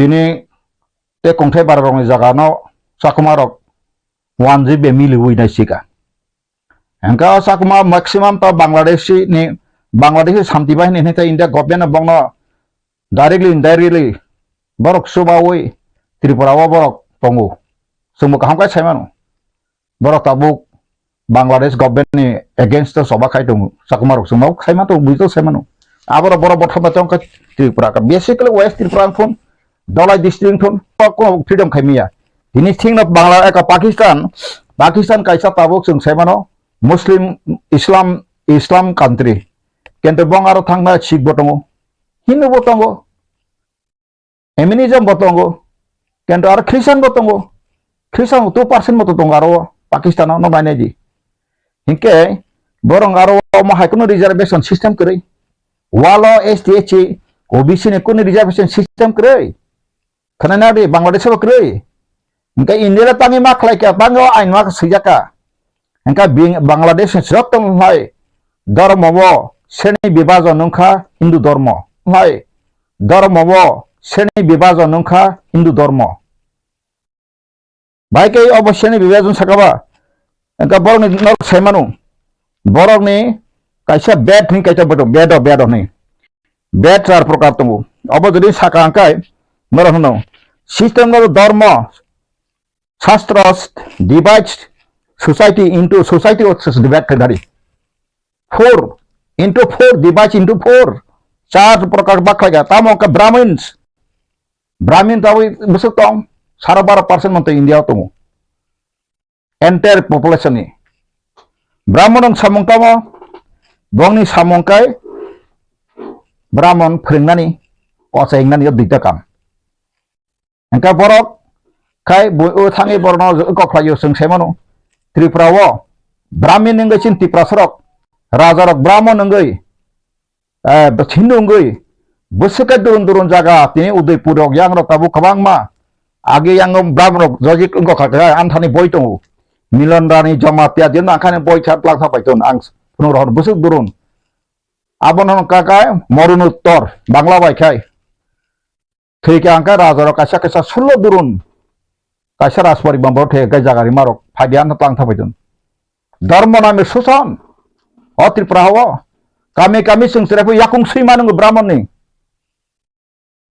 Tini te kongthai barong jagano sakumarok 1 GB miliwi na sika. Engka sakuma maximum ta Bangladeshi ni Bangladeshi samti bahini ni ta India government bangno directly indirectly borok subawi Tripura wa borok tongu. Sumu kaham kai saimanu. Borok tabuk Bangladesh government ni against the soba kai tongu. Sakumarok sumu saimanu to buito saimanu. Abora borok botham batong ka Tripura ka basically West Tripura phone Dolai district phone ko freedom khaimia. Ini thing of Bangladesh ka Pakistan kaisa tabuk sung saimanu Muslim Islam country. Kento bong aro thangna Sikh botongo, Hindu botongo, Eminism botongo, kento aro Christian botongo, Christian 2% botongo aro Pakistan no maneji. Hinke borong aro mahai kuno reservation system kere, walo STH OBC ne kuno reservation system kere, karena di Bangladesh bo kere. Hinke India tangi maklai ka bango ain mak sujaka. Engka Bangladesh sotong hai dharma wo seni bibajon nungkha Hindu dharma hai dharma wo seni bibajon nungkha Hindu dharma bai kai obo seni bibajon sakaba engka borok ni nok saimanu borok ni kaisa bed ni kaisa boto bed ni bed char prokar tongu obo jodi saka angkai morok hono system of dharma shastras divides society into society of divide kadari 4 into 4 divide into 4 चार प्रकार बाखलागा तामो का ब्राह्मण तावी बसतों 12.5% मंतो India तोमो entire population ni ब्राह्मण सामंग तामो बंगनी सामंग काय ब्राह्मण फोरोंनानै असायनानै दिगदा काम एंका बरक काय बो थाङै बरनो गख्लायो जों सायमानो Tripura wo Brahmin nenggai cin Tripura sorok raja rok Brahmo nenggai Hindu nenggai besukai turun jaga tini Udaipur rok yang rok tabu kabang ma age yang Brahmo rok jojik engko kakak antani boy tongu Milan Rani Jamat ya dia nakane boy chat lak sapai ton ang penuh roh besuk turun abonon kakak morun uttor Bangla bai kai theke angka raja rok kasa sulo turun kaisa raspari bambor the gai jagari marok phadian tang thabaidon dharma name susan o Tripura ho kami sungsrepu yakung sui manungo brahman ni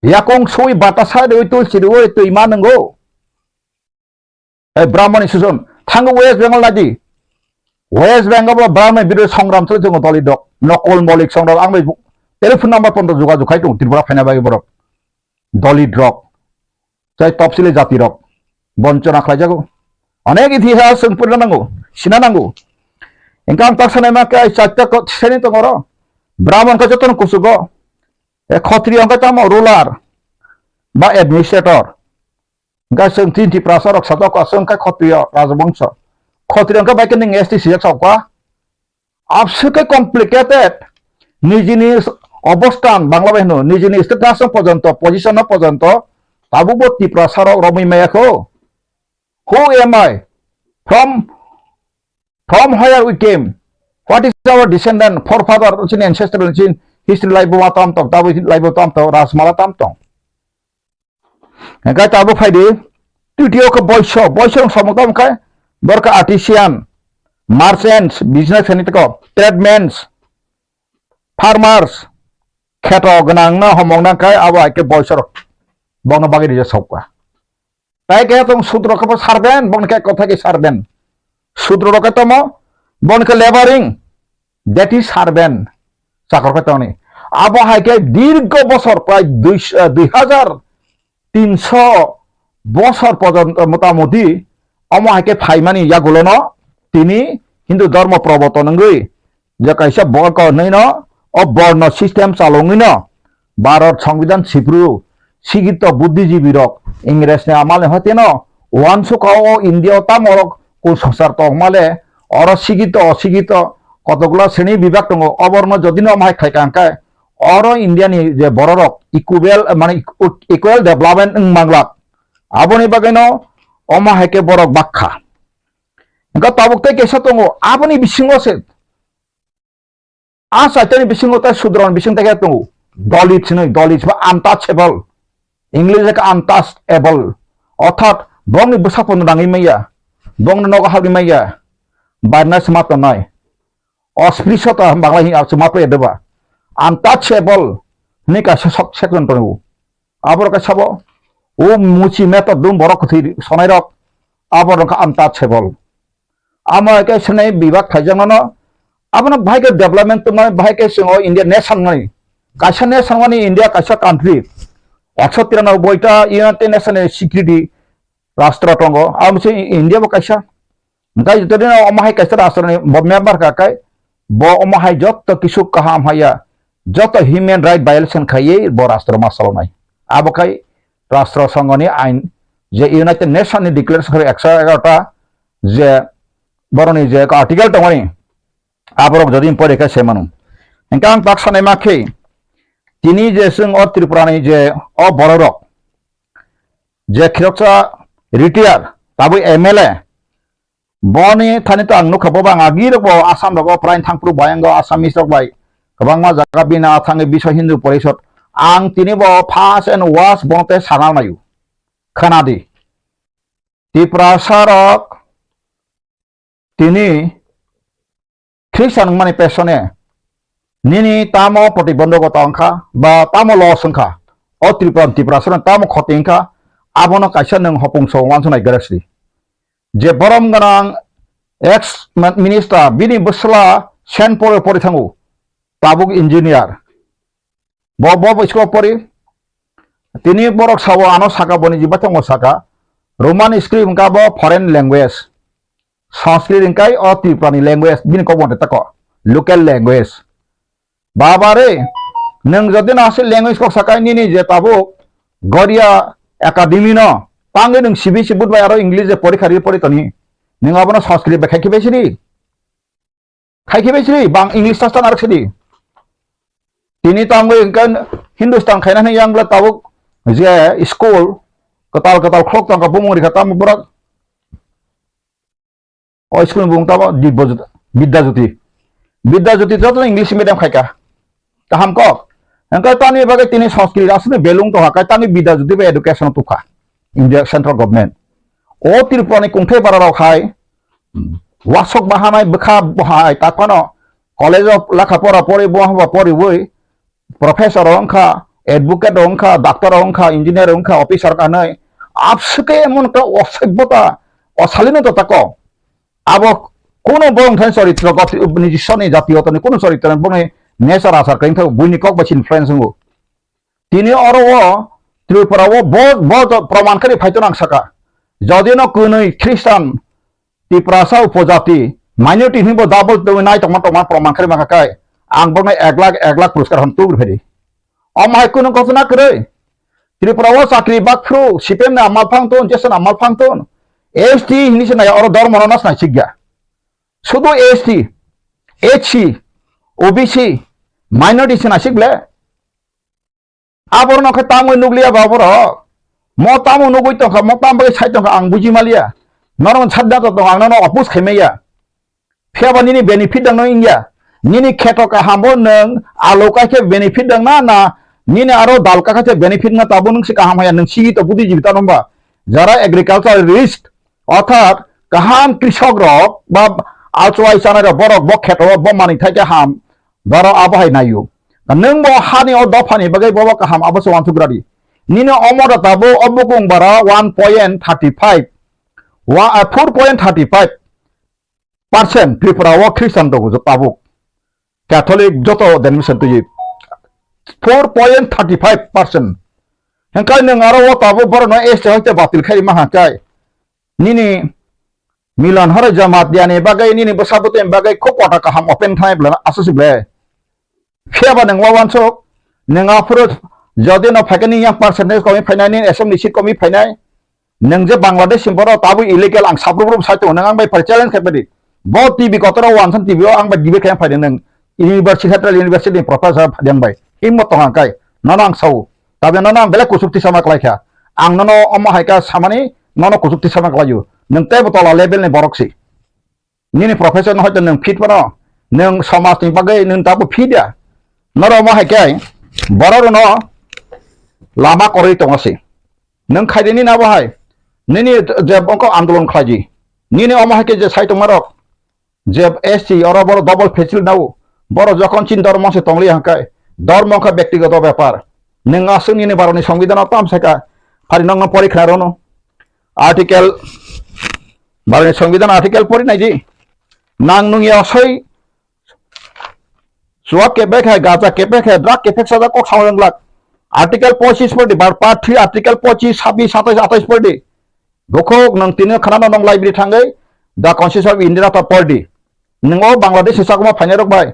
yakung sui batasa de tulsi de oi tu imanungo brahman susan thango West Bengal ladi West Bengal bo brahman biru songram to jongo doli dok nokol molik songram ang bai telephone number pon jogajo khai tung Tripura phaina bai borok doli drop chai topsile jati rok বঞ্চনা খাইজাগো অনেক ইতিহাস সম্পূর্ণ নাঙ্গো সিনা নাঙ্গো এনকাম তাকসানে মাকে চারটা শ্রেণী তো করো ব্রাহ্মণ কা যতন কুসুগো ক্ষত্রিয় কা তাম রুলার বা অ্যাডমিনিস্ট্রেটর গা সং তিনটি প্রাসারক সাধক আসংকা ক্ষত্রিয় রাজবংশ ক্ষত্রিয় কা বাইকে নিং এসটি সিয়া চাওকা আবসুকে কমপ্লিকেটেড নিজনি অবস্থান বাংলা বাহিনী নিজনি স্টেটাস পর্যন্ত পজিশন পর্যন্ত তাবুবতী প্রাসারক রমি মায়াকো Who am I? From where we came? What is our descendant, forefather, ancestor, history life of tam tong, tabu life of tam tong, rasmala tam tong. Engkai tabu faidi, tutio ke boysho samutam kai, berka artisan, merchants, business sanitiko, tradesmen, farmers, keto genang na homong nang kai awa ke boysho, bangna bagi dia sokwa. তাই কে তুমি সূত্র কপ সারবেন বনকে কথা কি সারবেন সূত্র রকে তম বনকে লেবারিং that is সারবেন চাকর কে তনি আবহাইকে দীর্ঘ বছর প্রায় 2300 বছর পর্যন্ত মোটামুটি অমহাইকে ফাইমানি ইয়াগুলো ন তিনি হিন্দু ধর্ম প্রবর্তন গই যে কাইসা বর্ক নই ন অবর্ণ সিস্টেম চালঙ্গি ন ভারত সংবিধান সিপ্রু শিক্ষিত বুদ্ধিজীবী রক ইংরেজ নে আমালে হতে ন ওয়ানসু কাও ইন্ডিয়া তামরক কো সংসার তো আমালে অর শিক্ষিত অশিক্ষিত কতগুলো শ্রেণী বিভাগ দङ অবর্ণ যদি ন মাই খাইকাঙ্কায় অর ইন্ডিয়ানি যে বড় রক ইকুয়াল মানে ইকুয়াল ডেভেলপমেন্ট বাংলা আবনি বাগে ন অমাহাইকে বড় বাক্কা enka tabukte kesa dङ aboni bisingo se a saitani bisingo ta sudron bising ta dङ dolit sinoi dolit ba untouchable English ka untouchable অর্থাৎ bong ni besapon dangi maya bong no kahal ni maya barna semato nai auspicious bangla hi semato edeba untouchable ni ka sok sekon tonu abor ka sabo o muchi method dum borok thi sonai rok abor ka untouchable ama ke sene bibak khaijang no abona bhai ke development to nai bhai ke singo India nation nai kaisa nation mani India kaisa country 193টা united নেশনের স্বীকৃতি রাষ্ট্র টঙ্গ আমছে India বো কাইসা গাই জতদিন অমাহাই কাইসা রাষ্ট্র member কাকাই ব অমাহাই যত কিছু কাহাম হাইয়া যত হিউম্যান রাইট ভায়োলেশন খাইয়ে ব রাষ্ট্র মাসালো নাই আবকাই রাষ্ট্র সংঘনি আইন যে ইউনাইটেড নেশননি ডিক্লেরেশন 111টা যে বরনি যে আর্টিকেল টঙ্গনি আবরক যদি পড়ে কাছে মানু এনকাং পাকসানে মাখে তিনি যে जों त्रिपुरानि जे बररक जे खिरकसा रिटायार दाबो एमएलए बनि थानि तो आं नुखाबो बां आगिर बो आसाम रक प्राइन थांप्रु बायंग आसामिस रक बाय गोबां मा जागा बिना थाङे बिश्व हिन्दु परिषद आं तिनि बो फार्स्ट एन्ड वास्ट बनते साना नायु खोनादि त्रिपुरा सारक तिनि ख्रिस्टान माने पेसने Nini tamo प्रतिबंधकता अंखा बा tamo लॉस अंखा और त्रिपुरा सन tamo खति अंखा abono kaisa nang hopung so wansonai garasri je borom ganang ex minister bini busla sen pore thangu tabuk engineer bo isko pori tini borok sawo ano saka boni jibatang osaka roman script angka bo foreign language sanskrit angkai o tripurani language bini ko bonte tako local language बाबारे नों जदि नासे language को सकाय नि जे ताबो गरिया academy न पांगे नों सिबिसि बुदबाय आरो इंग्लिश जे परीक्षा परीतनि नों आबनो संस्कृत बेखायखि बेसिरि खायखि बेसिरि बां इंग्लिश तास्तान आरखिदि तिनि तांगो इनकान हिंदुस्तान खायना नै यांगला ताबो जे स्कुल कताल ख्लक तांगा बुमरि खता मबरा ओ स्कुल बुंग ताबो दिब्बजुत विद्याज्योति जत इंग्लिश मीडियम खायका taham kok engkau tani bagai tini sanskrit asli belung toh kai tani विद्याज्योति be education tuka India central government o tirupani kungthai bararok khai wasok bahanai bekha bahai takono college of lakhapora pori bohwa pori boi professor ongkha advocate ongkha doctor ongkha engineer ongkha officer kanai apsuke emon ka অসভ্যতা অশালীনতা tako abo কোনো বং থান চরিত্র নিজস্বনি জাতীয়তনি কোনো চরিত্র বনে nature आसार कहीं था बुनी कॉक बची इन्फ्लुएंस हो तीनी और वो त्रिपुरा वो बहुत प्रमाण करे फाइटो नांग सका जदि न कुनै ख्रिस्टान त्रिपुरा सा उपजाति माइनॉरिटी हिबो डाबल तो नाय टमा प्रमाण करे माखाय आं बने 1 लाख पुरस्कार हम तुर फेरि अमाय कुनो घटना करे त्रिपुरा वो चाकरी बाख्रु सिपेम ना अमाल फांगतोन जेसन अमाल फांगतोन एसटी हिनिसे नाय और धर्म मननास नाय सिग्या शुद्ध एसटी एचसी ओबीसी माइनॉरिटी से नासिकले आबर नखे तामो नुगलिया बाबर म तामो नुगुइ तो म ताम बगे साइड तो आं बुजि मालिया नरम छाददा तो आं न अपुस खैमेया फेबानि नि बेनिफिट दङ इंडिया निनि खेतो का हामो नों आलोका के बेनिफिट दङ ना निनि आरो दालका के बेनिफिट ना ताबो नों सिका हामया नों सिगि तो बुदि जिबिता नम्बा যারা एग्रीकल्चर रिस्क अर्थात काहाम कृषक रक बा आचवाइ सानाय बरक ब खेतो ब मानि थाके हाम बारो आबाहाय नायो नों बो हानि ओ दफानि बगै बबा काहाम आबसो वानथुग्रादि निनो अमर ताबो अबगुं बारा 1.35 4.35% त्रिपुरा व ख्रिस्टान दगो ताबो कैथोलिक जतो एडमिशन तुइ 4.35% हंकाय नों आरो व ताबो बरनो एस हयते बातिल खाइ माहाकाय निनि मिलन हर जमात दियाने बागै निनि बसाबते बागै खोपटा काहाम ओपन थाय ब्ला आसुसिबले फेबा नों वानसो नोंगा फुर जदि न फाइकनि या परसेंटेज कमी फाइनानि एसएम निसिट कमी फाइनाय नों जे बांग्लादेश सिम्बरो ताबो इलीगल आं साब्रुब्रुब साइतो नों आं बाय चैलेंज खायबादि ब टीवी कतरा वानसन टीवी आं बाय दिबे खाय फाइदों नों यूनिवर्सिटी सेंट्रल यूनिवर्सिटी प्रोफेसर फादों बाय हिम्मत तंगाय ननां साव ताबे ननां बेले कुसुक्ति सामा क्लायखा आं ननो अम्मा हायका सामानि ननो कुसुक्ति सामा क्लायो नों तेब तला लेभेल ने बरकसि निनि प्रोफेसर न हयतो नों फिट बनो नों समाजनि बागै नों ताबो फिट या नरो मा हायकाय बररो न lama kori tongasi nang khaide ni na bahai nini je bongko andolon khlaji nini omah ke je sai tomarok je SC ora bor double facil nau bor যখন চিন ধর্ম সে তংলি হাকায় ধর্ম কা ব্যক্তিগত ব্যাপার নং আসুন নিনে বারনি সংবিধান তাম সেকা ফারি নং পরীক্ষা রনো আর্টিকেল বারনি সংবিধান আর্টিকেল পড়ি নাই জি নাং নুই আসই सुआ केपेक है गाजा केपेक है ड्रग केपेक सदा को खावं लाग आर्टिकल 25 पर बार पार्ट 3 आर्टिकल 25 26 27 28 पर दे गोखो नंग तिने खाना नंग लाइब्रेरी थांगै द कॉन्स्टिट्यूशन ऑफ इंडिया ता पर दे नंगो बांग्लादेश साकमा फाइने रक बाय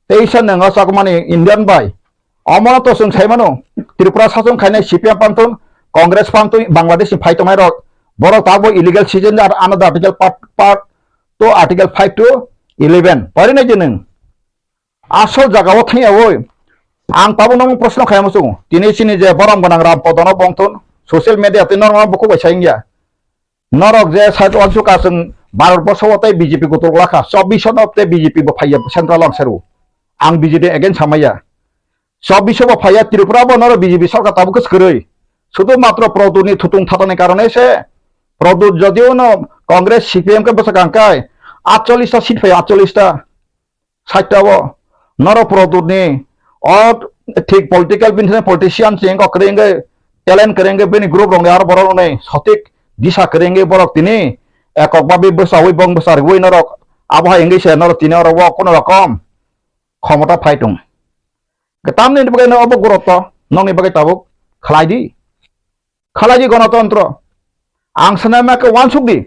तेइसा नंगा साकमानि इंडियन बाय अमन तो जों साइमानो त्रिपुरा सासन खायनाय सीपीएम पांतन कांग्रेस पांतन बांग्लादेश फाइटमाय रक बर ताबो इलीगल सीजन आर अनदर आर्टिकल पार्ट तो आर्टिकल 5 to 11 परिनाय जे नों आसल जगाव थायावै आं ताबो नों प्रश्न खायामसो दिनै सिनि जे बरम गोनां राम पदन बंथन ससियेल मीडिया ते नरमा बको बायसाइंगिया नरक जे साइड अनसुका जों भारतबर्षआवते बीजेपी को तोलाखा 24 नबते बीजेपी बो फाइया सेंट्रल अंसरु आं बीजेपी अगेन सामाया 24 बो फाइया त्रिपुरा बो नर बीजेपी सरकार ताबो कसकरै शुधु मात्र प्रदुनि थुतुं थातने कारणे से प्रदु जदिও न कांग्रेस सीपीएम के बसकांकाय 48 टा सीट फाइया 48 टा 60 टा बो नर प्रदुनि और ठीक पॉलिटिकल बिनसे पॉलिटिशियन चेंग करेंगे टैलेंट करेंगे बेनी ग्रुप रंगे आर बरो ने सटिक दिशा करेंगे बरक तिनी एक बाबी बसावै बंग बसार वै नरक आबहा एंगे से नर तिनी और व कोन रकम क्षमता फाइटुं गताम ने बगे न अब गुरत नंनि बगे ताबुक खलाइदि गणतंत्र आं सनामा के वान सुबि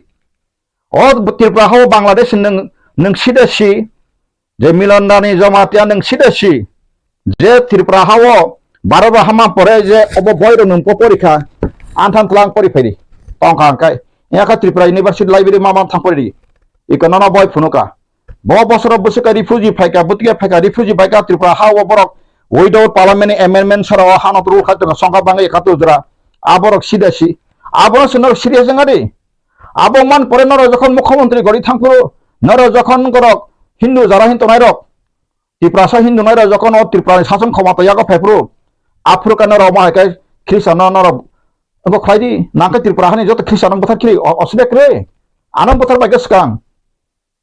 और त्रिपुरा हो बांग्लादेश नों सिदासि जे मिलनदानि जमातिया नों सिदासि जे त्रिपुरा हावो भारत हामा परे जे अब बयरो नंपो परीक्षा आंथान क्लां परिफायदि तंखांकाय याका त्रिपुरा यूनिवर्सिटी लाइब्रेरी मामा थांपरि इकोनोना बय फुनुका ब बसर बसका रिफ्यूजी फाइका बुतिया फाइका रिफ्यूजी फाइका त्रिपुरा हावो बरक विदाउट पार्लियामेंट एमेंडमेंट सराव हानत रुल खातन संगा बांगे खातुजरा आबरक सिदासि आबो सुनर सिरियास जंगादि आबो मान परे नर जखन मुख्यमंत्री गरि थांपुरो नर जखन गरक हिंदू जारा हिंदू नायरक त्रिपुरा हिंदू नायरा जखन त्रिपुरा शासन क्षमता यागा फेफ्रु आफ्रिका नर मायके ख्रिस्टान नर अब खायदि नाके त्रिपुरा हानि जत ख्रिस्टान बथा खि असबेक रे आनम बथा बागे स्कां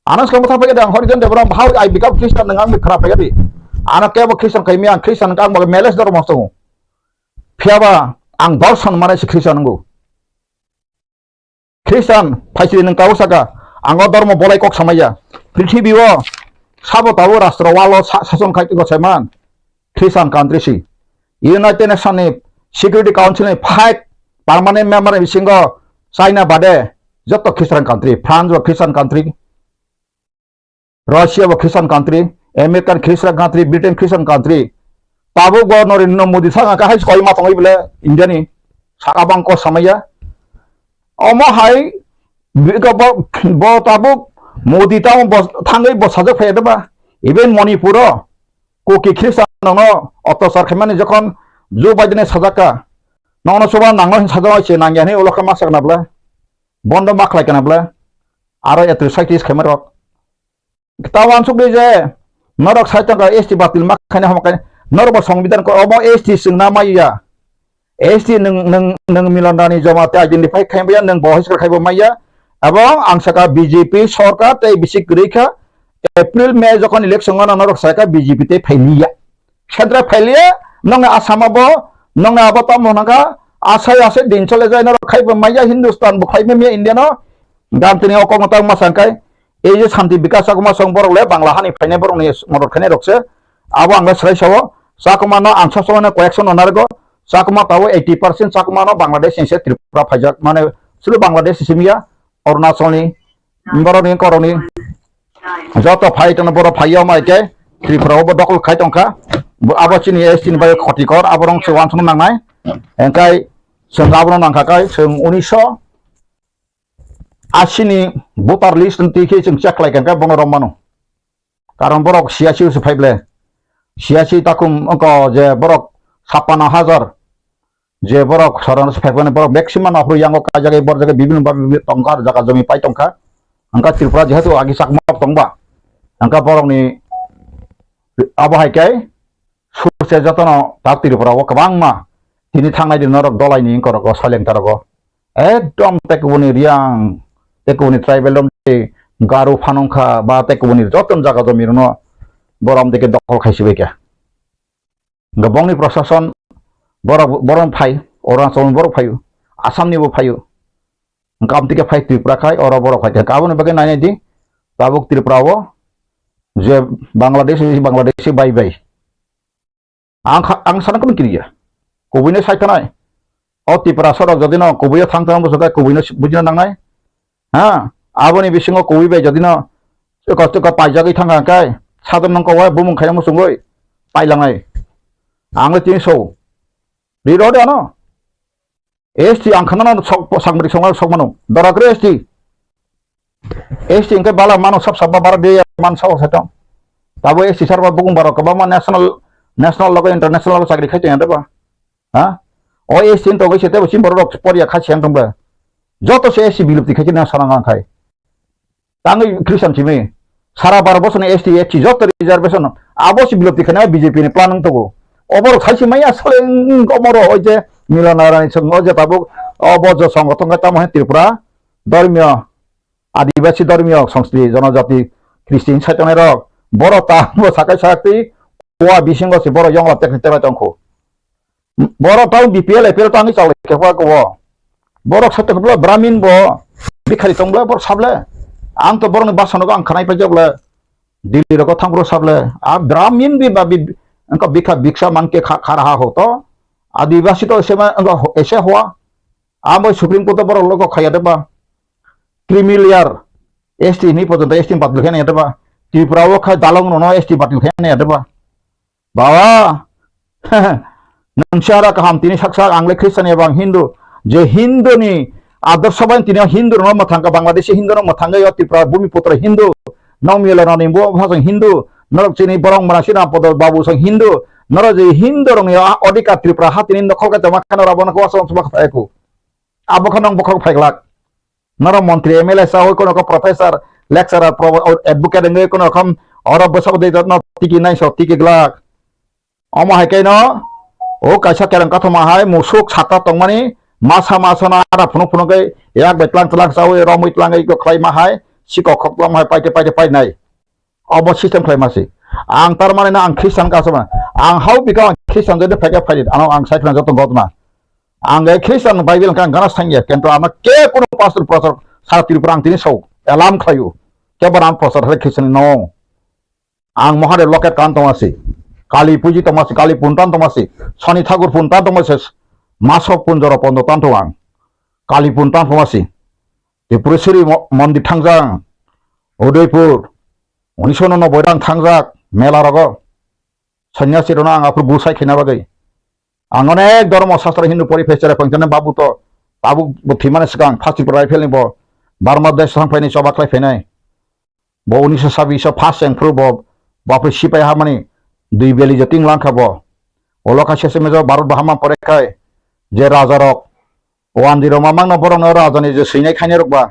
आनस का बथा बागे हरिजन देवराम हाउ आई बिकम ख्रिस्टान नंगा मि खरा बागे आना के ख्रिस्टान खायमि आं ख्रिस्टान का मगे मेलेस दर मस्तो फियाबा आं दर्शन माने से ख्रिस्टान नंगौ ख्रिस्टान फाइसि नों काव साका आंगो धर्म बलाय कक समाया पृथ्वीओ साबतावो राष्ट्र वालो शासन खायति गसमान ख्रिस्टान कान्ट्री सी यूनाइटेड नेशन नि सिक्यूरिटी काउंसिल नि 5 परमानेंट मेंबर बिसिंगो चाइना बादे जत ख्रिस्टान कान्ट्री फ्रांस व ख्रिस्टान कान्ट्री रशिया व ख्रिस्टान कान्ट्री अमेरिकन ख्रिस्टान कान्ट्री ब्रिटेन ख्रिस्टान कान्ट्री ताबो गो नरेंद्र मोदी सागा का हाइस कय मा तंगै बले इंडिया नि सागाबां को समाया अमा हाय ब ताबो मोदी ता थांगै बसाजो फेदबा इवेन मणिपुर कोकि ख्रिस्टान न अत्याचार खामानि जखन जो बायदिने साजाका नंगनो सभा नांगो साजा से नांगियानि उलखा मासकनाब्ला बन्द माखलायकनाब्ला आरो एत्र साइटिस खेमरक तावान सुबे जे नरक साइटका एसटी बातिल माखाने हमकाय नरब संविधान को अब एसटी सिंना माइया एसटी नों मिलनदानि जमाते आइडेन्टिफाइ खायबाया नों बहिष्कार खायबो माइया एवं आंसाका बीजेपी सरकार ते बिसिक रैखा एप्रिल मे जखन इलेक्शन नरक साइका बीजेपी ते फैलिया सेंट्रल फैलिया नंग आसामाबो नंग आबता मोनाका आसाय आसे दिन चले जाय नरक खायबो माइया हिंदुस्तान बो खायबो मे इंडियानो गामतनि अकमता मासांकाय ए जे शांति विकास आगमा संबरले बांग्ला हानि फायने बरनि मदद खाने रखसे आबो आंगा सरायसाव साकमानो आंसासोने करेक्शन अनारगो साकमा ताव 80% साकमानो बांग्लादेश से त्रिपुरा फाइजाक माने सुलु बांग्लादेश सिमिया अरुणाचलनि बरनि करनि जत फाइटन बर फाइया माइके त्रिपुराबो दखल खायतंखा आबाचिनि एसटिनि बाय खटिकर आबरं सेवानसन नांनाय एंकाय जों आबरं नांखाखाय जों 1980 नि भोटार लिस्ट तिखि जों चेक लायगोनका बनरमानो कारण बरक 86 सो फाइबले 86 ताकुम अंक जे बरक 56,000 जे बरक सरन फाइबने बरक मैक्सिमाम अफ्रु यांगो का जगह बर जगह विभिन्न टंका जगह जमी पाइ टंका अंका त्रिपुरा जेहेतु आगि साकमा टंबा अंका बरकनि आबहायकाय सुरसे जतन ता त्रिपुराव गोबां मा তিনি थांनाय दिन नरक दलायनि करक साइलेंटारक एकदम तेकुबनि रियां तेकुबनि ट्राइबेल गारु फानंखा बा तेकुबनि जतन जागा जमिरनो बरम दिके दखल खायसिबायका गोबांनि प्रशासन बरम फाय अरुणाचल बर फायो आसामनिबो फायो काम दिके फाय त्रिपुराखाय अर बर फाय गाबोन बगे नायनाय दि बाबुक त्रिपुरावो जे बांलादेश बाय बाय आं सानखौ मिथिया कबिनो सायखनाय अ त्रिपुरा सरक जदि न कबिया थांथां बसका कबिनो बुजिनो नांनाय हा आबोनि बिसिङाव कबि बाय जदि न चका पाइजागै थांगाखाय सादन नंखौहाय बुमुं खायनो मोसुङै पाइलांनाय आङो तिनि सौ रिरोदे न एसटी आं खाना सांबरि संगा सकमानो दराग्रे एसटी इनके बाला मानो सब बारा दे मान साव साथ ताबो एसटी सरबा बुगुं बारा कबा मा नेशनल लगे इंटरनेशनल लगे सागरि खायते देबा हा ओ एसटी तो गइसे ते सिम बरो परिया खाछि आं तंबा जतो से एसटी बिलुप्ति खायते ना सारांगा खाय तांगै क्रिश्चियन चिमे सारा 12 बसर एसटी एसटी जतो रिजर्वेशन आबोसि बिलुप्ति खाना बीजेपी ने प्लानिंग तगो अबर खायसे माया सलें गमरो ओइ जे मिलनारानि संग जे ताबो अबज संगठन का तमहे त्रिपुरा धर्मीय आदिवासी धर्मीय संस्कृति जनजाति ख्रिस्टियान साइतनाय रक बर तांबो साकाय साक्ति वा बिसिंग से बर यंग लाते खते तंखो बर ताउ बीपीएल एपीएल तांगि चाले केफा को बर सत्यखबला ब्राह्मण बो बिखारि तंबला बर साबले आं तो बरनि बासनगो आं खानाय पाइजोबला दिल्ली रक थांब्रो साबले आ ब्राह्मण बि बाबि अंका भिक्षा मांके खारा हो तो आदिवासी तो ऐसे हुआ आम सुप्रीम कोर्ट बर लोग खाया देबा क्रिमिलियर एसटी नि पर्यंत एसटी बातिल खाने देबा त्रिपुराव खा दालंग न एसटी बातिल खाने देबा बाबा नंसारा काम तिनि सक्सा आंले क्रिश्चियन एबं हिंदू जे हिंदूनि आदर्श बाय तिनि हिंदू न मथांगा बांग्लादेशी हिंदू न मथांगा त्रिपुरा भूमिपुत्र हिंदू नौमिलनानि बो भाजों हिंदू नरक चिनि बरं मनासिना पद बाबू सं हिंदू नर जे हिंदू रंग अधिका त्रिपुरा हातिनि नखल का तमा खाना राबन को असम सबक फायको आबखनंग बखक फायगलाक नर मंत्री एमएलए सा कोन को प्रोफेसर लेक्चरर एडवोकेट नगे कोन रकम और बसक दे न टिकी नाइ सो टिकी ग्लाक अमा हायकै न ओ कायसा केरं कथमा हाय मुसुक छाता तंगमानि मासा मासना आरा फुनु फुनुकै याक बेतलां तलां सावे रमित लांगै को खलाइमा हाय सिको खपलाम हाय पाइते पाइनाय अब सिस्टेम खालामासै आं तारमाने आं ख्रिस्टान कासमा आं हाउ बिका ख्रिस्टान जदे फायगा फायदि आं साइखना जतो गदमा आं ख्रिस्टान बाइबेल का गनास थांगे किंतु आमा के कोनो पास्टर प्रचार सारा त्रिपुरा आं तिनि सौ एलार्म खायो के बर आं प्रचार है ख्रिस्टान न आं महादेव लकेट कान तमासि काली पूजी तमासि काली पुनतान तमासि शनि ठाकुर पुनतान तमासि मासक पुंजर पन्द तांतो आं काली पुनतान तमासि त्रिपुरेश्वरी मन्दिर थांजां उदयपुर 1990 रां थांजाक मेला रग सन्यासी रना आं आफुर बुसाय खेना बागै आं अनेक धर्म शास्त्र हिंदू परिफेसर फंक्शन बाबू थिमाने सिगां फास्टिपर राइफेलनि ब बार्मा देश थांफायनि सबाख्लाय फैनाय ब 1926 फास्ट एंफ्रु ब बाफे सिपाय हामानि दुइ बेलि जतिं लांखा ब ओलका सेसे मेज भारत बाहामा परेखाय जे राजा रक ओवान जिरो मामांग न बरन राजानि जे सैनाय खायने रकबा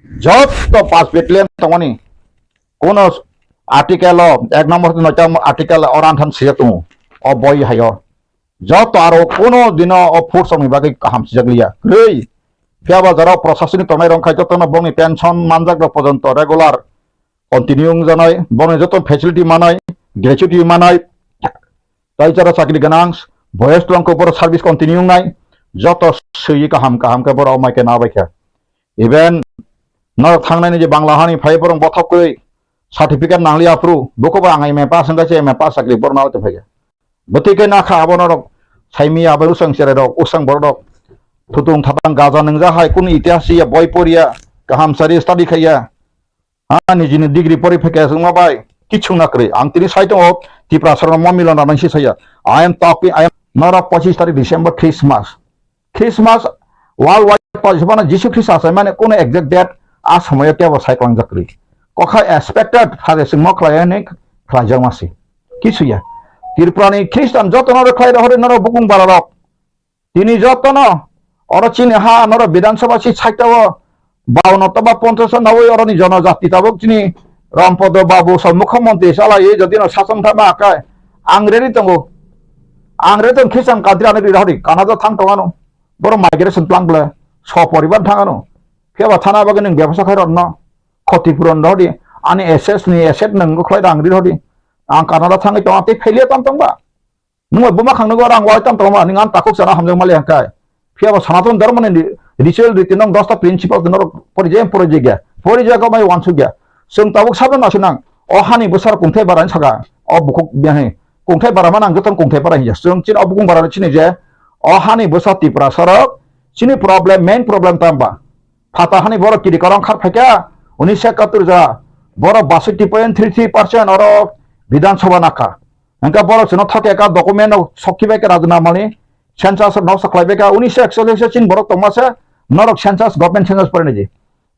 जत 5 बेटलियन तंगनि कोन आर्टिकल 1 नम्बर नटा आर्टिकल अरानथान सिजतु अ बय हायो जत आरो कोनो दिन अ फोर्स नि बागै काम सिजगलिया रै फिया बाजाराव प्रशासनिक तनाय रंखाय जत न बंनि पेंशन मानजाग पर्यंत रेगुलार कन्टिन्यूइंग जानाय बंनि जत फेसिलिटी मानाय ग्रेचुइटी मानाय ताइचारा साख्रि गोनां भयस लंको बर सार्भिस कन्टिन्यूइंग नाय जत सैयि काम के बर माइके नाबायखा इभेन न थांनायनि जे बांला हानि फाय बरं बथकै सर्टिफिकेट नांगली आप्रू बुकोबा आंगाय मे पास संगासे मे पास साख्रि बरनाव ते फैगा बतिके नाखा आबन रक साइमी आबरु संसेरे रक उसं बरदक थुतुं थातां गाजा नंजा हाय कुन इतिहासिया बयपरिया गाहाम सारि स्टाडि खाया हा निजिनि डिग्री परिफेका जोंमा बाय किछु नाक्रे आं तिनि साइट अफ त्रिपुरा सरन ममिलन नंसि साया I am topping I am नरा 25 तारिख डिसेम्बर क्रिसमास वर्ल्ड वाइड पाजबाना जिसु ख्रिस्ट आसे माने कोन एग्जैक्ट डेट आ समय के साइक्लां जाक्रि कखा एक्सपेक्टेड हाजे सिंह खलायने खलायजां मासि किसुया त्रिपुरानि ख्रिस्टान जतन खलाय रहरे नर बुकुं बारारक तिनि जतन और चिनि हा नर विधानसभा सि साइटाव 52 तबा 50 90 अरनि जनजाति ताबक चिनि रामपद बाबू स मुख्यमंत्री सालाय जदि न शासन थामा आकाय आं ready तंगो Angre tuh Kristen kadri ane di hari Kanada tang tongano boro migration plan bela soporiban tangano kaya thana bagen neng ব্যবসা khai no khatipuron hodi ane SS ni asset neng ko khai angri hodi ang Kanada tang itu ate failure tam tong ba nungwa buma khang nungwa rang wai tam tong ma ningan takuk sana hamjang mali angkai kaya sanatun dharma ne ritual ritinong 10টা principle nor porije ko mai wansu gya sung tabuk saben asinang o hani besar kungthai baran saga o bukuk biahe kungthai baraman ang joton kungthai bara hija sung chin obukung baran chini je o hani besar Tripura sorok chini problem main problem tamba phata hani boro kiri karang khar phaka 1971 ja boro 62.33% oro বিধান সভা নাকা angka boro chino thake ka document sokhibe ke rajna mani census no saklaibe ka 1941 chin boro tomase norok census government census pare neji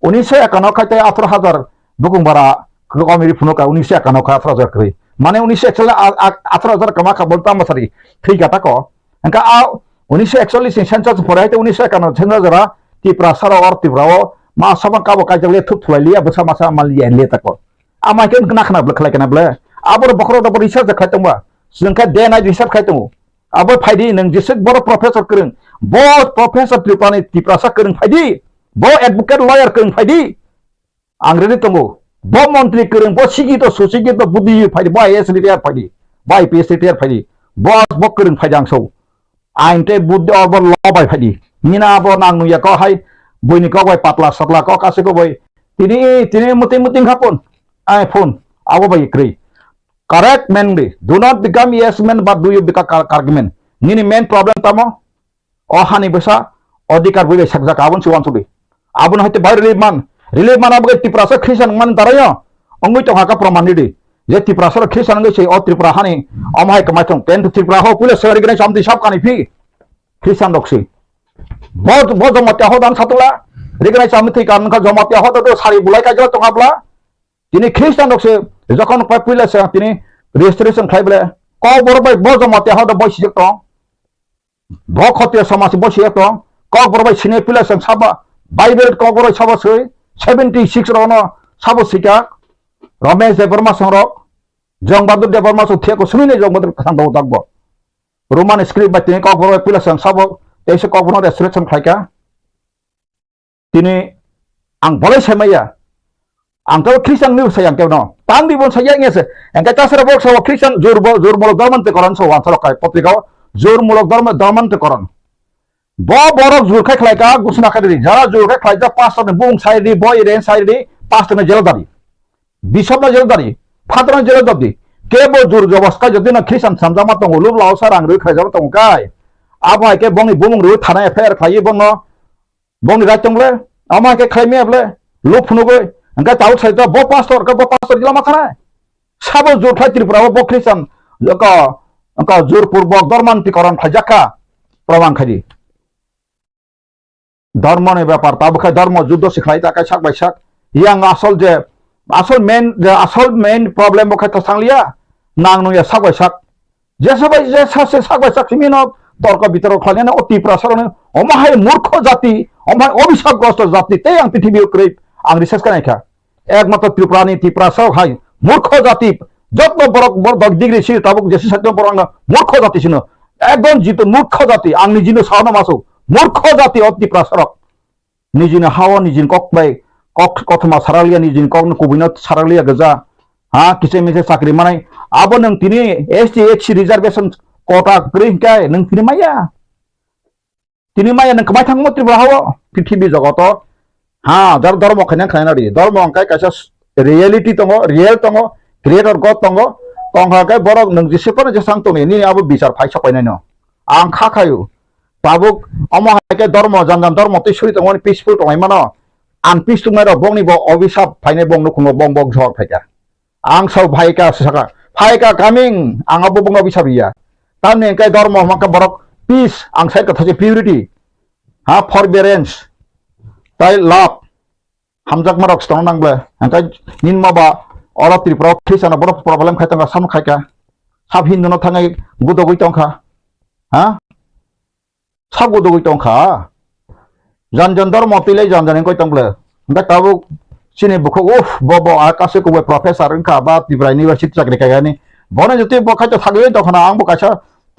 1951 খাইতে 18,000 বুকুং বারা কমিরি ফুনকা 1951 খা 18,000 কই মানে 1941 18,000 কমা কা বলতাম মাসারি ঠিক আছে কো এনকা 1941 সেন্সাস পরে হইতে 1951 সেন্সাসরা ত্রিপুরা সারা অর ত্রিপুরাও মা সাবা কাবো কাজলে থুপ থুলাইলিয়া বসা মাসা মালিয়া লে তাকো আমাকে না খানা বলে খালাই কেনা বলে আবার বখরো দবর রিসার্চ খাইতমবা जोंखा दे नाय रिसार्च खाइतमु आबो फाइदि नों जेसे बर प्रोफेसर करन बो प्रोफेसर त्रिपुरानि त्रिपुरासा करन फाइदि बो एडवोकेट लॉयर करन फाइदि आंग्रेजी तंगो बो मंत्री करन बो सिगित सुसिगित बुद्धि फाइदि बो आईएएस रिटायर फाइदि बो आईपीएस रिटायर फाइदि बो करन फाइदि आंसौ आइनते बुद्धि अबर ल बाय फाइदि मिना बो नांगनु या को हाय बयनि को बाय पातला सकला को कासे को बाय तिनि मुति मुतिं खापन आइफोन आबो बाय क्रै correct men do not become yes men but do you become argument nini main problem tamo o hani besa odikar bule sakja kabun suwan sudi abun hoite bai relief man abge Tripura Christian man darayo ongui to haka proman di je Tripura Christian ngai sei o Tripura hani amai kamai thong pen to Tripura ho pule sari gane samdi sab kani phi Christian doksi बहुत जमाते हो दान सातुला रिगनाय सामथि कान का जमाते हो तो सारी बुलाई का जला तंगाबला তিনি খ্রিস্টান দকছে যখন পপুলেশন তিনি রেজিস্ট্রেশন খাইবলে ক বরবাই ব জমাতে হদ বসি তো ব খতে সমাজ বসি তো ক বরবাই সিনে পপুলেশন সাবা বাইবেল ক বরবাই সাবা সই 76 রন সাবা সিকা রমেশ দেববর্মা সংর জংবাদুর দেববর্মা সুথিয়া को सुनिने जंगबादुर खान दो दागबो रोमान स्क्रिप्ट बाय তিনি ক বরবাই পপুলেশন সাবা তেইसे ক বরबाई রেজিস্ট্রেশন খাইका তিনি आं বলাই সেমাইয়া angka Kristen news sayang kau no tang di bon sayang ya se angka tasar bok sawa Kristen jur mulok dorman te koran sawa ansar kai potrika jur mulok dorman te koran bo borok jur kai khlai ka gusna ka di jara jur kai khlai ja pastor ne bung sai di boy ren sai di pastor ne jelo dari bishop na jelo dari father na jelo dari ke bo jur jobas ka jodi na Kristen samjama tong ulub lao sarang ru khai jama tong kai abai ke bongi bumung ru thana affair khai bongo bongi ra tong le ama ke khai me ble lup phunu goi angka tahu saya tu bo pastor jela makana sabo jur khai Tripura bo Kristen angka jur purbok dorman ti koran phajaka proman khaji ধর্ম ne ব্যাপার তা বখা ধর্ম যুদ্ধ শিখাই তা কাইসাক বাইসাক yang asal main problem bokha ta sanglia nang no ya sak baisak je sak baisak simino torko bitor khale na অতি প্রসারণ অমাহাই মূর্খ জাতি অমাহাই অভিশাপগ্রস্ত জাতি তে ang পৃথিবী ক্রেপ ang রিসার্চ কানাইখা একমাত্র ত্রিপুরানি ত্রিপুরা সব হাই মূর্খ জাতি যত বড় ডিগ্রি ছিল তাবুক যেসে সত্য বড় মূর্খ জাতি ছিল একদম জিত মূর্খ জাতি আং নিজিনো সাউনা মাসু মূর্খ জাতি অতি প্রসারক নিজিনো হাওয়া নিজিন ককবাই কথমা সারালিয়া নিজিন কক কুবিনত সারালিয়া গজা হ্যাঁ কিসে মিসে চাকরি মানে আবো নং তিনি এসটি এক্সি রিজার্ভেশন কোটা গ্রিহকায় নং তিনি মাইয়া নং কমাই থাংমো ত্রিপুরা হাওয়া পৃথিবী জগত হ্যাঁ যার ধর্ম খাইনা খাইনা রি ধর্ম অঙ্কাই কাইসা রিয়েলিটি তঙ্গ রিয়েল তঙ্গ ক্রিয়েটর গড তঙ্গ তংহাকাই বড় নং যেসেপন যেসাं তনি नि आबो बिचार फाइ सपायनाय न आं खाखायो ताबुक अमहायके धर्म जानजान धर्म ति सुरि तंग पिसफुल तंगाय मानो आं पिसफुल मारो बंनि ब अभिशाप फाइने बंनो खुनो बंग झर फाइका आं सौ फाइका सका फाइका कामिं आं आबो बंग अभिशाप या ताने के धर्म माका बरक पीस आं साइ कथासे प्युरिटी हा फॉरबियरेंस ताई लाभ हामजाक मारक स्टोन नांगले अंकाय निन माबा अरा त्रिपुरा ख्रिस्टान बर प्रॉब्लेम खायतंगा साम खायका साब हिन्दुनो थाङै गुदगै तंखा हा साब गुदगै तंखा जानजन धर्म तिलै जानजन गय तंगले अंकाय ताबु सिने बुखो उफ बबो आकासे को प्रोफेसर अंका बा त्रिपुरा यूनिवर्सिटी चाकरि खायगानि बने जति बखायत थागै तखना आंबो Kasa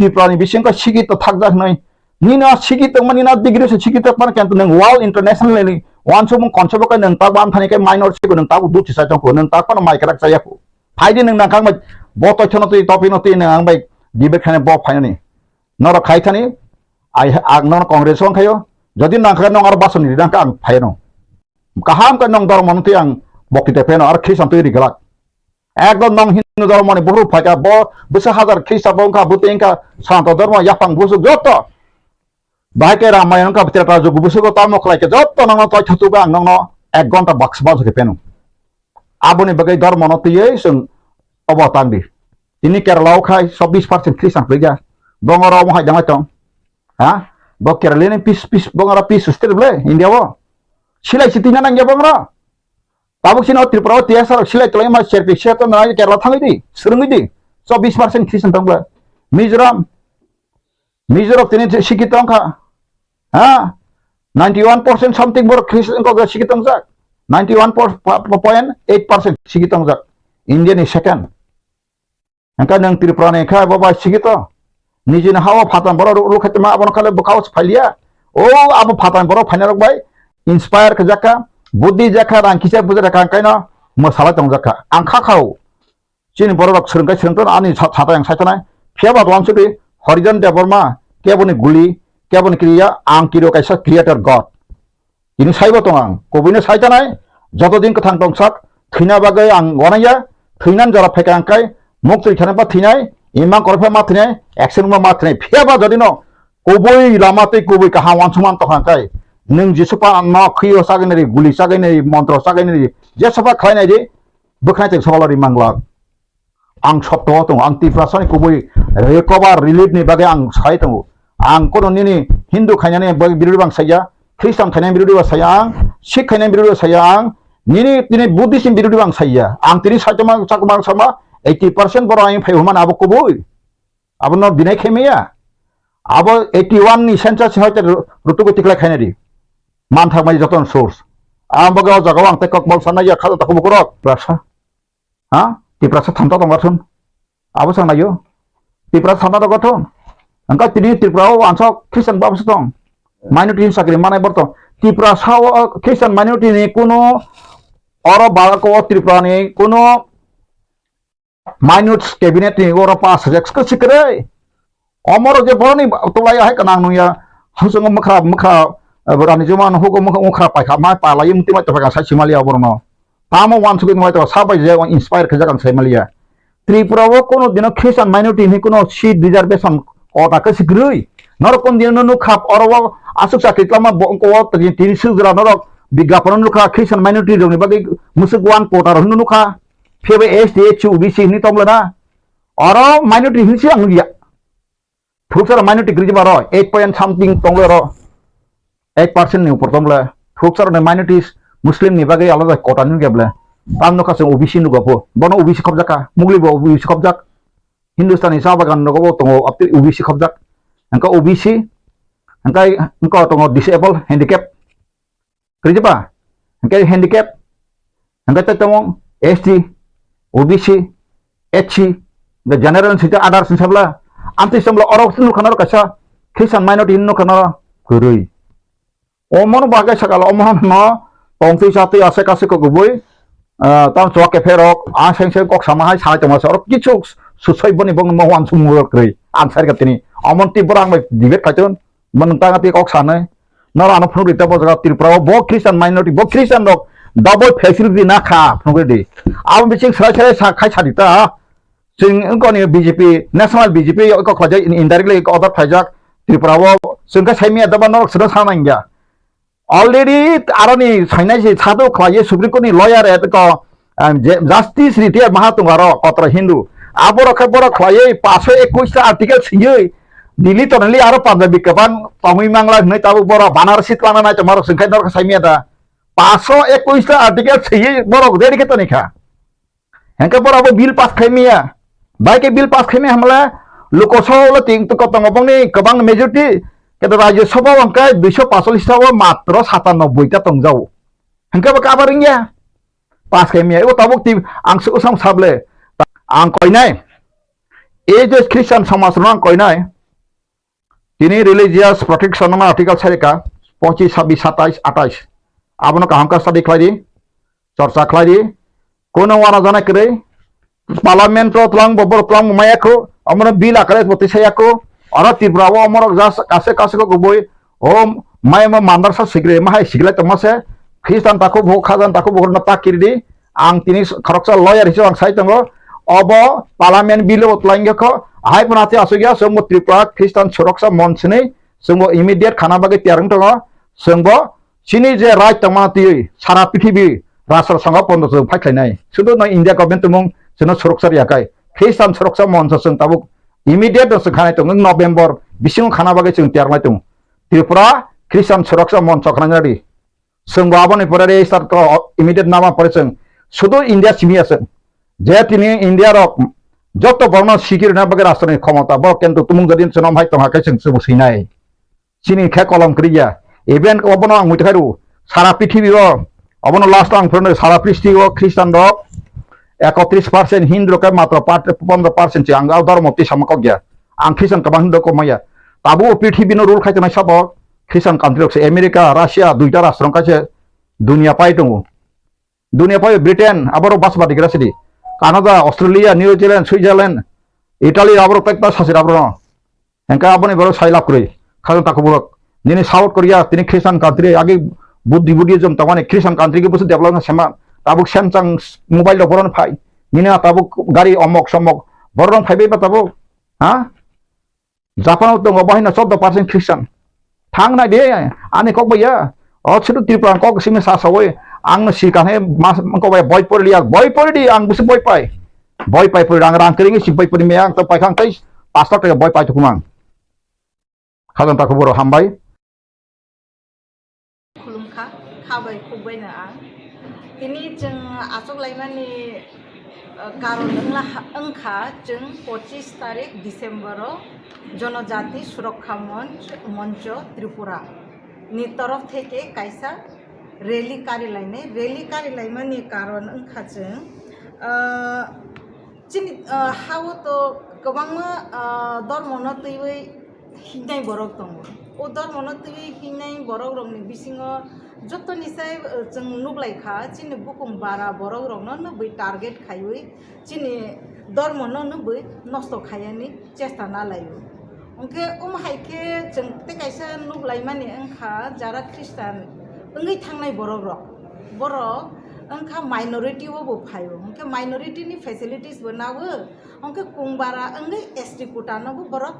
Tripura ni bising ka sigi to thakjak noi nina sigi to manina degree se sigi to pan kan nang wall international ni wan so mong concept ka nang tak ban thani ka minor se ko nang tak du chisa chong ko nang tak pa mai karak saya ko phaidi nang nang kang mai bo to chono to topi no ti nang bai debate khane bo phai ni nor khai thani ai ag non congress on khayo যদি nang kha nong ar bason ni nang kang phai no kaham ka nong dor mon ti ang bokite pe no ar khisan to ri galak একদম নং হিন্দু ধর্ম মানে বহু ফাঁকা বসে হাজার খ্রিস্টা বংকা বুতেঙ্কা শান্ত ধর্ম ইয়াপাং বুসু যত বাহাকে রামায়ণ কা ভিতরে যোগ বুসু তা মখলাইকে যত নং তয় ছতুবে আং নং 1 ঘন্টা বাক্স বাজকে পেনু আবনি বাগৈ ধর্ম নতিয়ে जों অবতাংদি তিনি কেরালাও খাই 24% খ্রিস্টান কইগা বঙ্গরাও মহাই জামাই তং হ্যাঁ ব কেরালিনি পিস বঙ্গরা পিস সুস্তেবলে ইন্ডিয়াও সিলাই সিতিনা নাঙ্গে বঙ্গরা Tabuk sini Tripura tiasa silai kelai mas servis itu nilai Kerala thangi di sering di 24% Kristen tangga Mizoram tini sikit tangka 91% something more Kristen kau sikit tangga 91.8% sikit tangga India ni second angka nang Tripura ni kah bawa sikit to niji na hawa phatan boro lu khatma abon kale bakaus phalia abu phatan boro phanar bai inspire ke jaka बुद्धि जाखा रां किसा बुझा राखा कायना मसाला दं जाखा आं खाखाव चिनि बरक सोरंगाय सोरंतन आनि छाता आं सायथनाय फियाबा दवान सुदि हरिजन देवबर्मा केबनि गुलि केबनि क्रिया आं किरो कायसा क्रिएटर गॉड इनि सायबो दं आं कबिनो सायथनाय जत दिन कथां दं साक थैना बागै आं गनाया थैनान जरा फायका आंखाय मुख थैथाना बा थैनाय इमा करफा मा थैनाय एक्सन मा थैनाय फियाबा जदिनो कबै लामाते कबै काहा वानसमान तखांखाय नों जेसपा मा खियो सागैनारि गुलि सागैनारि मन्त्र सागैनारि जेसपा खायनाय दे बोखनाय सवालारि मांगला आं सप्त दं आं तिफ्रासानि कुबै रिकभार रिलिफ नि बागै आं साय दं आं कोन निनि हिन्दु खायनानै बिरुदि बां साया ख्रिस्टान खायनाय बिरुदि बा साया आं सिख खायनाय बिरुदि साया आं निनि बुद्धिसिम बिरुदि बां साया आं तिनि सायतमा साकमा sama 80% बर आं फायहुमान आबो कुबै आबो न दिनाय खेमेया आबो 81 नि सेन्सास हायते रुतुगो तिखला खायनारि Mantap mai joton source. Am baga jagawang tekok bol sana ya khalo takku bukurok prasa. Ti prasa thamta tong gathon. Abo sang nayo. Ti prasa thamta tong gathon. Angka tini Tripura ansok Kristen babs tong. Minority sakri manai borto. Ti prasa Kristen minority ni kuno oro balako Tripura ni kuno minutes cabinet ni oro pas rex ko sikre. Omoro je boni tulai hai kanang nu ya. Husung makha Berani cuma hukum mukha pakai mai pala yang mesti macam pakai saya Malaysia borno. Tamu wan suku itu macam sahaja je inspire kerja kan saya Malaysia. Tripura wo kono dino Kristen minority ni kono seat reservation kota ke segeri. Nor kon dino nu khap orang asuk sakit lama bongko terjadi tin sugera nor bigapan nu kha Kristen minority dong ni bagi musik wan kota roh nu kha. PBS DH UBC ni tomla na. Orang minority ni siang dia. Thukar minority kerja baro 8 point something tomla ro. 8% ni upor tomla thukar ne minorities Muslim ni bagai alada kota ni gabla tam no kaseng OBC nu gapo bono OBC khobjaka mugli bo OBC khobjak Hindustani sabagan no go tongo apti OBC khobjak angka OBC angka tongo disabled handicap kerja pa angka handicap angka tongo ST OBC HC the general sita adar sabla anti sabla orok nu khanar kasa Christian minority nu khanar kurui Omon bagai sakala omon no pongti satu ase kasih ke gubui tam cuak keferok aseng kok sama hai sai tama sorok kicu susai boni bong mohwan sumur krei ansar katini omon ti borang mai dibet kacun menentang ati kok sana nora anu phnu rita bojaga Tripura bo Christian minority bo Christian dok double facility na kha phnu de am biching sarai sa khai sadita sing ngoni BJP national BJP ko khajai indirectly ko other phajak Tripura bo singka saimia daba norok sura sanangya already arani sainai sadu khlaye Supreme Court ni lawyer et ko justice rite mahatungaro kotra Hindu aboro khaboro khlaye 521 article sinjei dili tonali aro panjabi kapan tongui mangla nei tabu boro banarsi tlana na tomaro singkai dor saimia da 521 article sinjei boro dedi ke tonika henka boro bill pass khaimia baike bill pass khaimia hamla lokosau ting to kotong obong ni kabang majority Kita Rajya Sabha angka 245 tahu matro 97 ta tongjau. Angka apa kabarnya? Pas kemia itu tabuk ti ang usang sable. Ang koinai এই যে খ্রিস্টান সমাজ রং কইনাই তিনি religious protection article Sarika 25, 26, 27, 28 আবনো কাহামকা study খাইদি চর্চা খাইদি কোনো ওয়ানা জানা করে পার্লামেন্ট তলাং ববর তলাং মায়াকো আমরা বিল আকারে বতে সায়াকো আর ত্রিপুরাও আমার কাছে কাছে গবই ও মাইমা মান্দারসা সিগরে মাহাই সিগলাই তমাসে খ্রিস্টান তাকো ভোগ খাজান তাকো ভোগ না তাকিরদি आं तिनी खरकसा लयर हिसाब आं साइट दंगो अब पार्लियामेंट बिल तलाइंगखो आहाय बनाते आसुगिया जोंबो त्रिपुरा ख्रिस्टान सुरक्षा मंचनि जोंबो इमिडिएट खाना बागै तियारं दङ जोंबो सिनि जे राइट तमाति सारा पृथ्वी राष्ट्र संघ बन्द जों फाइख्लायनाय सुदु न इंडिया गभर्नमेंट मुं जोंनो सुरक्षा याखाय ख्रिस्टान सुरक्षा मंच जों ताबु इमिडिएट जों खानाय दङ नभेम्बर बिसिं खाना बागै जों तियारनाय दङ त्रिपुरा ख्रिस्टान सुरक्षा मंच खानाय जोंबो आबनि परारे स्टार्ट इमिडिएट नामा परे जों শুধু ইন্ডিয়া সিমি আছে যে তিনি ইন্ডিয়ার যত বর্ণ সিকির না বাগে রাষ্ট্রের ক্ষমতা বড় কিন্তু তুমি যদি জনম হাই তোমাকে जों সিনাই চিনি খে কলম করিয়া ইভেন অবন আং মুইথারু সারা পৃথিবী অবন লাস্ট আং ফরনে সারা পৃথিবী খ্রিস্টান রক 31% হিন্দু কে মাত্র 15% আং ধর্মতি সামক গিয়া আং খ্রিস্টান কবাং হিন্দু কমাইয়া তাবু পৃথিবী নো রুল খাইতে নাই সব খ্রিস্টান কান্ট্রি আমেরিকা রাশিয়া দুইটা রাষ্ট্র কাছে দুনিয়া পাই দङ दुनिया पाए ब्रिटेन आबारो बासबा दिग्रा सिदि Canada Australia New Zealand Switzerland Italy आबारो पेक्टा सासिर आबारो एंका आबनि बरो साइलाप करै खाजन ताको बरक निनि साउथ कोरिया तिनि ख्रिस्टान कान्ट्री आगे बुद्धिजम तमाने ख्रिस्टान कान्ट्री के बुस डेवलपमेंट सेमा ताबुक सैमसांग मोबाइल बरन फाइ निनि ताबुक गाड़ी अमक समक बरन फाइबे बा ताबुक हा जापानाव दङ बाहिना 14% ख्रिस्टान थांनाय दे आनि ककबैया अछुदु त्रिपुरा कक सिमे सासावै आं सिगांहे माखौ बय परि आं बुस बय पाइ परि आं रां करिङि सि बय परि मे आं त पाइखां तै 5 लाख बय पाइ तुकुमां खाजन ताको बर' हामबाय खुलुमखा खाबाय खुबैनो आं दिनै जों आसगलायमानि कारन ओंखा जों 25 तारिख डिसेम्बराव जनजाति सुरक्षा मंच त्रिपुरा नि तरफ থেকে कायसा रैली कारिलायमानि कारन ओंखाजों चिनि हावो तो गोबां धर्मनो तैवै हिनाय बरक दङ ओ धर्मनो तैवै हिनाय बरक रंनि बिसिङो जतनिसाय जों नुगलायखा चिनि बुकुम बारा बरक रंनो नबै टारगेट खायै चिनि धर्मनो नबै नष्ट खायानि चेष्टा नालायो ओंखे हायखे जों ते कायसा नुगलायमानि ओंखा जारा ख्रिस्टान ओंगै थांनाय बरक ओंखा माइनरिटी वो फायो ओंखे माइनरिटी नि फैसिलिटीज बनावो ओंखे कुंबारा ओंगै एसटी कुटानो बरक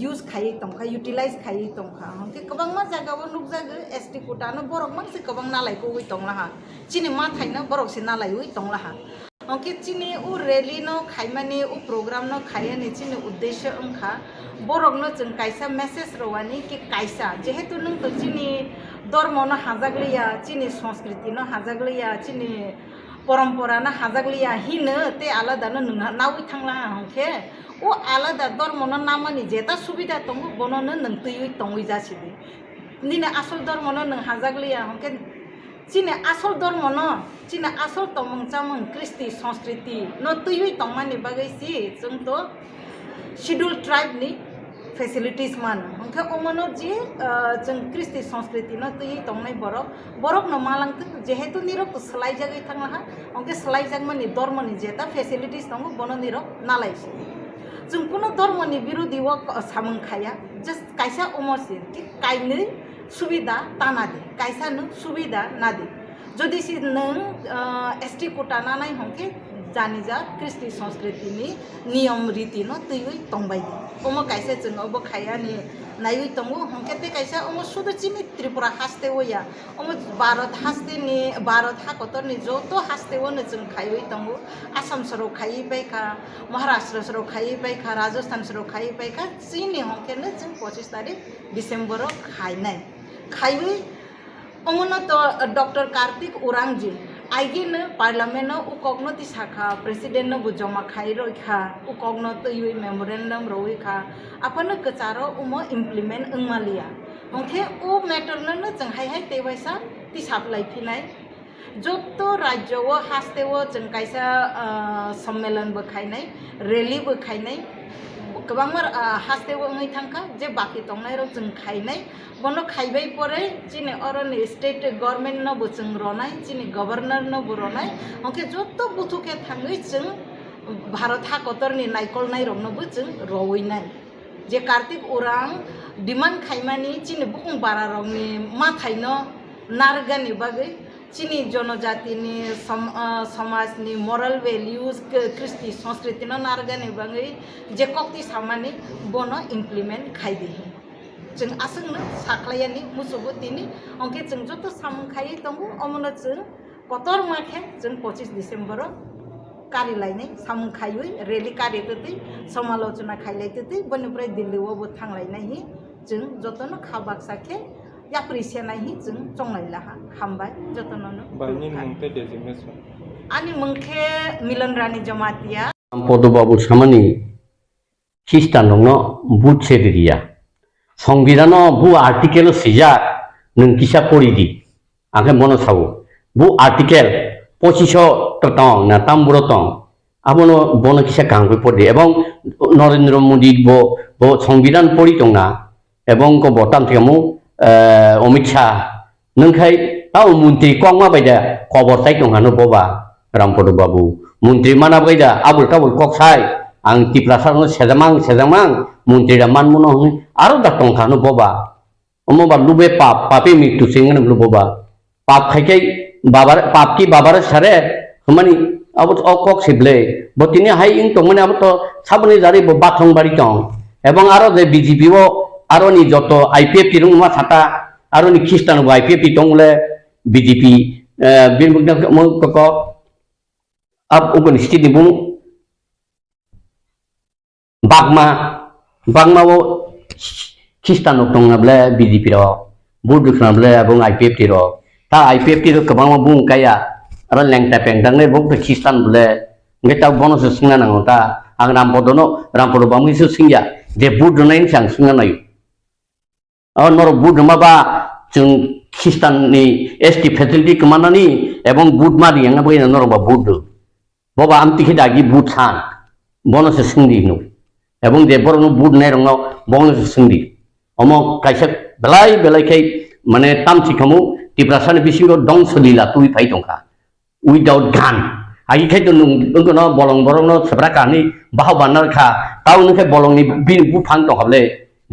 यूज खायै तंखा यूटिलाइज खायै तंखा ओंखे गोबां मा जागाबो नुगजागो एसटी कुटानो बरक मानसि गोबां नालायखौ बै तंलाहा चिनि मा थायना बरक से नालाय बै तंलाहा ओंखे चिनि उ रैली नो खायमानि उ प्रोग्राम नो खायनि चिनि उद्देश्य ओंखा बरक नो जों कायसा मेसेज रवानि कि कायसा जेहेतु नों तो चिनि धर्म न हाजागलिया चिनि संस्कृति न हाजागलिया चिनि परम्परा न हाजागलिया हिनो ते आलादा न नोंहा नावै थांला ओंखे ओ आलादा धर्म न नामानि जेता सुबिदा दङ बननो नों तैयै तंगै जासिदि निने आसल धर्म न नों हाजागलिया ओंखे चिनि आसल धर्म न चिनि आसल तमंचामं कृष्टि संस्कृति न तैयै तंमानि बागैसि जों तो शेड्यूल ट्राइब नि फैसिलिटीज मान ओंखे अमनो जी जों कृष्टि संस्कृति न तैयै तंनाय बरक न मालांथों जेहेतु निरक सलाय जागै थांलाहा ओंखे सलाय जागमानि धर्मनि जेता फैसिलिटीज दङ बनो निरक नालायसि जों कुनो धर्मनि बिरोधी व सामंखाया जस्ट कायसा अमरसि कि कायनै सुबिदा तानादि कायसा नों सुबिदा नादि जदि सि नों एसटी कोटा नानाय हंके जानिजा कृष्टि संस्कृतिनि नियम रीति न तैयै तंबायदि ओमो कायसा जों अब खायानि नायै तंगो हंके ते कायसा ओमो सुदु चिनि त्रिपुरा हास्ते वया ओमो भारत हाकतरनि जत हास्ते वनो जों खायै तंगो आसाम सरो खायै बायखा महाराष्ट्र सरो खायै बायखा राजस्थान सरो खायै बायखा चिनि हंके न जों 25 तारिख डिसेम्बर खायनाय खायै ओमनो तो डॉक्टर कार्तिक उरांजी आइगिन पार्लियामेंट उकग्न तिसाखा प्रेसिडेंट नो जमा खाई रखा उकग्न तैयै मेमोरेंडम रखा आपनो कचारो उमो इम्प्लीमेंट ओंमालिया ओंखे ओ मैटर न जों हाय तेवाइसा तिसाब लाइफिनाय যত রাজ্যও হাস্তেও जों কাইসা সম্মেলনबो खायनाय रेलिबो खायनाय गोबांमार हास्तेबो ओङै थांखा जे बाकी दंनाय रक जों खायनाय बनो खायबाय परे जिने अरनि स्टेट गभर्नमेंट नबो जों रनाय जिने गवर्नर नबो रनाय अंके जत बुथुके थाङै जों भारत हाकतरनि नायकलनाय रंनोबो जों रवैनाय जे कार्तिक उरां डिमान्ड खायमानि जिने बुकुं बारा रंनि माथायनो नारगानि बागै चीनी जनजातिनि समाजनि मरल भेल्यूज कृष्टि संस्कृतिनो नारगानि बागै जे कक्ति सामानि बनो इमप्लिमेंट खायदि जों आसंनो साख्लायानि मुसुबुतिनि अंके जों जत सामखायै दंगो अमनो जों कतर माखे जों 25 डिसेम्बर कारि लायनाय सामखायै रेली कारि तति समालोचना खायलायतति बनिफ्राय दिल्लीआवबो थांलायनाय जों जतनो खाबाक साखे या प्रिसियानाय जों चंलायला हामबाय जतनो बायनि मुंते डेजिग्नेशन आनि मुंखे मिलन रानी जमातिया पदबाबु सामानि ख्रिस्टान दङ बुथ सेरिया संबिधान बु आर्टिकेल सिजा नों किसा परिदि आंखे मनो सावो बु आर्टिकेल 2500 तं ना तामबुरो तं आबनो बनो किसा गांगै पदि एवं नरेंद्र मोदी बो संबिधान परि दंना एवं को बटाम थिमु अमित शाह नोंखाय ताव मन्त्रि कमा बायदा खबर ताय दंहानो बबा रामपद बाबु मन्त्रि माना बायदा आबुल काबुल कक्साय आं तिप्रासारनो सेजामां मन्त्रिरा मानमुनो आरो दा तंखानो बबा अमबा लुबे पापे मृत्यु सिंगन लुबबा पाप खायकै बाबार पाप की बाबार सारे हमानी अब अकक सिबले बतिनि हाय इं तंमने अब तो साबनि जारि बाथं बारि दं एवं आरो जे बीजेपी वो आरो नि जत आईपीएफ तिरुमा थाता आरो नि ख्रिस्टान आईपीएफ दंले बीजेपी बिरमुगना मक अब उगन स्थिति बुं बागमा वो ख्रिस्टान दंनाब्ले बीजेपी रो बुदुखनाब्ले एवं आईपीएफ तिरो ता आईपीएफ तिरो गोबां बुं काया आरो लेंटा पेंटांने बुं ख्रिस्टान ब्ले गेता बनस सिंना नांगौ ता आं रामपद बामुसो सिंया जे बुद नायनि सांग सिंना नायो नर बुद माबा जों ख्रिस्टाननि एसटी फेसिलिटी कमानानि एवं बुद मारि आंना बैना नरबा बुद बबा आमतिखि दागि बुद सान बनस सिंदि नु एवं जे बरनो बुद नाय रंगाव बनस सिंदि अमो कायसा बेलाय माने तामथि खमु तिब्रासानि बिसिङाव दं सोलिला तुइ फाइ दंखा उइदाउट गान आगि खाय दं नोंगोनो बरंनो सेब्रा कानि बाहाव बाननारखा ताव नोंखाय बलंनि बिन बुफां दंखाबले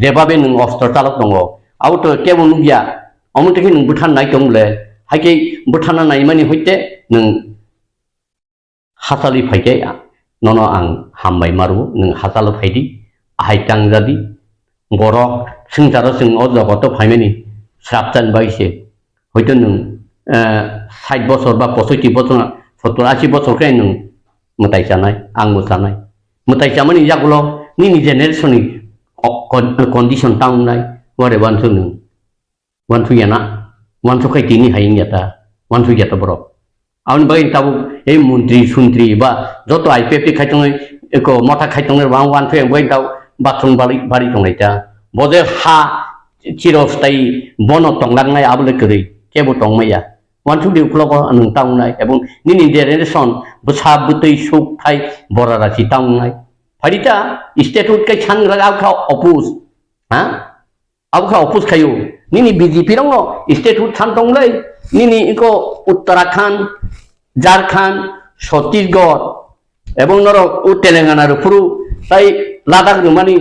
देबाबे नों अस्त्र चालक दङ आव तो केबो नुगिया अमतखि नों बुथान नाय दंले हायके बुथाना नाय मानि हयते नों हासालि फायके ननो आं हामबाय मारु नों हासाल फायदि आहायतां जादि बर सिंजारो जों अ जगत फायमानि स्राबजान बायसे हयतो नों 60 बছর बा 65 बছर 70 80 बছर खाय नों मताय जानाय आं मोसानाय मताय जामानि जागुलो नि जेनेरेशननि condition taungnai ware wansu nung wansu yana wansu kai tini haing yata wansu yata bro aun bain tabu ei mantri suntri ba joto IPF khaitong eko mota khaitong bang wansu yang bain tau bathung bari tongai ta bode ha chirostai bono tonglangnai abule kri kebo tongmaya wansu di ukloko anung taungnai ebong nini generation besar butui suk thai borara si taungnai Hadita statute kai chang raga kha opus ha ab kha opus khayu nini BJP rongo statute than tonglai nini iko Uttarakhand Jharkhand Chhattisgarh ebong noro Telangana ro puru tai Ladakh ro mani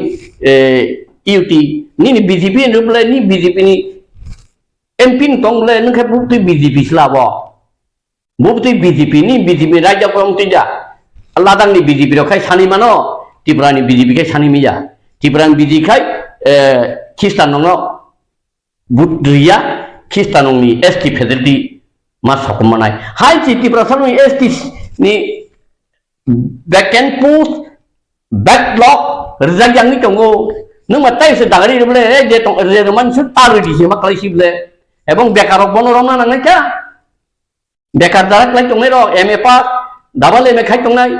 UT nini BJP ruble ni BJP ni MP tongle nungkha bukti BJP slabo bukti BJP ni BJP raja komtija Ladakh ni BJP ro khai sani mano Tibrani BJP kai sani miya Tibrani BJP kai Kristan nongo budria Kristan nongi ST facility masuk kemanai hai si Tibrani ST ni vacant post backlog rezeki yang ni tunggu nung matai sedangari boleh dia tong rezeman taruh di sini maklai sih boleh ebong bekar bono rona nangai kah bekar darat lagi tong nero MA pass double MA kai tong nai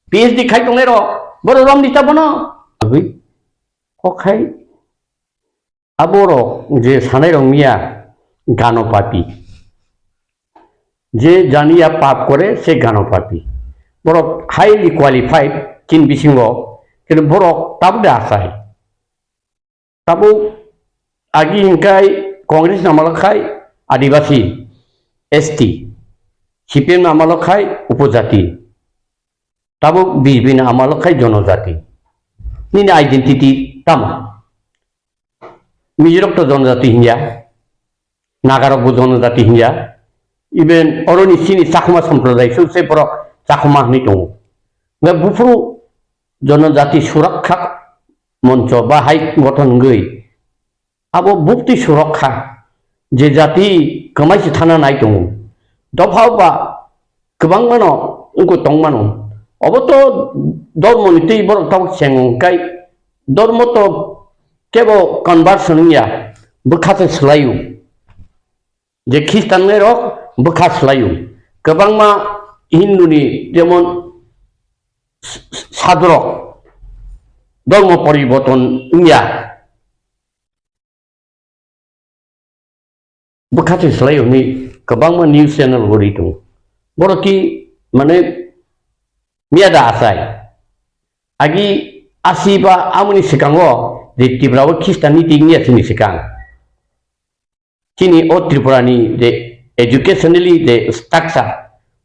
PhD khai tong nero boro rom dita bono abi ko khai aboro je sanai rong mia gano papi যে জানিয়া পাপ করে সে গানো পাপি বড় highly qualified চিন বিসিঙ্গ কিন্তু বড় তাবদে আসাই তাবো আগে হিংকাই কংগ্রেস নামালখাই আদিবাসী এসটি সিপিএম নামালখাই উপজাতি তাবো বিজেপি নামালখাই জনজাতি নিনে আইডেন্টিটি তামা মিজোরক তো জনজাতি হিংয়া নাগারকবো জনজাতি হিংয়া ইভেন অরনি সিনি চাকমা সম্প্রদায় সুসে বড় চাকমা হনি দङ বুফুরু জনজাতি সুরক্ষা মঞ্চ বা হাই গঠন গই আবো বুক্তি সুরক্ষা যে জাতি কমাইছে থানা নাই দङ দফাও বা गोबां मानो उनको दङ मानो अबत धर्मनि तै बर ताव सेंकाय धर्म तो केवल कन्भार्सन या बखासे स्लायु जे ख्रिस्टान ने रक बखा स्लायु गोबां मा हिन्दुनि जेमन सादरक धर्म परिवर्तन या बखासे स्लायु नि गोबां मा निउज चैनल गरि दङ बरकी माने मियादा आसाय आगि आसिबा आमुनि सिगाङाव जे त्रिपुराबो ख्रिस्टाननि दिगनिया थिनि सिगां थिनि अ त्रिपुरानि जे एजुकेशनली जे स्ट्राक्चार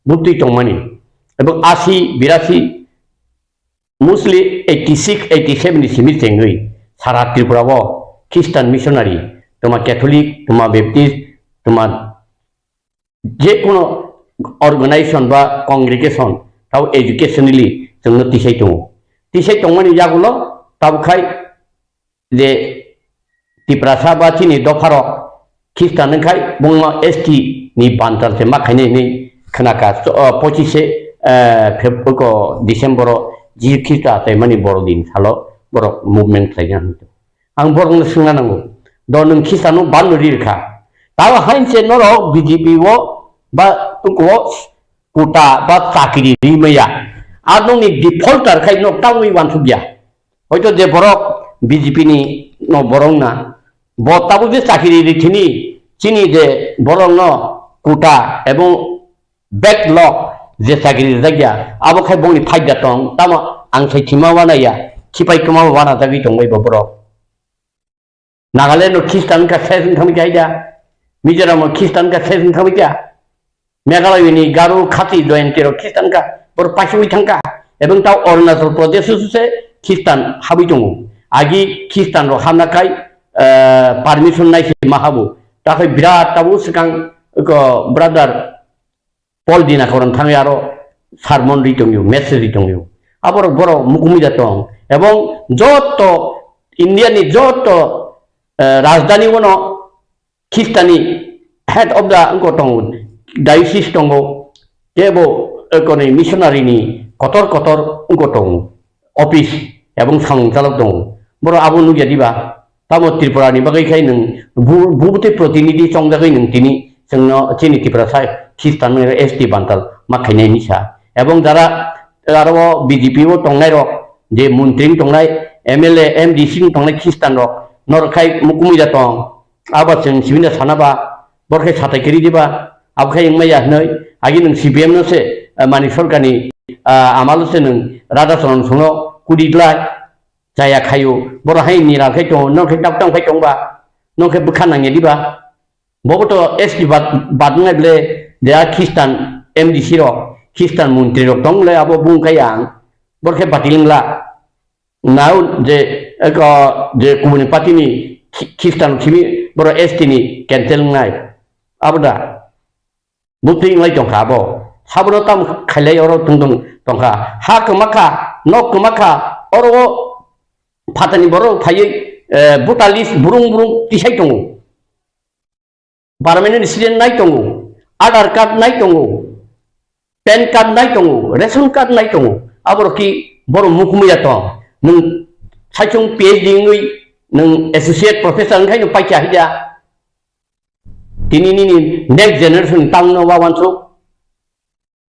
बुद्धि दंमानि एबं 80 82 मोस्टली 86 87 नि सिमि जेङै सारा त्रिपुराबो ख्रिस्टान मिशनारि तमा कैथोलिक तमा बैप्टिस्ट तमा जे कोनो organization ba congregation tau educationally जोंनो तिसै दंमानि जागुलो ताबखाय जे तिप्रासा बा थिनि दफारो ख्रिस्टानखाय बुंमा एसटी नि बान्तारसे माखायने नि खनाका 25 फेब्रुआरि डिसेम्बर जि ख्रिस्टा ताय मानि बरदिन सालो बर मुभमेन्ट खायना आं बरनो सोंना नांगौ द नों ख्रिस्टानो बाननो रिखा ताव हाइनसे नरो बीजेपी वो बा तुको कुटा बा चाकरी रिमैया आदोंनि डिफल्टार खाय न तावै वानसुबिया हयतो जे बरक बीजेपी नि न बरंना ब ताबो जे चाकरी रिथिनि चिनि जे बरं न कुटा एवं बैकलॉग जे चाकरी जागिया आबो खाय बंनि फायदा दं तामा आं साइथिमा वानाया खिपाय कमा वाना जागि दंबाय बरक नागालेण्ड ख्रिस्टान का सेजन खामि जायदा मिजोराम ख्रिस्टान का सेजन खामि जा मेघालयनि गारो खाति जयन्तीर ख्रिस्टान का बर पासिमि थांका एवं ताव अरुणाचल प्रदेश से ख्रिस्टान हाबि दङ आगि ख्रिस्टान रो हामनाखाय पारमिशन नायसे माहाबो ताखाय बिराद ताबो सिगां ब्रादार पल दिना खरन थाङै आरो सारमन रि दङ मेसेज दङ आबर बर मुकुमिदा दं एवं जत इन्डियानि जत राजधानी वनो ख्रिस्टानी हेड अफ द अंगटं डायसिस दङ केबो एकनि मिशनारिनि कतर कतर अंगटं अफिस एवं सांजालक दङ बर आबो नुगियादिबा तामो त्रिपुरानि बागैखाय नों बुबते प्रतिनिधि संजागै नों तिनि जोंनो चिनि त्रिपुरा साय ख्रिस्टान एसटी बान्ताल माखायनाय निसा एवं जारा आरो बीजेपी वो दंनाय रक जे मन्त्रि दंनाय एमएलए एमडीसी दंनाय ख्रिस्टान रक नरखाय मुकुमिदा दं आबादजों सिबिना सानाबा बरखाय साथायगिरि दिबा आबखाय इंमाया नै आगि नों सीपीएम नसे मानि सरकारनि आमालसे नों राधाचरण सङो कुदिलाय जाया खायो बरहाय निराखाय दं नखाय दाबतांखाय दंबा नखाय बखानाङे दिबा बबतो एसटी बादनायब्ले दे ख्रिस्टान एमडीसी रक ख्रिस्टान मन्त्रि रक दंले आबो बुंखाय आं बरखाय बातिलिंला नाउ जे कम्युनिस्ट पार्टीनि ख्रिस्टान सिबि बर एसटी नि कैंसेल नाय आबदा बुथिं लाय दंखाबो साबनो ताम खायलाय अरो दंदं दंखा हा कमाखा न कमाखा अरो फातानि बर फायै बुटालिस बुरुं बुरुं तिसाय दङ पार्मानेंट रेसिडेंट नाय दङ आधार कार्ड नाय दङ पैन कार्ड नाय दङ रेशन कार्ड नाय दङ आबरखि बर मुखमिया दं नों साइचं पीएचडी ngै नों एसोसिएट प्रोफेसर ओंखायनो पाइखा हिजा दिनैनि नेक्स्ट जेनेरेशन तांनो वावानसो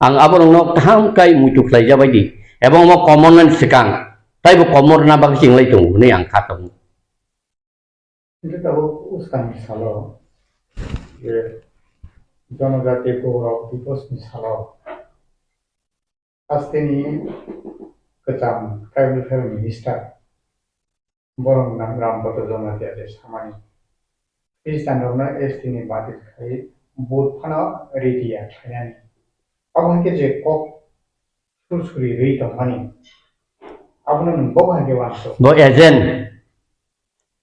आं आबरंनो थांखाय मुइथुख्लाय जाबायदि एबं म कमनमेन्ट सिगां ताइबो कमरना बागै जिंलाय दं नै आं खाथं itu tahu uskan salo जनजाति गौरव दिवसनि सानाव आस्तेनि गोजाम ट्राइबेल एफेयार मिनिस्टार बरं रामपत जनजातियारि सामानि ख्रिस्टाननो एसटिनि बादि खाय बुट फाना radio खायनानि abang ke je kok sursuri rei tamani abang nung bok hage wanso bo ejen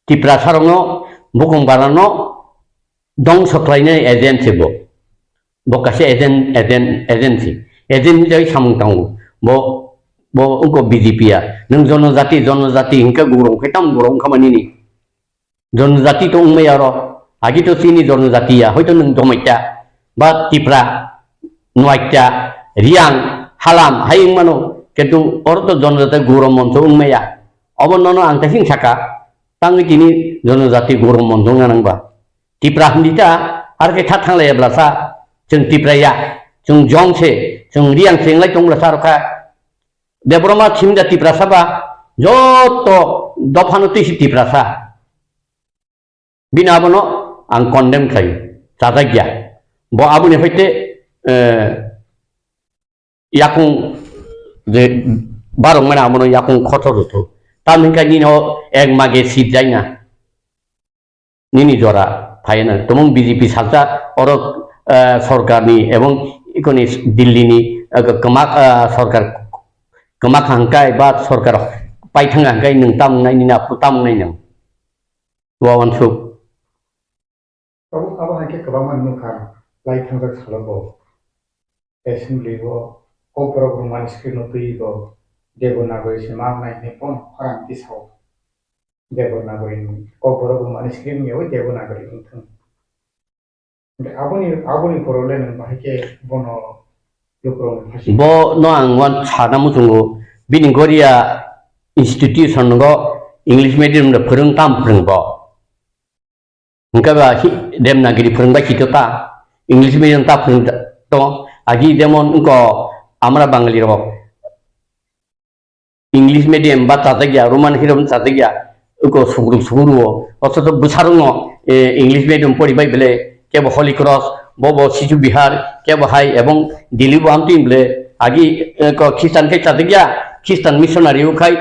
tipra sarongno bukong barano dong supply-nya ejen sebo bo kasi agency jadi samung tanggu bo engko BJP ya nung jonojati hingga gurung ketam gurung kamani ni jonojati to umay aro agi to sini jonojati ya hoito nung domaita ba tipra nuaita riang halam haying mano ketu orto jonojati gurung monso umaya obon nono ang tasing saka tangi kini jonojati gurung monso nganang ba tipra hendita harke thatang laya blasa jeng tipra ya jeng jongse jeng riang sing lai tong blasa roka debroma chimda tipra saba joto dofano tisi tipra sa bina abono ang condemn kai tatagya bo abune hoite yakung de barong mana abono yakung khotor to taminka nino ek mage sibjaina nini jora payana tomong BJP sakta oro sorkarni ebong ikoni Delhi ni kemak sorkar kemak hangkai bat sorkar paithang hangkai nung tam nai nina putam nai nang wawan su abang hage kebaman nukar lai thangak salabo assembly bo ko program screen no tui bo degonagoi semang nai ne pon harang tisau degonagoi ko program screen yo degonagoi nthang abuni porole nang bahike bono lokro phasi bo no ang wan chana mu jungo bining korea institution go English medium da phurung tam phurung bo ngka ba demnagiri phurung ba kitota English medium ta phurung to agi demon ko amra bangali ro English medium ba ta gya roman hiram ta gya ko suguru oto to busarungo English medium pori bai bele ke bo holy cross bo siju bihar ke bo hai ebong Delhi bo amti bele agi ko Christian ke ta gya Christian missionary ukai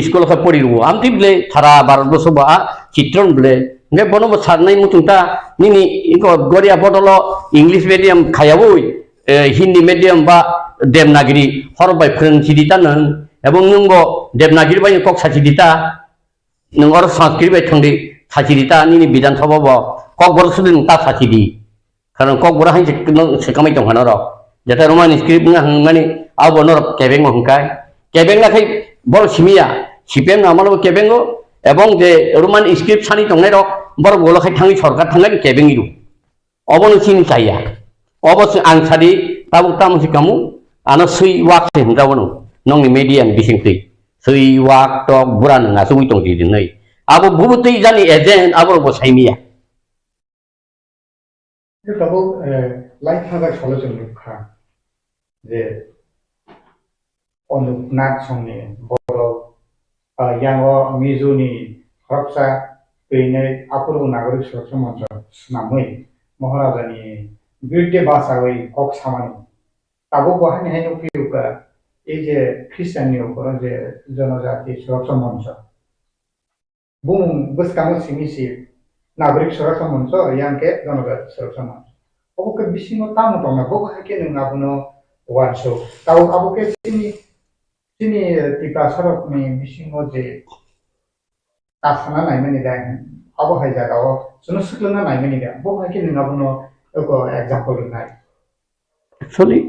school ka pori ru amti bele thara bharatbosho ba chitron bele nge bono bo sarnai mutungta nini ko goria bodolo English medium khayaboi Hindi medium ba Devanagari horbai phurung chidita nang ebong nungbo Devanagari bai kok sachidita nung or Sanskrit bai thangdi sachidita nini Bidhan Sabha bo kok bor sudin ta sachidi karon kok bor hain sekamai tong hanoro jata roman script ngang ngani abo nor kebeng hongkai kebeng na kai bor simia sipem na amalo kebeng ebong de roman script sani tongnai ro bor bolo khai thangi sarkar thangai kebeng iru obon sin chaya obos ang sadi tabuk tam si kamu ana sui wak se ndawono nong ni median bising tei sui wak tok buran nga sui tong di dinai abo bubuti jani ejen abo bo saimia tabo lai thangak solution lukha je onuk songni boro yango mizuni khapsa peine apuru nagorik suraksa mantra snamoi maharajani birthday basawai kok samani tabo bahani haino piuka এই যে খ্রিস্টানীয় কোন যে জনজাতি সুরক্ষা মঞ্চ broom বসকামো সিমিসি নাগরিক সুরক্ষা মঞ্চ ইয়াংকে জনজাতি সুরক্ষা মঞ্চ ওকে বিসিনো তামো তমা বগো হাকে নং আবনো ওয়ানসো তাও আবকে সিনি টিকা সরক নি বিসিনো যে তাছানা নাইমানি দা আবো হাই জাগাও জনো সুকলনা নাইমানি দা বগো হাকে নং আবনো एको एग्जांपल নাই actually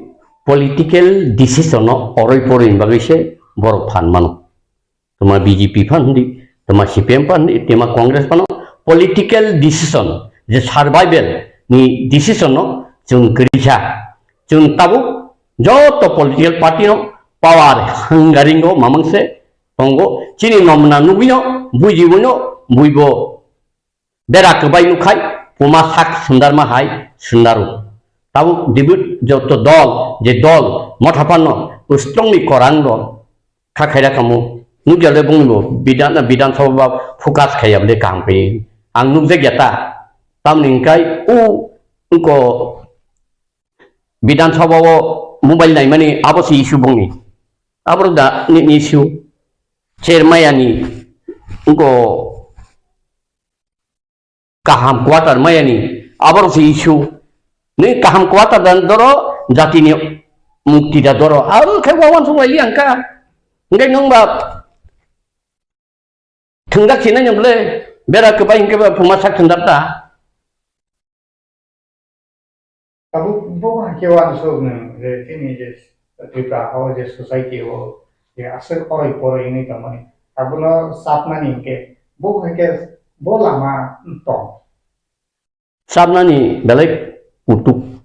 political decision oroi porin bagise borok phan mano toma BJP phan di toma CPM phan di toma Congress phan political decision je survival ni decision no jung krija jung tabu joto political party no power hangaringo mamangse tongo chini nomna nubino bujibuno buibo berak bai nukai puma sak sundarma hai sundaru tahu debut joto dol je dol mothapano strongly korang do khakhira kamu nujale bungbo bidan Sabha focus khayable kang pe ang nujje gyata tamningkai u ko বিধানসভাও mobile নাই মানে আবসি issue বংনি আবার দা নি issue চেয়ারম্যানি উনকো kaham kuatar mayani abar si isu ni kaham kuatar dan doro jati ni mukti da doro aru kai wawan semua liang ka ngai nong ba thengdak sina nyam le bera ke bai ke ba pumasak thengdak ta Tabu bo kewan so ne tini je tripura ho je society ho ye asal oi pore ini kamani tabu no sapna ni ke bo ke bo lama tong sabnani belek utuk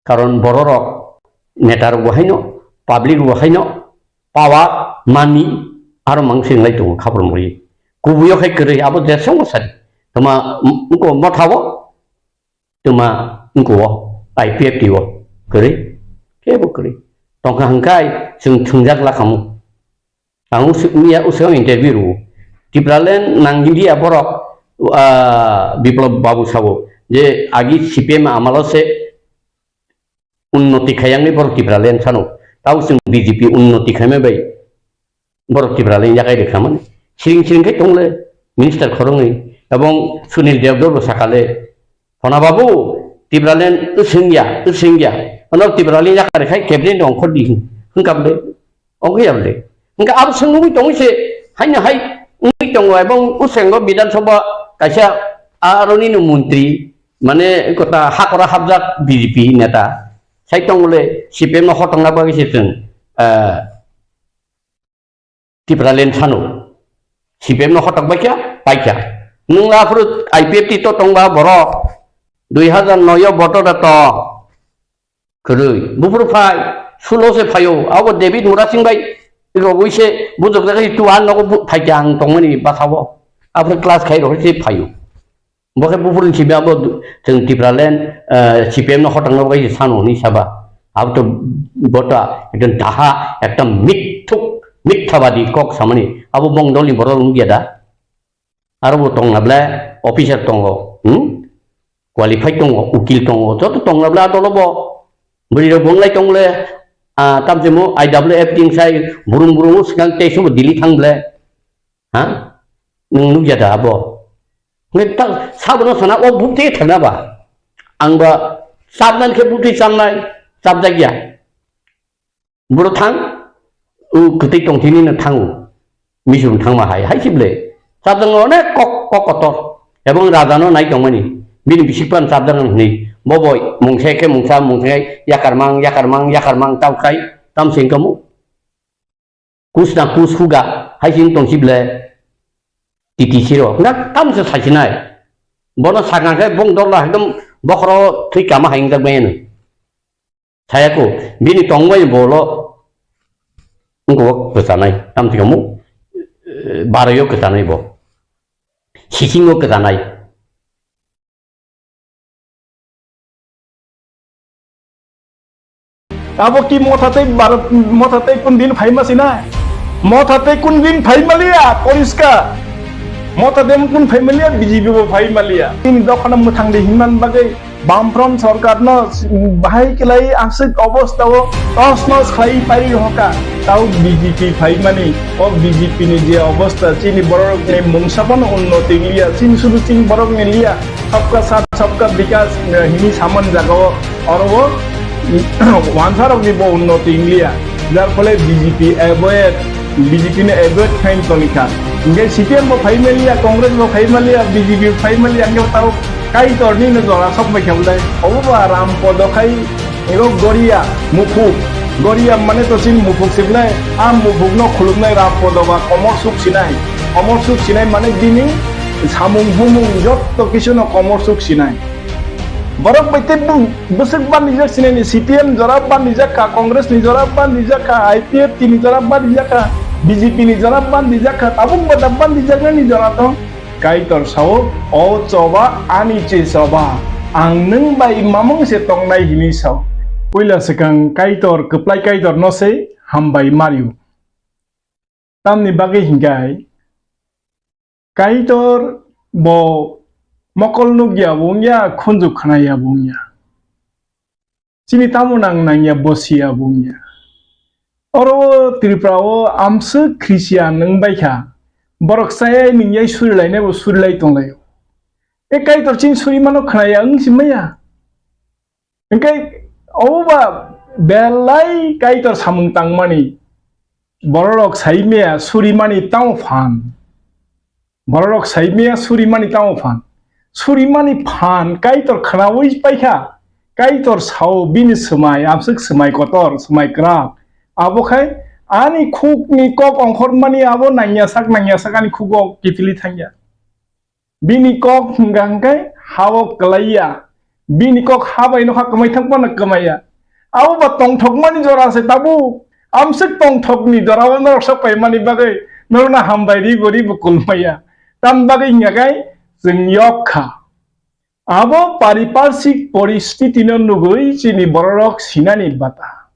karon bororok netar wahaino public wahaino pawa mani aro mangsing lai tung khabor muri kubuyo khai kere abo desong sari tama unko mothawo tama unko IPF tiwo kere kebo kere tongka hangkai sung thungjak la kamu ang usmiya usong interview tipralen nang India borok বিপ্লব বাবু সাবো যে আগে CPM আমালসে উন্নতি খায়াংনি বড় টিপ্রালেন সানো তাও जों BJP উন্নতি খামে by বড় টিপ্রালেন জায়গায় দেখামান সিরিং সিরিং খাই টংলে মিনিস্টার খরংনি এবং সুনীল দেবদর সাকালে ফনা বাবু টিপ্রালেন উসিংয়া অনক টিপ্রালেন জায়গায় খাই ক্যাবিনেট অংখ দি হংকাবলে অংখয়াবলে হংকা আব সংগুই টংসে হাইনা হাই উই টং এবং উসেঙ্গ বিধানসভা kaisa aroni no mantri mane kota hakora habjak BJP neta saitong le CPM no hotong na bagi siteng tipralen sanu CPM no hotong baikya nung la frut IPF ti to tongba borok 2009 boto dato kerui bufur phai sulo se phayo abo David Murasing bai ro buise bujok da ki tuan no phai jang tongmani basawo après class khai ro si phayu boke bufurun sibya bo जों tipralen CPM no hotang no bai sanu ni saba ab to bota ekdom daha ekdom মিথ্যাবাদী cock samani abo bongdoli borol ngia da aro bo tong nabla officer tongo qualified tongo ukil tongo joto tong nabla dolobo buri ro bonglai tongle tamjemo IWF ting sai burung sekang tesu dili thangle ha nung jada abo ngetak sabno sana o bukti thana ba angba sabnan ke bukti samnai sabjagya buru thang u ketik tong tini na thang misum thang ma hai sible sabjang one kokotor ebong rajano nai tongmani bini bisikpan sabjang ni boboi mungse ke mungsa yakarmang taukai tam singkamu kusna kus huga hai sing tong sible titi siro nak tam se sajinai bono sangan kai bong dorla ekdom bokro thui kama haing jak ben saya ko bini tongwai bolo ngko kesanai tam se kamu barayo kesanai bo sisingo kesanai abo ki mothate kun din phaima sina mothate kun din phaimalia poriskar mothate kun phaimalia BJP bo phaimalia tin dokhana muthang de himan bagai bamfrom sarkar no bahai kelai asik obostha o tosnos khai pai hoka tau BJP phaimani o BJP ni je obostha chini borok ne mungsapan unnoti liya chin sudu chin borok ne liya sabka sath sabka vikas hini saman jago oro wansar of nibo unnoti india jar phole BJP ne avoid kain tonika nge CPM bo phaimaliya Congress bo phaimaliya BJP phaimaliya nge tau kai torni ne jora sob mai khabdai oba ram podo khai ego goria mane to chin mufuk siblai am mufuk no khulumnai ram podo ba komor suk sinai mane dini samung humung jotto kisu no komor suk sinai borok baite besek ban nijak sinai CPM jora ban nijak ka Congress ni jora ban nijak ka IPF ti ni jora ban nijak ka BJP ni jora ban nijak ka tabung ban nijak ni jora to kai tor sao o choba ani che soba ang nung bai mamung se tong nai hini sao puila sekang kai tor keplai kai tor no se ham bai mariu tam ni bagi hinggai kai tor bo mokol nu gya bongya khunju khana ya bongya Sini tamu nangya bosia bungnya. Oro Tripura o amse Christian nang baikha. Borok saya ningyai surilai ne bo surilai tonglai. Kai tor chin suri mano khnaya ang simaya. Kai oba belai kai tor samung tangmani. Borok saimea suri mani tang fan. Borok saimea suri mani tang fan. Suri mani fan kai tor khnawis baikha. Kai tor sao bini semai amsek semai kotor semai kerak. Abo kai ani khuk ni kok ongkhor mani abo nanya sak ani khuk kipili thangya. Bini kok hingangkai hawo kelaya. Bini kok hawa ino hak kemai thang pana kemaya. Abo ba tong thok mani jora se tabu. Amsek tong thok ni jora wana roksa pai mani bagai. Norna hambai di gori bukul maya. Tam bagai ngagai jeng yokha. Abo pariparsik poristiti no nugui chini borok sinani bata.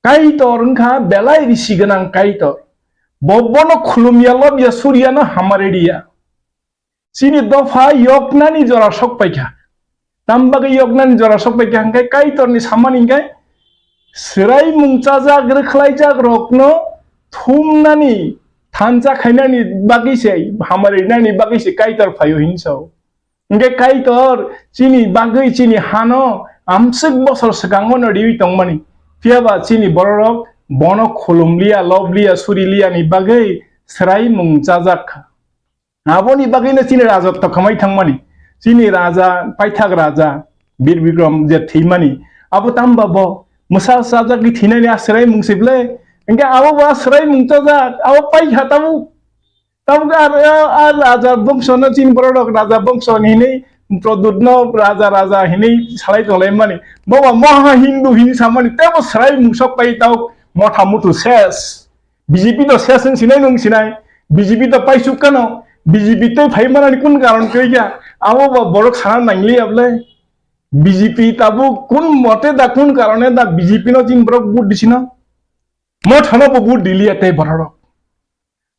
Kaitor engkha belai risiganang kaitor. Bobono khulumya lobya suryana hamaredia. Sini dofa yoknani jora sok paikha. Tambaga yoknani jora sok paikha hangkai kaitor ni samani hangkai serai mungcajak rekhlaijak rokno thumnani thanja khainani bagise hamaredinani bagise kaitor phayo hinsau. Hangkai kaitor chini bagai chini hano amsek bosor segangono diwi tongmani. Piaba chini borok bono khulumlia loblia surilia ni bagai serai mungcajak. Abo ni bagai na chini raja to khamai thangmani. Chini raja paithak raja Bir Bikram je thimani. Abo tamba bo musa sajak ni thinani serai mungsible. Engke abo ba serai mungcajak abo paikha tabu. Tabu ka raja bangsa na chini borok raja bangsa ni nei Produdno raja hini salai tolai mani. Bawa maha Hindu hini samani. Tebo serai mungsok pai tau motha mutu ses. BJP to ses sinai nung sinai. BJP to pai sukano. BJP to phai manani kun karon kaya. Amo ba borok sana nangli able. BJP tabu kun mote da kun karone da BJP no chin borok bud disina. Motha no bud dilia te borok.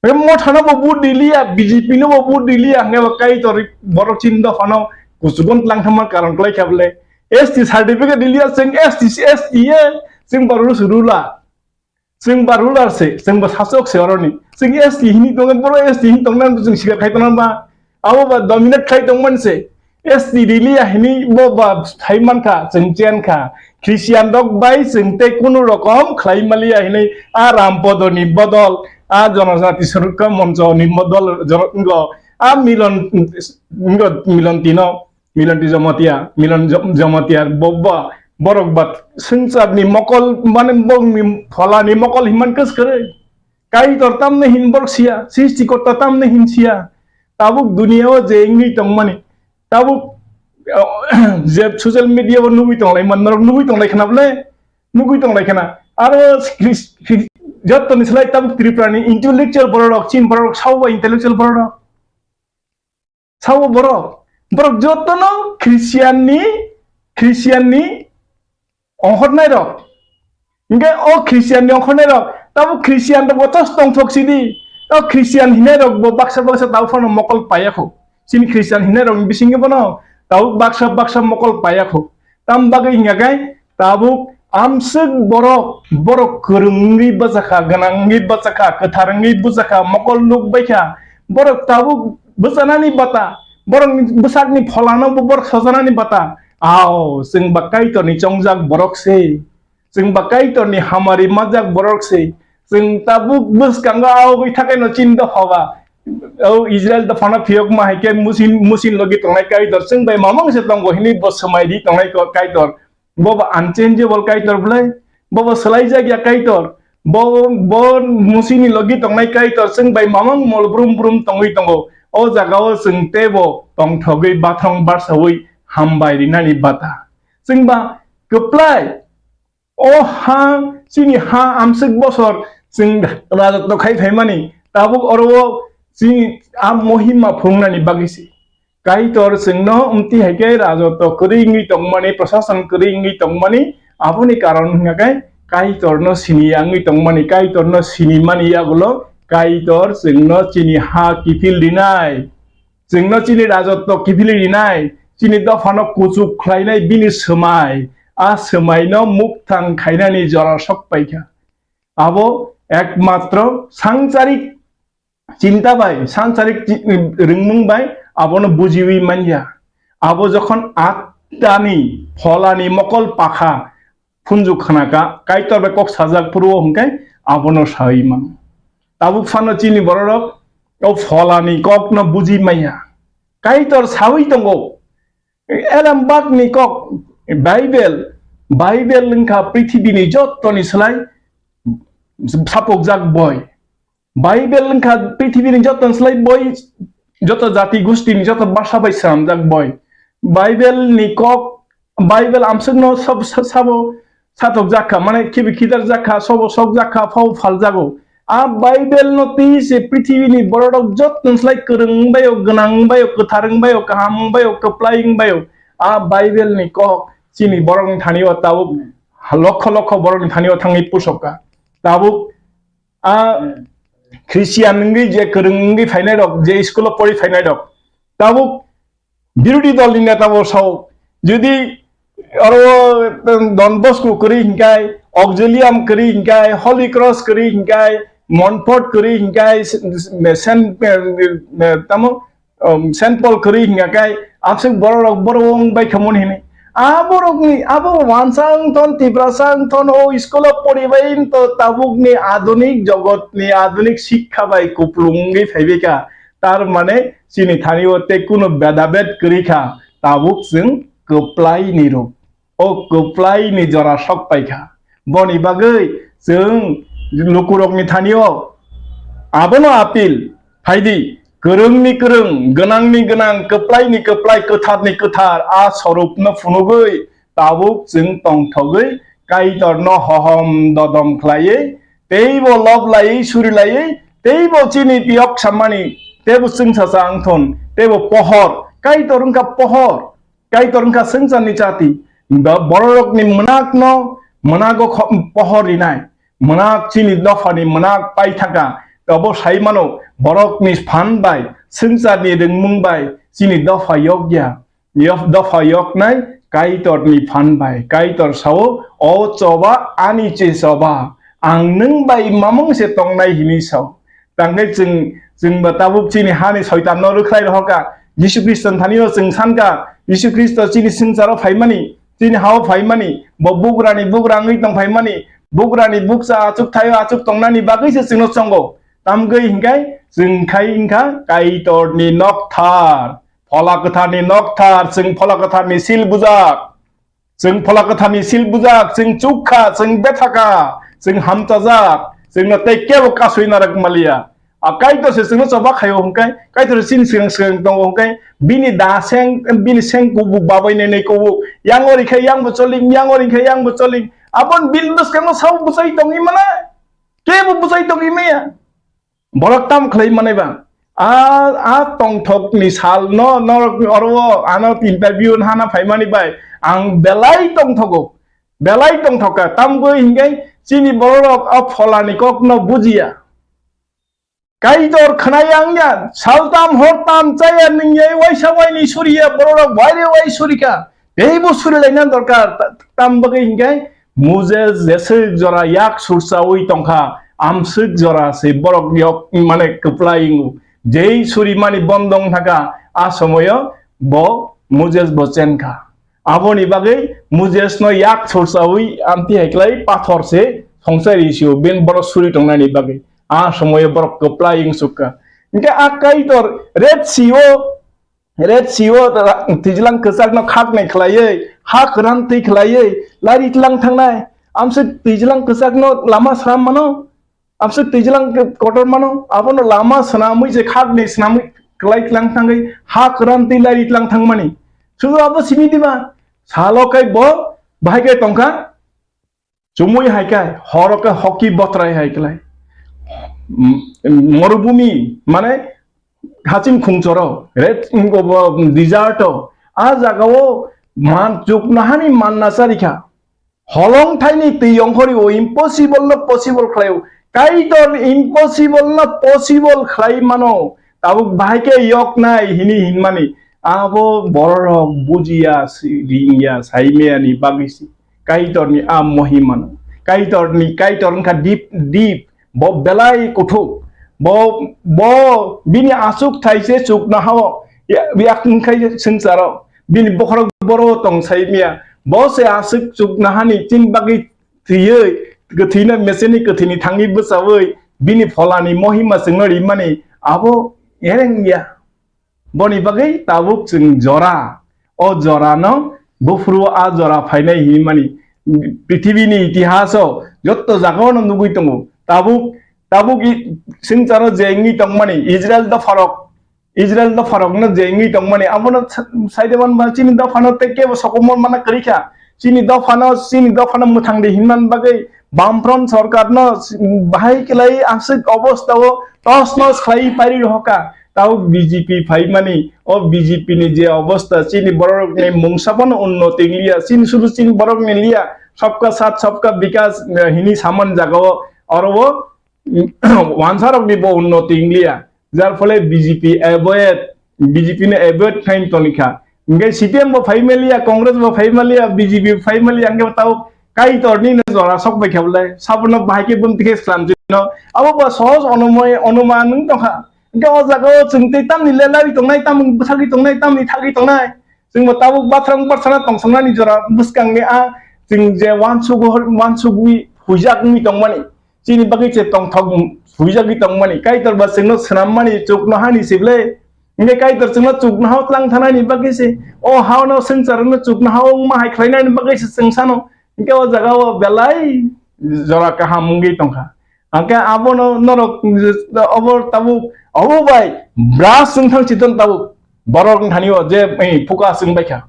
Motha no bud dilia BJP no bud dilia nge kai to borok chin do fano kusugon lang thamar karon klai khable. ST certificate dilia sing ST ye sing baru surula. Sing barular se sing basasok se oroni. Sing ST hini tongan boro ST hini tongnan sing sigar khai tonan ba. Abo ba dominate khai tongman se. ST dilia hini bo ba thaiman kha sing chen kha. Christian dog bai sing te kuno rokom khlai malia hini a rampodo ni bodol a jonajati surka monjo ni modol jongo a milon tino Milan di Jamatia Boba borok bat sengcat ni mokol manem bong ni phala ni mokol himan kes kere kai tortam ne hin borok sia sisti ko tatam ne hin sia tabuk dunia o je ingi tong mani tabuk je social media o nugui tong lai man nugui tong lai khana ble nugui tong lai khana aro jot to ni slai tabuk Tripura ni intellectual borok chin borok sawa intellectual borok sawa borok Borok jotono Christian ni ongkhornai rok. Ingke o Christian ni ongkhornai rok. Tabu Christian to botos tong thok sidi. O Christian hinai rok bo baksa tahu fono mokol payakho. Sini Christian hinai rok bisinge bono. Tahu baksa mokol payakho. Tam bagai ngagai tabu amsek borok kerungi bazaka ganangi bazaka ketharangi buzaka mokol luk baikha. Borok tabu besanani bata. Borong besar ni pholano borok sojana ni bata ao sing bakai to ni chongjak borok se sing bakai to ni hamari majak borok se sing tabuk bus kanga ao bai thakai no chinda hawa o Israel da phana phiok ma haike musin logi tongai kai dor sing bai mamang se tong gohini bos samai di tongai ko kai dor boba unchangeable kai dor blai boba selai jagya kai dor bo musini logi tongai kai dor sing bai mamang mol brum tongoi tongo o jagao sing tebo tong thogoi bathong barsawoi hambai rinani bata singba keplai o ha sini ha amsek bosor sing raja to khai thaimani tabuk oro sini am mohima phungnani bagisi kai tor singno umti haike raja to kringi tongmani prasasan kringi tongmani apuni karon ngakai kai tor no sini angi tongmani kai tor no sini mani yagulo Kaitor singno chini ha kifil dinai singno chini rajotto kifili dinai chini dofano kucuk khlainai bini semai समायनो मुख थां खायनानि जरा सक पाइखा आबो एकमात्र सांसारिक चिंता bye सांसारिक रिंमुं bye आबोनो बुजिवी मानया आबो जखन आत्तानि फलानि मकल पाखा फुंजु खनाका काइतर बे कक साजाक पुरो हंकाय आबोनो साइमान ताबुक फानो चिनि बररक ओ फलानि कक न बुजि माया काइतर सावि दंगो एलाम बागनि कक बाइबेल लिंखा पृथ्वीनि जत्तनि सलाय सापक जाक बय बाइबेल लिंखा पृथ्वीनि जत्तनि सलाय बय जत जाति गोष्ठीनि जत भाषा बायसाम जाक बय बाइबेल नि कक बाइबेल आमसनो सब साबो सातक जाखा माने खिबि खिदार जाखा सब सब जाखा फाव फाल जागो आ बाइबेल नो तीसे पृथ्वीनि बरडक जत्तनि सलाय करंग बायो गनां बायो कथारंग बायो काम बायो कप्लाइंग बायो आ बाइबेल नि कक चिनि बरं थानियो ताबुक लक्ष लक्ष बरं थानियो थांनि पुसका ताबुक आ ख्रिस्टियान नंगै जे करंगै फाइनाय दक जे स्कुल परि फाइनाय दक ताबुक बिरोधी दल नि नेताबो साव जुदि अरो डन बस्को करि हिंकाय ऑक्सिलियम करि हिंकाय हॉली क्रॉस करि हिंकाय मॉन्फोर्ट करि हिंकाय सेंट पॉल करि हिंकाय आपसे बरं बाय खमन हिने आबोरकनि आबो वानसां थन तिब्रासां थन ओ स्कुल पढिबाइन त ताबुकनि आधुनिक जगतनि आधुनिक शिक्षा बाय कुप्लुंगै फाइबेका तार माने चिनि थानियो ते कुनो बेदाबेद करिखा ताबुक जों कप्लाइ निरो ओ कप्लाइ नि जरा सक पाइखा बनि बागै जों लुकुरकनि थानियो आबोनो आपिल फाइदि गोरोंनि गोरों गोनांनि गोनां कप्लाइनि कप्लाइ कथारनि कथार आ स्वरूपनो फुनुगै ताबुक जों तंथगै काइदरनो हहम ददम खलायै तेइबो लब लायै सुरि लायै तेइबो चिनि पियक सामानि तेबो जों सासा आंथन तेबो पहर काइदरंका पहर काइदरंका संसारनि जाति बररकनि मनाकनो मनागो पहर रिनाय मनाक चिनि दफानि मनाक पाइथाका तबो साइमानो बरकनि फान बाय संसारनि रोंमुं बाय चिनि दफा यज्ञा दफा यज्ञनाय काइतरनि फान बाय काइतर सावो ओ चबा आनि चे चबा आं नों बाय मामं से तंनाय हिनि साव तांगे जों बताबुक चिनि हानि शयतान न रुख्लाय रहका यीशु ख्रिस्टन थानियो जों सानका यीशु ख्रिस्ट चिनि संसाराव फाइमानि चिनि हाव फाइमानि बुगरानि बुगराङै दं फाइमानि बुगरानि बुगसा आचुक थायो आचुक तंनानि बागैसो जोंनो संगो तामगै हिंगाय जोंखाय हिंखा काइतरनि नकथार फलाकथारनि नकथार जों फलाकथारनि सिल बुजाक जों फलाकथारनि सिल बुजाक जों चुखा जों बेथाका जों हामताजाक जोंनो तेकेबो कासुइनारक मालिया आ काइतरसे जोंनो चबा खायो हंकाय काइतर सिन सिं दं हंकाय बिनि दासें बिनि सें कुबु बाबायने कुबु यांगरिखाय यांबो चलिं यांगरिखाय यांबो चलिं आपन बिलदस केनो साव बुसाइ दंगि माने केबो बुसाइ दंगि मैया बरकताम खलै मानेबा आ तंथकनि साल न अरव आनो इंटरव्यू हाना फाइमानि बाय आं बेलाय तंथका तामगो हिंगाय चिनि बरक अ फलानि कक न बुजिया काइदर खनायांगया सालताम हरताम चाया नियै वाइसा वाइनि सुरिया बरक वाइरे वाइ सुरिका बेबो सुरिलायना दरकार तामबगै हिंगाय मुजे जेसे जरा याक सुरसावै तंखा आमसुक जरा से बरक यक माने कप्लाइंग जेई सुरी मानि बंदं थाका आ समय ब मुजेस बचेनखा आबोनि बागै मुजेस न याक सुरसावै आमति हेक्लाय पाथर से संसार इसिउ बेन बर सुरी तंनानि बागै आ समय बरक कप्लाइंग सुका इनके आ काइतर रेड सिओ तिजलां कसाक न खाक नै खलायै हा खरान तै खलायै लारि तलां थांनाय आमसे तिजलां कसाक न लामा साम मानो आमसे तिजलां कटर मानो आपन लामा सनामै जे खाक नै सनामै खलाय तलां थांगै हा खरान तै लारि तलां थांमानि सुगु आबो सिमिदिमा सालकै ब बाहायकै तंका चुमुय हायकाय हरके हकी बत्राय हायकलाय मरुभूमि माने हाचिन खुंचरो रेड डिजार्ट आ जागाओ मान जुकनाहानि मानना सारिखा हलं थाइनि तैयंखरि ओ इम्पॉसिबल न पॉसिबल खलायो काइदर इम्पॉसिबल न पॉसिबल खलाय मानो ताबुक बाहायके यक नाय हिनि हिनमानि आबो बरक बुजिया रिंगिया साइमेयानि बागैसि kaitor ni mohiman kaitor ka deep bo belai kuthuk bo bini asuk thaise suk na hawo biak khai sengsaro bini bokhorok boro tong saimia bo se asuk suk na hani tin bagi thiyei gethina meseni gethini thangi besawei bini pholani mohima sengori mani abo ereng ya boni bagai tabuk sing jora o jora no bufru a jora phainai hi mani prithibini itihaso jotto jagao no nugui tongo tabuk singcharo jengi tongmani Israel da farok no jengi tongmani abono saideban ba chini da phano teke bo sokomon mana karikha chini da phano muthang de hinman bagai বামফ্রন্ট সরকার ন বাহাই কেলাই আসিক অবস্থাও toss নস খাই পারি রহকা তাও BJP phi মানি ও BJP নি যে অবস্থা চিনি বড় নে মুংসাপন উন্নতি লিয়া চিনি শুধু চিনি বড় নে লিয়া সবকা সাথ সবকা বিকাশ হিনি সামান জাগাও অরব ওয়ানসারক নি উন্নতি লিয়া যার ফলে বিজেপি নে এভয়েড ফাইন তনিখা ইংগে সিপিএম বো ফাই মেলিয়া কংগ্রেস বো ফাই মেলিয়া বিজেপি ফাই মেলিয়া আঙ্গে তাও kaitor ni na jora sok bai khablai sabno bahike bumtike slamjino abo ba sohos onuman nung tongha ga jago chungte tam ni lelai tongnai tam buthagi tongnai tam ni thagi tongnai jing mo tabuk bathang parsana tongsana ni jora buskang ni a jing je wansugui hujak ni tongmani chini bagi che tongthog hujak ni tongmani kaitor ba singno snamani chukno hani sible nge kaitor singno chukno haw tlang thana ni bagi se o haw no singcharno chukno haw ma hai khlaina ni bagi se singsano Engke o jaga o belai jora kaha mungi tongkha angke abo no norok obor tabu obo bai bras singthang chiton tabu borok thani o je phuka sing baikha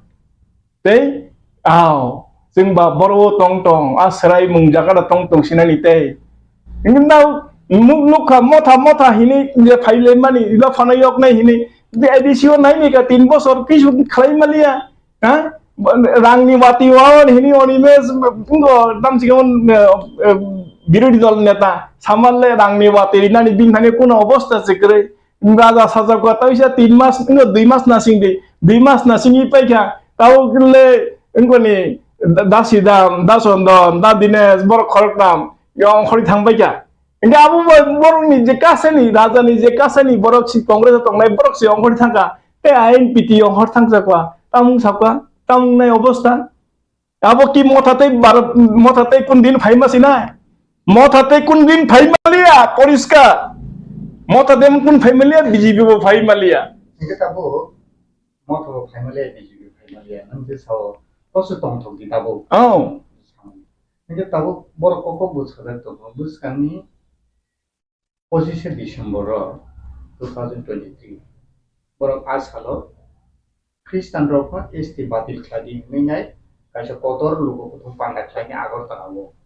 tei ao sing ba boro tong asrai mung jaga tong sinani tei ingin dau mukha motha hini je phaile mani ila phanayok nai hini de edisio nai ni ka 3 bosor kisu khlai malia ha রাংনি বাতি one হিনি Animesh পুঙ্গো দামসিগন বিরোধী দল নেতা সামাললে রাংনি বাতি রিনানি বিনথানে কোন অবস্থা চেকরে রাজা সাজা কথা হইছে 3 মাস পুঙ্গো 2 মাস নাসিং দে 2 মাস নাসিংই পাইখা তাও গলে ইনকনি দাসি দাম দাসন্দন দা দিনেশ বড় খরক নাম ইয়ং খরি থাংবাইকা ইনকা আবু বড়নি যে কাছেনি রাজানি যে কাছেনি বড় কংগ্রেস তংনাই বড় সি অংখরি থাকা তে আইন পিটি অংখর থাংজাকwa তামুং সাকwa Tamnai অবস্থা abo ki mothate kun din phaimasi na mothate kun din phaimalia poriskar mothate kun phaimalia BJP bo phaimalia Engke tabo motho phaimalia BJP phaimalia nang je sao tosu tong thok di tabo engke tabo bor koko buchada to buskani 25 December 2023 borok asalo Kristan rokno ST batil khladi mingai kaisa kotor lugo kotor panda khlaini agor tagabo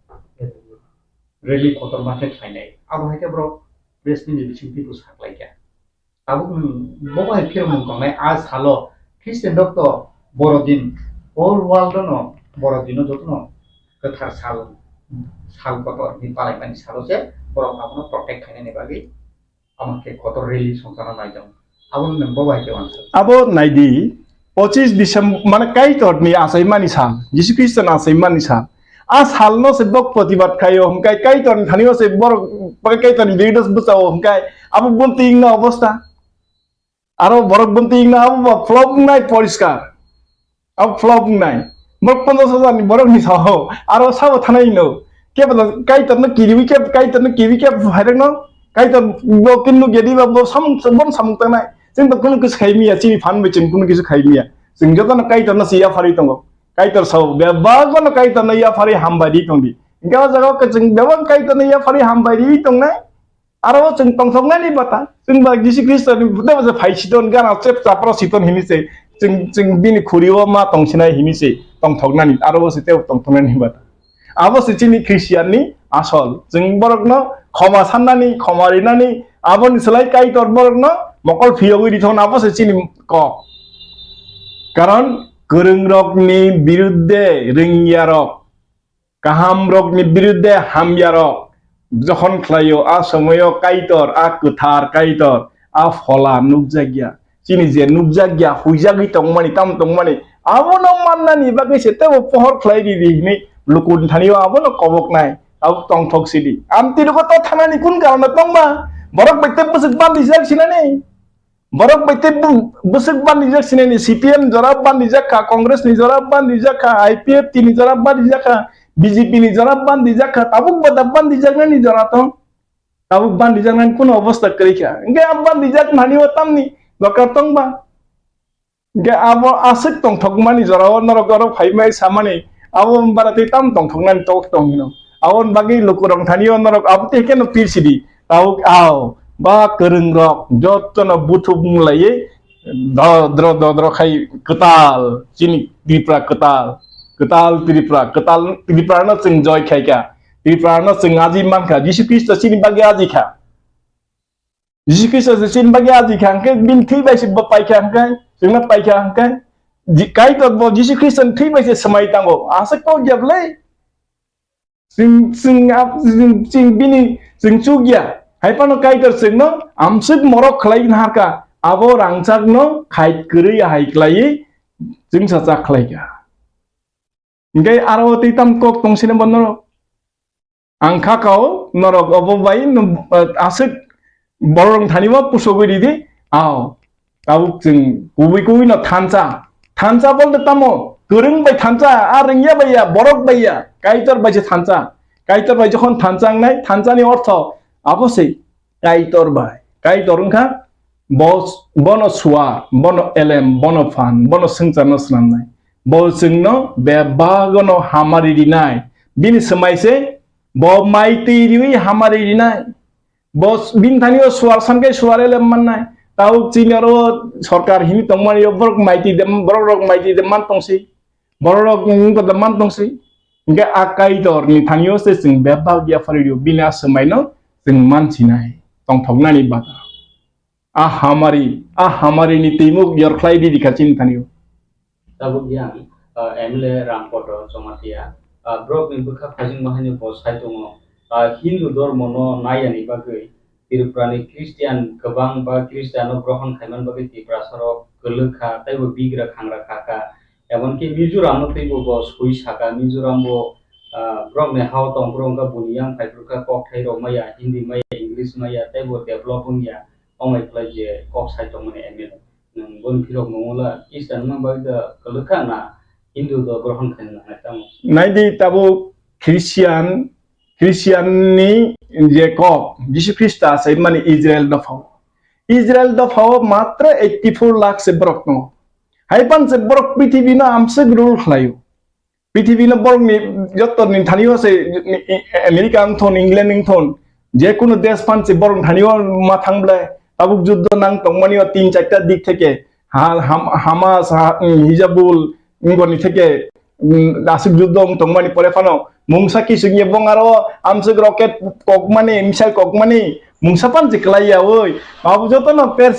rally kotor mathe khlainai abo haike bro press ni bising pitu saklai kya abo boba phir mong kongnai आज halo Kristan rokto borodin all world no borodino jotno kathar sal kotor ni palai pani salo je borok abono protect khainai bagi amake kotor rally songkana naijam abo nang boba haike answer abo naidi 25 December মানে কাইতর নি আসাই মানি সাল যিশু খ্রিস্ট না আসাই মানি সাল আ সাল no সে বক প্রতিবাদ খাইও হমকাই কাইতর থানিও সে বড় কাইতর বিরোধ বুঝাও হমকাই আবু বন্তি ইংনা অবস্থা আরো বড় বন্তি ইংনা আবু ফ্লপ নাই পরিষ্কার আবু ফ্লপ নাই বড় 15,000 নি বড় নি সাও আরো সাও থানাই নো কে বল কাইতর না কিবি কে ভাইরক ন কাইতর কিন্নু গেদি বা সামুংতা নাই जों तो कुनु किस खाइमिया चिनि फान बेचन कुनु किस खाइमिया जों जतन काइतर न सिया फारि दङ काइतर साव बेबागन काइतर न या फारि हामबादि दंदि इंगा जगा के जों बेबाग काइतर न या फारि हामबादि दंनाय आरो जों तंसंनायनि बाथा जों बा जिसु ख्रिस्टनि बुदे बजे फाइसिदन गाना चेप चाप्रा सितन हिनिसे जों बिनि खुरिवा मा तंसिनाय हिनिसे तंथगनानि आरो बसे तेव तंथनायनि बाथा आबसे चिनि ख्रिस्टियाननि आसल जों बरगन खमा साननानि खमारिनानि आबनि सलाय काइतर बरगन mokol phiyogi dithon apa se chini ko karon goreng rok ni biruddhe ringya rok kaham rok ni biruddhe hamya rok jokhon khlayo a somoyo kaitor a kuthar kaitor a phola nukjagya chini je nukjagya huijagi tongmani tam tongmani abono mannani bagi sete pohor khlai di ni lukun thaniyo abo no kobok nai abo tong thok sidi amti lo to thanani kun karana tong ma borok baite busuk ban dijak sinani borok baite busuk ban dijak sinani CPM jorab ban dijak ka Congress ni jorab ban dijak ka IPF ti ni jorab ban dijak ka BJP ni jorab ban dijak ka tabuk badab ban dijak ni joratong tabuk ban dijak nan kun অবস্থা kari kya nge am ban dijak mani otam ni lokar tong ba nge abo asik tong thok mani joraw norok norok phai mai samani abo barate tam tong thok nan tok tong no awon bagi lukurong thaniyo norok abte ken pirsidi tabuk aw ba kereng rok jotto na butuh mulai dro khai ketal sini Tripura ketal Tripura na sing joy khai kya Tripura na sing aji man kha Yesus Kristus sini bagi aji kha Yesus Kristus sini bagi aji kha ke bin thi bai sib pai kha ka sing na pai kha ka kai to bo Yesus Kristus thi bai se samai tango asak to jable sing bini sing chugya hai pano kai ter sing no amsik morok khlai har ka abo rangchak no khai kri hai klai sing sa chak khlai ka ngai aro ti tam kok tong sine bonoro angkha kau norok abo bai asik borong thaniwa pusogiri di aw tabuk sing kubi no thancha bolte tamo kereng bai thancha arengya bai ya borok bai ya kaitor bai je kaitor bai jokhon thanchang nai thanchani ortho abosei kaitor ungkha bos bono suwa bono elem bono fan bono singchano snamnai bo singno be bagono hamari dinai bini semaise bo maiti riwi hamari dinai bos bin thaniyo suar sanke suar elem mannai tau chinaro sarkar hini tongmani borok maiti dem man tongsi borok ngko man tongsi nge akai dor ni thaniyo se sing be bagya faridio bina semaino sing man sinai tong thognani bata hamari ni timuk yor khlai di dikachin thaniyo tabuk yang MLA Rampodo Somatia brok ni bukha phajing mahani bosai tongo Hindu dormo no nayani bagai Tripurani Christian kebang ba Kristiano grohon khaiman bagai Tripura sorok gelekha taibo bigra khangra khaka emonki Mizoram no taibo bo sui saka Mizoram bo brok ne haw tong brong ka buniyang phaipruka kok thai ro maya Hindi maya English maya taibo developing ya omai plaje kok sai tong mane MLA nang bon phirok mongula Eastern ma bagai gelekha na Hindu do grohon khaina na tamo naidi tabu Christian ni je kok Yesus Kristus sai mani Israel da phao matra 84 lakh se brok no haipan se brok prithibi na amse rule khlayo prithibi na borok ni jotto ni thaniyo se America thon England thon je kono desh pan se borok thaniyo ma thangble tabuk juddho nang tongmani 3-4টা dik theke Hamas Hizbul ngoni theke asik juddho tongmani pore phano mungsa ki sungi bongaro amsuk roket kokmani misal kokmani mungsa pan jiklaya oi babu joto no per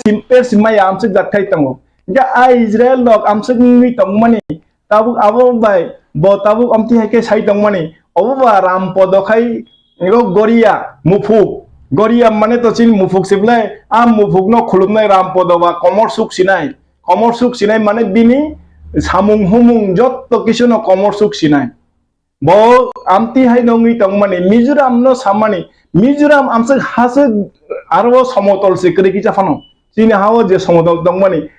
simai amsuk jakai tango ga Israel lok amsuk ni tongmani tabuk abo bai bo tabuk amti heke sai tongmani oba ram podokai ngo goria mane to chin mufuk siblai am mufuk no khulumnai ram podoba komor suk sinai mane bini samung humung jotto kisu no komor suk sinai bo amti hai nongi tongmani Mizoram no samani Mizoram amse hase arbo somotol se kre ki jafano sini hawo je somotol tongmani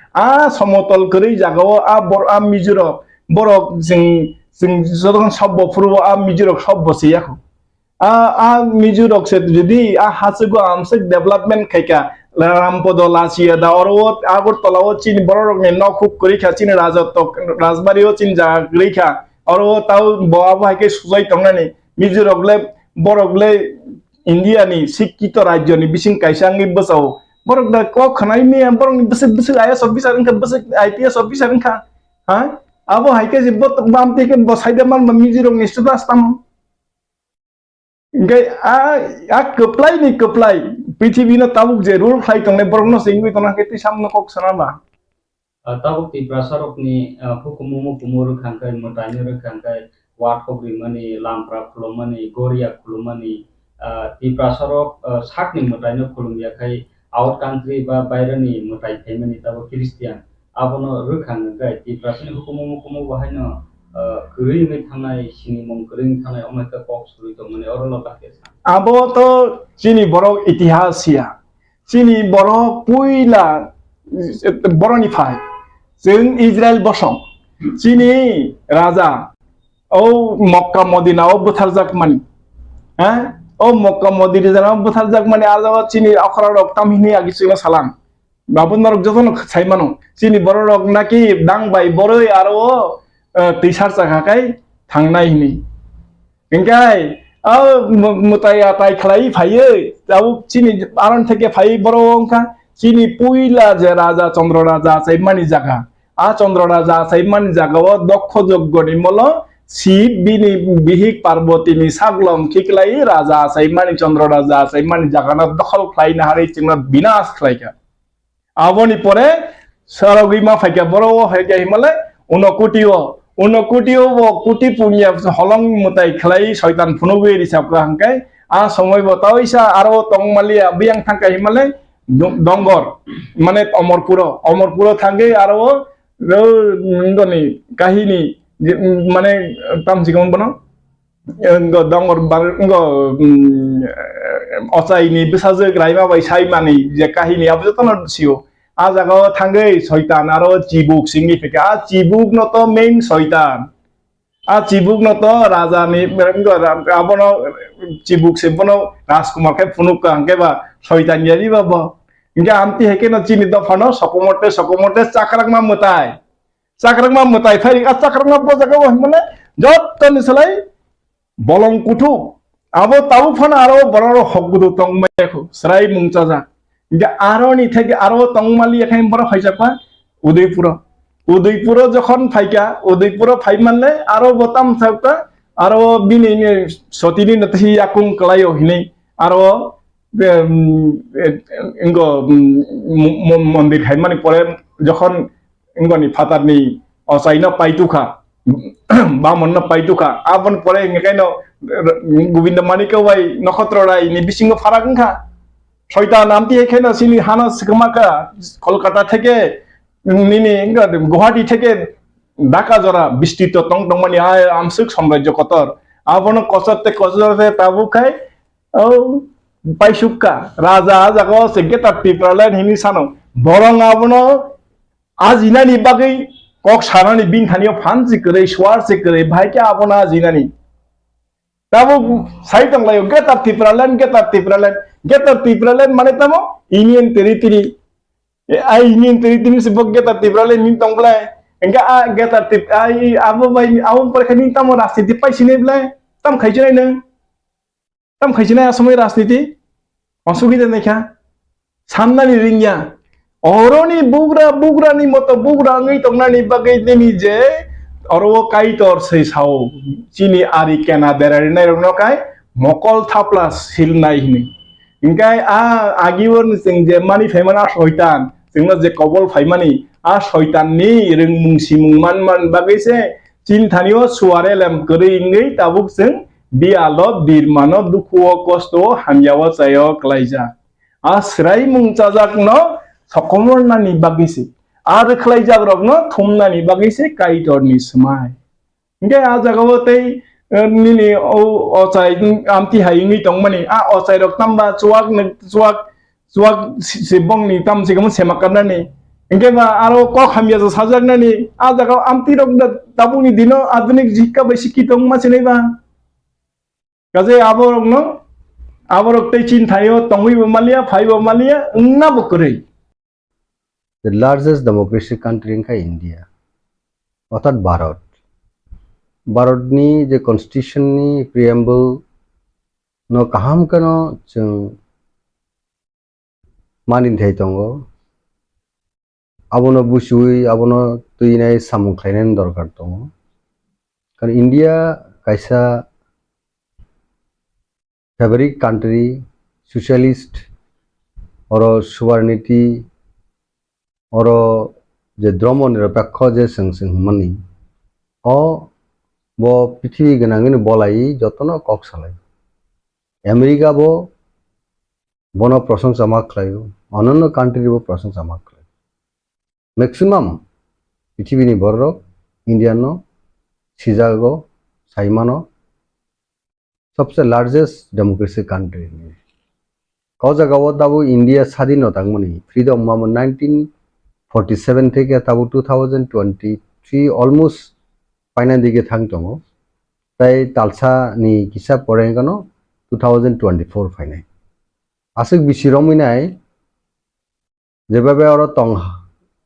somotol kre jagao bor Mizoram borok sing jodon sabbo purbo Mizoram sabbo se yakho Mizoram se jodi hase go amse development khaika Rampodo Lasia da orot agor tolawo chin borok ne nokhuk kre kha chin rajbario chin ja kre kha oro tau bawa ke sujai tongnani Mizoram borokle India ni sikkito rajyo ni bising kaisangi basau borok da ko khanai mi borok ni besek IAS officer ka besek IPS officer ka abo haike jibbot bamte ke bosai de man Mizoram ni studas tam ngai keplai prithibi na tabuk je rule khai tongne borok no singwi tona ke ti samno kok sanaba tabuk Tripura sorok ni hukumu kumuru khangkai mutani khangkai wat khogri mani lampra khulomani goria khulomani Tripura sorok sakni mutani khulumya khai out country ba bairani mutai themani tabuk Christian abono rukhang gai Tripura sini hukumu bahaino गोरैङै थानाय सिनिमं गोरैङै थानाय अनेक कक सुरि दं माने अरल बाके abo to chini borok itihas ya chini borok puila boroni phai जों Israel बसं chini raja o Mokka Modina o butarjak mani o Mokka Modina jana butarjak mani ajawa chini akhara rok tamhini agisila salam babun narok jotono saimano chini borok naki dang bai boroi aro tisar chakakai thangnai hini engkai mutai atai khlai phaiye jau chini aron theke phai borongka chini puila je raja Chandra raja saimani jaga Chandra raja saimani jaga o dokkho joggoni molo Shiva বিনি বিহিক পার্বতীনি সাগলম খিকলাই রাজা সাইমানি চন্দ্র রাজা সাইমানি জাগানা দখল খাই না হারি চিংনা বিনাশ খাইকা আবনি পরে সরগিমা ফাইকা বড় ফাইকা হিমালে উনকুটিও কুটি পুনিয়া হলং মতাই খাই শয়তান ফুনুবে রিসাবকা হাঙ্কাই সময় বতাইসা আরো তংমালিয়া বিয়াং থাকা হিমালে দঙ্গর মানে অমরপুর থাঙ্গে আরো গনি কাহিনী মানে tamsikon bono ngo dongor bar ngo osai ni bisaje graima bai sai mani je kahini abjo tono sio ajago thangai shaitan aro chibuk singni fika chibuk no to main shaitan chibuk no to raja ni ngo abono chibuk se bono rajkumar ke funuk angke ba shaitan yari ba inga amti heke no chini do phano sokomote chakrak ma mutai Sakrangma mutai fairing sakrangma bojaga mane jotto nisalai bolong kutu abo tau phana aro bororo hoggudu tongmayaku srai mungchaja inga aroni theke aro tongmali ekhain boro phaisakpa udaipuro jokhon phaika udaipuro phai manle aro botam thakta aro bini sotini nathi akung klayo hini aro ingo mondir khai mani pore jokhon ingoni fatarni osaina paituka bamon na paituka abon pore ngekaino govinda manika wai nakhotra rai ni bisingo farakha শয়তান আমতি এখানে সিনি হানা সিকমাকা কলকাতা থেকে নিনি গুয়াহাটি থেকে ঢাকা জরা বিস্তৃত টংটংমানি আমসুক সাম্রাজ্য কতর আবন কসরতে তাবু খাই ও পাইসুকা রাজা জাগো সেগেতা পিপরালেন হিনি সানো বরং আবন আজ ইনানি বাগৈ কক সারানি বিন থানিও ফানজি করে সোয়ারসে করে ভাইকে আবনা জিনানি তাবু সাইতং লাইও গেতা পিপরালেন মানে তামো union territory ai ingin tiri sebagai tatibral ini tongklay enggak agak tatib ai abu bay awam perkini tamu rasniti pai sini belai tam khaijina asmai rasniti masuk kita nekha samna ni ringya oroni bugra ni moto bugra ngai tongna ni bagai ni je oro kai tor sei sao chini ari kena derari nai rongno kai mokol thaplas sil nai hini ingkai agiwon sing je mani femana shaitan singna je kobol faimani shaitan ni reng mungsi mungman bagaise chin thanio suare lem kore ingai tabuk sing bialo birmano dukuo kosto hamyawa chayo klaija srai mungchajak no sokomor nani bagise khlaijak rok no thumna ni bagise kaitor ni smai ingkai jagao tei nini ochai amti haingi tongmani ochai rok tamba chuak sibong ni tam sigam semakarna ni ingke ba aro ko khamya jo sajakna ni jaga amti rok tabuni dino adunik jikka besiki tongma sinai ba kaje aborok tei chin thayo tongui malia phaibo malia na bokore the largest democratic country in India অর্থাৎ Bharat ni je constitution ni preamble no kaham kano jeng manin thai tongo abono busui abono tuinai samung khlainen dorkar tongo karon India kaisa fabric country socialist oro sovereignty oro je dromo niropekho je sing mani bo পৃথিবী গনাঙ্গিনি বলাই যতন cock সালাই America বন প্রশংসা মাখলাইও অন্যান্য country প্রশংসা মাখলাই maximum পৃথিবীনি বড় ইন্ডিয়ানো সিজাগো সাইমানো सबसे largest democracy country कौ जगह दाबो इंडिया स्वाधीनता मनी फ्रीडम मामन 1947 থেকে তাবো 2023 অলমোস্ট ফাইনাল দিকে থাং দङ তাই তালसा नि किसा परेंगानो 2024 फाइनाल आसिक बिसिरमिनाय जेबाबे और तंग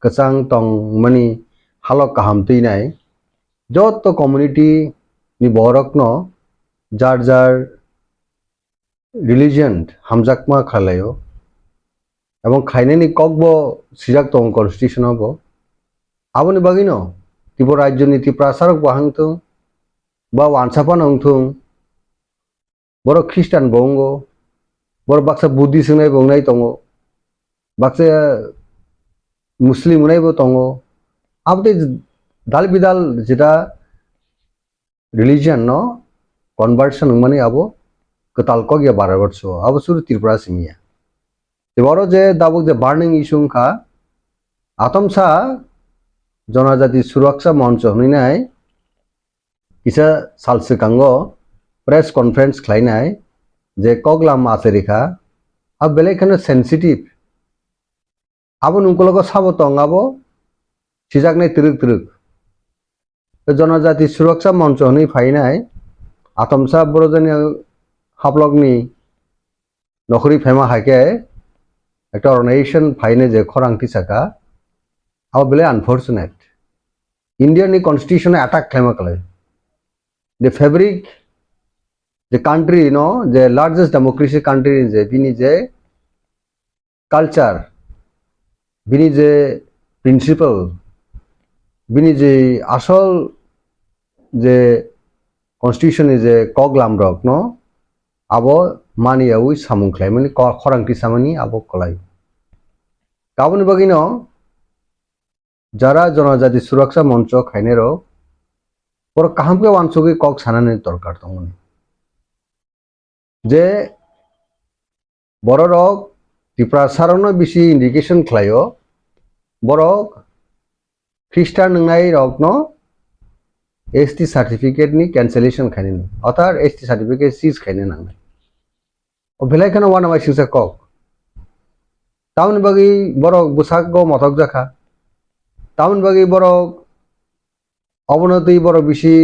कचां तंग मनी हालक काहाम तैनाय जत कम्युनिटी नि बरकनो जार जार रिलीजन हामजाकमा खालायो एवं खाइनेनि ककबो सिजाक दङ कन्स्टिट्यूशन बो आबनि बागिनो त्रिपुरा राज्यनि त्रिपुरासारक बाहांथों बा वानसापा नंथों बर ख्रिस्टान बंगो बर बाक्सा बुद्धिस्ट होनाय बंनाय दङ बाक्सा मुस्लिम होनाय बो दङ आबदे दाल बिदाल जेटा रिलीजन न कन्वर्सन माने आबो कताल को गया 12 वर्ष आबो सुरु त्रिपुरा सिमिया जेबारो जे दाबो जे बार्निंग इशू खा आतमसा जनजाति सुरक्षा मंच होनाय किसा सालसे कांगो प्रेस कॉन्फ्रेंस खालायनाय जे कगलाम आसेरिखा अब बेलेखाने सेंसिटिव आबो नुंकलको साबो तंगाबो सिजाकनाय तिरुक तिरुक जनजाति सुरक्षा मंच होनाय फायनाय आतमसा बरजनी हाबलगनी नखरी फेमा हाके एक ऑर्गेनाइजेशन फाइने जे खरांथि साका अब बेले अनफॉर्चुनेट इंडियन कॉन्स्टिट्यूशन अटैक खालाम कले the fabric the country you know the largest democracy country in the bini je culture bini je principle bini je asol je constitution is a koglam rock no abo mani awi samung claimani khorang ti samani abo kolai kaboni bagino jara jonajati suraksha moncho khainero por kahamke wansoge kok sanane dorkar tongoni जे बररक त्रिपुरासारनो बिसि indication खलायो बरक ख्रिस्टान नंनाय रकनो ST certificate नि cancellation खाइने अर्थात ST certificate seize खाइने नांनाय ओ बेलायखानो वाना वाइसिंसा कक town बागै बरक बुसागो मथक जाखा town बागै बरक अबनति बरक बिसि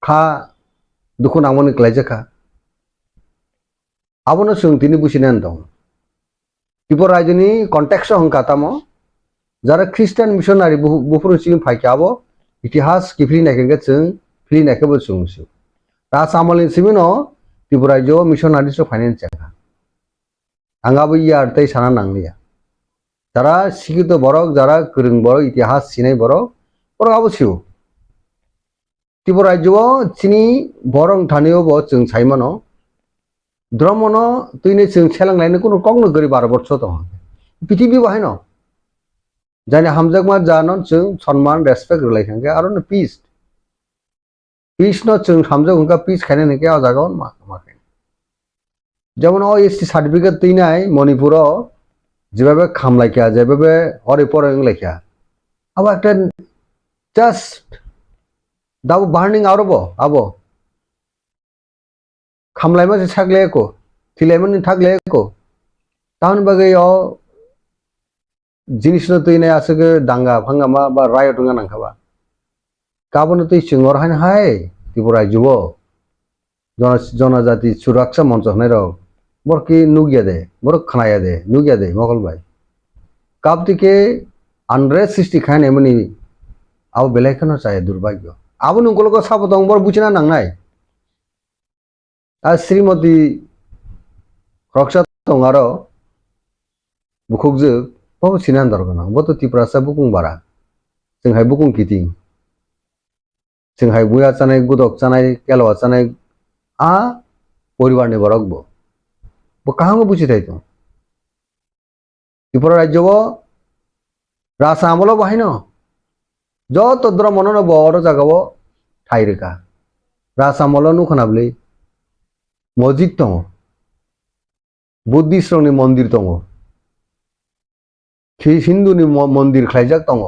खा दुखु नामनि क्लाय जाखा आबोनो सोंथिनि बुसिनान दं त्रिपुरा राज्यनि कन्टेक्स्ट हंकातामो जारा ख्रिस्टान मिशनारि बुफुरु सिं फाइकाबो इतिहास किफ्रि नायखेंगे जों फ्रि नायखेबो सोंसु रासामलनि सिमिनो त्रिपुरा राज्य मिशनारि सो फाइनेंस जागा आंगाबो यार तै साना नांलिया जारा सिगितो बरक जारा गोरों बरक इतिहास सिनाय बरक आबो सिउ त्रिपुरा राज्य चिनि बरं थानियोबो जों साइमानो द्रमनो तुइने जों सेलांलायनो कोनो कगनो गरि 12 वर्ष दं पृथ्वी बाहायनो जाने हामजाकमा जानो जों सम्मान रेसपेक्ट रिलायखांगे आरो न पीस न जों हामजाक उनका पीस खाने ने क्या जागावन माखे जेमन ओ एसटी सर्टिफिकेट तैनाय मणिपुर जेबाबे खामलायखा जेबाबे हरे परं लायखा अब একটা জাস্ট दाबो बार्निंग आरोबो आबो खामलायमा जे थागलेको थिलायमनि थागलेको टाउन बागैयो जिनिसनो तैनाय आसगे दांगा फांगामा बा रायट nga नांखाबा गाबोनो तै सिङर हाय हाय त्रिपुरा जुबो जनजाति सुरक्षा मंच होनाय र बरकी नुगिया दे बर खनाया दे नुगिया दे मगल भाई काबतिके अनरेस्ट सृष्टि खाने मनि आव बेलायखनो जाय दुर्भाग्य आबो नंगलको साबदं बर बुचिना नांनाय श्रीमती रक्षा दंगारो बुखुकजो बाबो सिनान दरगना बतो त्रिपुरासा बुकुं बारा जोंहाय बुकुं किटिं जोंहाय बुया जानाय गुदक जानाय केलवा जानाय आ परिवारनि बरकबो बो काहांगो बुचिथाय तो त्रिपुरा राज्यबो रासा आमलो बाहायनो जत द्र मननो बर जागाबो थाइरेका रासा आमलो नुखनाबले मस्जिद दङ बुद्धिस्टनि मन्दिर दङ हिन्दुनि मन्दिर खालायजाक दङ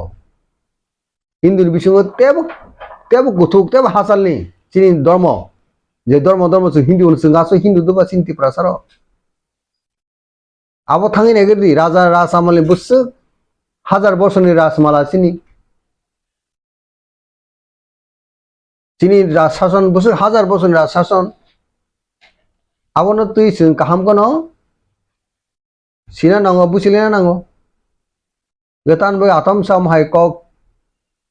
हिन्दुनि बिथिङाव তেব গুথুক তেব হাসালনি চিনি ধর্ম যে ধর্ম जों हिंदू जों गासै हिंदू दबा चिनि त्रिपुरा सार आबो थाङै नागिरदि राजा राजामालि बुसु हाजार बसरनि राजमाला चिनि शासन बुसु हाजार बसरनि राज शासन आबोनो तुइ जों काहाम कोनो सिना नांगौ बुसिलिना नांगौ गोतान बे आतम साम हाय कक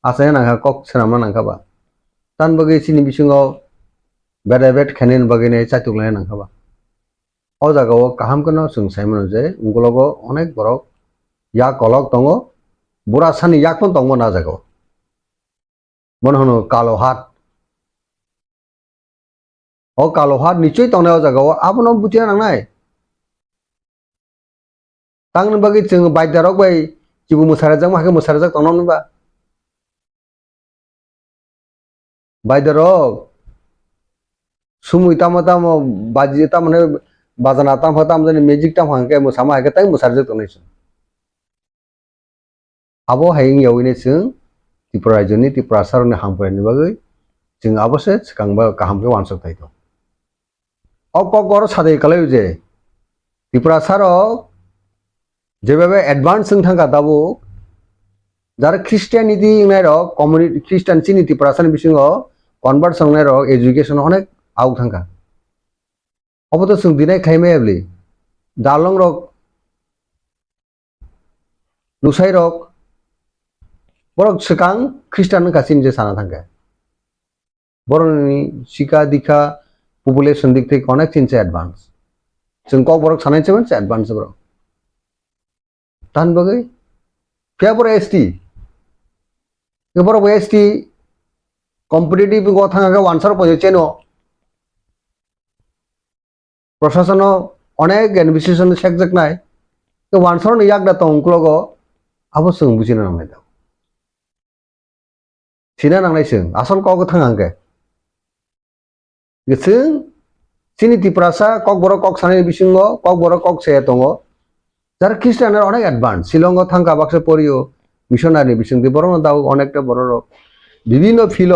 आसाया नांगा कक सेनामा नांखाबा तान बगे चिनि बिसिङाव बेट खेनेन बगैने चातुगलाय नांखाबा अ जागाव काहाम कोनो जों साइमन जे उंगलगो अनेक बरक या कलक दङ बुरा सानि याकन दङ ना जागाव मन होनो कालोहाट अ कालोहाट निश्चय दंनायाव जागाव आबोनो बुथिया नांनाय तांनो बगे जों बायदारक बाय जिबु मुसाराजों माखे मुसाराजों दंनामबा बायदारक सुमुई ताम बाजी ताम माने बाजना ताम ताम जने मेजिक ताम हांके मुसामा हाके ताई मुसारजों दंनायस आबो हायिं यावैने जों त्रिपुरा राज्योनि त्रिपुरा सारनि हामफायनि बागै जों आबोसो सिगांबा गाहामके वानसक थाइतो अब गर सादै कलाय जे त्रिपुरा सारक जेबाबे एडवांस जों थांगा दाबो जार क्रिस्टियानिटी इंनाय रक कम्युनिटी क्रिस्टियान चिनि त्रिपुरा सारनि बिसिङाव कन्भार्ट संनाय रक एजुकेशन अनेक आउ थांगा अब तो जों दिनै खायमायाब्लि दालं रक नुसाय रक बरक सिगां ख्रिस्टान कासिन जे साना थांगा बरनि शिका दीक्षा पपुलेशन दिख थेक अनेक चिनसे एडवांस जों कक बरक सानायसे मोनसे एडवांस बरक तान बगै फिया बर एसटी के बरक एसटी कम्पिटिटिव गो थांगा वानसार पजेचेनो प्रशासन अनेक एडमिनिस्ट्रेशन सेक्जेक नाय तो वानसर नि याक दातो उंक्लोगो आबो जों बुजिनो नांनाय दा सिना नांनाय जों आसल कक थांगांके जों चिनि त्रिपुरासा कक बर कक सानै बिसिङो कक बर कक से दङ जार ख्रिस्टान अनेक एडवांस शिलंग थांगा बाक्से परियो मिशनारि बिसिं दि बर दाव अनेकटा बर বিভিন্ন ফিল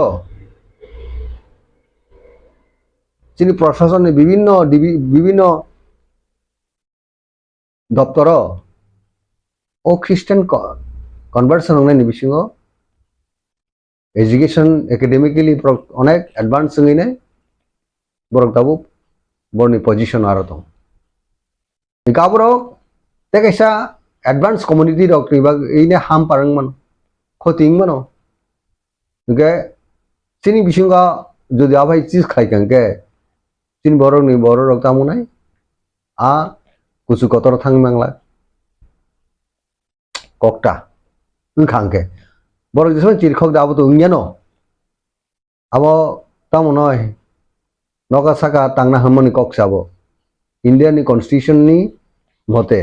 चिनि प्रशासन विभिन्न दप्तर ओ ख्रिस्टान कन्भार्सन होनायनि बिसिङाव एजुकेशन एकाडेमिकली अनेक एडवांस जोङैनो बरक दाबो बरनि पोजिशन आरो दं गाबरो तेकेसा एडवांस कम्युनिटी रक निबा इने हाम पारंमन खतिंमन के चिनि बिसिङा जुदि आबाय चिज खायखांके चिन बरकनि बर रक तामुनाय आ कुसु कतर थांनांला कक्टा खांके बरक जिसो चिरखक दाबो तो उंगियानो आबो तामुनय नका साका तांना हमनि कक्साबो इंडियानि कन्स्टिट्यूशन नि मते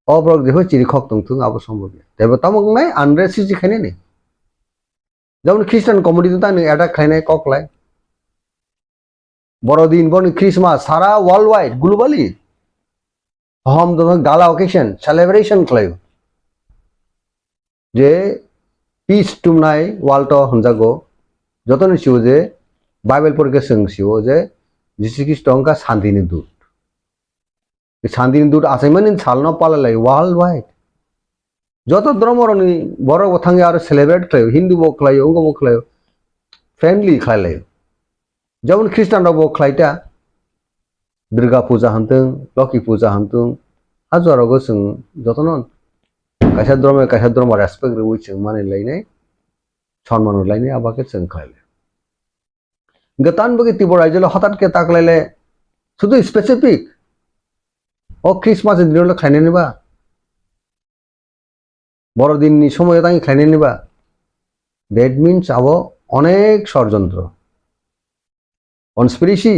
अब्रक जेहो चिरखक तंथुं आबो सम्भव तेबो तामुंनाय आनरेस सि खायने नि जेमन ख्रिस्टान कम्युनिटी तानि अटैक खायनाय ककलाय बड़दिन बरनि क्रिसमास सारा वर्ल्ड वाइड ग्लोबली हम दोनो गाला ओकेशन सेलिब्रेशन खालायो जे पीस टुमनाय वाल्ट हनजागो जतन सिउ जे बाइबल पर के सोंसिउ जे जिसु ख्रिस्ट अंका शांतिनि दूत शांतिनि दूत आसायमन सालनो पालालाय वर्ल्ड वाइड जत धर्मरनि बर थांगे आरो सेलिब्रेट खालायो हिंदू बो खालायो अंग बो खालायो फ्रेंडली खालायो जेमन ख्रिस्टान बो खालायता दुर्गा पूजा हंतों लक्ष्मी पूजा हंतों हाजारावगो जों जतन कायसा धर्म रेसपेक्ट रवै जों माने लायनाय सन्मान लायनाय आबाके जों खालायो गतान बगे त्रिपुरा राज्योल हठात के ताकलायले शुधु स्पेसिफिक ओ क्रिसमास दिनल खायनायनिबा बड़दिननि समय तांगे खायनायनिबा दैट मीन्स आबो अनेक षड़यंत्र कन्सपिरेसी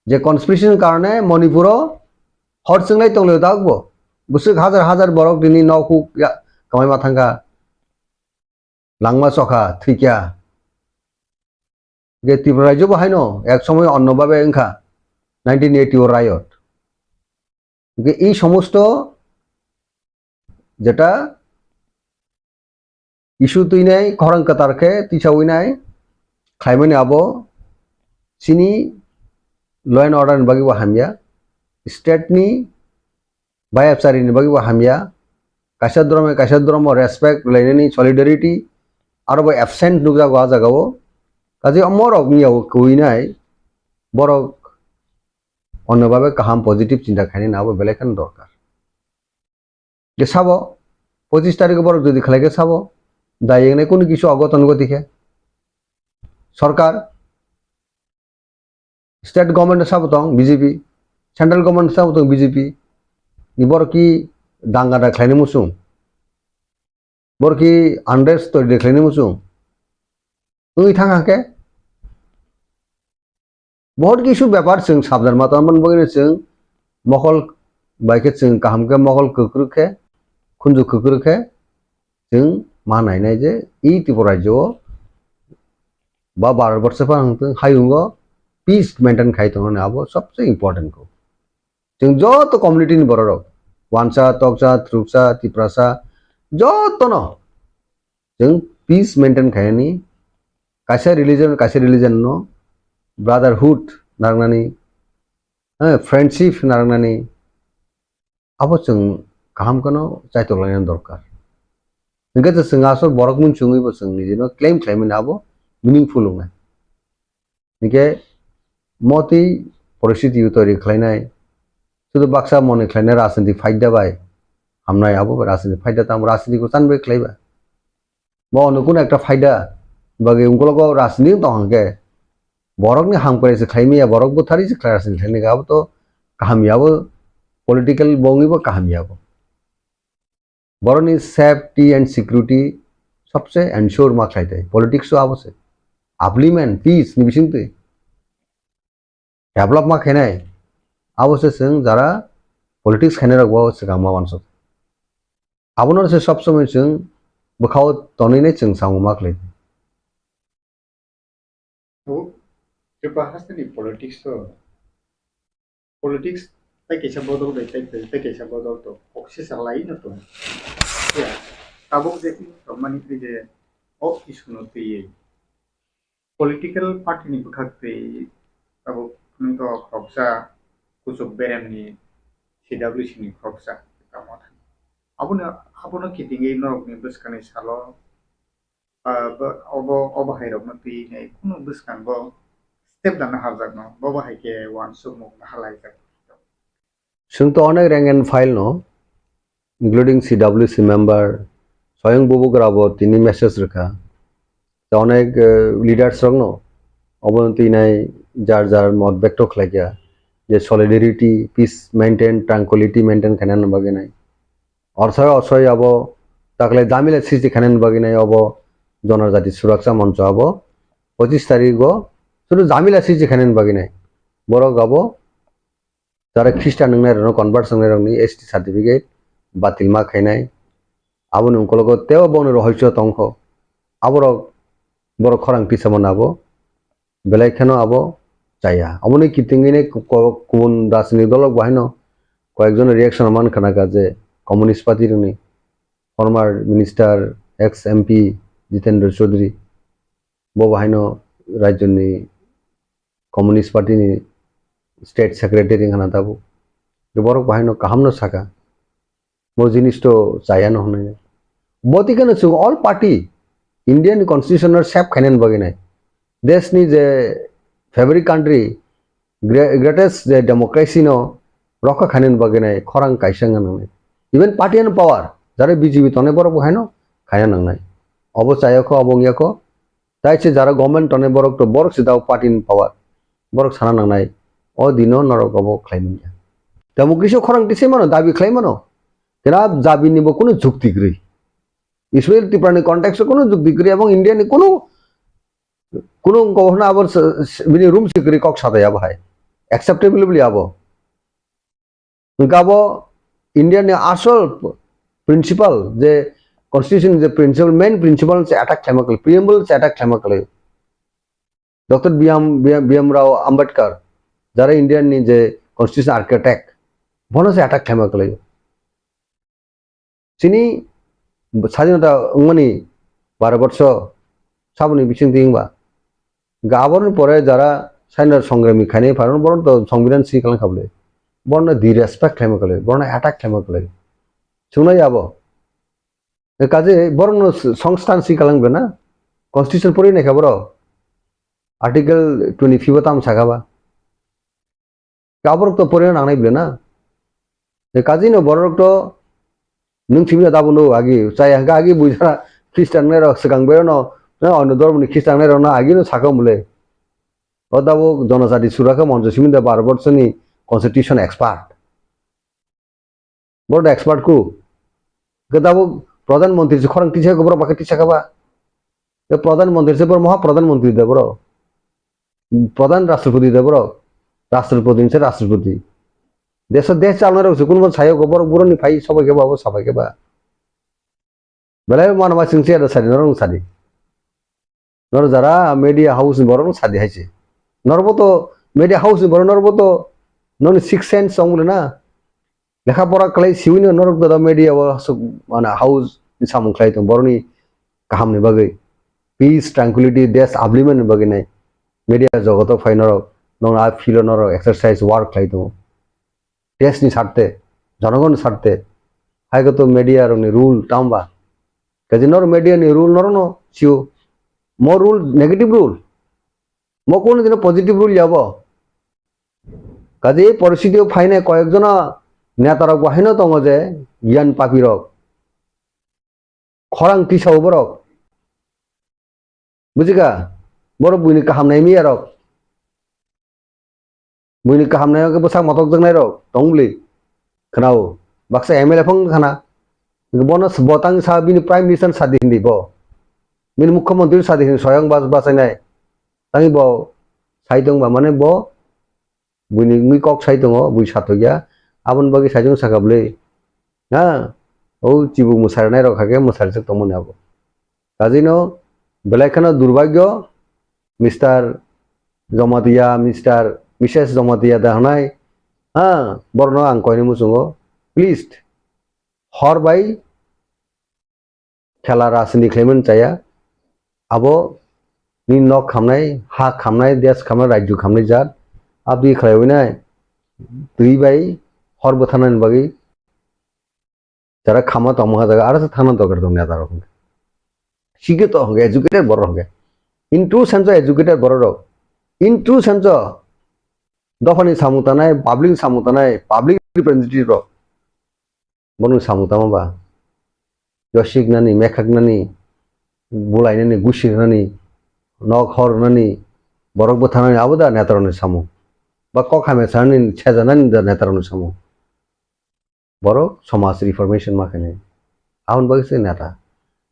जे कन्सपिरेसीनि कारणे मणिपुर हरसंलाय तंगले दागबो बुसुक हाजार हाजार बरक दिनै नखु कमायमा थांगा लांमा सखा थैकिया जे त्रिपुरा राज्य बाहायनो एक समय अन्नभावे ओंखा 1980 रायट এই সমস্ত যেটা isu tuinai khorang katarke tisawinai khlaimani abo sini law and order ni bagi wa hamya state ni bai afsari ni bagi wa hamya kaisa drama respect lainani solidarity aro bai absent nukja wa jagao kaje amorok niyaw kuinai borok অন্যভাবে কাহাম positive চিন্তা খাইনি না বেলেখান দরকার যে চাব 25 তারিখে বড় যদি খেলাকে চাব দায়ী নাই কোনো কিছু অগত অনুগতিকে সরকার স্টেট গভর্নমেন্ট চাব তং বিজেপি সেন্ট্রাল গভর্নমেন্ট চাব তং বিজেপি বড় কি দাঙ্গাটা খাইনি মুসুং বড় কি আন্ডারস তৈরি দেখলাইনি মুসুং তুই থাকাকে बहुत किसु व्यापार जों साबधान मातामोन बगैर जों मखल बाइके जों काहामके मखल कुकुरखे खुंजु कुकुरखे जों मा नायनाय जे इ त्रिपुरा राज्यो बा भारतवर्ष पर हंतों हायुंगो पीस मेंटेन खाइतोने आबो सबसे इम्पोर्टेंट को जों जत कम्युनिटी नि बररक वानसा तकसा थ्रुकसा तिप्रासा जत न जों पीस मेंटेन खायनि कासे रिलीजन नो ब्रादारहुड नारनानै फ्रेंडशिप नारनानै आबो जों गाहाम कनो जायतलायन दरकार नोंगे जों आसो बरक मुन सुङैबो जों निजेनो क्लेम खालामनो आबो मीनिंफुल नङा नोंगे मति परिस्थिति तैयारी खालायनाय शुद्ध बाक्सा मने खालायनाय राजनीति फाइट दाबाय हामनाय आबो राजनीति फाइट दाम राजनीति को सानबे खालायबा बो अनुकुन एकटा फाइदा बागे उंगलगो राजनीति दंगे borok ni ham kore se khlaimi ya borok bo thari se class ni thani ga to kahamiabo political bongi bo kahamiabo boroni safety and security सबसे ensure ma khlaite politics so abose upliftment peace ni bisingte develop ma khenai abose जों jara politics khane ragwa se gama manso abonor se sob somoy जों bkhao tonine जों samu ma khlaite जो bahas ni politics tai kaisa bodol dai tai kaisa bodol to oksis alai na to ya tabok je to mani je o isuno ti political party ni bukhakte tabok to khoksa kusuk berem ni CWC ni khoksa kamot abono kitinge norok ni buskani salo obo hairok na ti nei kuno buskan bo step dana hazak no bobo haike wan sumuk halai jak जों तो अनेक rank and file know including CWC member स्वयं बुबु ग्राबो तिनी message रखा तो अनेक leaders रंग no अबनति नाय जार जार मत व्यक्त खलाया जे solidarity peace maintain tranquility maintain खानन बगे नाय असय अब ताकले दामिले सिसि खानन बगे नाय अब जनजाति सुरक्षा मंच अब 25 तारिख गो শুধু জামিলা সিজি খানেন বাকি নাই বড় গাবো যারা খ্রিস্টান নংনাই রনো কনভার্ট সংনাই রংনি এসটি সার্টিফিকেট বাতিল মা খাইনাই আবো নংকলগো তেও বন রহস্য তংখ আবর বড় খরাং পিছামন আবো বেলাইখানো আবো চাইয়া অমনি কিতিঙ্গিনে কোন রাজনৈতিক দলক বাহিনো কয়েকজন রিয়াকশন মান খানাকা যে কমিউনিস্ট পার্টির উনি former minister x MP Jitendra Chowdhury বো বাহিনো রাজ্যনি कम्युनिस्ट पार्टी नि स्टेट सेक्रेटरी खाना ताबो बरक बाहायनो काहामनो साका मो जिनिस तो चायानो होने बतिकनो सुग all party Indian constitution safe खानेन बगिनाय देश नि जे फेवरिट कंट्री ग्रेटेस्ट जे डेमोक्रेसी नो रखा खानेन बगिनाय खरां काइसंगा नंगनाय इवन पार्टी एंड पावर जारे बीजेपी तने बरक बाहायनो खाया नंगनाय अबो चायखो अबंगियाखो ताइसे जारा गवर्नमेंट तने बरक तो बरक सिदाव पार्टी इन पावर बरक साना नांनाय अ दिनो नरकबो खाइमिया डेमोक्रेसी खरां दिसे मानो दाबी खाइमानो केरा जाबिनिबो कोनो जुक्ति गृ इस्राएल तिप्रानि कन्टेक्स्ट कोनो जुक्ति गृ एवं इंडियानि कोनो गहना आबर बिनि रूम सिक्री कक सादाया बाहाय एक्सेप्टेबल आबो गाबो इंडियानि आसल प्रिंसिपल जे कॉन्स्टिट्यूशन जे प्रिंसिपल मेन प्रिंसिपल से अटैक खाइमाकल प्रिएम्बल से अटैक खाइमाकल डॉक्टर बीएम राव अंबेडकर जरा इंडियन नि जे कॉन्स्टिट्यूशन आर्किटेक्ट बनो से अटैक खाइमाकल सिनी स्वाधीनता उमनि 12 বছর সাবনি বিচিং দিংবা গাবরनि পরে যারা সাইনার সংগ্রামী খাইনি ফারন বরন তো সংবিধান সি কালাं খাবলে বরন দি রেসপেক্ট খাইমो কলে বরন অ্যাটাক খাইমो কলে সুনাই যাবো কাজে বরন সংস্থান সি কালাंबे ना কনস্টিটিউশন পড়ি না খবর आर्टिकल 25 ताम सागाबा गाबर तो परे नांनायब्ले ना काजिनो बरक तो नों थिमिना दाबनो आगे चाय हंगा आगे बुझा ख्रिस्टान ने रक सगांबे न अन्य धर्मनि ख्रिस्टान ने रना आगे न साकामले अदाबो जनजाति सुराखा मंच सिमिदा 12 वर्षनि कन्स्टिट्यूशन एक्सपर्ट बड़ एक्सपर्ट को गदाबो प्रधानमंत्री से खरंग टिसा गोबर बाके टिसा खाबा ये प्रधानमंत्री से बर महाप्रधानमंत्री दे बरो प्रधान राष्ट्रपति दे बरो राष्ट्रपति से राष्ट्रपति देश चालना रहो कुन सायो गोबर बुरनि फाइ सबाय के बाबो सबाय के बा बेलाय मानवा सिंसे आदा सारि नरं सारि नर जरा मीडिया हाउस बरन सादि हाइसे नरबो तो मीडिया हाउस बरन नरबो तो नन 6 सेंस संगले ना लेखा पढ़ा कलाई सिविनो नरक द मीडिया माने हाउस सामु खलाई तो बरनि काहामनि बागै पीस ट्रैंक्विलिटी देश आब्लिमेन बागै नै मीडिया जगत फाइनर नंग आ फिल नर एक्सरसाइज वर्क खलाई तो देश नि सारते जनगण सारते हाइगो तो मीडिया रनि रूल टांबा काजे नर मीडिया नि रूल नरनो सिउ मो रूल नेगेटिव रूल मो कोन दिन पॉजिटिव रूल जाबो काजे परिस्थिति फाइने कयेकजना नेतारा गहायनो दङ जे गियान पापिरक खरां टिसाव बरक बुझिगा बर बुइनि काहामनाय मियारक बुइनि काहामनाय के बसा मतक जंगनाय रक दंगले खनाव बाक्सा एमएलए फंग खाना बनस बतां सा बिनि प्राइम मिनिस्टर सादि हिंदी बो बिनि मुख्यमंत्री सादि हिंदी स्वयं बासायनाय तांgi बो साइदों बा माने बो बुइनि ngui kok sai दङ बुइ साथगया आबन बागै साइजों सागाबले हा ओ चिबु मुसारनाय रखाके मुसारसे तमन आबो काजिनो बेलायखाना दुर्भाग्य mister Jamatia mister mrs Jamatia दाहनाय हा बरनो आं कयनि मुसुङो प्लीज हर बाय खेला रासनि क्लेमन चाया आबो नि नक खामनाय हा खामनाय देश खामनाय राज्य खामनाय जात आबि खलायनाय दुई बाय हर बथानान बागै যারা খামা তমহা জায়গা আর থানা দরকার তো নেতা রকম শিক্ষিত হবে এডুকেটেড বড় হবে ইন ট্রু সেন্স এডুকেটেড বড় রক ইন ট্রু সেন্স দফানি সামুতানায় পাবলিক রিপ্রেজেন্টেটিভ রক বনু সামুতামাবা জশিকনানি মেখাকনানি বুলাইনানি গুশিরনানি নক হরনানি বরক বথানানি আবদা নেতারনি সামু বা কখামে সানি ছেজানানি নেতারনি সামু बरो समाज रिफॉर्मेशन माखने आउन बगसे नेता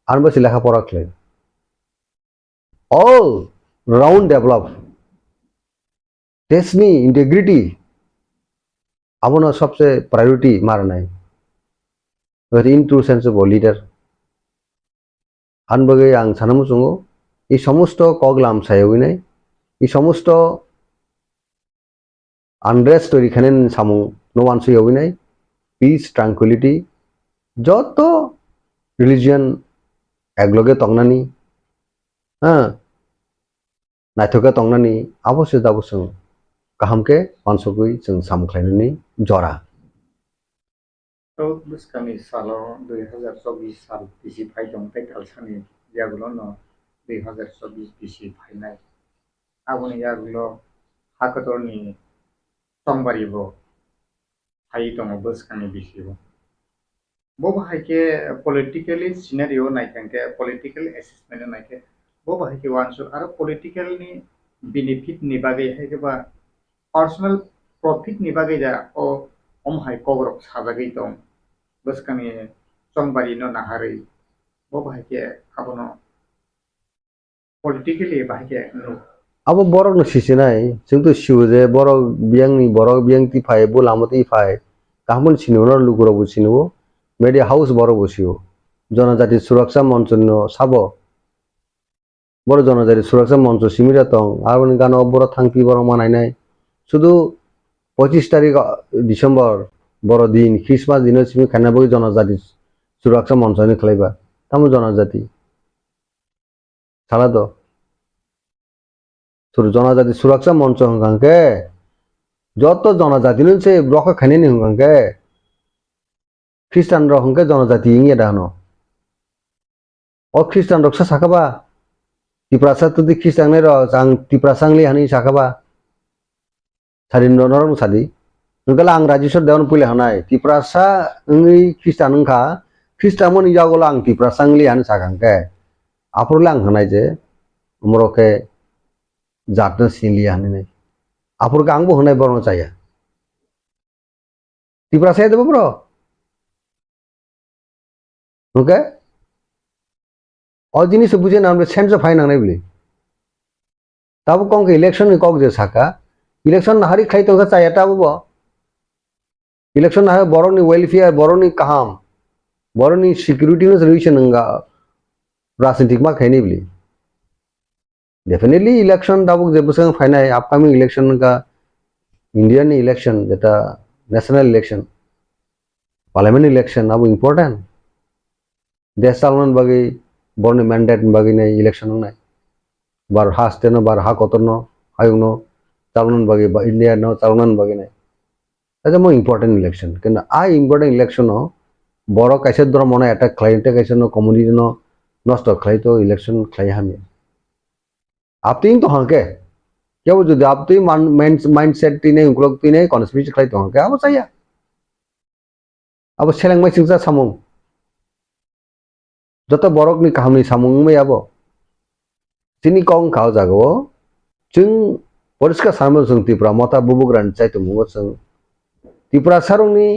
आउन बस लेखा पढ़ा खले ऑल राउंड डेवलप टेस्टनी इंटीग्रिटी आबनो सबसे प्रायोरिटी मारनाय और in true sense of leader आउन बगे आं सानमु सुङो এই সমস্ত কগলাম সায়ই নাই এই সমস্ত আনরেস্ট তৈরিখানেন সামু নোয়ান সই নাই पीस ट्रैंक्विलिटी जत रिलीजियन एगलगे तंगनानी हाँ नायथके तंगनानी अवश्य दाबोसों काहामके मानसगै जों सामख्लायनानै जरा तो बुस्कानि सालो 2024 साल बिसि फाइ दं टाइटाल सानि यागुलो न 2024 बिसि फाइनाय आबुनि यागुलो हाकतरनि संबारिबो हाई दङ बुस्कानि बिसिबो बो बाहायके पलिटिकली सिनारियो नायखांके पलिटिकल एसेसमेन्ट नायखे बो बाहायके वानसुर आरो पलिटिकलनि बेनिफिट नि बागै हायकेबा पर्सनल प्रॉफिट नि बागै जा ओ हमहाय कग्रक साजागै दं बुस्कानि संबारि न नाहारै बो बाहायके आबनो पलिटिकली बाहायके नु अब बरक न सिसिनाय जोंथ सिउ जे बरक बियांग ति फाय बो लामति फाय कामन सिनुनर लुगुरबो सिनुओ मीडिया हाउस बरबो सिउ जनजाति सुरक्षा मंच न साबो बर जनजाति सुरक्षा मंच सिमिरा तंग आबन गानो बर थांखि बर मानायनाय शुधु 25 तारिख डिसेम्बर बर दिन क्रिसमास दिन सिमि खानाबो जनजाति सुरक्षा मंच नि खलायबा तामु जनजाति সালা তো জনজাতি সুরক্ষা মঞ্চ হংকাঙ্কে যত জনজাতি নুনছে রক খাইনি নি হংকাঙ্কে খ্রিস্টান রহংকে জনজাতি ইংয়ে দানো ও খ্রিস্টান রক্ষা সাকাবা তিপ্রাসা তুদি খ্রিস্টান র আং তিপ্রাসাংলি হানি সাকাবা সাদিন নরম সাদি nungkala ang rajisor daun pulih hanai tiprasa ngi খ্রিস্টান ngka খ্রিস্টান moni jagol ang tiprasangli han sakangke apurlang hanai je umroke jatna sinli hani nei apurke angbo hanai borno chaya tiprasa debo bro oke all jinis buje na amre sense of fine nang nei bili tabu kong election ni kok je saka election na hari khai to ga chaya ta bo election है Barauni welfare Barauni काम Barauni security no solution नंगा राजनीतिक मा खैनी बिली definitely election दाबुक जेबसंग फाइनाय upcoming election का Indian election जेटा national election parliament election अब important देश चालनन बागै Barauni mandate बागै नै इलेक्शन नै बार हास्तेनो बार हा कतरनो हायुनो चालनन बागै बा इंडिया नो चालनन बागै नै That's a more important election. Because I important election no, boro kaise dora mona attack client kaise no community no nosto khai to election khai hami. आप तीन तो हाँ के क्या वो जो आप तो माइंडसेट तीन है उनको तीन है कॉन्स्पिरेसी khai तो हाँ के अब सही है अब सेलेंग में सिंसा सामुंग जो तो बरोक नि कहानी सामुंग में अब तीन कौन खाओ जागो चिंग परिष्कार सामने संगति प्रामता बुबुग्रान चाहे तो मुंगो संग त्रिपुरा सारंनि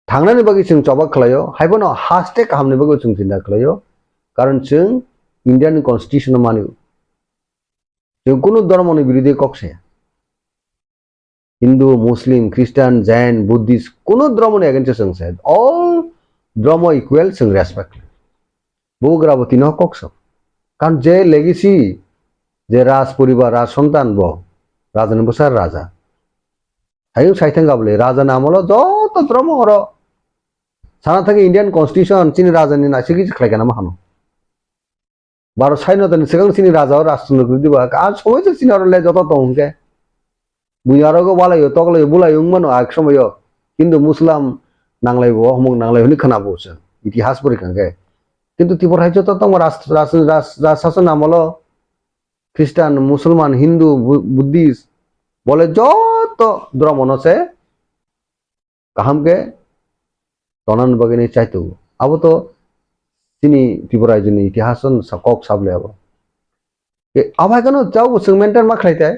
थांनानै बागै जों जबा खालायो हायबनो हास्टे खालामनो बागै जों सिन्था खालायो कारण जों इंडियानि कन्स्टिट्यूशन मानियो जों कुनु धर्मनि बिरुद्धे कक्से हिंदू मुस्लिम ख्रिस्टान जैन बुद्धिस्ट कुनु धर्मनि एगेंस्ट जों से ऑल धर्म इक्वल जों रेसपेक्ट बुग्राबती न कक्स कारण जे लेगेसी जे राज परिवार राज सन्तान ब राजन बसार राजा आयु साइथें गाबले राजा नामलो जो तो धर्म और साना थके इंडियन कॉन्स्टिट्यूशन चिनी राजा नि नासिगि खलायगा नामा हानो बारो साइनो तनि सिगां चिनी राजा और राष्ट्र दिबा आ समय जे चिनी और ले जतो तंके बुयारगो वालायो तगलायो बुलायो मनो आक समय हिंदू मुस्लिम नांगलायबो हमक नांगलायनि खोनाबोसो इतिहास परिखांगे किंतु त्रिपुरा राज्य तो तंग राष्ट्र शासन नामलो ख्रिस्टान मुसलमान हिंदू बुद्धिस्ट बोले जो तो धर्म से कहम के तनन बगैनी चाहते अब तो तिनी त्रिपुरा राज्य इतिहास कक साबले अब अब कनो जाओ जों मेंटेन मा खालायते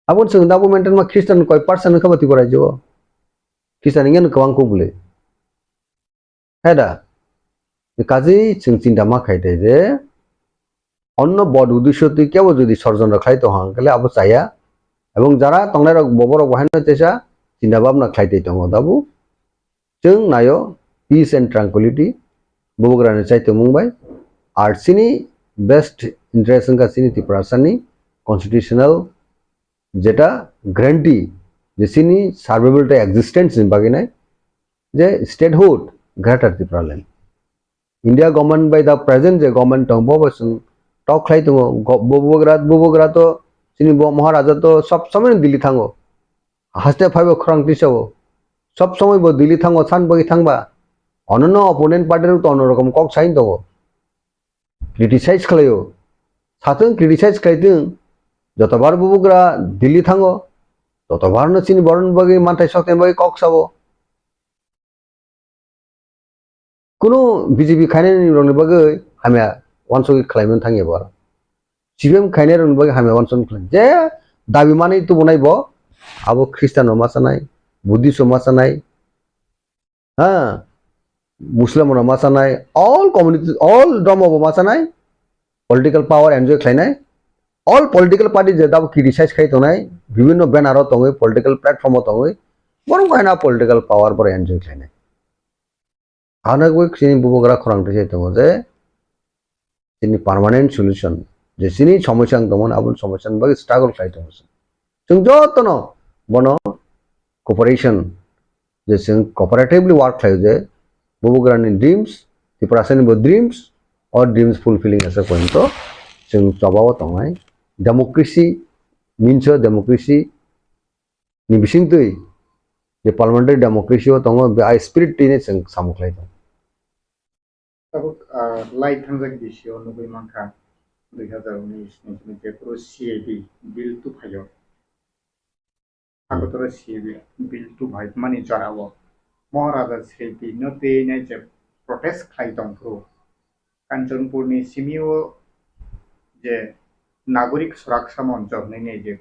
अब जों दाबो मेंटेन मा ख्रिस्टान कय परसेंट खबा त्रिपुरा राज्य ख्रिस्टान इंगेन गोबां को बुले हेदा काजै जों चिन्ता मा खायते जे অন্য বড় উদ্দেশ্যতে কেউ যদি সর্জন রাখাইতো হাঙ্কলে আবু চাইয়া এবং যারা তংনার ববর বহাইনো চেষ্টা চিন্তা ভাবনা খাইতে দङ দাবু जों नायो পিস এন্ড ট্রাঙ্কুইলিটি ববগ্রানে চাইতে মুম্বাই আর সিনি বেস্ট ইন্টারেস্ট का সিনি ত্রিপুরাসানি কনস্টিটিউশনাল যেটা গ্যারান্টি যে সিনি সার্ভাইভালটা এক্সিস্টেন্স বাকি নাই যে statehood greater Tripuraland India government by the present J government दङ बबसन टक खाई दङ बबोग्रा तो सिनी महाराजा तो सब समय दिल्ली थांगो हास्ते फाइबो खरां तिसावो सब समय बो दिल्ली थांगो सान बगि थांबा अननो अपोनेंट पार्टी तो अन रकम कक साइन दङ क्रिटिसाइज खालायो साथों क्रिटिसाइज खालायदों जतबार बबोग्रा दिल्ली थांगो ततबारनो सिनी बरन बगि मानथाय सकते बगि कक सावो कुनु बीजेपी खायनायनि रंनि बगै हामिया वानसगि खालायमोन थाङो बार सीपीएम खायनाय रंनि बगै हामिया वानसगि खालाय जे दाबि माने तो बनायबो आबो ख्रिस्टान मासानाय बुद्धिस्ट मासानाय हा मुस्लिम मासानाय ऑल कम्युनिटी ऑल धर्म मासानाय पॉलिटिकल पावर एन्जॉय खालायनाय ऑल पॉलिटिकल पार्टी जे दाबो क्रिटिसाइज खायतनाय विभिन्न बैनार दङै पॉलिटिकल प्लेटफॉर्म दङै बरं गायना पॉलिटिकल पावर पर एन्जॉय खालायनाय आनगो सिनी बुबोग्रा खरांते दङ जे सिनी पार्मानेंट सल्यूशन जे सिनी समस्या दङ आबुन समस्या बागै स्ट्रागल खालायदों जों जतनो बनो कोऑपरेशन जे जों कोऑपरेटिवली वर्क खालायो जे बुबोग्रानि ड्रीम्स त्रिपुरासानि dreams or dreams fulfilling as a point to जों जबाव तंगाय democracy means democracy ni bising tui the parliamentary democracy o tongo I spirit tine जों सामुखलाय दं tabuk lai thangjak bisio nugui manka 2019 ni jepro CAB bill to phayo agotoro CAB bill to bhai mani jarawo maharaja srepi no te ne je protest khai dong pro kanchanpur ni simio je nagorik suraksa monch ne je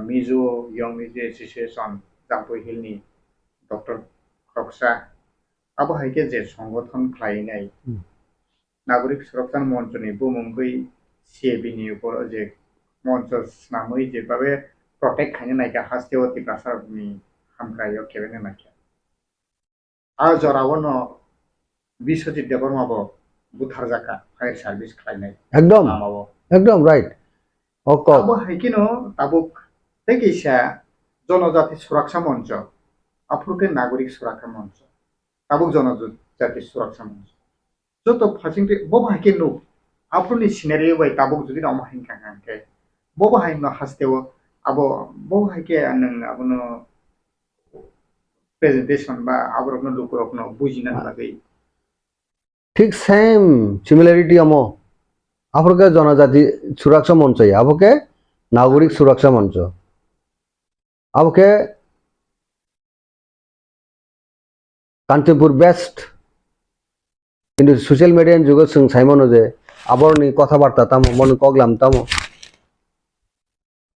mizo young mizo association jampoi hill ni dr khoksa abo haike je সংগঠন খাইনাই নাগরিক সুরক্ষা মঞ্চ ni bumungui CAB ni upor je মঞ্চ namui je babe protect খাইনে নাইকা হাস্তেও তিপ্রাসার ni hamkayo kebene naikya a jorawono Biswajit দেববর্মাবো বুথার জাকা ফায়ার সার্ভিস খাইনাই একদম right okay abo haikino tabuk tekisa জনজাতি সুরক্ষা মঞ্চ আফ্রিকান নাগরিক সুরক্ষা মঞ্চ tabuk জনজাতি সুরক্ষা মঞ্চ যত ফাসিংতে ববাহাইকে নো আফ্রুনি সিনারিও বাই tabuk যদি আমহাইন কাঙ্কাঙ্কে ববাহাইনো হাসতেও আবো ববাহাইকে নং আবনো প্রেজেন্টেশন বা আবরকনো লোকরকনো বুঝিনা লাগै ঠিক সেম সিমিলারিটি আমো আফ্রিকা জনজাতি সুরক্ষা মঞ্চ আবকে নাগরিক সুরক্ষা মঞ্চ আবকে কাঞ্চনপুর বেস্ট কিন্তু সোশ্যাল মিডিয়ান যুগে जों সাইমনো যে আবরনি কথাবার্তা তামো মন কগলাম তামো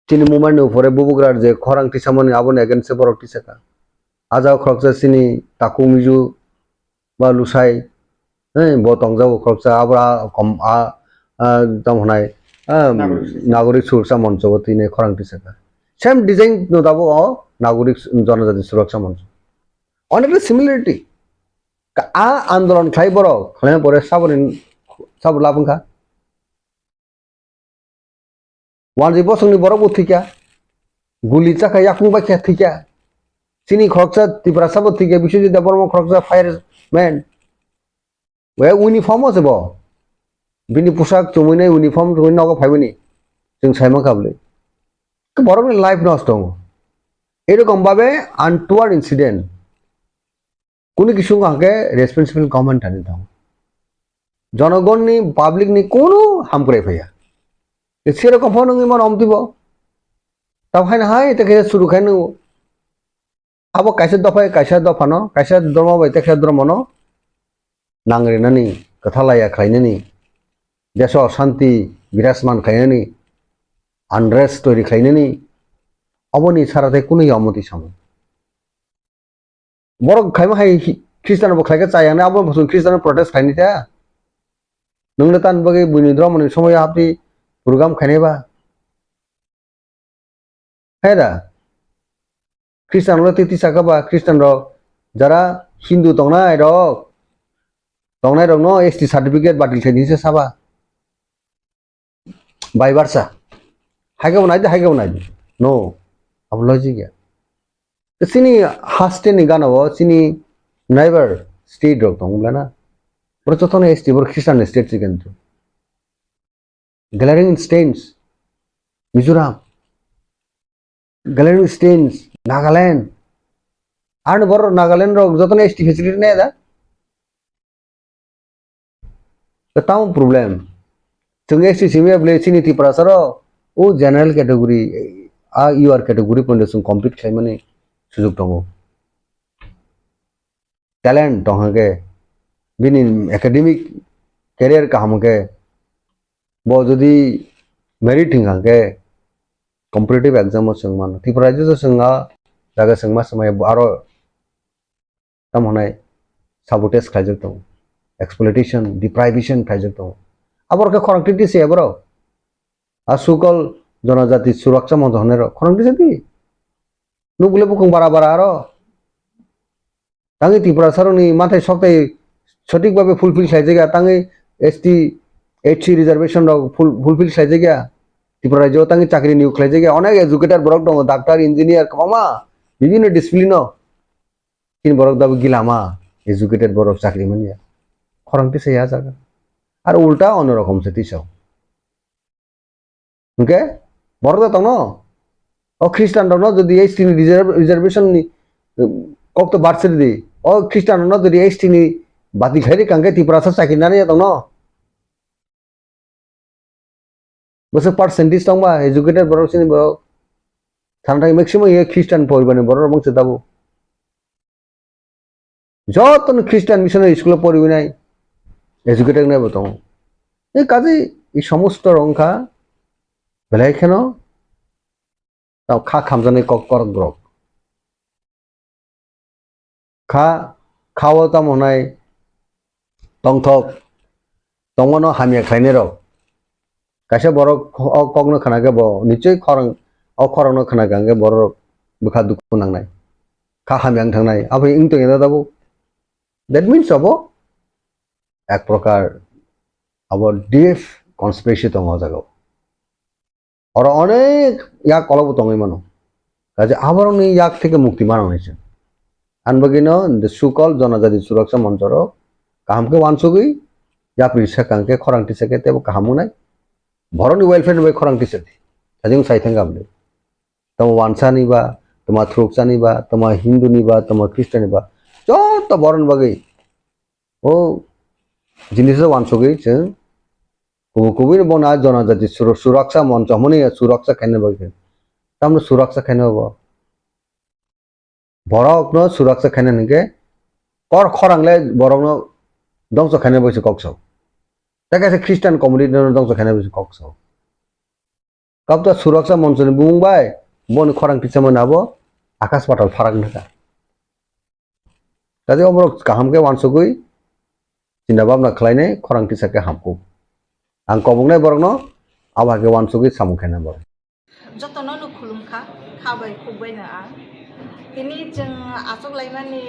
চিনি মুভমেন্ট উপরে বুবুগ্রার যে খরাংটি সামনে আবনে এগেন্সে বরকটি সেকা আজাও খরকসা চিনি তাকু মিজু বা লুসাই বতং যাও খরকসা আবরা কম তামহনাই নাগরিক সুরক্ষা মঞ্চ তিনে খরাংটি সেকা সেম ডিজাইন নদাবো নাগরিক জনজাতি সুরক্ষা মঞ্চ অনেকটা সিমিলারিটি আন্দোলন খাই বড় খাই পরে সাবর লাভখা ওয়ানজি বসংনি বড় বুথিকা গুলি চাকা ইয়াকুং বাকিয়া থিকা চিনি খরকসা ত্রিপুরা সাবর থিকা বিশ্বজিৎ দেববর্মা খরকসা ফায়ার ম্যান ওয়ে ইউনিফর্ম আছে ব বিনি পোশাক চুমুইনে ইউনিফর্ম চুমুই নগ ফাইবনি जों সাইমা কাবলে বড় লাইফ নষ্ট এরকম ভাবে আনটুয়ার্ড ইনসিডেন্ট কোনো কিছু আগে রেসপন্সিবল গভর্নমেন্ট আনি দাও জনগণনি পাবলিকনি কোনো হাম করে ফেয়া সেরকম ফোন ইমান অমতিব তাই না হাই এটা শুরু খাই নো আবো কাইসা দফানো কাইসা ধর্ম বাইতে খেয়া ধর্মনো নাংরেনানি কথালাইয়া খাইনানি দেশ অশান্তি বিরাজমান খাইনানি আনরেস্ট তৈরি খাইনানি অবনি সারাতে কোনো অমতি সামনে বড় খাইমা হাই খ্রিস্টান খাইকে চাইয়ানে আবার খ্রিস্টান প্রটেস্ট খাইনি তা নংলে তান বাগে বুনি দ্রমনি সময় আপনি প্রোগ্রাম খাইনেবা হ্যাঁ খ্রিস্টান হলে তিতি চাকাবা খ্রিস্টান রক যারা হিন্দু তংনাই রক ন এসটি সার্টিফিকেট বাতিল খাইনিছে সাবা বাই বারসা হাইগাও নাই নো আব লজিক চিনি হাস্টে নি গানাবো চিনি নাইবার স্টেট রক দংলা না বড় যতন এসটি বড় খ্রিস্টান স্টেট কিন্তু গ্যালারিং স্টেন্স মিজোরাম গ্যালারিং স্টেন্স নাগাল্যান্ড আর বড় নাগাল্যান্ড রক যতন এসটি ফেসিলিটি নেই দা তাও প্রবলেম जों एसटी सिमिया ब्ले चिनि त्रिपुरा सर ओ general category UR category point जों कमप्लीट खाइमाने सुजुग दङ टैलेंट दङगे बिनि एकाडेमिक कैरियर कामगे बो जदि मेरिट हिंगागे कम्पिटिटिव एग्जाम जों मान त्रिपुरा जो जोंगा जागा जों मा समय आरो तमहनाय साबोटेज खाइजोग दङ एक्सप्लॉइटेशन डिप्राइवेशन खाइजोग दङ আবরকে খরংটি দিছে বড় আর সুকল জনজাতি সুরক্ষা মঞ্চ হনের খরংটি দিছে নুগুলে বুকুং বারা আর তাঙ্গি ত্রিপুরা সরনি মাথায় সপ্তাহে সঠিকভাবে ফুলফিল খাই জায়গা তাঙ্গি এসটি এইচসি রিজার্ভেশন ফুলফিল খাই জায়গা ত্রিপুরা রাজ্য তাঙ্গি চাকরি নিয়োগ খাই জায়গা অনেক এডুকেটেড বড় দङ ডাক্তার ইঞ্জিনিয়ার মামা বিভিন্ন ডিসিপ্লিন কিন বড় দাবি গিলামা এডুকেটেড বড় চাকরি মানিয়া খরংটি সেয়া জায়গা আর উল্টা অন্যরকম সে তিসাও ওকে বড় তো ন ও খ্রিস্টান ন যদি এইচটি রিজার্ভেশন নি কক তো বার্থ দি ও খ্রিস্টান ন যদি এইচটি নি বাতি খাইরি কাঙ্গে ত্রিপুরা সা চাকরি না তো ন বসে পার্সেন্টেজ দंबा এডুকেটেড বড় সিনি বড় থানাটাই ম্যাক্সিমাম ইয়ে খ্রিস্টান পরিবারে বড় বংশ দাবো যত খ্রিস্টান মিশনারি স্কুলে পড়বি নাই এডুকেটেড নাই বতাও এই কাজে এই সমস্ত রংখা বেলায় কেন তাও খা খামজানে কর গ্রক খা খাওয়া তাম হনাই টংথক টংমানো হামিয়া খাইনে রক কাছে বড় কগনো খানাকে ব নিশ্চয় খরং খরংनो খানাকে বড় বুখা দুঃখ নাংনাই খা হামিয়াং থাंनाय আবার ইং তো এদা দাবো দ্যাট মিন্স হবো এক প্রকার আবার ডিপ কনস্পিরেসি দङ জায়গাও আর অনেক ইয়াক কলব দङै মানো কাজে আবার উনি ইয়াক থেকে মুক্তি মানাইছে আনবগিনো সুকল জনজাতি সুরক্ষা মঞ্চর কাহামকে ওয়ানসুগি या प्रिसा कांके खरांगति सके ते काहामुनाय भरनि वेलफेयर बै खरांगति सके साजिं साइथें गाबले तम वानसानि बा तमा थ्रुकसानि बा तमा हिंदुनि बा तमा ख्रिस्टानि बा जत बरन बागै ओ जिनिस वानसुगै जों कुबुकुबिन बना जनजाति सुरक्षा मंच हमनि सुरक्षा खाने बागै तामनो सुरक्षा खाने बा बरकनो सुरक्षा खाने नगे कर खरांगले बरकनो दंस खाने बसे कक्सौ ताके ख्रिस्टान कम्युनिटी दंस खाने बसे कक्सौ कब तो सुरक्षा मंच नि बुंबाय बन खरां पिछामोन आबो आकाश पाताल फाराग नका काजे अमरक काहामके वानसुगै चिन्ता भाबना खालायनाय खरां पिछाके हामखौ आं कबुंनाय बरकनो आबाके वानसुगै सामुखायना बर जतनो नु खुलुमखा खाबाय खुबायनो आं दिनै जों आसगलायमानि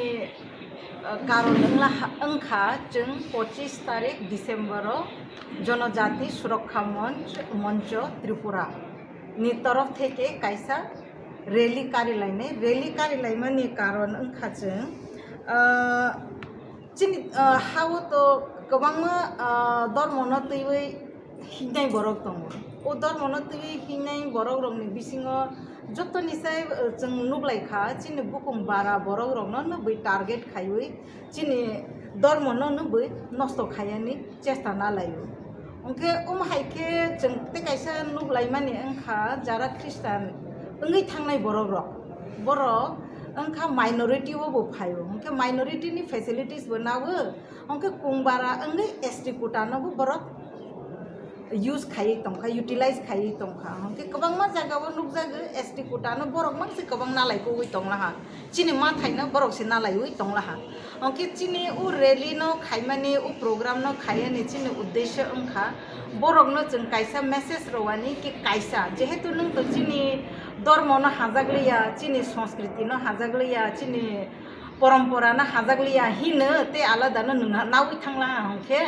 कारण अंखा जों 25 तारिख डिसेम्बर जनजाति सुरक्षा मंच त्रिपुरा नि तरफ থেকে কাইসা রেলি কারিলাইমানি कारण अंखा जों चिनि हावो तो गोबां धर्मनो तैबै हिंनाय बरक दङ ओ धर्मनो तैबै हिंनाय बरक रंनि बिसिङो जतनिसाय जों नुग्लायखा चिनि बुकुम बारा बरक रंनो बै टार्गेट खायै चिनि धर्मनो बै नष्ट खायानि चेष्टा ना लायो ओंके हायके जों ते कायसा नुग्लायमानि अंखा जारा ख्रिस्टान ओंगै थांनाय बरक रक बर अंखा माइनरिटी वो फायो ओंके माइनरिटी नि फैसिलिटीज बनावो ओंके कुंबारा ओंगै एसटी कोटानो बरक यूज खाई तंखा यूटिलाइज खाई तंखा ओंके गोबां मा जागाबो नुगजागो एसटी कोटानो बरक मानसि गोबां नालायखौ बै तंलाहा चिनि मा थाइना बरक से नालाय बै तंलाहा ओंके चिनि उ रैली नो खाइमानि उ प्रोग्राम नो खायनि चिनि उद्देश्य अंखा बरक नो जों कायसा मेसेज रवानि कि कायसा जेहेतु नों तो चिनि धर्म न हाजागलिया चिनि संस्कृति न हाजागलिया चिनि परम्परा न हाजागलिया हिनो ते आलादा न नावै थांला ओंके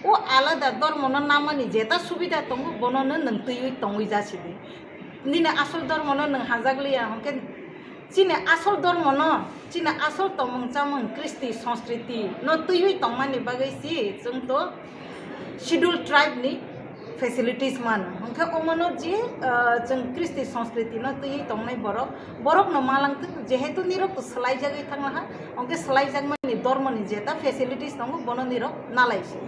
ओ आलादा धर्म न नामानि जेता सुबिदा दङ बननो नों तैयै तंगै जासिबि निने आसल धर्म न नों हाजागलिया ओंके चिनि आसल धर्म न चिनि आसल तमंचामोन कृष्टि संस्कृति न तैयै तंमानि बागैसि जों तो शेड्यूल ट्राइब नि फैसिलिटीज मान ओंके अमनो जे जों कृष्टि संस्कृति न तैयै तंनाय बरक न मालांत जेहेतु निरक सलाय जागै थांलाहा ओंके सलाय जागमानि धर्मनि जेता फैसिलिटीज दङ बन निरक नालायसि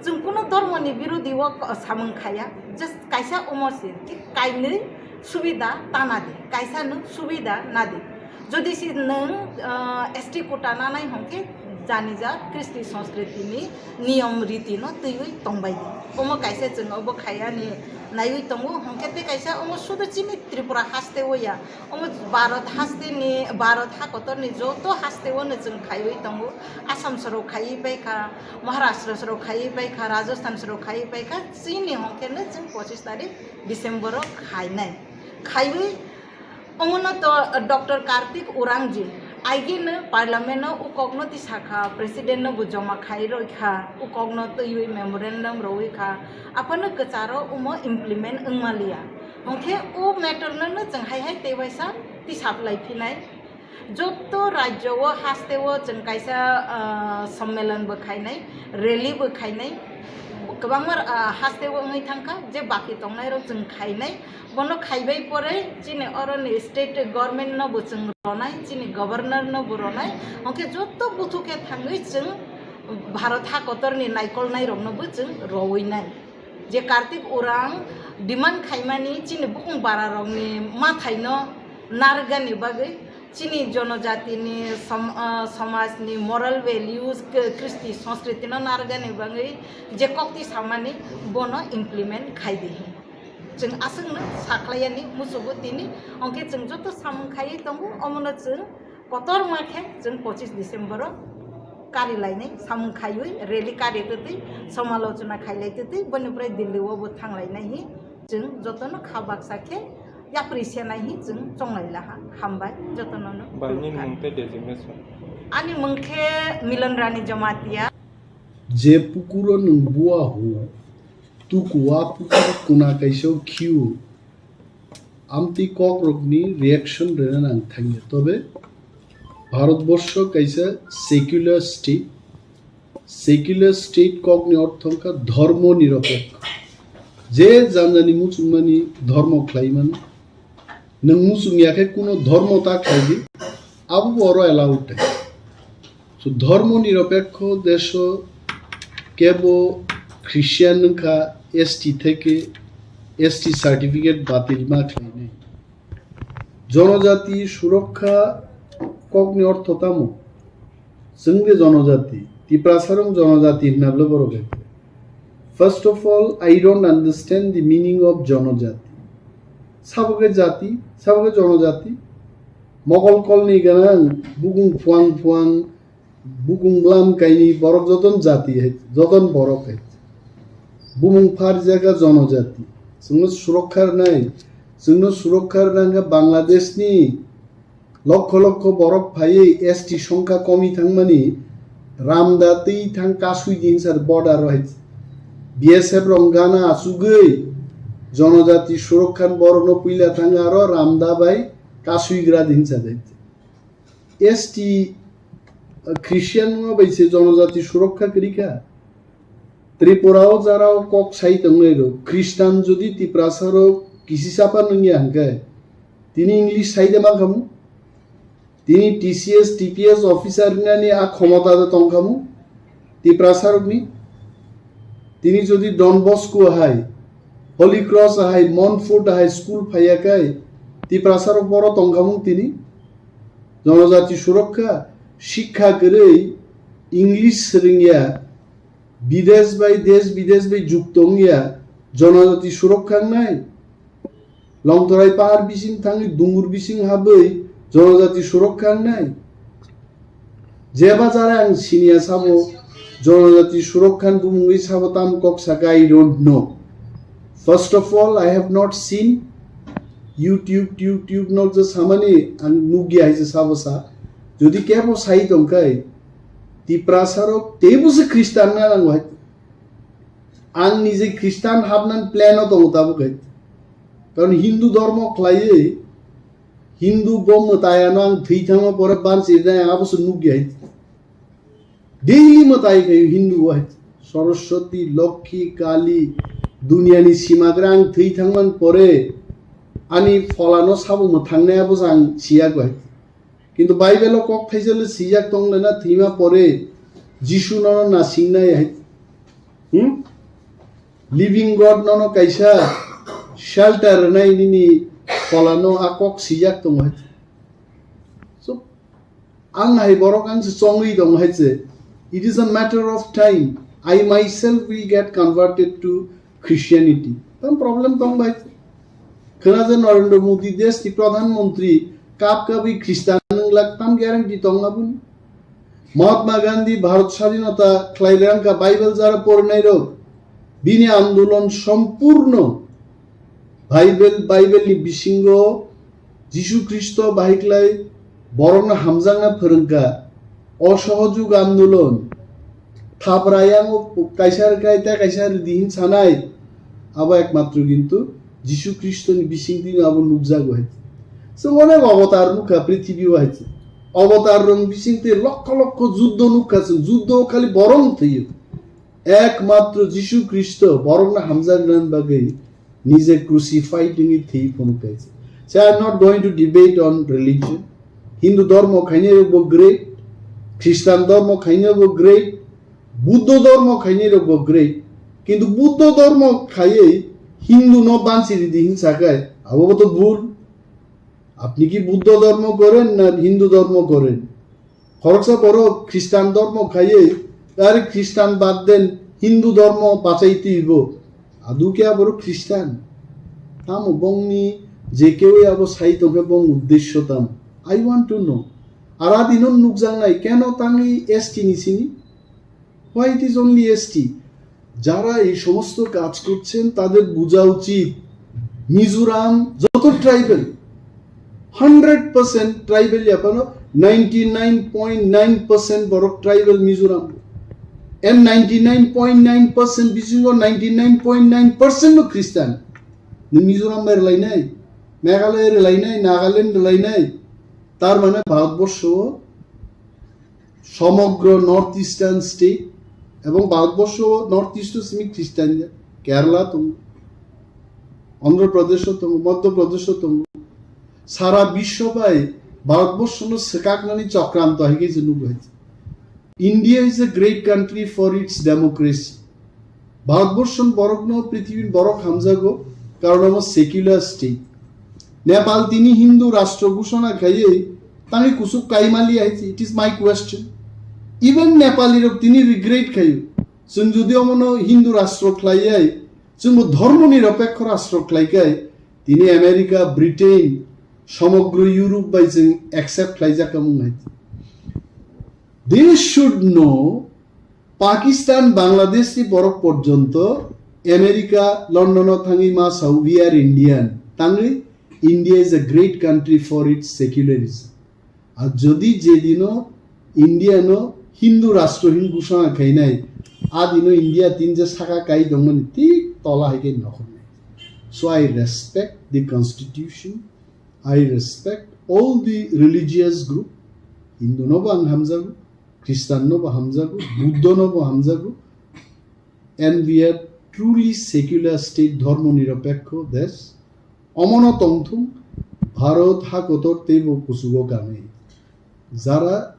जों कुनो धर्मनि विरोधी व सामंखाया जस्ट कायसा अमरसि कि कायनै सुबिदा तानादि कायसा न सुबिदा नादि जदि सि नों एसटी कोटा नानाय हंके जानि जा कृष्टि संस्कृति नि नियम रीति न तैयै तंबाय ओमो कायसा जों ओबो खायानि नायै तंगो हंके ते कायसा ओमो सुदचिनि त्रिपुरा हास्ते वया ओमो भारत हाकतरनि जतो हास्ते वनो जों खायै तंगो आसाम सरो खायै बायखा महाराष्ट्र सरो खायै बायखा राजस्थान सरो खायै बायखा चिनि हंके न जों 25 तारिख डिसेम्बर खायनाय खायै ओमनो तो डॉक्टर कार्तिक उरांजी आइगे पार्लियामेंट उकग्न दिसाखा प्रेसिडेंट नो जमा खाई रखा उकग्न तैयै मेमोरेंडम रखा आपनो कचारो उमो इम्प्लीमेंट अंगमालिया ओंखे ओ मैटर न जों हाय तेबायसा दिसाब लाइफिनाय जत राज्य व हास्ते व जों कायसा सम्मेलन बखायनाय रैली बखायनाय गोबांमार हास्तेव ओङै थांखा जे बाकी तंनाय रok जों खायनाय बनो खायबाय परे चिनि अरनि स्टेट गभर्नमेंट नो जों रनाय चिनि गवर्नर नो रनाय ओंके जत्तो बुथुके थाङै जों भारत हाकतरनि नायकलनाय रंनोबो जों रवैनाय जे कार्तिक उरां डिमांड खायमानि चिनि बुकुं बारा रंनि माथायनो नारगानि बागै चिनी जनजातिनि समाजनि मरल भेल्यूज कृष्टि संस्कृतिनो नारगानि बागै जे कक्ति सामानि बनो इमप्लिमेंट खायदिहि जों आसंनो साख्लायानि मुसुबुतिनि अंके जों जत सामखायै दंगो अमनो जों कतर माखे जों 25 डिसेम्बर कारि लायनाय सामखायै रेली कारितै समालोचना खायलायतै बनिफ्राय दिल्लीआवबो थांलायनाय जों जतनो खाबाक साखे याप्रिसियानाय जों चंलायलाहा हामबाय जतननो बायनि मुंते डेजिगनेशन आनि मुंखे मिलन रानी जमातिया जे पुकुरो नंबुआ हो तुकुआ पुकुर कुना कैसो खिउ आमती कक रोगनी रिएक्शन रेना नां थांगे तबे भारतवर्ष कैसे सेक्युलर स्टेट ककनि अर्थंका धर्म निरपेक्ष जे जानजानि मुसुलमानी धर्म ख्लाइमान नों मुसुलमियाखे कुनो धर्मता खाइदि आबु बरो एलाउड सो धर्म निरपेक्ष देश केबो ख्रिस्टियान नोंखा एसटी থেকে एसटी সার্টিফিকেট বাতিল মা খাইনে জনজাতি সুরক্ষা ককনি অর্থতামো जोंनि जनजाति तिप्रासारं जनजाति होननाबो बर' गायते First of all, I don't understand the meaning of जनजाति साबगे जाति साबगे जनजाति मगल कलनि गानां बुगुं फुआं फुआं बुगुं ब्लाम काइनि बरक जतन जाति है जतन बरक है बुमुं फार जायगा जनजाति जोंनो सुरक्षार नांगा बांग्लादेशनि लक्ष लक्ष बरक फायै एसटी संख्या कमी थांमानि रामदातै थां कासुइ दिनसार बर्डार है बीएसएफ रंगाना आसुगै जनजाति सुरक्षान बरनो पुइला थांगा आरो रामदाबाई कासुइग्रा दिनसा दैते एसटी ख्रिस्टियान बैसे जनजाति सुरक्षा करिका त्रिपुराओ जाराओ कक साइ तंगैरो ख्रिस्टान जदि तिप्रासारो किसिसापा नंगिया हंगाय तिनि इंग्लिश साइदे मा खामु तिनि टीसीएस टीपीएस ऑफिसर नानि आ क्षमता दे तंखामु तिप्रासारनि तिनि जदि डन बस्को हाय होली क्रॉस हाय मॉन्फोर्ट हाय स्कूल फायाकाय तिप्रासारक बर तंखामु तिनि जनजाति सुरक्षा शिक्षा गरै इंग्लिश रोंगिया विदेश बाय जुक्तंगिया जनजाति सुरक्षा नाय लंगतराय पाहाड़ बिसिं थांgi दुंगुर बिसिं हाबै जनजाति सुरक्षा नाय जेबा जारे आं सिनिया सामो जनजाति सुरक्षान बुमुंगै साबताम कक साका I don't know. First of all, I have not seen YouTube not the samani and nugia is a sabosa. Jodi kepo sai tongkai तिप्रासारक तेबुसे ख्रिस्टान ना नांगौ आं निजे ख्रिस्टान हाबनान प्लेनो दङ दाबो गै कारण हिंदू धर्म ख्लायै हिंदू ब्रह्म तायानो आं थैथाङो परे बानसि जाय आबोसो नुगै डेली मताय गै हिंदू वाय सरस्वती लक्ष्मी काली दुनियानि सीमाग्रा आं थैथांमान परे आनि फलानो साबो थांनायाबो आं सिया गै किन्तु बाइबेल कक थाइजल सिजाक तंलेना थीमा परे जिसु ननो नासिंनाय है लिविंग गॉड ननो कैसा शेल्टर नाइनि फलानो आ कक सिजाक तंग है सो आं हाय बरक आं चंगै दं है जे it is a matter of time I myself will get converted to Christianity तम प्रॉब्लम तंग भाई खोनाजे नरेंद्र मोदी देश की प्रधानमंत्री काप कभी ख्रिस्टान लगताम ग्यारंटी तंगाबुन महात्मा गांधी भारत स्वाधीनता ख्लाइलांका बाइबल जारा पढ़नाय रो बिनि आंदोलन सम्पूर्ण बाइबेल नि बिसिंगो जिसु ख्रिस्ट बाइकलाय बरन हामजांना फोरोंका असहयोग आंदोलन थाबरायां कायसार कायता कायसार दिहिन सानाय आबा एकमात्र किन्तु जिसु ख्रिस्टनि बिसिंदिन आबो नुबजागो है जों अनेक अवतार नुखा पृथ्वीयाव हायছে अवतार रं बिसिंते लक्ष लक्ष युद्ध नुखा जों युद्ध खालि बरं थैयो একমাত্র যীশু খ্রিস্ট বরং না হামজা গ্রান বাগে নিজে ক্রুসিফাইড ইনি থি ফোনকাইছে so I am not going to debate on religion Hindu ধর্ম খাইনে রব গ্রেট খ্রিস্টান ধর্ম খাইনে রব গ্রেট বুদ্ধ ধর্ম খাইনে রব গ্রেট কিন্তু বুদ্ধ ধর্ম খাইয়ে হিন্দু ন বাঁচি দিদি হিংসা খায় আবহাওয়া তো ভুল আপনি কি বুদ্ধ ধর্ম করেন না হিন্দু ধর্ম করেন খরচা বড় খ্রিস্টান ধর্ম খাইয়ে আর খ্রিস্টান বাদ দেন হিন্দু ধর্ম বাঁচাইতে হইব আদু কে বড় খ্রিস্টান তাম বংনি যে কেউ আবো সাইতকে বং উদ্দেশ্য তাম আই ওয়ান্ট টু নো আর আদিন নুকজাং নাই কেন তাঙ্গি এসটি নিছিনি why it is only ST যারা এই সমস্ত কাজ করছেন তাদের বোঝা উচিত মিজোরাম যত ট্রাইবেল 100% ট্রাইবেল এখনো 99.9% বড় ট্রাইবেল মিজোরাম and 99.9% বিশিষ্ট 99.9% খ্রিস্টান মিজোরাম এর লাই নাই মেঘালয়ের লাই নাই নাগাল্যান্ড লাই নাই তার মানে ভারতবর্ষ সমগ্র নর্থ ইস্টার্ন স্টেট এবং ভারতবর্ষ নর্থ ইস্ট সিমি খ্রিস্টান কেরালা তুমি অন্ধ্রপ্রদেশ তুমি মধ্যপ্রদেশ তুমি সারা বিশ্ব পাই ভারতবর্ষ সেকাকনানি চক্রান্ত হয়ে গেছে নুক হয়েছে India is a great country for its democracy Bharatvarsha বড় পৃথিবীর বড় হামজাগো কারণ আমার সেকুলার স্টেট নেপাল তিনি হিন্দু রাষ্ট্র ঘোষণা খাইয়ে তাই কুসুক কাইমালি আইছে it is my question even নেপালির তিনি রিগ্রেট খাইও जों যদিও মনে হিন্দু রাষ্ট্র খাইয়াই जों ধর্ম নিরপেক্ষ রাষ্ট্র খাইকাই তিনি আমেরিকা ব্রিটেন সমগ্র ইউরোপ বাই जों অ্যাকসেপ্ট খাইজাকা মুনাই they should know Pakistan Bangladesh নি বরক পর্যন্ত আমেরিকা লন্ডন থাঙ্গি মা সাউদি আর ইন্ডিয়ান তাঙ্গি India is a great country for its secularism আর যদি যেদিনও ইন্ডিয়ানো হিন্দু রাষ্ট্রহীন ঘোষণা খাই নাই আদিনো ইন্ডিয়া তিন যে শাখা কাই দমন ঠিক তলা হেকে নখন so I respect the constitution I respect all the religious group Hindu নব আং হামজাগু খ্রিস্টান নব হামজাগু বুদ্ধ নব হামজাগু and we are truly secular state ধর্ম নিরপেক্ষ দেশ অমনতংথুম ভারত হাকতর তেব কুসুগ গানে যারা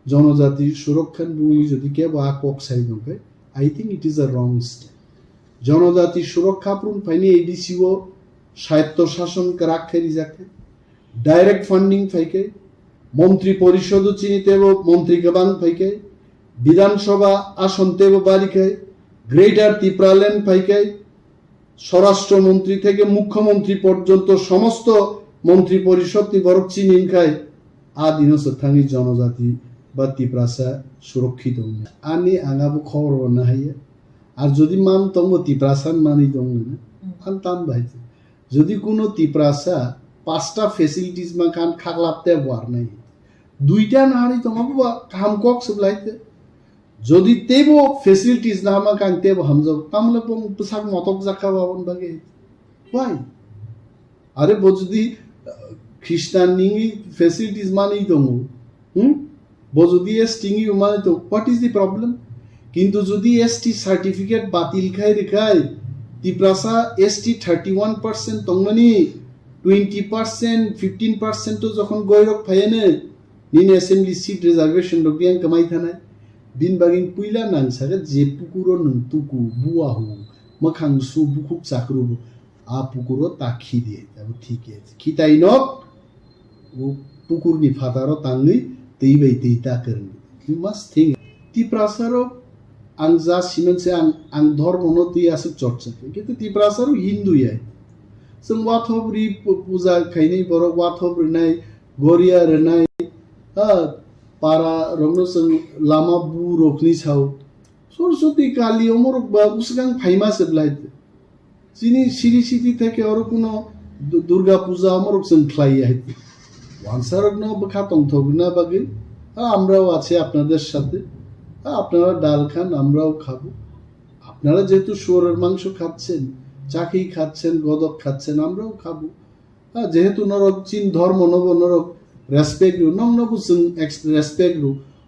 জনজাতির সুরক্ষার ভূমি যদি কেউ আকক সাই নকে I think it is a wrong step জনজাতির সুরক্ষা প্রুন ফাইনি এডিসিও স্বায়ত্ত শাসন রাখেরি যাকে ডাইরেক্ট ফান্ডিং ফাইকে মন্ত্রী পরিষদ চিনিতেব মন্ত্রী গবান ফাইকে বিধানসভা আসন তেব বারিকায় গ্রেটার ত্রিপুরাল্যান্ড ফাইকে স্বরাষ্ট্রমন্ত্রী থেকে মুখ্যমন্ত্রী পর্যন্ত সমস্ত মন্ত্রী পরিষদ বরক চিনিন খায় আদিন থাঙ্গি জনজাতি বা ত্রিপ্রাসা সুরক্ষিত আনি আঙাবো খবর না হাইয়া আর যদি মান তঙ্গ ত্রিপ্রাসান মানি দङ না আন তাম ভাইছে যদি কোনো ত্রিপ্রাসা পাঁচটা ফেসিলিটিস মা খান খাগলাপতে বার নাই দুইটা নাহারি তোমাকে কাম কক সবলাইতে যদি তেব ফেসিলিটিস না মা কান তেব হামজা তামলে পং পোশাক মতক জাকা বাবন বাগে ওয়াই আরে বো যদি খ্রিস্টান নিঙ্গি ফেসিলিটিস মানেই দङ বো যদি এসটিঙ্গি মানে তো হোয়াট ইজ দি প্রবলেম কিন্তু যদি এসটি সার্টিফিকেট বাতিল খাই রেখায় ত্রিপ্রাসা এসটি 31% তংমানি 20% 15% যখন গৈরক ফাইনে নিন অ্যাসেম্বলি সিট রিজার্ভেশন রবিয়ান কামাই থানায় বিন বাগিন পুইলা নাংসাগে যে পুকুরো নংতুকু বুয়াহু মখাং সু বুকুক চাকরু আ পুকুরো তাখি দিয়ে যাব ঠিক আছে খিতাই নক ও পুকুরনি ফাতারো তাঙ্গি তেইবাই তেইতা করনি ইউ মাস্ট থিঙ্ক ত্রিপ্রাসারও आं जा सिमेन्से आं धर्म न तै आसे चर्चा किन्तु ত্রিপ্রাসারও हिन्दू याय जों वाथबरि पूजा खायनै बर वाथबरि नाय गरिया रनाय पारा रंनो जों लामा बु रखनि साव सरस्वती काली अमर बा उसिगां फाइमा सेबलाय जिनि सिरि सिति থেকে আর কোনো দুর্গা পূজা অমর जों ख्लाय आइते ওয়ানসারক ন বখা তংথগনা বাগে আমরাও আছে আপনাদের সাথে আপনারা ডাল খান আমরাও খাবো আপনারা যেহেতু শুয়োরের মাংস খাচ্ছেন চাকি খাচ্ছেন গদক খাচ্ছেন আমরাও খাবো যেহেতু নরক চীন ধর্ম নব নরক রেসপেক্ট নম নব রেসপেক্ট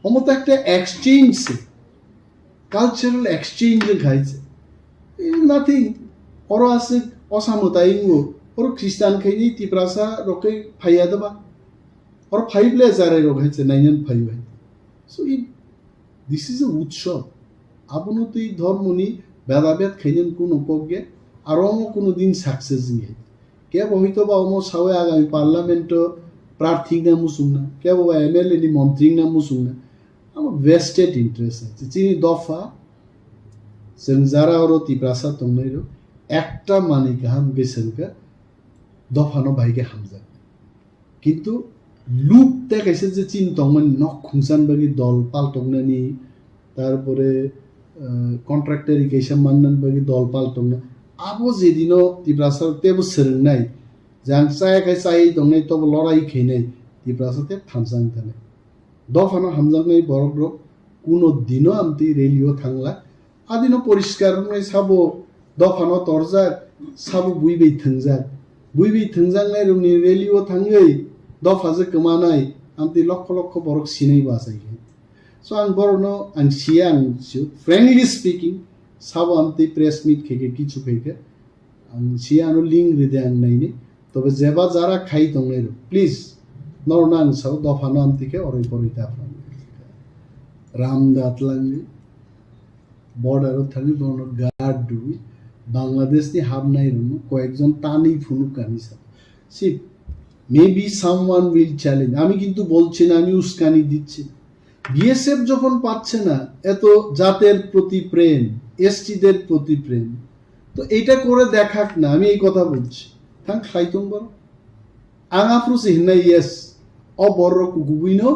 অমত একটা এক্সচেঞ্জ কালচারাল এক্সচেঞ্জ খাইছে নাথিং ওর আছে অসামতাইঙ্গো ওর খ্রিস্টান খাইনি তিপ্রাসা রকে ফাইয়া দেবা ওর ফাইবলে যারে রখাইছে নাইন ফাইবাই সো দিস ইজ এ উৎসব আপনো তো এই ধর্মনি ভেদাভেদ খাইনেন কোন উপজ্ঞে আর অমো কোনো দিন সাকসেস নিয়ে কে হয়তো বা অমো সাওয়ে আগামী পার্লামেন্ট প্রার্থী না মুসুম না কে বাবা এমএলএ নি মন্ত্রী না মুসুম না আমার ভেস্টেড ইন্টারেস্ট আছে চিনি দফা जों जारा और तिप्रासा तंगनायरो একটা মানি গাহাম গেছেনকা দফানো ভাইকে হামজা কিন্তু লুক দেখাইছে যে চিন তংমান নক খুংসান বাগি দল পাল তংনানি তারপরে কন্ট্রাক্টর ইরিগেশন মাননান বাগি দল পাল তংনা আবো যেদিনও তিপ্রাসা তেবো সেরংনাই जां चाय खाय चाय तंगनाय तो लड़ाई खैनाय तिप्रासाते थामसां थानाय दफानो हामजांनाय बरग्र कुनो दिनो आमति रेलियो थांला आदिनो परिष्कार नाय साबो दफानो तरजाक साबो बुइबै थंजांनाय रुनि रेलियो थाङै दफाजो कमानाय आमति लक्ष लक्ष बरक सिनाय बासाय सो आं बरनो आं सिया आं फ्रेंकलि स्पीकिंग साबो आमति प्रेस मीट खेके किछु खेके आं सियानो लिंक रिदे आं नायनि तबे जेबा जारा खाइ दंनाय प्लिज नरना आं साव दफानो आमतिके अरै परै दाफ्राम रामदातलांनि बर्डाराव थाङै बरनो गार्ड दुइ बांलादेशनि हाबनाय रुनु कयेकजन टानि फुनु कानिसा सि मेबी सामवन उइल চ্যালেঞ্জ আমি কিন্তু বলছি না আমি উস্কানি দিচ্ছি বিএসএফ যখন পাচ্ছে না এত জাতের প্রতি প্রেম এসটিদের প্রতি প্রেম তো এইটা করে দেখাক না আমি এই কথা বলছি থাং খাইতং বড় আঙাফ্রুস হিনা ইয়েস অবর কুগুইনো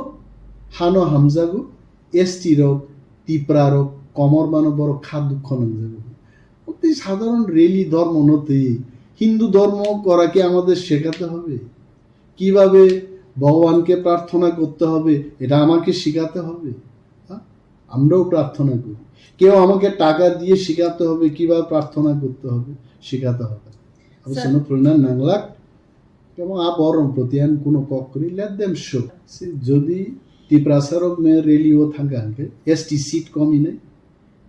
হানো হামজাগু এসটি রক তিপ্রা রক কমর মানো বড় খা দুঃখ নঞ্জাগু অতি সাধারণ রেলি ধর্ম নতে হিন্দু ধর্ম করা কি আমাদের শেখাতে হবে কিভাবে ভগবানকে প্রার্থনা করতে হবে এটা আমাকে শেখাতে হবে আমরাও প্রার্থনা করি কেউ আমাকে টাকা দিয়ে শেখাতে হবে কিভাবে প্রার্থনা করতে হবে শেখাতে হবে অবশ্য প্রণাম নাংলাক এবং বরং প্রতি আন কোনো কক করি লেট দেম শো যদি তিপ্রাসারক মে রেলিও থাঙ্গাঙ্কে এসটি সিট কমি নাই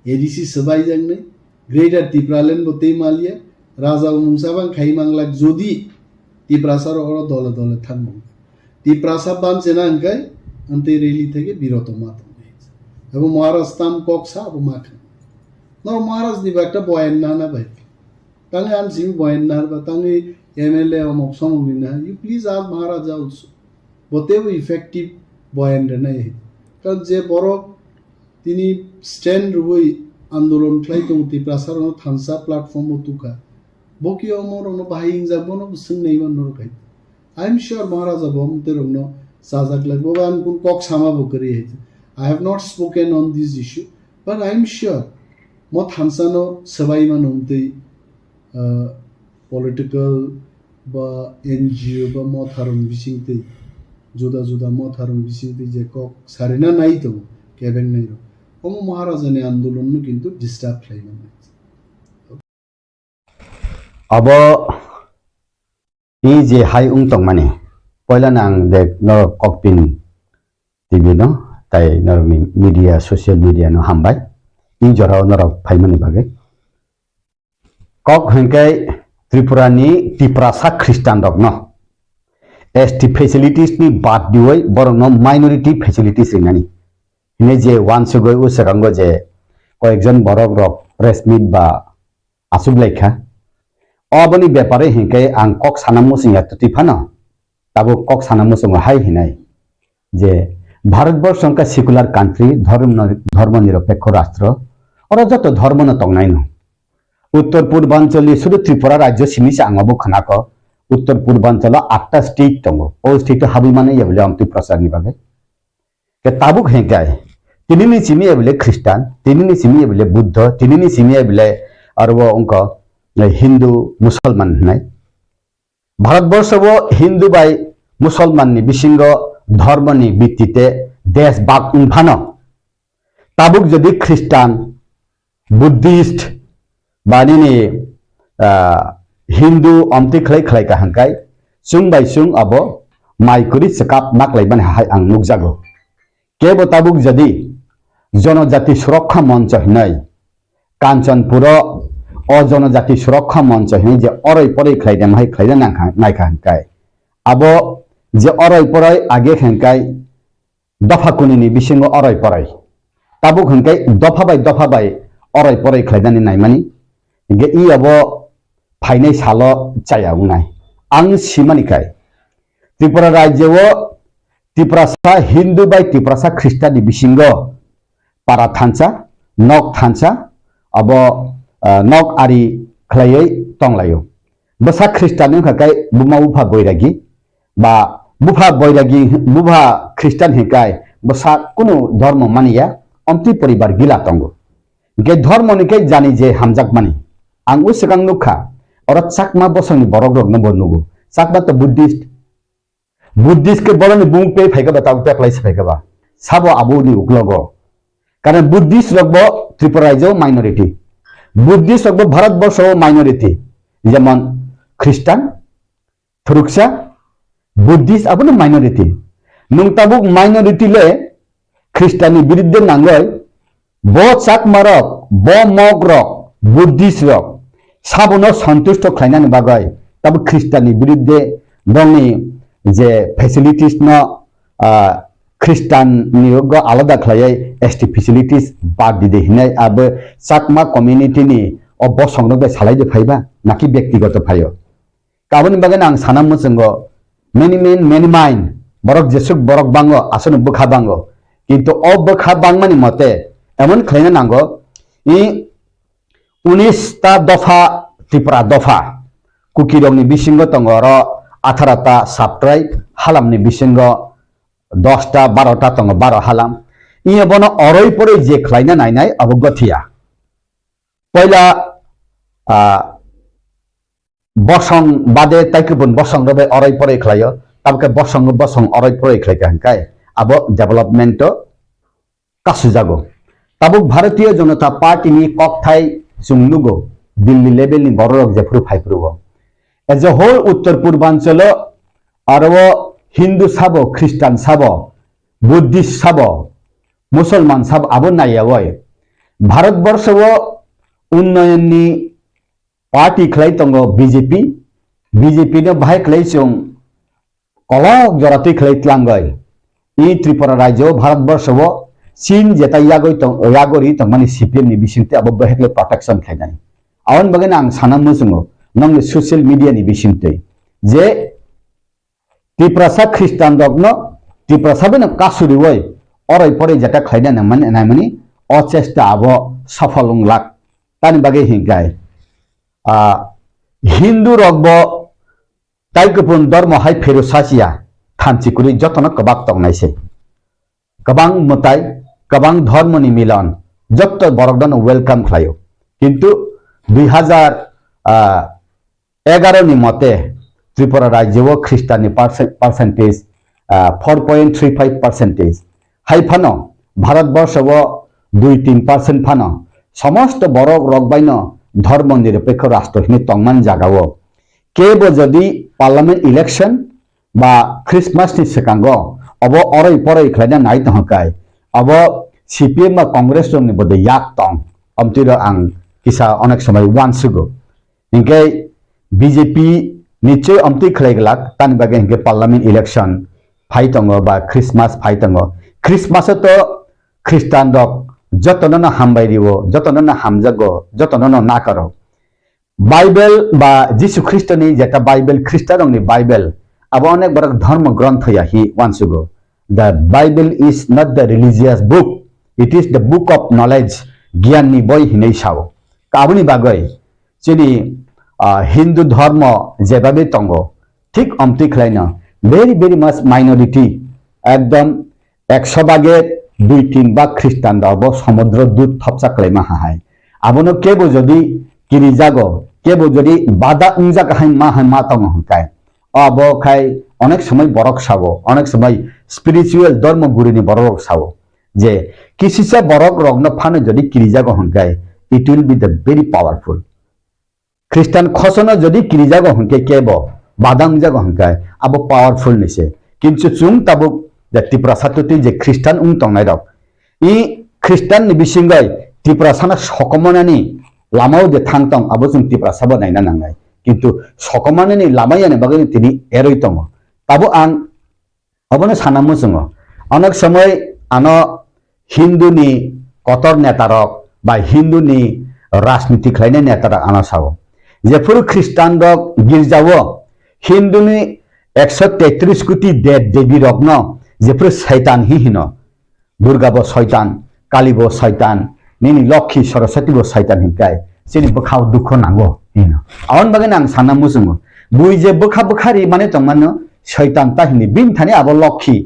এডিসি সবাই যাং নাই গ্রেটার তিপ্রালেন বতেই মালিয়া রাজা মুংসাবাং খাই মাংলাক যদি তিপ্রাসার ওরা দলে দলে থাকবো তিপ্রাসা বানছে না আঙ্কাই আনতে রেলি থেকে বিরত মাতম হয়েছে এবং মহারাজ তাম ককসা এবং মাখান নর মহারাজ নিবা একটা বয়ান না না ভাই তাহলে আনছি বয়ান না বা তাহলে এমএলএ অমক সমগ্রী না ইউ প্লিজ আজ মহারাজা অলসো বতেও ইফেক্টিভ বয়ান রে নাই কারণ যে বড় তিনি স্ট্যান্ড রুবই আন্দোলন খাই তো তিপ্রাসার থানসা প্ল্যাটফর্ম তুকা বকি অমর অন্য বাহিং যাব না বুঝছেন নেই মান্নর খাই আই এম শিওর মহারাজা বমতের অন্য সাজাক লাগবো বা আমি কোন কক সামাবো করি হয়েছে I have not spoken on this issue but I am sure মত হানসানো সবাই মানুমতেই পলিটিক্যাল বা এনজিও বা মত হারম বিসিংতেই জুদা জুদা মত হারম বিসিংতেই যে কক সারিনা নাই তো কেবেন নাই অম মহারাজানি আন্দোলন কিন্তু ডিস্টার্ব খাইনা अब जे हाई उंग माने पहला नांग दे नर ककपिन टीवी न ताई नर मीडिया सोशल मीडिया न हामबाय इ जराव नर फाइमानि बागे कक हंकाय त्रिपुरानि तिप्रासा ख्रिस्टान रक न एसटी फैसिलिटीज नि बात दिवै बरं न माइनरिटी फैसिलिटीज रिनानि हिने जे वानसुगै उसरंग जे कयेकजन बरक रक प्रेस मीट बा आसुबलाइखा अबनी व्यापारे हिंके आं कक सानामुसिंग तुतिफानो ताबो कक सानामुसिंग हाय हिनाय जे भारतवर्ष का सेकुलर कांट्री धर्मनिरपेक्ष राष्ट्र और जत धर्म न तंगनायनो उत्तर पूर्वांचल सुदु त्रिपुरा राज्य सिमिस आंगबो खनाक उत्तर पूर्वांचल 8टा स्टेट दङ ओ स्टेट हाबि माने यबले आमति प्रसारनि बागे के ताबुक हेंकाय तिनिनि सिमि यबले ख्रिस्टान तिनिनि सिमि यबले बुद्ध तिनिनि सिमि यबले अरबो अंक हिंदू मुसलमान नाय भारतवर्ष वो हिंदू बाई मुसलमान नि बिसिंग धर्म नि भित्तिते देश बाग उनफानो ताबुक जदि ख्रिस्टान बुद्धिस्ट बानिनि हिंदू अमति खलै खलै का हंकाय सुं बाय सुं अबो माइकुरि सकाप नाकलाइबान हाय आं नुकजागो केबो ताबुक जदि জনজাতি সুরক্ষা মঞ্চ হিনাই কাঞ্চনপুর অজনজাতি সুরক্ষা মঞ্চ হিনাই যে অরই পরই খাইদাম হাই খাইদা নাইখা হানকাই আবো যে অরই পরই আগে হানকাই দফা কুনিনি বিসিঙ্গ অরই পরই তাবুক হানকাই দফা বাই অরই পরই খাইদানি নাইমানি গে ই আবো ফাইনাই সালো চায়াও নাই आं सिमानिखाय त्रिपुरा राज्य त्रिपुरासा हिंदू बाय त्रिपुरासा ख्रिस्टान बिसिंग पारा थानसा नक थानसा अब नक आरि खलायै तंलायो बसा ख्रिस्टान हकाय बुमा बुफा बैरागी बा बुफा ख्रिस्टान हिकाय बसा कुनु धर्म मानिया अमति परिवार गिला तंगो गे धर्म निकै जानि जे हामजाक मानि आं उसिगां नुखा और चाकमा बसंनि बरक रक नम्बर नुगु चाकमा तो बुद्धिस्ट के बरनि बुंग पे फाइगा बताउ पे प्लेस फाइगा साबो आबुनि उग्लगो कारण बुद्धिस्ट रगबो त्रिपुरा राज्य माइनरिटी बुद्धिस्ट रगबो भारत वर्ष माइनरिटी जेमन ख्रिस्टान थुरुक्सा बुद्धिस्ट आबुनि माइनरिटी नुंताबुक माइनरिटी ले ख्रिस्टाननि बिरुद्ध नांगय बो चाकमा रक बो मग रक बुद्धिस्ट रक साबुनो सन्तुष्ट खाइनानि बागै तब ख्रिस्टाननि बिरुद्धे दंनि जे फेसिलिटीज न ख्रिस्टान नियोग आलादा खालायै एसटी फेसिलिटीज बाद दिदे हिनाय अब चाकमा कम्युनिटी नि अबसंग बे सालायदे फाइबा नाकि व्यक्तिगत फायो काबनि बागै आं सानाम मोसंगो मेनि माइन बरक जेसुक बरक बांगो आसन बुखा बांगो किन्तु अ बुखा बांगमानि मते एमन खाइना नांगो इ 19टा दफा त्रिपुरा दफा कुकिरंनि बिसिंग दङ र 18टा साबट्राइब हालामनि बिसिंग 10टा 12टा दङ 12 हालाम इ बनो अरई परै जे खलायना नायनाय अबगथिया पहिला बसंग बादे ताइकुबन बसंग रबे अरई परै खलायो ताबके बसंग अरई परै खलायका हंकाय अब डेभलपमेन्ट कासु जागो ताबुक भारतीय जनता पार्टी नि ककथाय सुंगनुगो दिल्ली लेवल नि बरक जेफ्रु फाइफ्रुगो एज अ होल उत्तर पूर्वांचल आरो हिंदू साबो ख्रिस्टान साबो बुद्धिस्ट साबो मुसलमान साबो आबो नायावय भारत वर्ष उन्नयन नि पार्टी खलाय तंगो बीजेपी ने बाहाय खलाय जों कलक जराति खलाय तलांगय इ त्रिपुरा राज्य भारत वर्ष चीन जेता यागोरी तंगमानि सीपीएम नि बिसिंते अब बहेकले प्रोटेक्शन खायनाय आवन बगेन आं सानाम मोसंगो नंग सोशल मीडिया नि बिसिंते जे त्रिपुरासा ख्रिस्टान दगनो त्रिपुरासा बेन कासुरि वय अरय परै जेता खायना नायमानि अचेष्टा अब सफल लाख तानि बागे हिंगाय हिंदू रगबो ताइकुपुन धर्म हाय फेरुसासिया थानचिकुरि जतन कबाक तंनायसे कबां मताय कबां धर्म नि मिलन जत बरकदन वेलकाम खायो किंतु 2011 नि मते त्रिपुरा राज्य ख्रिस्टान नि परसेंटेज 4.35% हाई फानो भारत वर्ष 2-3% फानो समस्त बरक रकबाइन धर्म निरपेक्ष राष्ट्र हिने तंगमान जागावो केबो जदि पार्लियामेंट इलेक्शन बा क्रिसमास नि सिगांगो अब अरई परै खलायना नाय तहकाय अब सीपीएम बा कांग्रेस नि बदे याक तंग अमतिर आं किसा अनेक समय वानसुगो इनके बीजेपी निश्चय अमति खलायगलाक तानि बागे इनके पार्लियामेंट इलेक्शन फाइतंगो बा क्रिसमास फाइतंगो क्रिसमास तो ख्रिस्टान रक जतन हामबायरिवो जतन हामजागो जतन ना करो बाइबल बा जीसु ख्रिस्टनि जेटा बाइबल ख्रिस्टाननि बाइबल अब अनेक बरक धर्म ग्रंथ याहि वानसुगो the Bible is not the religious book it is the book of knowledge ज्ञान नि बय हिनै साव काबुनि बागै चिनि हिंदू धर्म जेबाबे तंगो ठीक अमति खलायना वेरी मच माइनरिटी एकदम 100 भागे 2-3 भाग ख्रिस्टान दाबो समुद्र दूत थपसा खलायमा हाय आबनो केबो जदि किरि जागो केबो जदि बादा उंजा काहाय मा तंगो हंकाय अब खाय अनेक समय बरक सावो अनेक समय स्पिरिचुअल धर्म गुरुनि बरक सावो जे किसिसा बरक रग्न फानो जदि किरि जागो हंकाय it will be the very powerful Christian खसनो जदि किरि जागो हंके केबो बादां जागो हंकाय अब पावरफुल निसे किंतु चुं ताबुक द त्रिपुरा सातुति जे ख्रिस्टान उं तंनाय रक इ ख्रिस्टान नि बिसिंगै त्रिपुरा साना सकमानानि लामाव जे थांतं आबो जों त्रिपुरा साबो नायना नांनाय किन्तु सकमानानि लामायानो बागै तिनि एरै दङ ताबो आं अबनो सानामो जोङो अनेक समय आनो हिन्दुनि कतर नेतारक बा हिन्दुनि राजनीति खालायनाय नेतारक आनो सावो जेफोर ख्रिस्टान रक गिर्जावो हिन्दुनि 133 कोटी देव देवी रकनो जेफोर शैतान हि हिनो दुर्गाबो शैतान कालीबो शैतान निनि लक्ष्मी सरस्वतीबो शैतान हिंकाय सिनि बखाव दुख नांगो हिनो आवन बागै आं सानामो जोङो बुइ जे बखा बखारि माने तंमानो शैतान ता हिनि बिन थाने आबो लक्ष्मी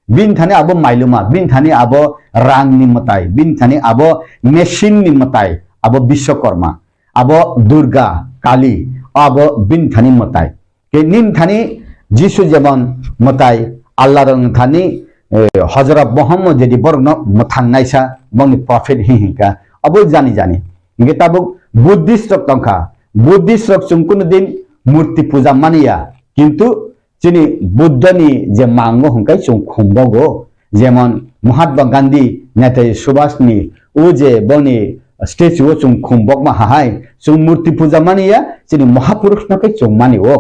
बिन थाने आबो माइलुमा बिन थाने आबो रांनि मताय बिन थाने आबो मेशिननि मताय आबो विश्वकर्मा आबो दुर्गा काली आबो बिन थाने मताय के निन थाने जिसु जेमन मताय अल्लाह रंग थाने हजरत मोहम्मद जेदि बरनो मथांनायसा बंनि प्रफेट हिंका अबो जानि जानि इंगे ताबो बुद्धिस्ट रक तंखा बुद्धिस्ट रक सुंकुन दिन मूर्ति पूजा मानिया किंतु जिनि बुद्धनि जे मांगो हंकाय जों खुंबागो जेमन महात्मा गांधी नेताजी सुभाषनि उ जे बनि स्टेचु जों खुंबक मा हाय जों मूर्ति पूजा मानिया जिनि महापुरुष नकै जों मानिओ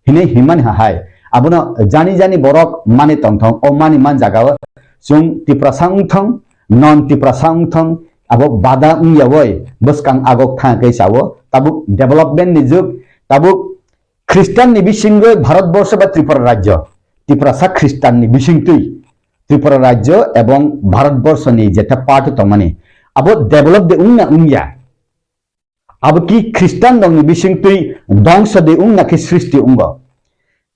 हिने हिमान हाय आबनो जानि जानि बरक माने तंथं ओ मानि मान जागाव जों तिप्रासांथं नन तिप्रासांथं आबो बादा उयावय बसकां आगक थांकै सावो ताबु डेभलपमेन्ट नि जुग ताबु ख्रिस्टान नि बिसिंगै भारतवर्ष बा त्रिपुरा राज्य त्रिपुरा सा ख्रिस्टान नि बिसिंतुई त्रिपुरा राज्य एवं भारतवर्ष नि जेता पार्ट तंमाने आबो डेभलप दे उन्ना उन्या आबो की ख्रिस्टान दं नि बिसिंतुई दंस दे उन्ना की सृष्टि उंग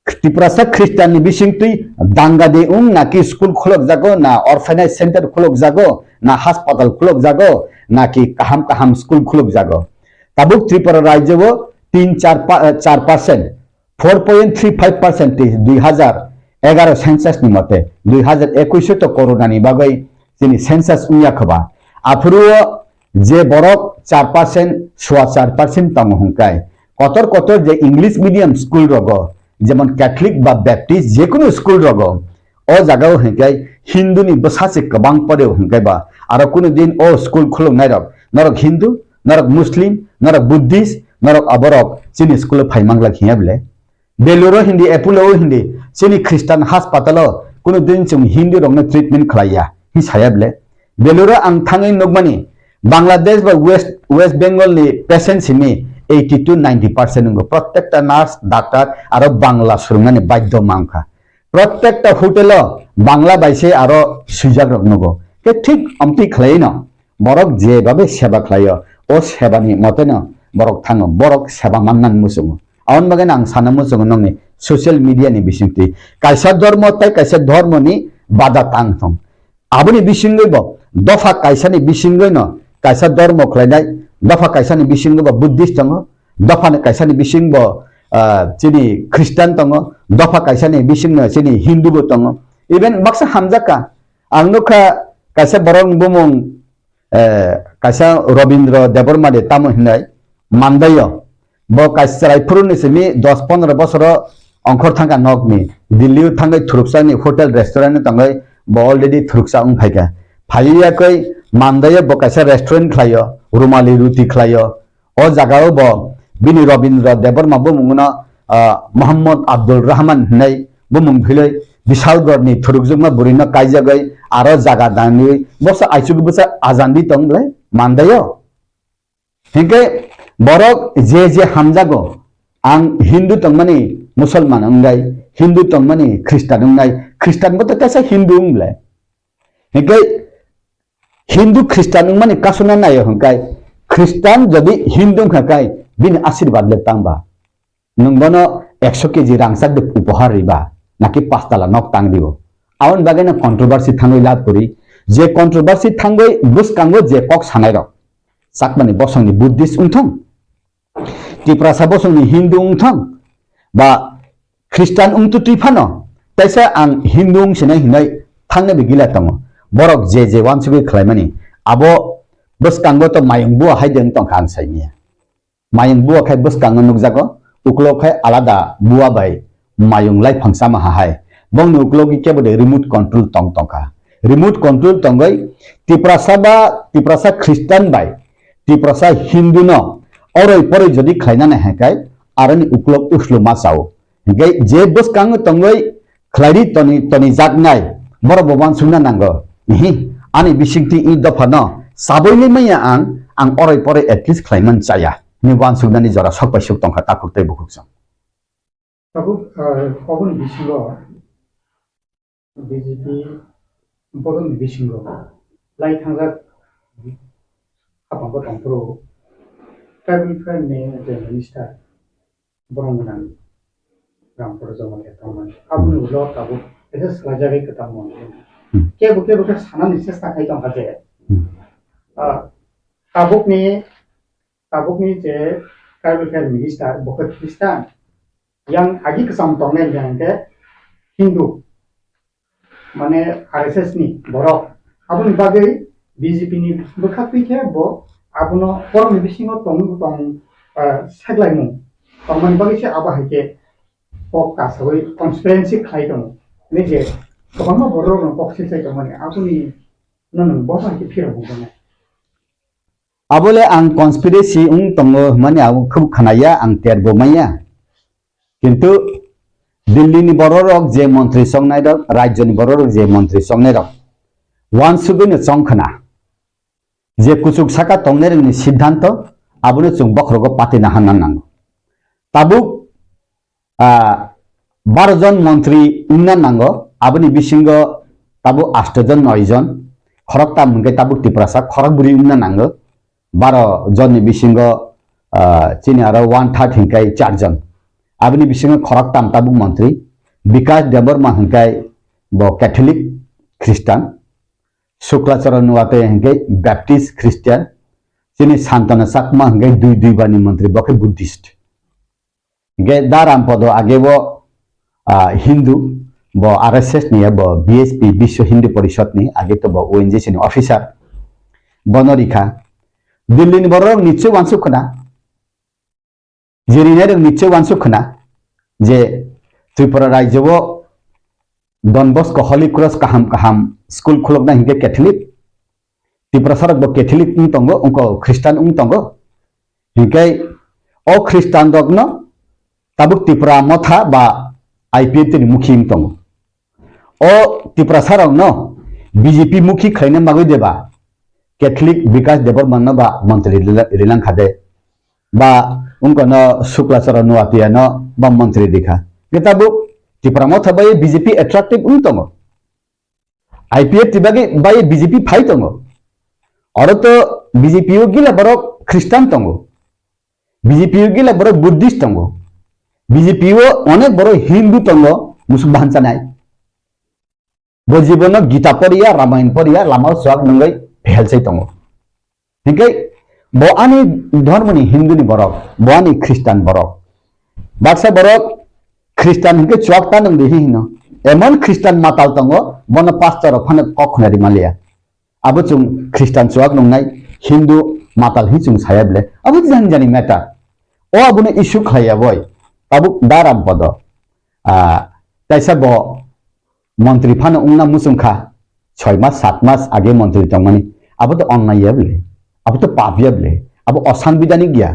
त्रिपुरा सा ख्रिस्टान नि बिसिंतुई दांगा दे उन्ना की स्कूल खुलक जागो ना ऑर्फेनेज सेंटर खुलक जागो ना हास्पाताल खुलक जागो ना की काहाम काहाम स्कूल खुलक जागो ताबुक त्रिपुरा राज्य वो 3-4% 4.35% 2011 सेंसास नि मते 2021 तो कोरोना नि बागै जिनि सेंसास उया खबा आफुरु जे बरक 4% 4% तंग हुंकाय कतर कतर जे इंग्लिश मीडियम स्कूल रगो जेमन कैथलिक बा बैप्टिस्ट जेकुनु स्कूल रगो ओ जागाव हुंकाय हिंदुनि बसासे गोबां परे हुंकाय बा आरो कुनु दिन ओ स्कूल खुलुमनाय रक नरक हिंदू नरक मुस्लिम नरक बुद्धिस्ट नरक अबरक सिनि स्कूल फाइमांगला खियाबले बेलुरो हिंदी एपुलो हिंदी सिनि ख्रिस्टान हास्पातालो कुनु दिन जों हिंदू रंग ट्रिटमेंट खलाया हि सायाबले बेलुरो आं थाङै नगमानि बांलादेश बा वेस्ट बेंगल नि पेशेंट सिनि 80 to 90% नंगो प्रत्येकटा नार्स डॉक्टर आरो बांला सुरुंगानि बाध्य मांखा प्रत्येकटा होटेलो बांला बाइसे आरो सुजाग रंगो के ठीक अमति खलायनो बरक जे बाबे सेवा खलायो ओ सेवानि मतेनो बरक थाङो बरक सेवा माननान मुसुङो आवन बागै आं साना मुसुङो नंनि सोशल मीडिया नि बिसिंति कायसा धर्म ताय कायसा धर्मनि बादा तांथं आबनि बिसिंगैबो दफा कायसानि बिसिंगैनो कायसा धर्म खलायनाय दफा कायसानि बिसिंगैबो बुद्धिस्ट दङ दफानि कायसानि बिसिंबो जिनि ख्रिस्टान दङ दफा कायसानि बिसिंनो जिनि हिन्दुबो दङ इभेन बाक्सा हामजाका आंनोखा कायसा बरं बुमुं कायसा रवीन्द्र देबरमादे तामो हिनाय मानदायो बो कायसाराय फुरुनिसिमि 10-15 बছर अंखर थांगा नगनि दिल्ली थांगै थुरुकसानि होटेल रेस्टोरेंट थांगै बो अलरेडी थुरुकसा उंफायगा फायियाकै मानदायो बो कायसा रेस्टोरेंट खलायो रुमाली रुटि खलायो ओ जागाव बो बिनि रवीन्द्र देबरमा बुमुंनो मोहम्मद अब्दुल रहमान हिनाय बुमुं भिलै विशालगढ़नि थुरुकजुमा बुरिनो कायजागै आरो जागा दानि बसा आइसुगबसा आजानदि तंले मानदायो हिंके बरक जे हामजागो आं हिंदू तंगमानि मुसलमान अंगाय हिंदू तंगमानि ख्रिस्टान अंगाय ख्रिस्टान बत कैसा हिंदू अंगले हिंके हिंदू ख्रिस्टान अंगमानि कासुना नायो हंकाय ख्रिस्टान जदि हिंदू हंकाय बिन आशीर्वाद ले तांबा नंगबनो 100 केजी रांसा दे उपहार रिबा नाकि 5 ताला नक तांग दिबो आवन बागैना कंट्रोवर्सी थांगै लापुरी जे कंट्रोवर्सी थांगै बुसकांगो जे कक सानायरो साकमानि बसंनि बुद्धिस्ट उंथं त्रिपुरा सा बसंनि हिंदू उंथं बा ख्रिस्टान उंतु त्रिफानो तैसा आं हिंदू उंसिनाय हिनाय थांनो बिगिला तंग बरक जे वानसुगै खलायमानि आबो बसकांगो तो मायंगबु हायदों तंग आं साइमिया मायंगबु खाय बसकांगो नुगजागो उक्लो खाय आलादा बुआ बाय मायंग लाइ फांसा माहाय बंग उक्लोगि केबो रिमोट कंट्रोल तंग तंका remote control tongoi tiprasa Christian bai tiprasa Hindu no oroi pore jodi khlaina na hekai arani uklok uslo masao hekai je bus kang tongoi khlairi toni jaknai boro boban sungna nango hi ani bisingti I dofano saboile maya ang oroi pore at least khlaiman chaya ni wan sungna ni jora sok pasuk tongkha takukte bukhuksa Tabuk kobun bisingo BJP important bisingo lai thangjak apangko tongpro tribal friend ne the minister borongnan rampur jaman etamman abun ulo tabuk ese slajari ketamon ke buke sanan nisesta kai tong haje tabuk ni je tribal friend minister buke Kristen yang agi kesam tongnai yang ke Hindu माने RSS नि borok abun bagai BJP ni bekati ke bo abuno forum bisingo tong saglaimu tongman bagai se aba hake pok kasoi transparency khai dong ne je tongma borok no pok se sai tongmani abuni non bosa ke phira bo ne abole ang conspiracy tongo mani abu khub khanaya ang terbo maya কিন্তু দিল্লীনি বড়রক যে মন্ত্রী সংনাই rock রাজ্যনি বড়রক যে মন্ত্রী সংনাই rock one সুগুনি চংখনা যে কুচুক সাকা তংনেরনি সিদ্ধান্ত আবুনে চুং বখরগ পাতিনা হান্নান নাঙ্গ তাবুক 12 জন মন্ত্রী উন্নয়ন নাঙ্গ আবুনি বিসিঙ্গ তাবু 8 জন 9 জন খরকতা মুঙ্গে তাবুক টিপ্রাসা খরকবুরি উন্নয়ন নাঙ্গ 12 জননি বিসিঙ্গ চিনি আরো 1/3 হিংকাই 4 জন abini bisingo khorak tam tabuk mantri Vikas Debarma hingkai bo Catholic Christian Suklacharan wate hingkai Baptist Christian sini Santana Sakma hingkai dui bani mantri bo ke Buddhist hingkai daram podo age bo Hindu bo RSS ni bo BSP Bisho Hindu Porishad ni age to bo ONGC ni officer bonorikha Delhi ni borok niche wansuk khana Jerinereng niche wansuk khana je Tripura Rajyo Don Bosco Holy Cross kaham school khulokna hingke Catholic Tripura sarak bo Catholic tongo unko Christian tongo hingke o Christian dogno tabuk Tripura motha ba IPF ni mukhi tongo o Tripura sarak no BJP mukhi khaina magoi deba Catholic Vikas Debarma ba mantri rilang khade ba उनको न शुक्लाचरण वातिया न बम मंत्री दिखा किताबु टिपरा मथा बाय BJP attractive उंतंगो IPF तिबागे बाय बीजेपी फाइतंगो और तो बीजेपी गिला बरो ख्रिस्टान तंगो बीजेपी गिला बरो बुद्धिस्ट तंगो बीजेपी अनेक बरो हिंदू तंगो मुसलमान चानाय बजीबन गीता पढ़िया रामायण पढ़िया लामा स्वाग नंगै भेलसै तंगो हिंकै bo ani dharmani Hindu ni borok bo ani Christian borok baksa borok Christian hingke chok ta nang dehi no emon Christian matal tongo bono pastor phane kokhonari malia abo chung Christian chok nang nai Hindu matal hi chung sayable abo jani meta o abune issue khaya boy abo daram podo taisa bo মন্ত্রী fun উংনা মুসুংখা 6 মাস 7 মাস আগে মন্ত্রী তংমানি abo to onnayable abo to papiable abo অসাংবিধানিক গিয়া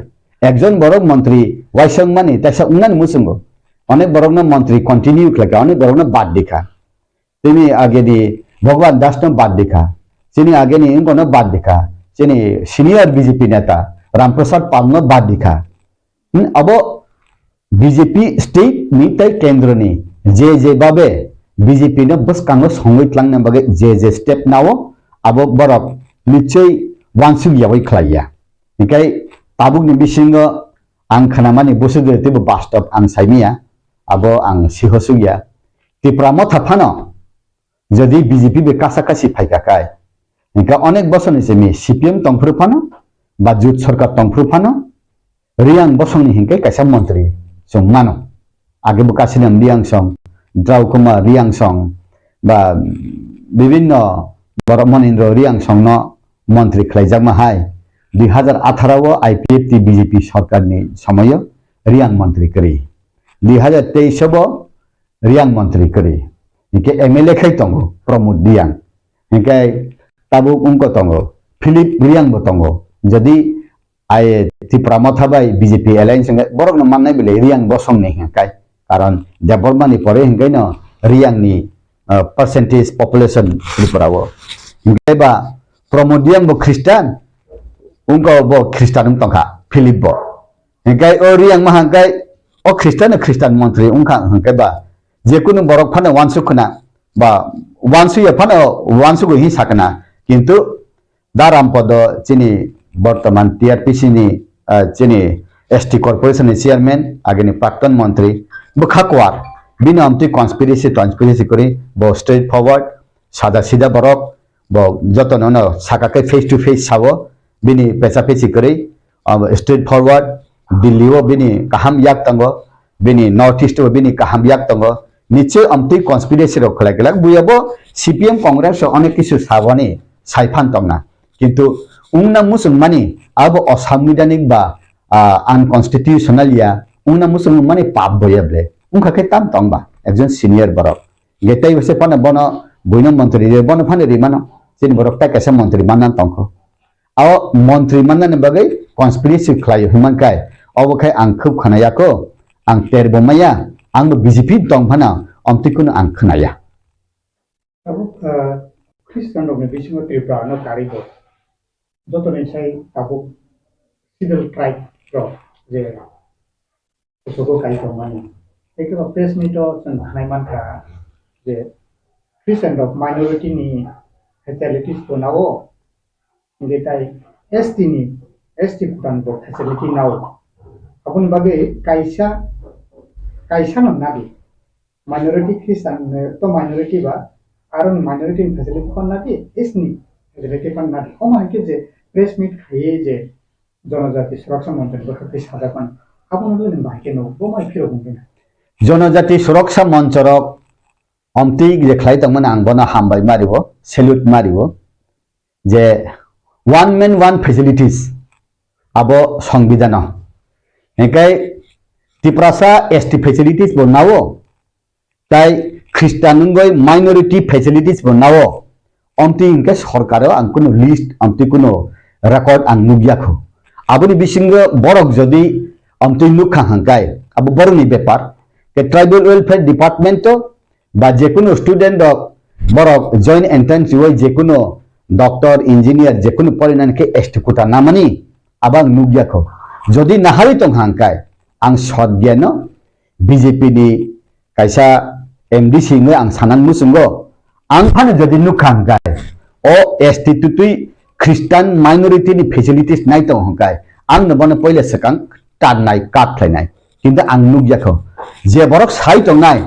একজন বড় মন্ত্রী ওয়াইসং মানে তাইসা উন্নয়ন মুসুঙ্গ অনেক বড় না মন্ত্রী কন্টিনিউ লাগে অনেক বড় না বাদ দেখা তিনি আগে দি ভগবান দাস না বাদ দেখা তিনি আগে নি কোন বাদ দেখা তিনি সিনিয়র বিজেপি নেতা রামপ্রসাদ পাল না বাদ দেখা abo বিজেপি স্টেট নি তাই কেন্দ্র নি যে ভাবে বিজেপি না বস কাঙ্গো সংগঠন না বাগে যে স্টেপ নাও abo বরক নিশ্চয় wansuk yawai khlaiya hikai tabuk ni bisingo ang khanamani bosuge tibo bastop ang saimia abo ang sihosugya Tripura motha phano jodi BJP be kasakasi phaikakai hinka onek boson ni semi CPM tongphru phano ba jut sarkar tongphru phano riang bosongni hinkai kaisa mantri songmano age bukasilam riang song Draw Kumar riang song ba bibinno Boromonindro riang song no মন্ত্রী খাইজাকমা high 2018 IPF টি BJP সরকারনি সময় রিয়াং মন্ত্রী করি 2023 রিয়াং মন্ত্রী করি নিকে MLA খাই তঙ্গ Pramod Diyang hingkai tabuk ungko tongo Philip Riang botongo jadi ai Tripura thabai BJP alliance hingkai borok no mannai bele Riang bosong ni hingkai karon development ni pore hingkai no Riang ni percentage population Tripura wo hingkai ba Promodium bo Christian ungko bo Christian tongka Philip bo hingkai o Riang ma hingkai o Christian mantri ungka hingkai ba जेकुनु बरक फानो वानसु खना बा वानसु या फानो वानसु को ही सकना किंतु दाराम पद चिनी वर्तमान टीआरपीसी नि चिनी एसटी कॉर्पोरेशन नि चेयरमैन आगेनि प्राक्तन मंत्री बखाकवार बिनो अमति कन्स्पिरेसी करी बो स्ट्रेट फॉरवर्ड सादा सीधा बरक बो जतन न साकाके फेस टू फेस सावो बिनि पेचा पेची करी स्ट्रेट फॉरवर्ड दिल्ली वो बिनि काहाम याक तंगो बिनि नॉर्थ ईस्ट वो बिनि काहाम याक तंगो निश्चय अमति कन्स्पिरेसी रो खलागला बुयाबो सीपीएम कांग्रेस अनेक किसु सावनी साइफान तंगना किंतु उंगना मुसलमानी अब असंवैधानिक बा अनकन्स्टिट्यूशनल या उंगना मुसलमानी पाप बयबले उंखा के ताम तंगबा एकजन सीनियर बरक गेतै बसे पन बन बुइनो मंत्री रे बन फाने रिमानो सिन बरक ता केसे मंत्री मानन तंखो आव मंत्री मानन बगै कन्स्पिरेसी खलाय हुमनकाय अबखाय आं खुब खनायाको आं तेरबमया आंबो बीजेपी दं फाना अमतिकुन आं खोनाया tabuk Christian rok ni bisingo Tripura no karigo joto ni sai tabuk civil tribe rok je usoko kai tomani ekro press meet o san hanaiman ka je Christian rok minority ni facilities to nawo ngetai ST kutan bo facility nawo apun bage kaisa no nabi minority Christian to minority ba aron minority facility kon nabi isni facility kon nabi oma ke je press meet khaye je जनजाति सुरक्षा मंत्री बखते सादा kon apun lo ni bahke no bo mai phiro bungena जनजाति सुरक्षा मंचरक अमति जे खलाय तंगमन आं बना हामबाय मारिबो salute मारिबो जे one man one facilities आबो संविधान हेकाय तिप्रासा एसटी फैसिलिटीज बनावो ताई ख्रिस्टानुंगय माइनॉरिटी फैसिलिटीज बनावो अमति इनके सरकारो आं कुनो लिस्ट अमति कुनो रेकर्ड आं नुगियाखो आबनि बिसिंग बरक जदि अमति नुखा हांकाय आबो बरनि बेपार के ट्राइबल वेलफेयर डिपार्टमेंट तो बा जेकुनो स्टूडेंट बरक जॉइंट एंट्रेंस होय जेकुनो डॉक्टर इंजिनियर जेकुनो परिनान के एसटी कुटा नामनि आबां नुगियाखो जदि नाहारि तंग हांकाय आं सदज्ञान बीजेपी नि कायसा एमडी सिंग आं सानान मुसुंगो आं फाने जदि नुखांगाय ओ एसटी तुतुई ख्रिस्टान माइनॉरिटी नि फैसिलिटीज नाय तंग हांकाय आं नबन पहिले सकां टाननाय काटलायनाय किंतु आं नुगियाखो जे बरक साइ तंगनाय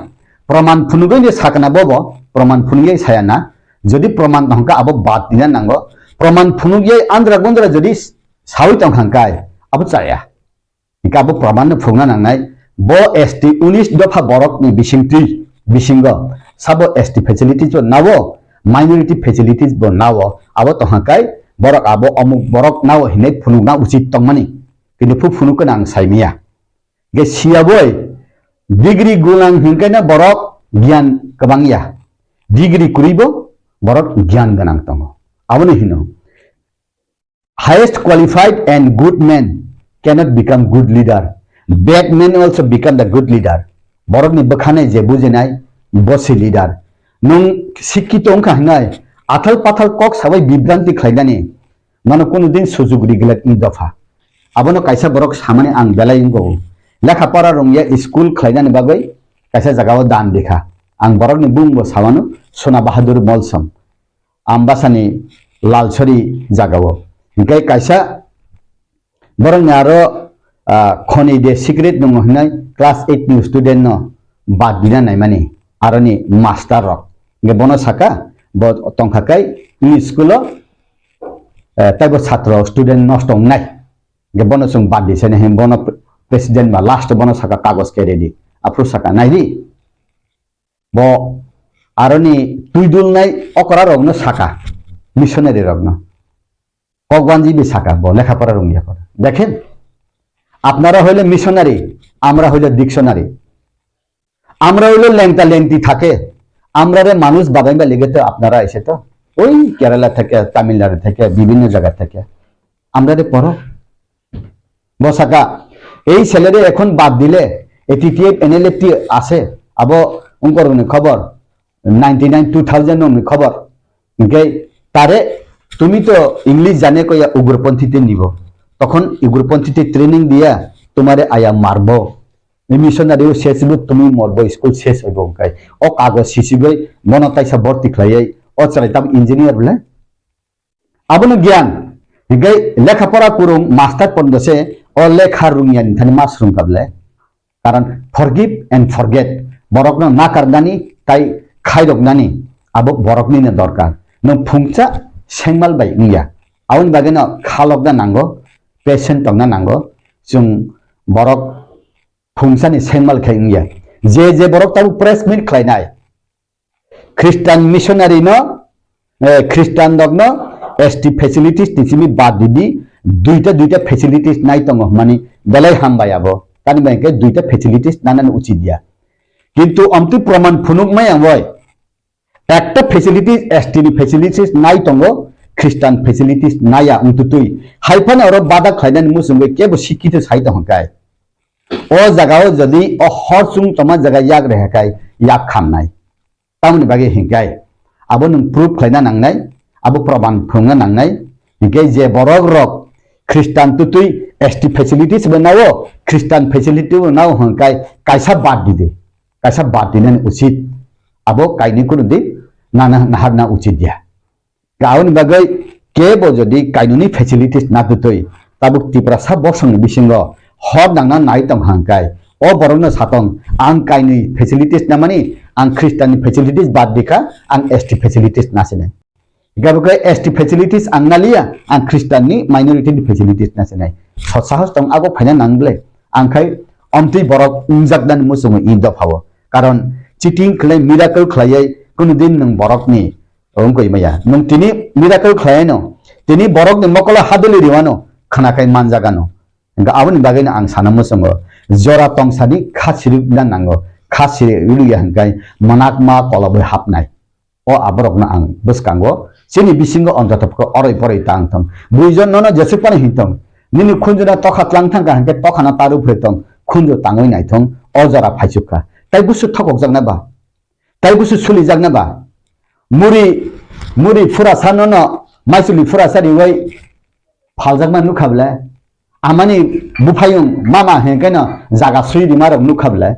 प्रमाण फुनुगै ने साकना बबो प्रमाण फुनुगै सायाना जदि प्रमाण हंका अब बात दिना नांगो प्रमाण फुनुगै आंद्रा गुंद्रा जदि साइ तंग हांकाय अब चाया इकाबो प्रमाण फुंगना नांनाय बो एसटी 19 दफा बरक नि बिसिंग साबो एसटी फैसिलिटीज नावो माइनॉरिटी फैसिलिटीज बो नावो अब तो हांकाय बरक आबो अमुक बरक नावो हिने फुनुगना उचित तंगमानि किन्तु फुनुकन आं साइमिया गे सियाबोय डिग्री गुलां हिंकायना बरक ज्ञान कबांगिया डिग्री कुरिबो बरक ज्ञान गनां तंगो आवनि हिनो highest qualified and good man cannot become good leader. Bad men also become the good leader. Borok ni bakhane je bujenai bosi leader. Nung sikito ongka hanai athal pathal kok sabai bibranti khlaidani mano kono din sujug rigilat in dafa. Abono kaisa borok samane ang belai ingo. Lekha para rongya school khlaidani bagai kaisa jagao dan dekha. Ang borok ni bungbo sawano Sona Bahadur Molsam. Ambasani Lalchori jagao. Hingkai kaisa बरं यारो खनि दे secrete दङ हनाय class 8 नि student न बाद बिना नायमानि आरनि master रक गे बनो साका ब तंखाकाय इ स्कुल ताइबो छात्र स्टुडेंट नष्ट नाय गे बनो सं बाद दिसे ने हम बनो प्रेसिडेंट मा लास्ट बनो साका कागज के रेडी अप्रू साका नायरि ब आरनि तुइदुल नाय अकरा रगन साका मिशनारि रगन भगवानजी भी साका बो लेखापড়া রঙিয়া করে দেখেন আপনারা হইলে মিশনারি আমরা হইলে ডিকশনারি আমরা হইলে লেংটা লেংটি থাকে আমরারে মানুষ বাবাইবা লিগে তো আপনারা এসে তো ওই কেরালা থেকে তামিলনাড়ু থেকে বিভিন্ন জায়গা থেকে আমরা রে পড়ো বসাকা এই ছেলেরে এখন বাদ দিলে এটিটিএফ এনএলএফটি আছে আবো উনকর খবর 99 2000 খবর ওকে তারে তুমি তো ইংলিশ জানে কইয়া উগ্রপন্থীতে নিব তখন উগ্রপন্থীতে ট্রেনিং দিয়া তোমারে আয়া মারবো মিশনারিও শেষ হইব তুমি মরবো স্কুল শেষ হইব ওকে ও কাগজ সিসিবই মনতাইসা ভর্তি খাইয়াই ও চালাইতাম ইঞ্জিনিয়ার বলে আবনো জ্ঞান গে লেখাপড়া করুম মাস্টার পড়ছে ও লেখা রুঙিয়ানি থানি মাস রুমকাবলে কারণ ফরগিভ এন্ড ফরগেট বরকনো না কারদানি তাই খাইরকনানি আবো বরকনিনে দরকার নং ফুংচা সেংমাল বাই ইয়া আউন বাগেनो खालकना नांगौ पेशेंट तंगना नांगौ जों बरक फुंसानि सेंमाल खाइया जे बरक ताबु प्रेस मिट खाइनाय ख्रिस्टान मिशनारि न ख्रिस्टान दगनो एसटी फैसिलिटीज तिसिमी बाद दिदि दुइटा फैसिलिटीज नाइ तंगो माने बेलाय हामबायाबो तानि बायके दुइटा फैसिलिटीज नानान उचित दिया किन्तु अमति प्रमाण फुनुकमाय आंबय একটা ফেসিলিটিস এসটিনি ফেসিলিটিস নাই তঙ্গ খ্রিস্টান ফেসিলিটিস নাইয়া উন্তুতুই হাইফান আর বাদা খাইনানি মুসুমবে কেবো শিক্ষিত সাইত হকায় ও জায়গাও যদি ও হরসুং তোমার জায়গা ইয়াক রেহাকায় ইয়াক খামনাই তামনি বাগে হিংকায় আবো নং প্রুফ খাইনা নাংনাই আবো প্রমাণ ফুংনা নাংনাই হিংকায় যে বরক রক খ্রিস্টান তুতুই এসটি ফেসিলিটিস বানাও খ্রিস্টান ফেসিলিটি বানাও হকায় কাইসা বাদ দিনানি উচিত আবো কাইনি কোনো দিক নানা নাহারনা উচিত দিয়া গাউন বাগৈ কেবো যদি কাইনুনি ফেসিলিটিস না দুতই তাবুক ত্রিপুরা বসংনি বিসিঙ্গ হর নাংনা নাই তং হাंकाय ও বরংনো সাতং আং কাইনি ফেসিলিটিস না মানি আং খ্রিস্টানनि ফেসিলিটিस বাদ দিকা আং এসটি ফেসিলিটিস নাসিনাय गाबोकै एसटी फैसिलिटीज आं नालिया आं ख्रिस्टाननि माइनरिटीनि फैसिलिटीज नासिनाय ससाहस दं आगो फायना नांगले आंखाय अमति बरक उंजाकदान मुसुमो इद फावो कारण चिटिंग खलै मिराकल खलायै कुनु दिन नों बरकनि ओंकय माया नों तिनि मिराकल खलायनो तिनि बरकनि मकला हादलि रिवानो खानाखाय मानजागानो गा आबनि बागैनो आं साना मुसुमो जरा तंसानि खासिरुगना नांगो खासिरि रुया हंगाय मनाकमा कलबै हाबनाय ओ आबरकना आं बसकांगो सिनि बिसिंगो अन्ततपको अरै परै तांथं बुइजन नन जेसेपान हिंथं निनि खुनजुना तखात लांथां का हंके तखाना तारु फ्रेथं खुनजो तांगै नायथं अजरा फाइसुखा ताइ गुसु थकक जागना बा ताइ गुसु सुलि जागना बा मुरि फुरा सानन माइसुलि फुरा सारि वै फालजागमा नुखाबले आमानि बुफायुं मामा हेंकेनो जागा सुइदि मारक नुखाबले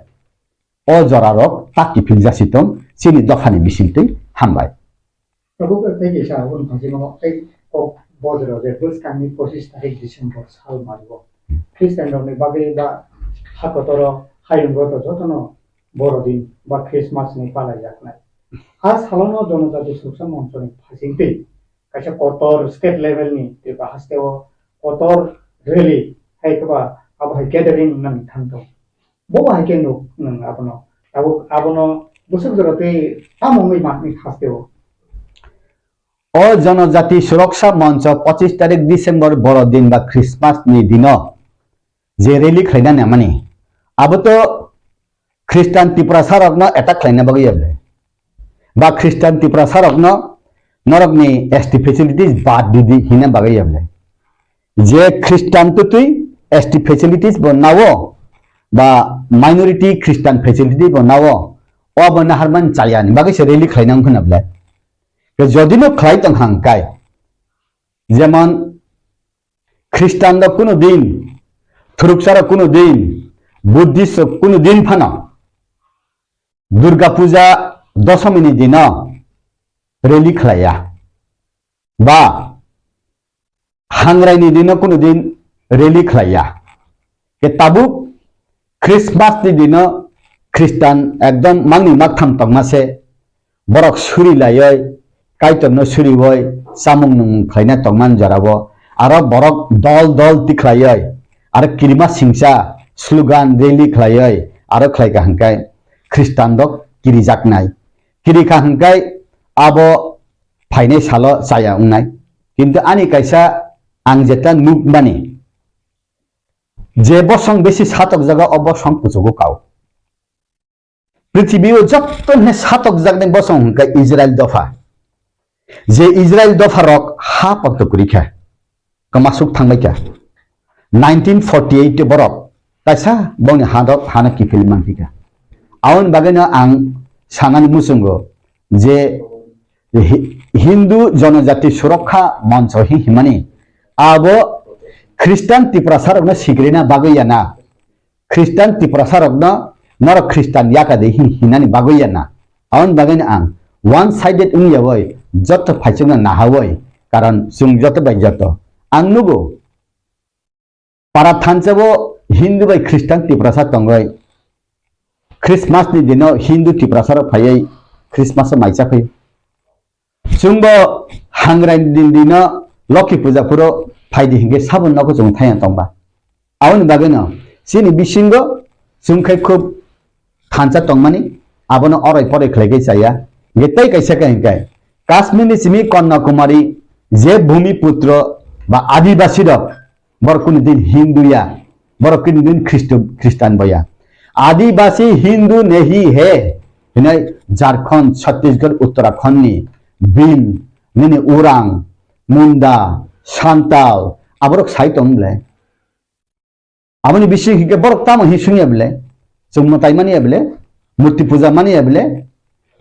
अजरा रक ताकि फिलजासितं सिनि दफानि बिसिंतै हामबाय प्रभु के जैसा उन भाषियों एक बहुत रोजे बस कामी कोशिश तारीख दिसंबर साल मारगो ख्रिस्टान ने बागे बा हाकतरो हायुंगो तो जतनो बड़दिन बा क्रिसमास ने पाला जाकनाय आज सालानो जनजाति सुरक्षा मंचनि फासिंगते कासे कतर स्टेट लेवल नि ते बाहास्तेओ कतर रैली हायकबा अब हाय गैदरिंग नन थांतो बो हायके नो नन आबनो बुसुक जरते ताममै मातनि खास्तेओ ओ जनजाति सुरक्षा मंच 25 तारिख डिसेम्बर बड़दिन बा क्रिसमास नि दिन जे रैली खैना नामानि अब तो ख्रिस्टान त्रिपुरा सारकनो अटैक खैना बगैयाबले बा ख्रिस्टान त्रिपुरा सारकनो नरकनि एसटी फैसिलिटीज बाद दिदि हिना बगैयाबले जे ख्रिस्टान तुतुई एसटी फैसिलिटीज बनावो बा माइनरिटी ख्रिस्टान फैसिलिटी बनावो ओ बना हारमान चायानि बागैसे रैली खैना होनाबले जदिनो खलाइतं हांकाय जेमन ख्रिस्टान द कुनो दिन थुरुकसार कुनो दिन बुद्धिस्ट कुनो दिन फाना दुर्गा पूजा दशमीनि दिन रैली खलाया बा हांग्रायनि दिन कुनो दिन रैली खलाया के ताबु क्रिसमास नि दिन ख्रिस्टान एकदम मांगनि मागथाम तंमासे बरक सुरि लायै काइतनो सुरिवय सामुं नं खैना तंमान जराबो आरो बरक दल दल तिखलायै आरो किरिमा सिंसा स्लोगान रैली खलायै आरो खलायका हंकाय ख्रिस्टान दक किरिजाकनाय किरिका हंकाय आबो फाइनाय सालो जाया उंनाय किन्तु आनि कायसा आं जेता नुक माने जे बसं बेसि सातक जागा अबसं पुजोगो काव पृथ्वीयाव जत्तने सातक जागने बसं हंकाय इजराइल दफा जे इजराइल दफारक हा पक्त करिखा कमासुक थांबाय क्या 1948 बरक ताइसा बंनि हादर हाना किफिल मानथिका आउन बागैनो आं सानानि मुसुंगो जे हिंदू जनजाति सुरक्षा मंच हिमानी आबो ख्रिस्टान तिप्रासारक सिग्रेना बागैयाना ख्रिस्टान तिप्रासारक नर ख्रिस्टान याकादे हिनानि बागैयाना आउन बागैनो आं वन साइडेड उंयावै जत फाइचंना नाहावै कारण जों जत बाय जत आं नुगो पारा थानसेबो हिंदू बाय ख्रिस्टान तिप्रासार दंगै क्रिसमास नि दिनाव हिंदू तिप्रासार फायै क्रिसमास माइसा फै जोंबो हांग्राय दिना लकी पूजाफोराव फायदि हिंगे साबन नखौ जों थाया दंबा आउन बागैनो सिनि बिसिंगो जोंखै खुब थानसा दंमानि आबनो अराय पराय खलायगै जाया गेतै कैसे कहिंकाय काश्मीरनि सिमी कन्याकुमारी जे भूमिपुत्र बा आदिवासी रक बरकुनि दिन हिंदूया बरकुनि दिन ख्रिस्टान बया आदिवासी हिंदू नहीं है हिनै झारखंड छत्तीसगढ़ उत्तराखंड नि बिल निने उरां मुंडा सांताल आबरक साइतोंले आबनि बिसि हिके बरक ताम हिसुनिया बले जों मताय मानि बले मूर्ति पूजा मानि बले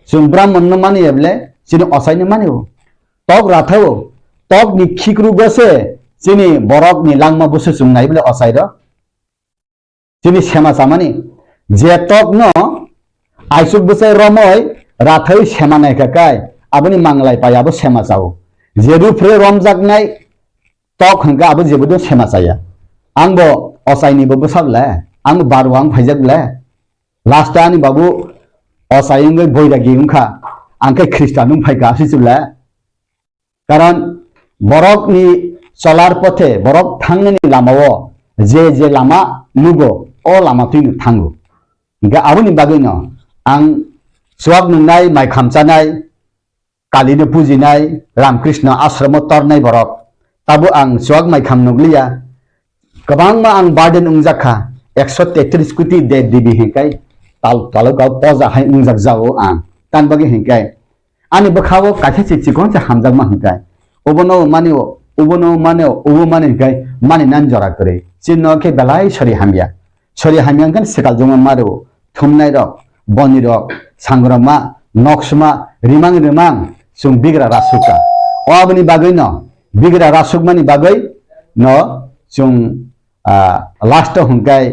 जों ब्राह्मण न मानि बले सिनि असायनो मानियो तक राथाव तक नि खिक्रु गसे सिनि बरक नि लांमा बुसु सुंनाय बले असायरो सिनि सेमा सामानि जे तक न आइसुक बसे रमय राथाव सेमा नायखाकाय आबनि मांगलाय पायाबो सेमा जाव जेरुफ्रे रमजागनाय तक हंगा आबो जेबो सेमा जाया आंबो असायनि बो बसाबले आं बारवां फाइजाबले लास्ट आनि बाबू असायंगै बयरागी उनखा आंखे ख्रिस्टान फाइका सिसुले कारण बरकनि चलार पथे बरक थांनायनि लामाव जे लामा नुगो अ लामा तुइनो थांगो गा आबनि बागैनो आं सुवाग नुनाय माइ खामचानाय कालिनो पुजिनाय रामकृष्ण आश्रम तरनाय बरक ताबो आं सुवाग माइ खाम नुगलिया गोबां मा आं बार्डेन उंजाखा 133 कोटी दे दिबि हेकाय तालुका पजा हाय उंजाक जावो आं तान बागे हेकाय आनि बखावो काथे चिचिकोन से हामजाक मा हेकाय ओबनो मानियो उबनो माने उबो माने हेकाय माने नान जरा करे चिन्ह के बेलाय सरि हामियां गन सेकाल जमा मारो थुमनाय रक बनि रक सांग्रमा नक्समा रिमां जों बिग्रा रासुका अबनि बागै न बिग्रा रासुक मानि बागै न जों लास्ट हुंकाय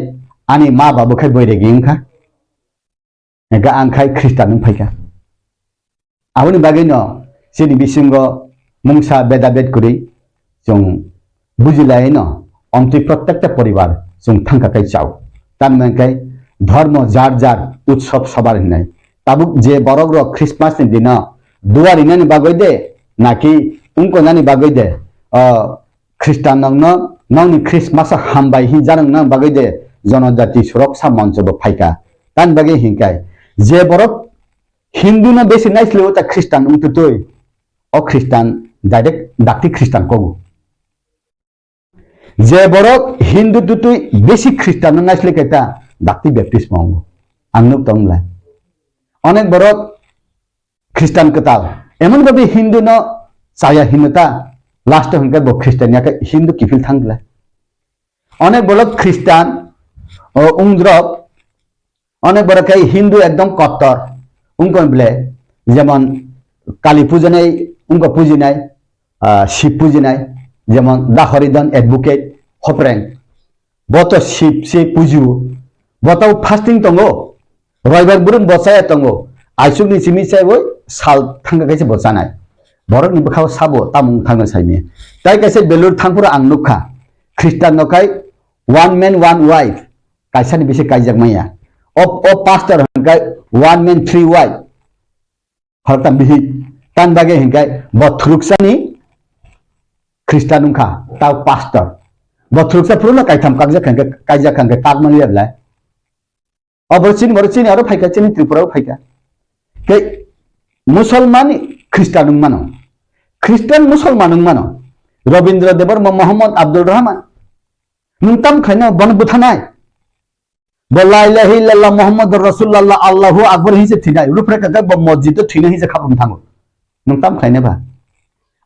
आनि मा बाबुखाय बैरेगी उनखा गा आंखाय ख्रिस्टान फाइका आबनि बागै न सिनि बिसिंग मुंसा बेदा बेद कुरि जों बुजिलाय न अमति प्रत्येक परिवार जों थांखाखाय चाव तान मनखाय धर्म जार जार उत्सव सबार हिनाय ताबुक जे बरक र क्रिसमास नि दिन दुवारि नानि बागै दे नाकि उनको नानि बागै दे ख्रिस्टान नंनि क्रिसमास हामबाय हि जानों न बागै दे जनजाति सुरक्षा मंच ब फाइका तान बागै हिंकाय जे बरक हिंदू न बेसि नाइसले ओता ख्रिस्टान उंतुतोय अ ख्रिस्टान डाइरेक्ट दाक्ति ख्रिस्टान कोगु जे बरक हिंदू तुतुय बेसि ख्रिस्टान नाइसले केता दाक्ति बैप्टिस्म मांगो आंनुक तंगला अनेक बरक ख्रिस्टान कताल एमन बाबे हिंदू न साया हिनता लास्ट हंका ब ख्रिस्टान याका हिंदू किफिल थांगला अनेक बरक ख्रिस्टान उंद्रब अनेक बरक हिंदू एकदम कट्टर उनको बले जेमन काली पूजनाय उनको पूजिनाय शिव पूजिनाय जेमन दाहरिदन एडवोकेट हप्रें बतो शिव से पूजु बतो फास्टिंग तंगो रविवार बुरुन बसाया तंगो आइसुकनि सिमिसाय वो साल थांगा कैसे बसानाय बरक नि बखाव साबो तामुं थांगा साइमे ताइ कैसे बेलुर थांपुरा आं नुखा ख्रिस्टान नखाय वन मैन वन वाइफ काइसानि बिसे काइजाक माया ओ पास्टर हंगाय वन मैन थ्री वाइफ हरताम बिहि तान बागे हंगाय बथुरुक्सानि ख्रिस्टान उनखा ताव पास्टर बथुरुक्सा पुरुना काइथाम कागजाक हंगाय काइजाक हंगाय तागमानि याबला बरचिन आरो फाइका चिनि त्रिपुराव फाइका के मुसलमान ख्रिस्टान मानो ख्रिस्टान मुसलमान मानो रविंद्र देवर मोहम्मद अब्दुल रहमान नुंताम खायनो बन बुथानाय ला इलाहा इल्लाल्लाह मोहम्मद रसूलुल्लाह अल्लाहु अकबर हिसे थिनाय रुफ्रे का ब मस्जिद तो थिना हिसे खाबम थांगो नुंताम खायनो बा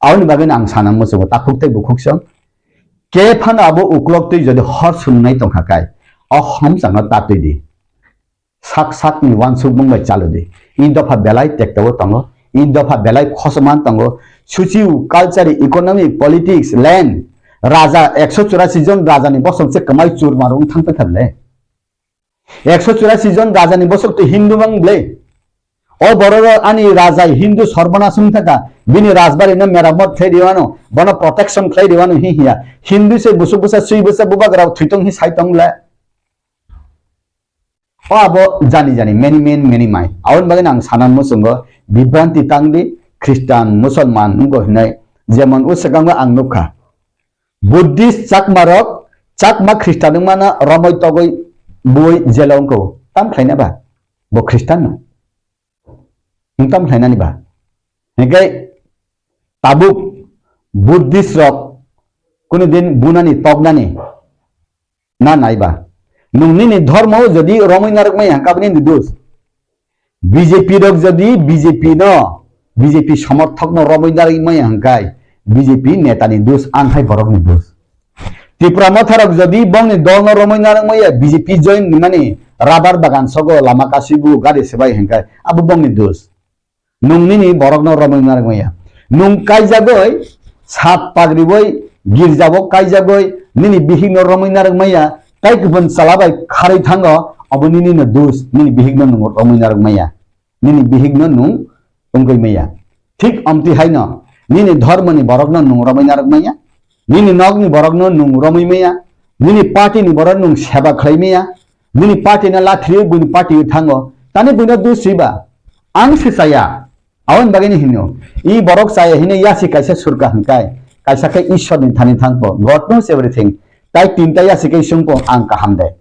Awan bagay ang sana mo sa takuk tay bukuk siyang. Kaya pa na abo uklok tay jadi hor sunay tong hakay. O ham sangat tatoy di. sak ni wan suk mong chalo di. Indo pa belay tektawo tango. Indo pa belay khosaman tango. Suciu, culture, economy, politics, land. Raja 184 John raja ni bosok se kamai chur marung thang pa thalle. 184 John raja ni bosok to Hindu bang ble. O bororo ani raja Hindu sarbanasum thaka bini rajbari na meramot khai diwano bono protection khai diwano hi hiya Hindu se busuk busa sui busa buba grau thuitong hi saitong la. O abo jani many mai. Awan bagen ang sanan mo sungo bibranti tangdi Christian Musulman ngo hinai jemon usaganga ang nukha. Buddhist chakma Christian mana ramoy togoy boy jelong ko tam khaina ba bo Christian no tam khaina ni ba hegai tabuk Buddhist rok kono din bunani tognani na nai ba nungni ni dharma jodi ramoy narak mai hakabni ni dos BJP rok jodi BJP সমর্থক no ramoy narak mai hankai BJP neta ni dos anhai borok ni dos Tripura Matharok jadi bong ni dol no romoy narang maya BJP join ni mani rabar bagan sogo lama kasibu gari sebai hengkai abu bong ni dos nung ni borok no romoy narang maya nung kai jagoy sat pagri boy girjabo kai jagoy nini bihing no romoy narang maya kai kubun salabai khari thango abu nini no dos nini bihing no nung romoy narang maya nini bihing no nung ungkoi maya thik amti hai no nini dharma ni borok no nung romoy narang maya Nini nog ni borok no nung romoy maya nini party ni borok nung seba khlai maya nini party na lathri buni party thango tani buni du siba ang si saya awan bagini hino I borok saya hine yasi kaisa surga hangkai kaisa kai ishwar ni thani thangpo God knows everything tai tinta yasi kai sungpo ang kaham de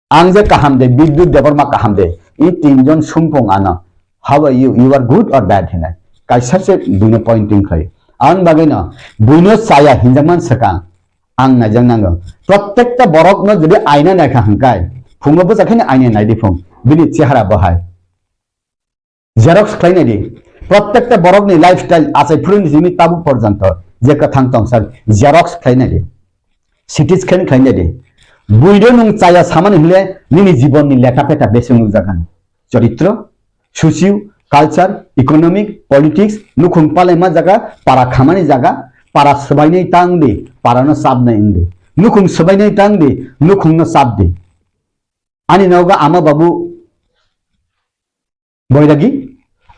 ang je kaham de bidyut deborma kaham de I tinjon sumpong ana how are you are good or bad hina kaisa se buni pointing khai Ang bagay na buno saya hinjaman sakang ang najang nango protekta borok no jadi aina na hangkai phungo bo jakhane aina nai di phung bini chehara bahai xerox khlaina di protekta borok ni lifestyle asai phurun jimi tabu porjanto je kathang tong sar xerox khlaina di cities khlaina di buido nung chaya saman hile nini jibon ni leta peta besung jagan charitra susiu Culture, economic, politics, nukhung palema jaga, para khamani jaga, para sabainai tangdi, para no sabna indi. Nukhung sabainai tangdi, nukhung no sabdi. Ani nauga ama babu boydagi,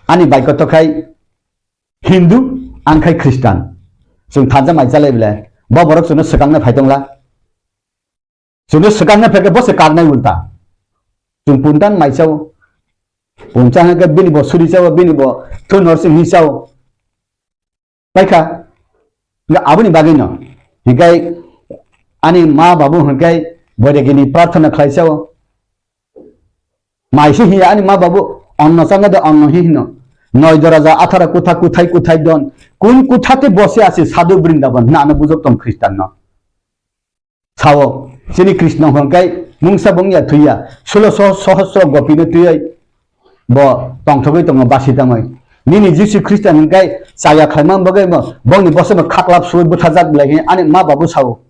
ani baikotokai Hindu, angkai Christian. Sung thaja maicale bile, bo borok suno sekangna phaitongla. Suno sekangna pheke bo se karnai ulta. Sung puntan maicau Puncang ke bini bo suri cawa bini bo tu nursing hisau. Baikah, nggak abu ni bagainya. Hikai ani ma babu hikai boleh gini prarthana kelai cawa. Maisi hiya ani ma babu onno sanga de onno hino. Noi doraja athara kuthai don. Kun kuthate bose ase sadhu Brindaban na ana bujok tom Christian no. Cawo sini Krishna hikai mungsa bongya tuya 1600 gopi ne tuya. Bo tong thobai tong basi tamai nini Jesu Christian hingkai saya khaimang bagai mo bongni bose mo khaklap sui buthajak lagi ani ma babu sawo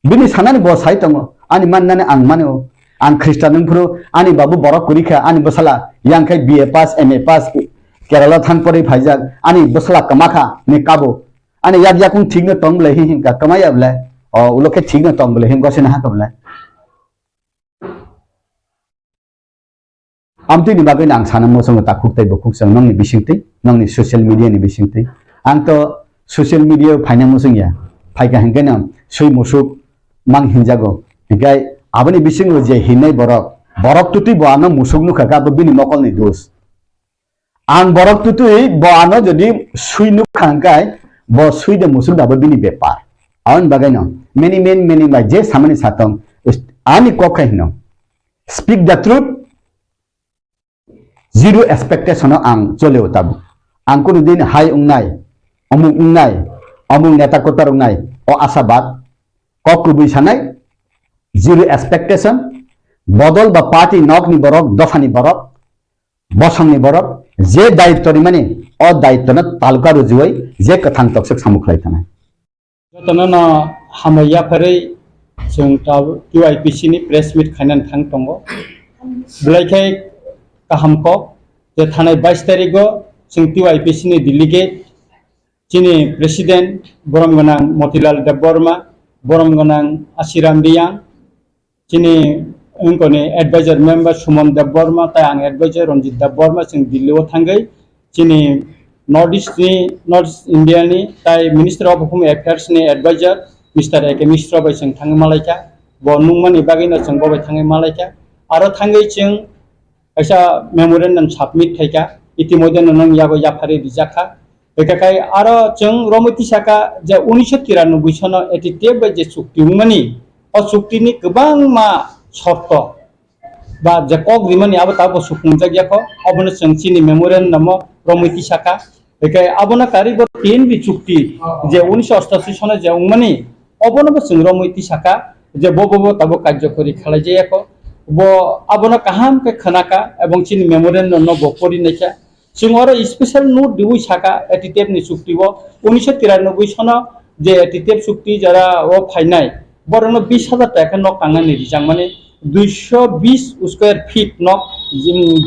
bini sanani bo sai tong ani mannane ang mano ang Christian nungpro ani babu borok kurikha ani bosala yangkai BA pass MA pass Kerala thang pori phaijak ani bosala kamakha ni kabo ani yak yakung thikna tong lagi hingka kamai abla o uloke thikna tong lagi hingko sina kabla Amti ni bagai nang sana mo song takuk tai bokuk sang nong ni bisingti nong ni social media ni bisingti ang to social media phaina mo song ya phaika hengke nam sui musuk mang hinjago hikai abani bisingo je hinai borok tuti bo ano musuk nu khaka bini mokol ni dos ang borok tuti bo ano jodi sui nu khangkai bo sui de musuk da bini bepar awan bagai nam many ma je samani satong ani kokai hino speak the truth Zero expectation ang chole utabu. Ang kuno din hai ungnai, amung neta kotar ungnai, o asabat, kokubui sanai, zero expectation, bodol ba party nok ni borok, dofani borok, bosong ni borok, je daitto ni mani, अ दायित्वनो तालुका रुजुयै जे कथां तकसक सामुखलाय थानाय जतनो हामैया फरै जों UIPC नि press मिट खायनान थां दङ ब्लाइखाय काहामको जे थानाय 22 तारिखो जों UIPC नि डेलिगेट जिनि प्रेसिडेंट बरमगोनां मतिलाल देबबर्मा बरमगोनां आसिराम दियां जिनि उनकोनि एडवाइजर मेंबर सुमन देबबर्मा ताय आं एडवाइजर रंजित देबबर्मा जों दिल्लीआव थांगै जिनि नॉर्थ ईस्ट इंडिया नि ताय मिनिस्टर ऑफ होम अफेयर्स नि एडवाइजर मिस्टर एके मिश्रा बाय जों थाङो मालायका बनुंमानि बागैनो जों बबाय थाङो मालायका आरो थाङै जों ऐसा मेमोरेंडम सबमिट थायका इतिमध्ये नों यागो याफारि दिजाखा बेखाय आरो जों रमति साका जे 1993 सनो एटिटेब बाय जे चुक्तिमनि अ चुक्तिनि गोबां मा शर्त बा जे कक रिमानि आबो ताबो सुफुंजागियाखौ अबनो जों चिनि मेमोरेंडम रमति साका बेखाय आबोना कारिगर तीन बि चुक्ति जे 1988 सनो जे उमनि अबनो जों रमति साका जे बबो ताबो कार्यकरी खालायजायाखौ बो आबोना काहाम के खनाका एवं चिनि मेमोरेंडम न बपरि नायखा जों आरो स्पेशल नोट दिवै साका एटिटेब नि चुक्तिबो 1993 सनो जे एटिटेब चुक्ति जरा ओ फाइनाय बरनो 20000 टाका न कांगानि रिजां माने 220 स्क्वायर फीट न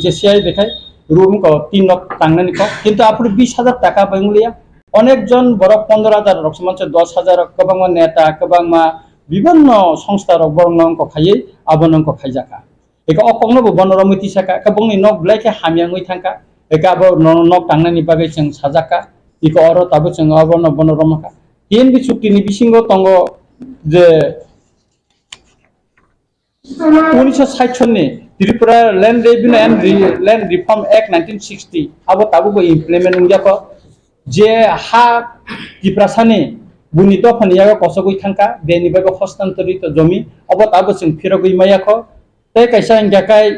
जेसिआई देखाय रूम को 3 न कांगानि को किंतु आपुर 20000 टाका बांगलिया अनेक जन बरक 15000 रकसमान 10000 गोबां नेता गोबां विभिन्न संस्था रक बरनंग को खायै आबनंग को खायजाका एका अकंनो बनरमिति साका कबंनि नक ब्लाइके हामियांगै थांका एका बो नक थांनायनि बागै जों साजाका इको अरो ताबो जों आबन बनरमका तीन बि चुक्तिनि बिसिंगो तंगो जे 1960 सननि Tripura land revenue and land reform act 1960 आबो ताबो इम्प्लीमेंट उंजाको जे हा तिप्रासानि बुनि दफानिया कसगै थांका बेनि बागै हस्तांतरित जमी अब ताबो जों फिरगै मायाखौ ते कैसा इंगाकाय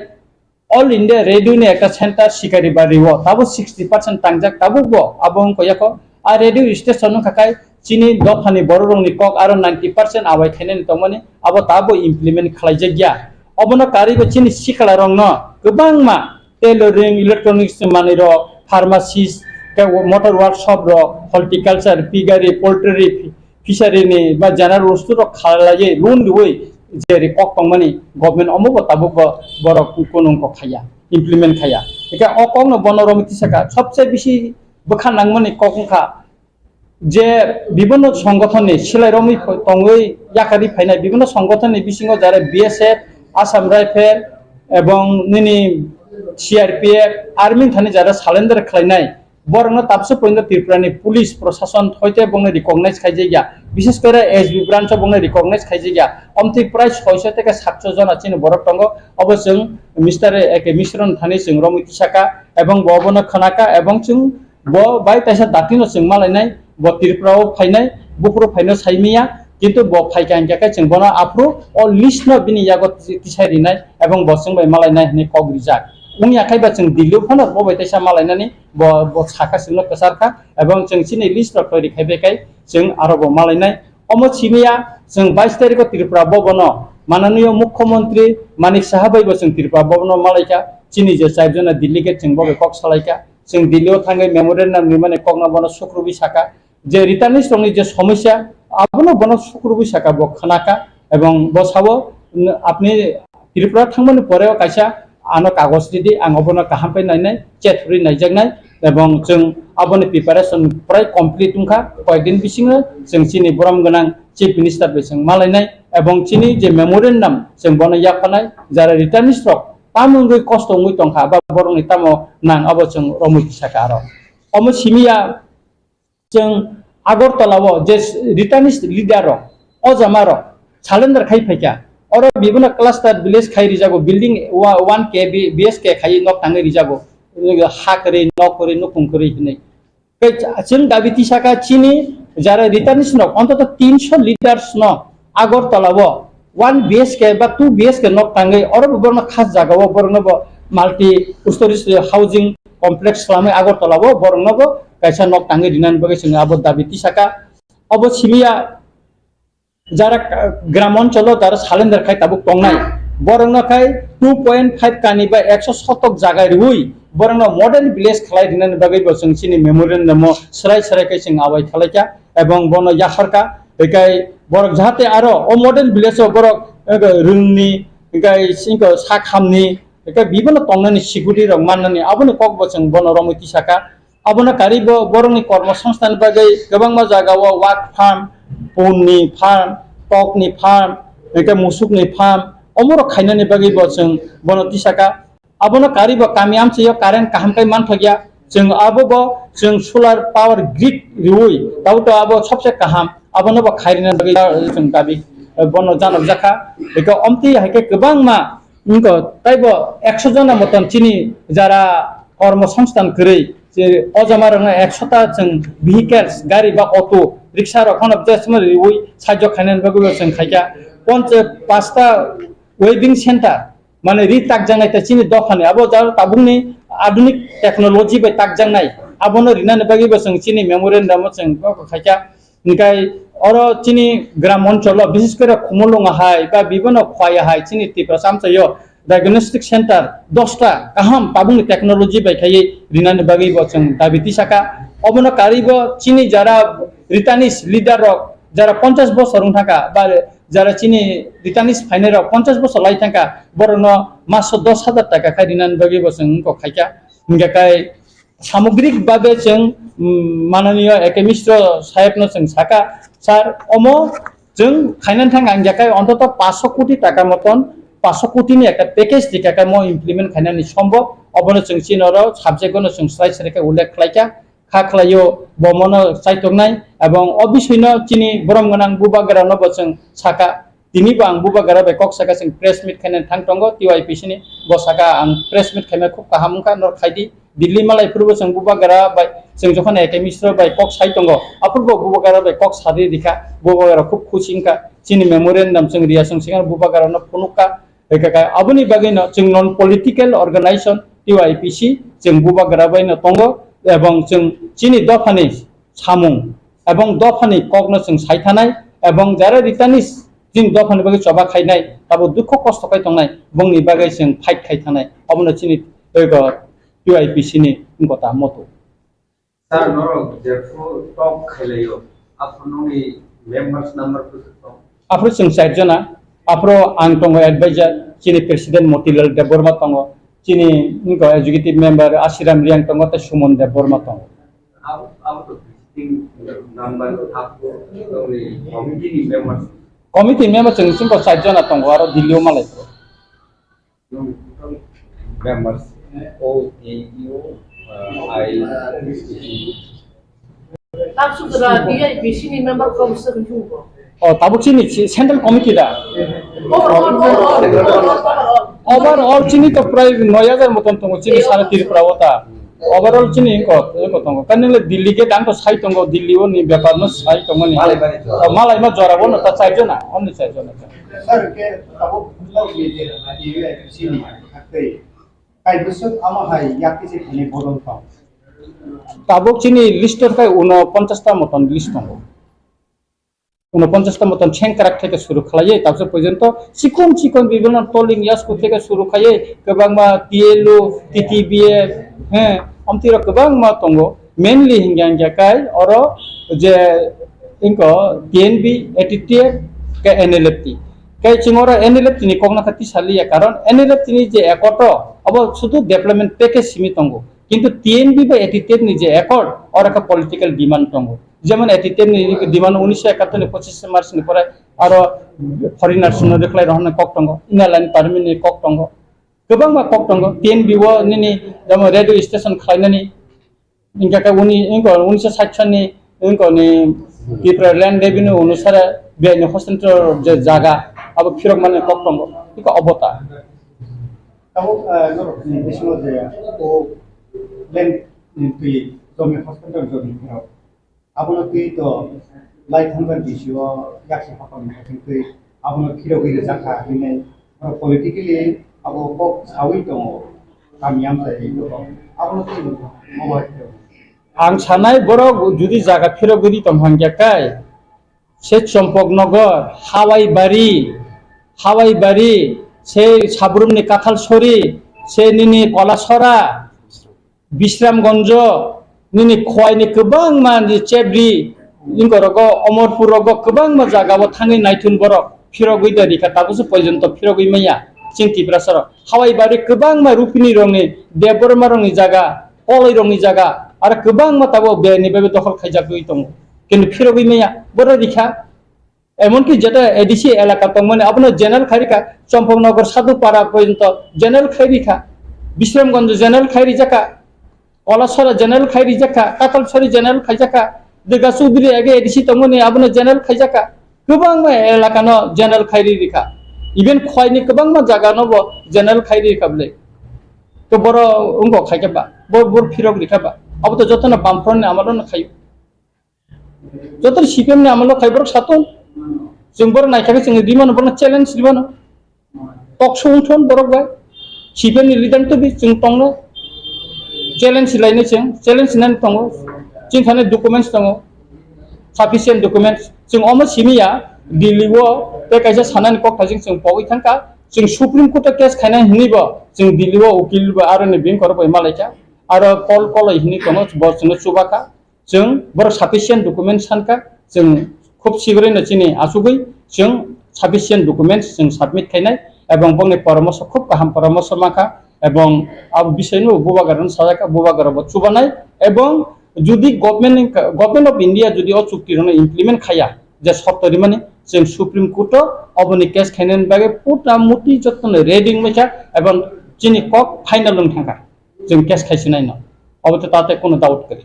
ऑल इंडिया रेडियो ने एक सेंटर शिकारी बारिवो ताबो 60% तांजाक ताबो बो आबों कोयाखौ आ रेडियो स्टेशन खाकाय चिनि दफानि बररंनि कक आरो 90% आबाय थायनायनि तमनि अब ताबो इम्प्लीमेंट खालायजागिया अबनो कारिबो चिनि सिखला रंग गोबां मा टेलरिंग इलेक्ट्रॉनिक्स माने रो फार्मासिस्ट मोटर वर्कशॉप रो हॉर्टिकल्चर पिगारी पोल्ट्री फिशरी नि बा जनरल वस्तु रो खालाये लोन दुई जेरै कक तंमानि गवर्नमेंट अमबो ताबो बर कोनुं को खाया इम्प्लीमेंट खाया एका अकंग बनरमिति साका सबसे बेसी बखानांगमनि ककंखा जे विभिन्न संगठननि सिलाइरमि तंगै याकारि फायनाय विभिन्न संगठननि बिसिङाव जारे बीएसएफ आसाम राइफल एवं निनि सीआरपीएफ आर्मी थानि जारे सालेन्डार खालायनाय बरनो ताबसे पॉइंट त्रिपुरानि पुलिस प्रशासन हयते बंने रिकॉग्नाइज खायजेगिया विशेष करे एसबी ब्रांच बंने रिकॉग्नाइज खायजेगिया अमति प्राय 600 থেকে 700 জন आछिन बरक तंग अब जों मिस्टर एके मिश्रण थानि जों रमिति साका एवं बबन खनाका एवं जों ब बाय तासा दातिनो जों मालायनाय ब त्रिपुराव फायनाय बुपुरो फायनो साइमिया किन्तु ब फायका इंगाका जों बना आप्रो अ लिस्ट न बिनि यागत तिसारिनाय एवं बसं बाय मालायनाय हने कग्रिजा उनि आखाइबा जों दिल्ली फन बबाय तासा मालायनानै ब साका सिंनो कसारखा एवं जों सिनि लिस्ट रखरि खायबेखाय जों आरोब मालायनाय अम सिमिया जों 22 तारिख त्रिपुरा भवन माननीय मुख्यमंत्री मानिक साहाबाइबो जों त्रिपुरा भवन मालायका चिनि जे साइबजना दिल्ली गेट जों बबे कक सालायका जों दिल्लीआव थाङै मेमोरेंडम नि माने ककना बन सुक्रुबि साका जे रिटार्निस्ट रंनि जे समस्या आबनो बन सुक्रुबि साका ब खनाका एवं बसावो आपनि त्रिपुरा थांमोन परेव कायसा आनो कागज दिदि आं अबनो काहामपै नायनाय चेटफ्रि नायजागनाय एवं जों आबोनि प्रिपारेशन प्राय कमप्लीट उनखा कयदिन बिसिङो जों चिनि बरम गोनां चीफ मिनिस्टर बेजों मालायनाय एवं चिनि जे मेमोरेंडम जों बनो याफानाय जारा रिटार्निस्ट रक तामुंगै कष्टंगै तंखा बा बरंनि तामो नां अब जों रमिति साका आरो अम सिमिया जों आगरतलाव जे रिटार्निस्ट लीडर अजामार सालेन्डार खाइ फैका और विभिन्न क्लस्टर विलेज खाइ रिजागो बिल्डिंग 1 के बीएसके खाइ नक थाङै रिजागो हा करे न करे न कुंकरे हिनै जों दाबिति साका चिनि जारा रिटार्निस्ट न अन्तत 300 लीडर्स न आगरतलाव 1 बीएसके बा 2 बीएसके नक थाङै और बरन खास जागाव बरन माल्टी स्टोरेज हाउसिंग कमप्लेक्स खालामै आगरतलाव बरन कायसा नक थाङै दिनान बगे जों आबो दाबिति साका अब सिमिया जारा ग्राम अंचल तार सालेन्डार खाय ताबुक तंनाय বরংনাখাই 2.5 কানি বা 100 শতক জায়গায় রুই বরংনা মডার্ন ভিলেজ খালাই দিনানি বাগै বসং চিনি মেমোরিয়াম সরাই সরাইkai जों आवाय खालायका এবং বন याखरका एकाय बरक जाहाते आरो ओ मडर्न ভিলেজ बरक रोंनि एकाय सिंको साखामनि एकाय बिबन तंनानि सिगुरि रं माननानि आबोनो कक बसं बन रमति साका आबोनो कारिबो बरंनि कर्मसंस्थान बागै गोबांमा जागायाव वाक फार्म पुननि फार्म टकनि फार्म एकाय मुसुकनि फार्म अमरो खायनानि बागै बसं बन तिसाका आबोनो कारिबो कामियामसियो कारेन्ट काहामkai मानथगिया जों आबो जों सोलार पावर ग्रिड रिउइ दाउतो आबो सबसे काहाम आबोनो बा खायरिना बागै जों दाबि बन जानक जाखा बेखौ अमति हायके गोबां मा इनको ताइबो 100 जना मतन चिनि जारा कर्मसंस्थान करै जे अजामा रंगा 100 ता जों भेहिकल्स गाड़ी बा अटो रिक्शा रखन जसम रिउइ साजो खायनानि बागै जों खायका 5टा वेबिंग सेंटर माने रिताक जानाय ता चिनि दखाने आबो जारो ताबुंनि आधुनिक टेक्नोलॉजी बाय ताक जानाय आबोनो रिनानि बागै जों चिनि मेमोरियम जों खायका निकाय और चिनी ग्राम अंचल विशेष कर खुमलुंगा हाय बा विभिन्न खवाया हाय चिनी तिप्रा सामसायो डायग्नोस्टिक सेंटर 10टा काहाम ताबुंनि टेक्नोलॉजी बायखायै रिनानि बागै जों दाबिति साका अबनो कारिबो चिनी जारा रिटानिस लिडार जारा 50 बছর थाका बा जारा चिनी रिटानिस फाइनार 50 बছর लाई थाका बरनो मास 10,000 टाका खाय रिनानि बागै जों को खायका निकाय सामग्रिक भावे जों माननीय एकेमिस्ट्र साहेबनो जों साका सर अमो जों खायनानै थांगा आंजाखाय अन्तत 500 कोटी टाका मतन 500 कोटीनि एक पैकेज दिखाका म इमप्लिमेंट खायनानि सम्भव अबनो जों चिनरो साबजेक्टनो जों स्लाइड सरेका उल्लेख खालायका खाखलायो बमनो साइतनाय एवं अबिसयनो चिनि बरम गनां बुबागारानो जों साका दिनिबो आं बुबागारा बे कक साका जों प्रेस मिट खायनानै थांतंगो टिवाइपिसि नि बसाका आं प्रेस मिट खायना खूब काहामुखा नर खायदि दिल्ली मालायफोरबो जों बुबागारा बाय जों जखन एकेमिस्ट्र बाय कक साइतंगो अपुरबो बुबागारा बाय कक सारि दिखा बुबागारा खूब खुसिंका चिनि मेमोरियम नाम जों रिया जों सिगां बुबागारानो फनुका एकाका अबनि बागैनो जों नन पलिटिकल अर्गानाइजेशन टिवाइपिसि जों बुबागारा बायनो तंगो एवं जों चिनि दफानि सामुं एवं दफानि ककनो जों साइथानाय एवं जारा रिटानिस जों दफानि बागै चबा खायनाय ताबो दुख कष्ट खाय तंनाय बंनि बागै जों फाइट खायथानाय अबनो चिनि टिवाइपिसि नि गता मतो सर नरो जेफो टॉप खायलायो आपनोनि मेंबर्स नंबर आफ्रो जों 4 जना आफ्रो आं तंगो एडवाइजर चिनि प्रेसिडेंट मोतीलाल देबबर्मा तंगो चिनि इनको एग्जीक्यूटिव मेंबर आशिराम रियांग तंगो त सुमन देबबर्मा तंगो आप तो नंबर आपको कमिटी मेंबर जों सिंको 4 जना तंगो आरो दिल्लीयाव मालाय members O E U I Absudra dia bisini member komisi kunjungo. Oh, tabu chini central committee da. Overall chini to price 9,000 moton tongo chini sara tiripura wata. Overall chini ko tongo. Kanile Delhi ke dang to sai tongo Delhi wo ni byapar no sai tongo ni. Malai ma jora wo no ta 4 jana, only 4 jana. Sir ke tabu lau ye de sini aktai. Kai busuk ama hai yakti se khane bodon pa. Tabu chini lister kai 49 ta moton list tongo. 49 টা মতন ছেংকারাক থেকে শুরু খালাইয়ে তারপর পর্যন্ত চিকন বিভিন্ন টোলিং ইয়াসকু থেকে শুরু খাইয়ে গোবাং মা টিএলও টিটিবিএ হ্যাঁ আমতির গোবাং মা তঙ্গো মেনলি হিংগাং কাই অর যে ইনকো টিএনবি এটিটিএফ কে এনএলএফটি কাই চিংরা এনএলএফটি নি কগনা খাতি সালিয়া কারণ এনএলএফটি নি যে একটো অব শুধু ডেভেলপমেন্ট প্যাকেজ সীমিত তঙ্গো কিন্তু টিএনবি বা এটিটিএফ নি যে একট আর একটা পলিটিক্যাল ডিমান্ড তঙ্গো যেমন এটিটিএফ নি ডিমান্ড 1971 25 মার্চ নি পরে আর ফরেনার্স নো দেখলাই রহনা ককটঙ্গ ইনালাইন পারমিট নি ককটঙ্গ गोबां मा ककटंग टिएनबि वो नि जेमन रेडियो स्टेशन खालायनानि इनका उनि 1960 नि इनको नि टिप्रा लैंड रेवेन्यू अनुसार बेनि हस्तांतर जे जागा अब फिरक माने ककटंग eco अबता tahu nor bisno je o len ni zomi hospital zomi no abono ki to lai thangban bisio yakse hakam hakin ki abono khiro gi jaka hine politically abo kok sawi to kamiam sai to abono ki moba आं सानाय बरक जुदि जागा फिरगुरि तमहांग्याकाय से चम्पकनगर हावाईबारी से साब्रुमनि काथालसरी से निनि कलासरा विश्रामगंज निनि खवाइनि गोबां मानसि चेब्रि इंगरगो अमरपुरगो गोबां मा जागाबो थाङै नायथुन बरक फिरगै दारिखा ताबुसो पर्यन्त फिरगै मैया चिंतिफ्रा सर हावाइ बारि गोबां मा रुपिनि रंनि देबरमा रंनि जागा कलै रंनि जागा आरो गोबां मा ताबो बेनि बेबे दखल खायजागै दं किन्तु फिरगै मैया बर रिखा एमनकि जेटा एडिसि एलाका दं माने आपनो जेनेरेल खारिखा चम्पकनगर साधुपाड़ा पर्यन्त जेनेरेल खारिखा विश्रामगंज जेनेरेल खारि जाका कलासरा जेनेरेल खारि जाका काथालसरी जेनेरेल खाइजाका देगासुबिरि एगे एडिसि दं माने आपनो जेनेरेल खाइजाका गोबां मा एलाकानो जेनेरेल खारि रिखा इभेन खवाइनि गोबां मा जागानोबो जेनेरेल खारि रिखाबले तो बर उंगो खाइजाबा बर फिरग रिखाबा अब तो जतन बामफ्रन आमालो खायो जतन सीपीएम ने आमालो खाइबर सातन जों बर नायखाखै जों दिमानो बर चेलेन्ज दिमानो टक शो उठन बरक बाय सीपीएम नि लिडार तो बि जों तंनो चेलेन्ज लायनो जों चेलेन्ज नान तंगो जों थाने डकुमेन्ट्स दङ साफिसिएन्ट डकुमेन्ट्स जों अम सिमिया दिल्लीव बे कायसा सानानि कक्टाजों जों पगै थांका जों सुप्रीम कोर्ट केस खायना हिनिबो जों दिल्लीव उकिलबो आरो ने बिं करबो मालायका आरो कल हिनि दङ बसनो सुबाका जों बर साफिसिएन्ट डकुमेन्ट्स सानका जों खूब शीघ्रनो चिनि आसुगै जों साफिसिएन्ट डकुमेन्ट्स जों साबमिट खायनाय एवं बंनि परामर्श खूब गाहाम परामर्श माखा एवं अब विषयनो बुबागारन साजाका बुबागारबो चुबानाय एवं जुदि गभर्नमेंट ऑफ इंडिया जुदि अ चुक्तिरनो इमप्लिमेंट खाया जे सर्तरि माने जों सुप्रीम कोर्ट अबनि केस खायनायनि बागै पुटा मुति जतन रेडिंग मेका एवं चिनि कक फाइनल लंग थांका जों केस खायसिनायनो अब तो ताते कोनो डाउट करी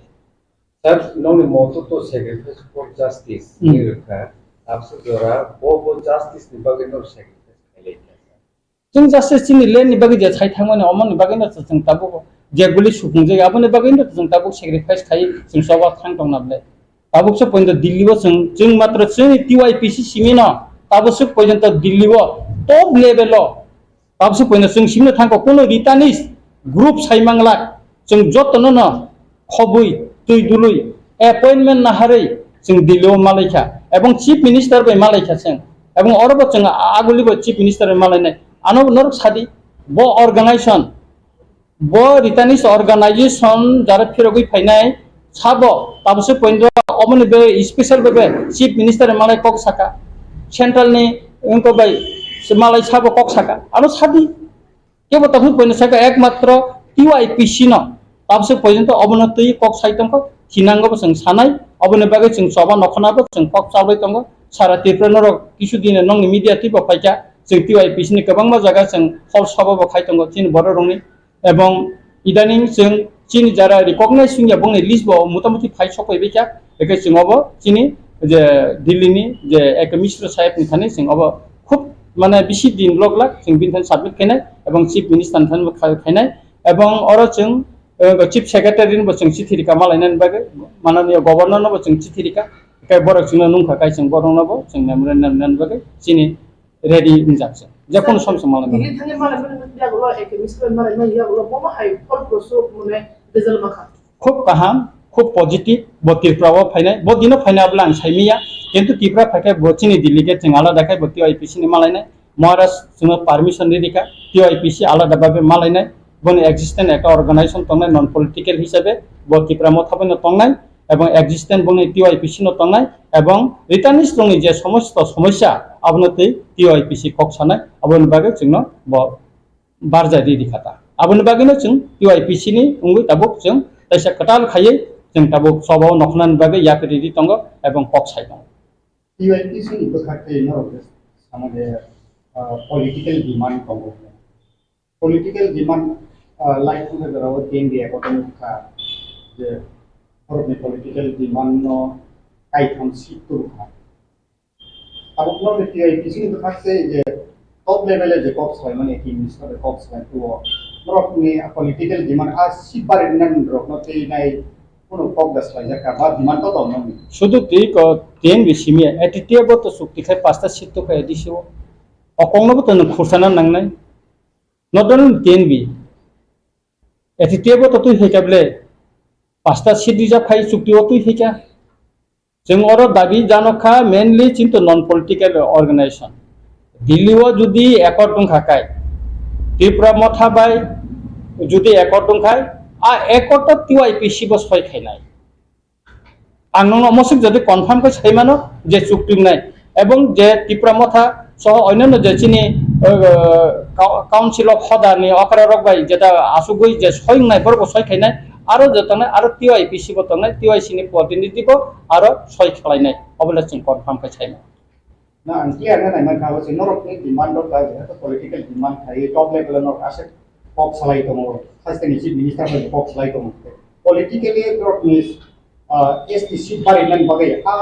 Sir, noni moto to sacrifice for justice. Nirka, absolutely. Bo justice ni bagai nor sacrifice kali. जों जास्टिस चिनि लेनि बागै जे छाय थांमाने अमनि बागै न जों ताबो जे गुलि सुफुं जे आबनि बागै न जों ताबो सेक्रिफाइस खाय जों सवा थां दं नाबले ताबो सो पयन्त दिल्लीव जों मात्र जों टीवाईपीसी सिमिन ताबो सो पयन्त दिल्लीव टप लेभेल ताबो सो पयन्त जों सिमनो थांको कोनो रिटानिस ग्रुप साइमांला जों जतन न खबुइ तुइ दुलुइ अपॉइंटमेंट नाहारै जों दिल्लीव मालायखा एवं चीफ मिनिस्टर बे मालायखा जों एवं अरबो जों आगुलिबो चीफ मिनिस्टर मालायनाय आनो नर सादी बो ऑर्गेनाइजेशन बो रिटानिस ऑर्गेनाइजेशन जारा फिरगै फायनाय साबो ताबसो पॉइंट अमने बे स्पेशल बे चीफ मिनिस्टर मालाय कक साका सेंट्रल नि उनको बाय मालाय साबो कक साका आनो सादी केबो तखन पॉइंट साका एकमात्र टीवाईपीसी न ताबसो पॉइंट अबनतै कक साइतंको थिनांगो जों सानाय अबने बागै जों सभा नखनाबो जों कक साबै दंगो सारा तिरफ्रनर किछु दिन नंनि मीडिया टिप फायका जों टीवाईपीसी नि गोबां मा जागा जों हल सभाबो खायतंगो चिन बर रंनि एवं इदानिं जों चिन जारा रिकगनाइज सिंया बंनि लिस्टबो मोटामोटी फाइ सफैबायका बेखे जोंबो चिनि जे दिल्लीनि जे एक मिश्र साहेबनि थाने जोंबो खूब माने बिसि दिन लगलाक जों बिनथान साबमिट खायनाय एवं चीफ मिनिस्टर थानबो खायनाय एवं अर जों चीफ सेक्रेटारि नि जों चिठिरिका मालायनानै बागै माननीय गवर्नरनोबो जों चिठिरिका काय बरक जों नुंखा काय जों बरनोबो जों मेमोरेन्डाम बागै चिनि रेडी जागसे जेखुनु सम मालाय दिल्ली थांगे मालाय यागुलो एक मिस्टर मालाय न यागुलो बमा हाय फल प्रोसो मने रिजल्ट माखा खूब गाहाम खूब पॉजिटिव बोतिरफ्राव फायनाय बदिनो फायनाब्ला आं सायमिया किन्तु तिफ्रा फायखाय बचिनि डेलिगेट जों आलादा खाय टीवाईपीसी नि मालायनाय महाराष्ट्र जों परमिशन रिका टीवाईपीसी आलादा बाबे मालायनाय बनि एक्जिस्टेंट एक ऑर्गेनाइजेशन तंनाय नन पॉलिटिकल हिसाबै बतिफ्रा मथाबनो तंनाय एवं एक्जिस्टेंट बनि टीवाईपीसी न तंनाय एवं रिटार्निस दंनि जे समस्त समस्या अबनतै टीवाईपीसी कक सानाय अबन बागै जोंनो बारजा रिखाता अबन बागैनो जों टीवाईपीसी नि उंगै ताबुक जों तैसा कटाल खायै जों ताबुक सभाव नखनान बागै याक रेडी तंगो एवं कक साइ दं टीवाईपीसी नि बखाते नरबे सामने पॉलिटिकल डिमांड दंगो पॉलिटिकल डिमांड लाइक नगराव इंडिया गटन का जे भारतनि पॉलिटिकल डिमांड नो काइथन सीट का अब अपना टीआईपीसी नि बखाते जे टॉप लेवल जे कॉप्स है माने की मिनिस्टर कॉप्स है तो नरकनि पॉलिटिकल डिमांड आ सिबार नन रखनते नाय कोनो कॉप दसला जाका बा डिमांड तो दं शुद्ध ठीक तेन बिसिमिया एटिटियाबो तो सुक्तिखाय पास्ता सीट तो खाय दिसियो अकंनोबो तो खुरसाना नांनाय नट ओनली तेन बि एटिटियाबो तो तुइ हेकाबले पास्ता सीट रिजार्व खाय सुक्तिओ तुइ हेका जों अर दाबि जानखा मेनलि चिन्तो नन पॉलिटिकल ऑर्गेनाइजेशन दिल्लीआव जुदि एकट दंखाखाय त्रिपुरा मथाबाय जुदि एकट दंखाय आ एकट TYPC बो सयखायनाय आं नोंनो मसुक जदि कनफार्म को सैमानो जे चुक्तिनाय एवं जे त्रिपुरा मथा सह अन्यान्य जे चिनि काउन्सिल अफ हदारनि अकरारक बाय जेटा आसुगै जे सयनाय फोरखौ सयखायनाय आरो जतंनाय आरो TYPC बो तंनाय TYC नि प्रतिनिधि को आरो सय खालायनाय अबले जों कनफार्म को सैमानो ना आंटी आना नाय मान खाव से नरक नि demand of the political demand थायो टॉप लेवल नर आसे पॉप सलाय दङ फार्स्ट चीफ मिनिस्टर फोर पॉप सलाय दङ politically broad news ST seat बारिनाय बागै आ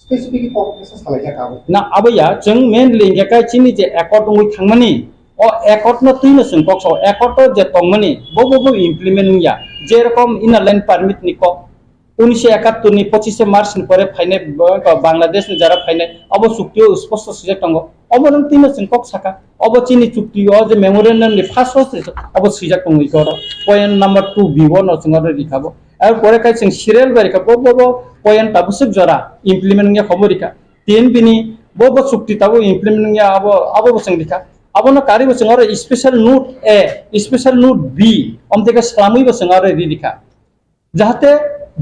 स्पेसिफिक पॉप केस सलाय जाखाबो ना अबैया जों मेनलि इंगे चिनि जे एकट दङै थांमानि अ एकट न तीन जों पक्स एकट जे तंमानि बबो इमप्लिमेंट या जे रकम इनलैंड परमिट निको 1971 नि 25 मार्च नि परे फाइने बांग्लादेश नि जरा फाइने अब चुक्तियो स्पष्ट सुझाव दङ अब नों तीन जों पक्स साका अब चिनि चुक्तियो जे मेमोरेंडम नि फार्स्ट अब सुझाव दङ इकर पॉइंट नंबर 2B1 जों रिखाबो आरो परे काय जों सिरियल बारिका बबो पॉइंट ताबुसक जरा इमप्लिमेंट या खबरिका तीन बिनि बबो चुक्ति ताबो इमप्लिमेंट या अब जों रिखा अब न कारी बो जों आरो स्पेशल नोट ए स्पेशल नोट बी अमतेका सलामै बो जों आरो रिखा जाहाथे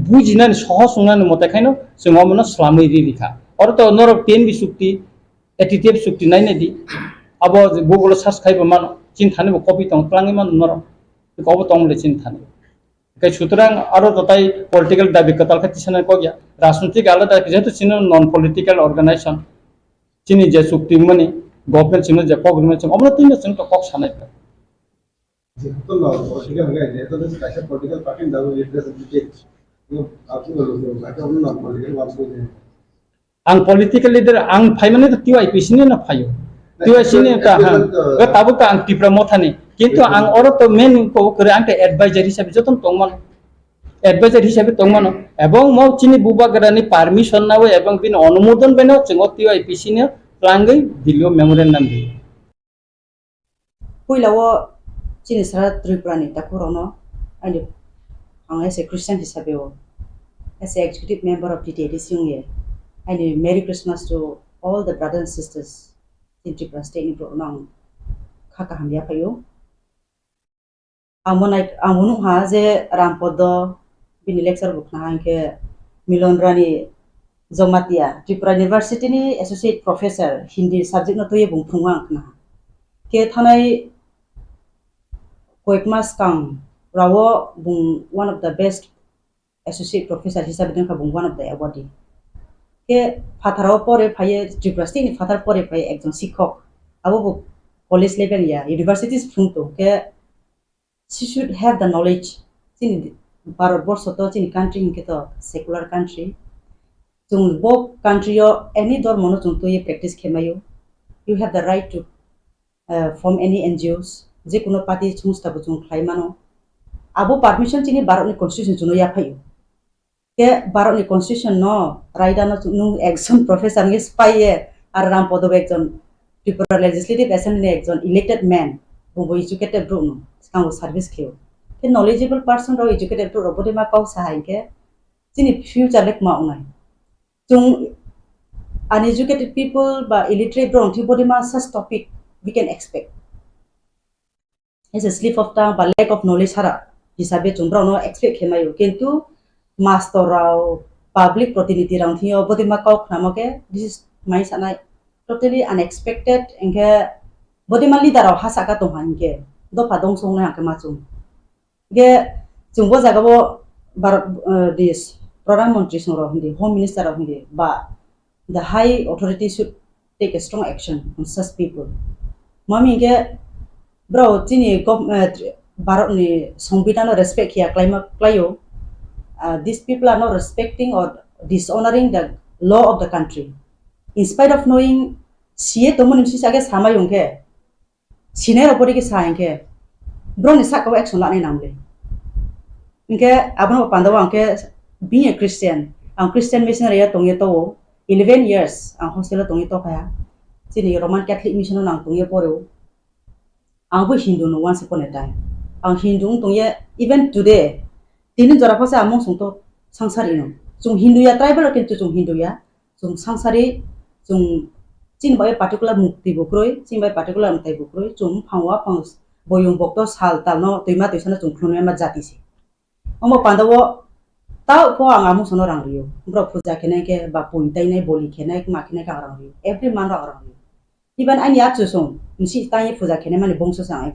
बुजिनानै सहज संनानै मतेखायनो जों अमनो सलामै रिखा और तो नरक तीन बि चुक्ति एटीटीएफ चुक्ति नायने दि अब गूगल सर्च खाइबो मान चिन थाने बो कपि तंग प्लांगि मान नरक कबो तंगले चिन थाने कई सुतरां आरो तताई पॉलिटिकल दाबि कताल खातिसना को गया राजनीतिक आलादा जेहेतु चिन नॉन पॉलिटिकल ऑर्गेनाइजेशन चिनि जे चुक्ति मनि गवर्नमेंट चिन जे गवर्नमेंट चिन अमनो तीन जों तो कक सानाय जेहेतु ना पॉलिटिकल है जेहेतु दिस कैसे पॉलिटिकल पार्टी दाव रिप्रेजेंटेटिव नो आपको बोलो बाकी हम नॉन पॉलिटिकल बात को आं पॉलिटिकल लीडर आं फाइमाने तो TYPC नि ना फायो TYC नि ता हां ताबो का आं त्रिपुरा मथानि किंतु आं और तो मेन को करे आं एडवाइजर हिसाबै जतन तंगमान एडवाइजर हिसाबै तंगमान एवं म चिनि बुबा गरानि परमिशन नाव एवं बिन अनुमोदन बेनो जों TYPC नि प्लांगै दिल्लीआव मेमोरेंडम दि पहिलाव चिनि सारा त्रिपुरानि ताखुरानो आंनि आं एस ए क्रिश्चियन हिसाबै S A executive member of TTADC ये and Merry Christmas to all the brothers and sisters in Tripura State in Pronang Kaka Hamya Payo. Amunu ha je Rampodo bini lecture book na ke Milon Rani Zomatia Tripura University ni associate professor Hindi subject na to ye bung phungang na ke thanai koikmas kang rawo bung one of the best associate professor hisabe den ka bung one of the awardee के फाथाराव परे Phaye Tripura state नि फाथार परे फाये एकजन शिक्षक आबो college level या universities फुंतो के she should have the knowledge चिनि भारत वर्ष तो चिनि कंट्री के तो सेकुलर कंट्री जों बो कंट्री एनी धर्म न जों तो ये प्रैक्टिस खेमायो you have the right to form any NGOs जे कोनो पार्टी संस्था बो जों खाइमानो आबो परमिशन चिनि भारत नि कॉन्स्टिट्यूशन जों या फायो के भारत नि कॉन्स्टिट्यूशन न राइटा न एकजन प्रोफेसर नि स्पाइए आरो रामपद एकजन त्रिपुरा लेजिस्लेटिव असेंबली नि एकजन elected man bubo educated bro न सिकांगो सर्विस खेयो के नॉलेजेबल पर्सन रो एजुकेटेड ब्रो बदे मा काउ सहाय के जिनि फ्यूचर लेक मा उनाय जों अनएजुकेटेड पीपल बा इलिटरेट ब्रो थि बदे मा such topic we can expect as a slip of tongue बा लैक ऑफ नॉलेज हारा हिसाबे जों ब्रो न एक्सपेक्ट खेमायो किंतु मास्टर राव पब्लिक प्रतिनिधि राव थियो बदे मा काउ खनामके दिस इज माय सानाय टोटली अनएक्सपेक्टेड एंगे बदे मा लीडर राव हासाका दं हानगे दफा दं संना हाके माचुम गे जोंबो जागाबो भारत देश प्रधानमंत्री संरो हिंदी होम मिनिस्टर राव हिंदी बा the high authority should take a strong action on such people मामी गे ब्रो चिनि भारत नि संविधान रेस्पेक्ट किया क्लाइयो these people are not respecting or dishonoring the law of the country. In spite of knowing, siye tomun imsi sage sama yongke, sine rapori ke saengke, bro ni sakau action la nai namle. Inke abang pandawa angke being a Christian, ang Christian missionary ya tongye to 11 years ang hostel tongye to kaya, sini Roman Catholic mission nang tongye poreo, ang bu Hindu no once upon a time, ang Hindu tongye even today. तीन जरा फसे आमों सुंतो संसारी no जों हिंदू या tribal किंतु जों हिंदू या जों संसारी जों chin bai particular mukti bukroi chin bai particular mtai bukroi chung phangwa phang boyung bokto sal tal no tuima tuisana chung khulunai ma jati se omo pandawo tau po ang amu sono rang riyo bro puja kenai ke ba puntai nai boli kenai ma kenai ka rang riyo every man rang riyo even ani at song nsi tai puja kenai mani bongso sang ai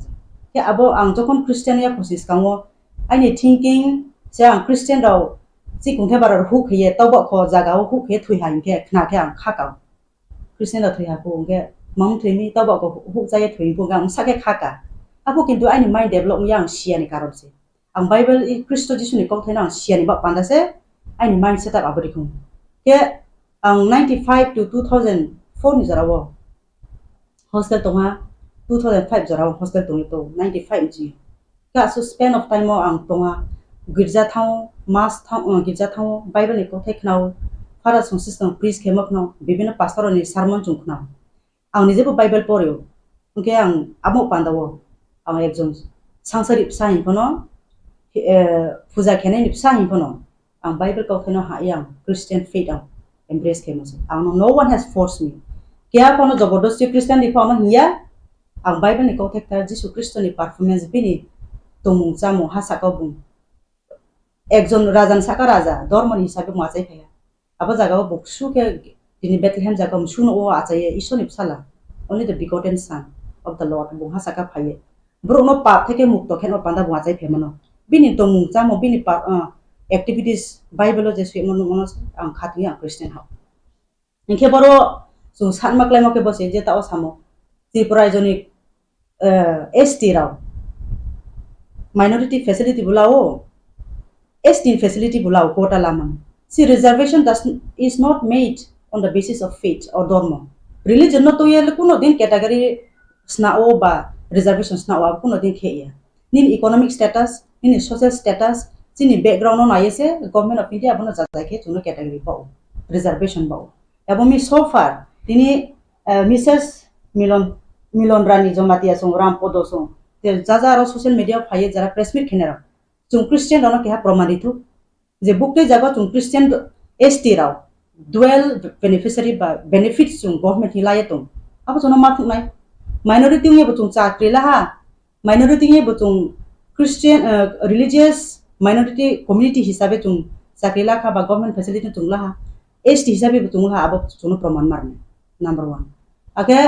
ke abo ang jokon Christian ya kosis kango ani thinking se ang Christian rao si kung the barar hu khiye tawba kho jaga hu khiye thui hain ke khna ke ang khaka Christian da thui ha ko ke mam thui mi tawba ko hu jaya thui ko gang sa ke khaka apo kintu ani mind develop yang sia ni karon se ang Bible i Kristo Jesu ni kong thainang sia ni ba panda se ani mind setup abri khum ke ang 95 to 2004 ni jarawo hostel tonga 2005 jarawo hostel tongi to 95 ji ka so span of time mo ang tonga girja thau mas thau girja thau Bible ni kong theknau fara song system priest kemak no bibina pastor ni sermon chungkhna ang nije Bible poryo ke ang amo pandawo ang ekjon sangsari psa hin kono puja kenai ni psa hin kono ang Bible ko kheno ha yang Christian faith ang embrace kemas ang no one has forced me kya kono jabodosti Christian ni pama hiya ang Bible ni ko thekta Jesu Kristo ni performance bini tomung chamu hasa ko bung ekjon rajan saka raja dormon hisabe macai phaya aba jaga boksu ke dini Bethlehem jaga msuno o achaye isoni psala only the begotten son of the Lord bung hasa ka phaye brono pap theke mukto khenwa panda macai phemano bini tomung chamo bini activities Bible jesu mono mono ang khati ang Christian ha ningke boro sung sanma klemo ke bose je ta o samo tripura joni ST rao minority facility bulao ST facility bulao kota laman see reservation is not made on the basis of faith or dharma religion no to ye kuno din category snao ba reservation snao kuno din khe ya nin economic status nin social status chini background no naise government of India abono jajai ke chuno category bao reservation bao abomi so far tini Mrs. Milon Rani Jomatia song Rampodo song tel jajaro social media phaye jara press meet khenera chung Christian dono ke ha pramanithu je bukte jaga chung Christian ST rao dual beneficiary ba benefits chung government hilaya tung abo chono mathuk nai minority nge butung chakri la ha minority nge butung Christian religious minority community hisabe chung chakri la kha ba government facility chung la ha ST hisabe butung la abo chono praman marne number 1 ake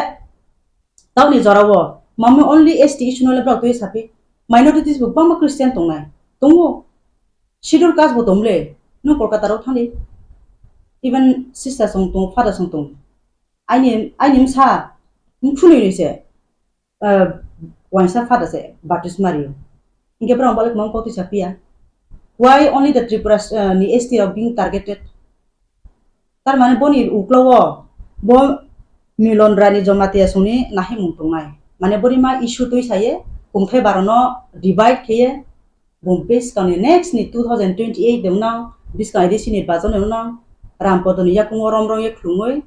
tawni jorawo mama only ST issue no la bra to hisabe minorities bu bama Christian tung nai tungo schedule caste bo tomle no Kolkata ro thani even sister song tung father song tung I sa mkhuni ni se wansa father se baptist mario inge bra balik mong ko ti sapia why only the Tripura ni ST are being targeted tar mane boni uklowo bo Milon Rani Jomatia suni nahi mungtung nai mane bori ma issue toi saye kungthai barono divide kheye bumpes kani next ni 2028 demna biska edisi nirbacon demna rampodoni yakung romrong ye khumoi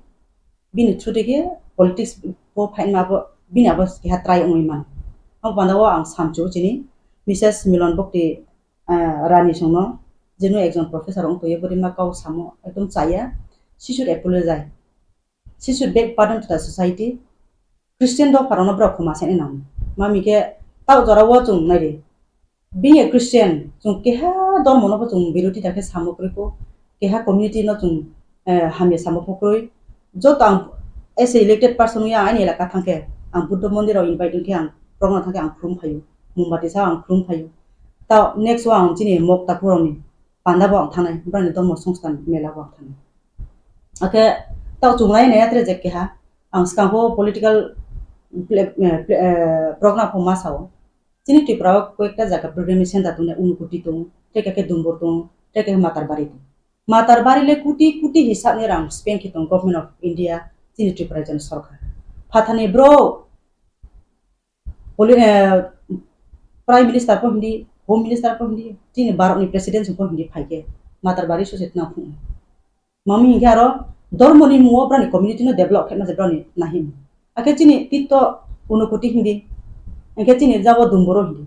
bini chutege politics po phain ma bo bini abos ki hatrai ongoi man ang pandawo ang samchu chini Mrs. Milon Bokti Rani songno jeno ekjon professor ong toye bori ma kau samo ekdom chaya she should apologize she should beg pardon to the society Christian do parono bro khoma sene nam mami ke tau jorawo chung nai being a Christian chung keha dor mono chung biroti take samokri ko keha community no chung hamye samopokoi jotang as a elected person ya ani la ka thangke ang buddha mondir ro invite ke ang prongna thangke ang khrum phayu mumbati sa ang khrum phayu ta next wa ang chini mok ta puroni panda bo ang thanai brani do mo songstan mela bo thanai ake ta chunglai ne atre je keha ang skangho political program ko masao chini Tripura ko ekta jaga program center tune unukuti tung teke ke dumbor tung teke matar bari le kuti hisab ni rang spend kitong government of India chini Tripura jan sarkar phathani bro prime minister ko hindi home minister ko hindi chini barok ni president ko hindi phaike matar bari so setna phu mami ngaro dormoni muo brani community no develop khena je brani nahim ake chini tito unukuti hindi ake chini jabo dumboro hindi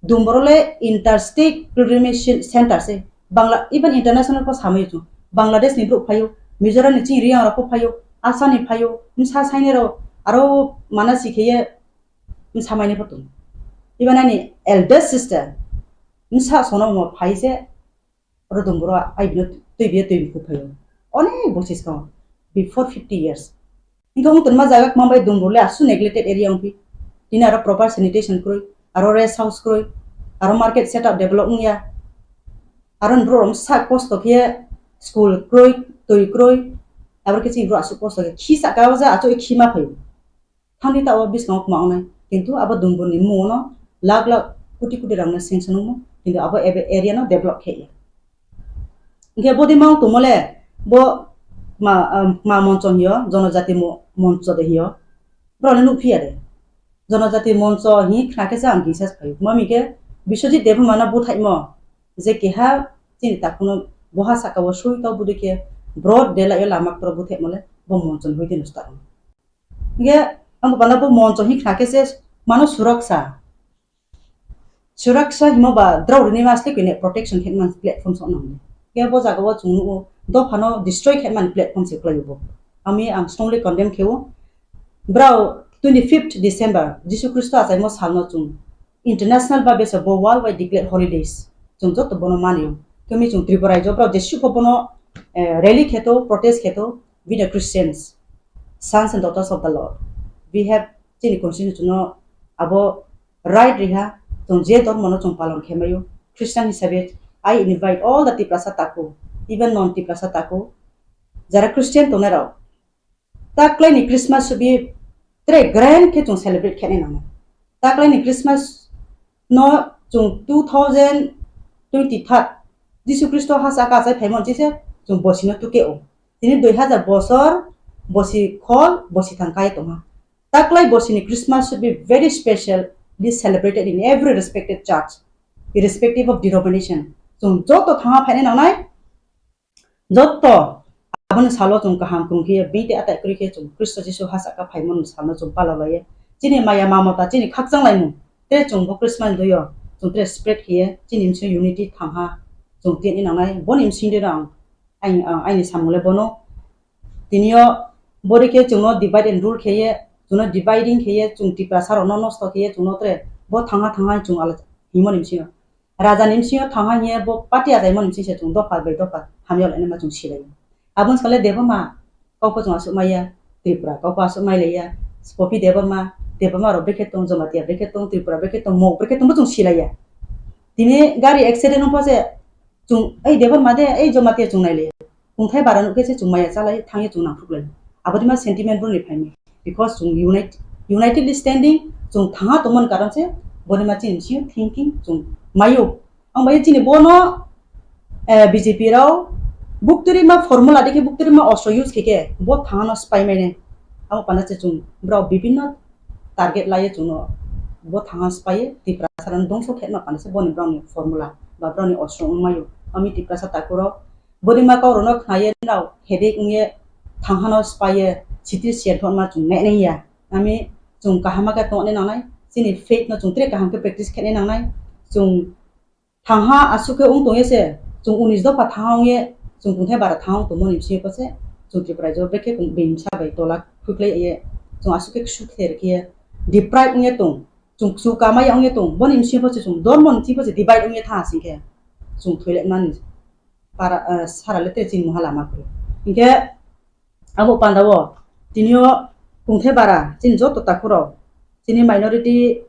dumboro le interstate pilgrimage center se Bangla even international ko samai chu Bangladesh ni group phayo Mizoram ni chi riang ra ko phayo asani phayo msa sainero aro manasi kheye msa maine patum ibanani eldest sister msa sono mo phaise ro dombro ai bino tui ku phayo one bosis ka before 50 years ingong tunma jaga mambai dombrole asu neglected area ngpi dina aro proper sanitation kroi aro rest house kroi aro market setup develop ngya aro bro sa cost of here school kroi tui kroi aro kesi bro asu cost of khisa kawaza ato khima phayo thani ta obis ngok maunai kintu abo dombo ni mono lag kuti rangna sanction mo kintu abo area no develop kheye nge bodi mau tumole bo ma moncho hiyo jonojati moncho de hiyo bro nu phiare jonojati moncho hi khake sa am kisas phayo mami ke biswajit dev mana bu thaimo je ke ha chin ta kuno boha saka bo sui to bu de broad de la yo lamak pro bu themole bo moncho hoite nusta nge am bana bo moncho hi khake se mano suraksa himo ba draw ni masle kene protection hitman platform so namne ke bo jaga bo chungnu do phano destroy hitman platform se klayo ami am strongly condemn kheu brau 25th December Jesus Christ asai mo salno chung international ba besa bo worldwide declare holidays chung jot bono manio kemi chung Tripura jo brau jesu ko bono rally kheto protest kheto with the Christians sons and daughters of the Lord we have chini constitution no abo right riha chung je dor mono chung palon khemayo Christian hisabe I invite all the Tiprasa Taku even non Tiprasa Taku jara Christian to nero taklai ni Christmas should be tre grand ke chung celebrate khene na taklai ni Christmas no chung 2023 Jesus Christo hasa ka sai phaimon jise chung bosino tuke o tini 2000 bosor bosi khol bosi thangkai to ma taklai bosini Christmas should be very special be celebrated in every respected church irrespective of denomination chung joto thanga phaine na nai joto abon salo chung kaham kum khie bi te atai kri khe chung Christ Jesus hasa ka phaimon salno chung pala laye chini maya mamata chini khakjang lai mu te chung bo Christmas doyo chung tre spread khie chini mse unity thangha chung tin ina nai bonim sinde rang ai ni samule bono tinio bori ke chung no divide and rule khie chung no dividing khie chung tipra saro no nosto khie chung no tre bo thanga chung ala himon imsi raja nimsi thanga nye bo patia dai mon imsi se chung do pa bai do pa hamyol ene ma chung silai abun skale devama kaupa chung asu maya Tripura kaupa asu mai leya spopi devama ro beketong jomatia beketong Tripura beketong mo beketong chung silaya dine gari accident no pase chung ai devama de ai jomatia chung nai le ungthai baran ke se chung maya chalai thangi chung na phukle abodima sentiment bro ni phaimi because chung unitedly standing chung thanga tomon karon se bonima chin si thinking chung mayo ang bayi chini bono BJP rao bukturi ma formula deke bukturi ma also use keke bo thana spy mene ang panache chung bro bibinno target laye chung bo thanga spy Tipra saran dongso khetma panache boni brown formula ba brown also mayo ami Tipra sa takuro bonima ka rono khaye rao headache nge thangano spy sitir share thon ma chung ne ya ami chung kahama ka to ne nanai chini faith no chung tre kaham ke practice khene nanai chung thangha asuke ung tong ese chung unis do pa thangye chung kunthai bara thang to monim si pase chung Tripura jo beke kung bin sa bai tolak khuklei ye chung asuke suk ther ke deprive nge tong chung su ka ma yang nge tong bonim si pase chung dormon ti pase divide nge tha singke chung thoile man para saralete chin muhala ma kru inge abo pandawo tinio kunthai bara chin jo to takuro chini minority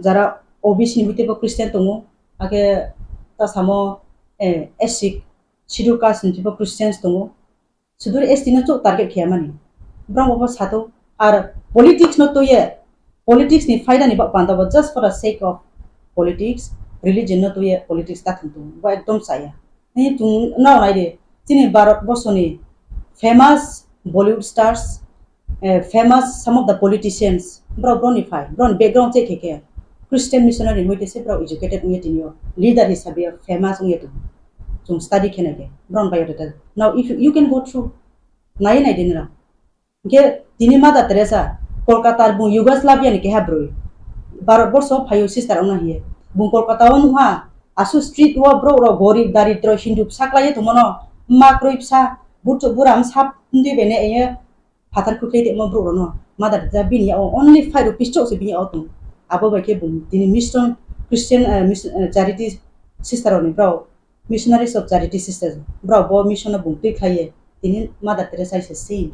jara OBC ni bite Christian tongo age ta samo SC schedule caste ni Christians tongo sudur ST no chok target khia mani brahmo ba sato ar politics no to ye politics ni faida ni ba panda ba just for the sake of politics religion no to ye politics ta thuntu ba ekdom saya ni tung na nai de chini Bharat borsoni famous Bollywood stars famous some of the politicians bro bonify bro background check ke Christian missionary hoite se bro educated nge tinio leader hisabe famous nge tu chung study khene ke bro biodata now if you can go through nai dinra ke dinima da Teresa Kolkata bung Yugoslavia ni ke ha bro Bharat borso phayo sister ona hiye bung Kolkata on asu street wa bro ro gorib daritro hindu saklaye tumono makroi psa buram sap ndi bene e fatar kuklei de mo bro no mother da bini only 5 rupees cho se bini autum abo ba ke bum tini mission Christian charity sister oni bro missionaries of charity sisters bro bo mission na bum te khaye tini mother Teresa is a saint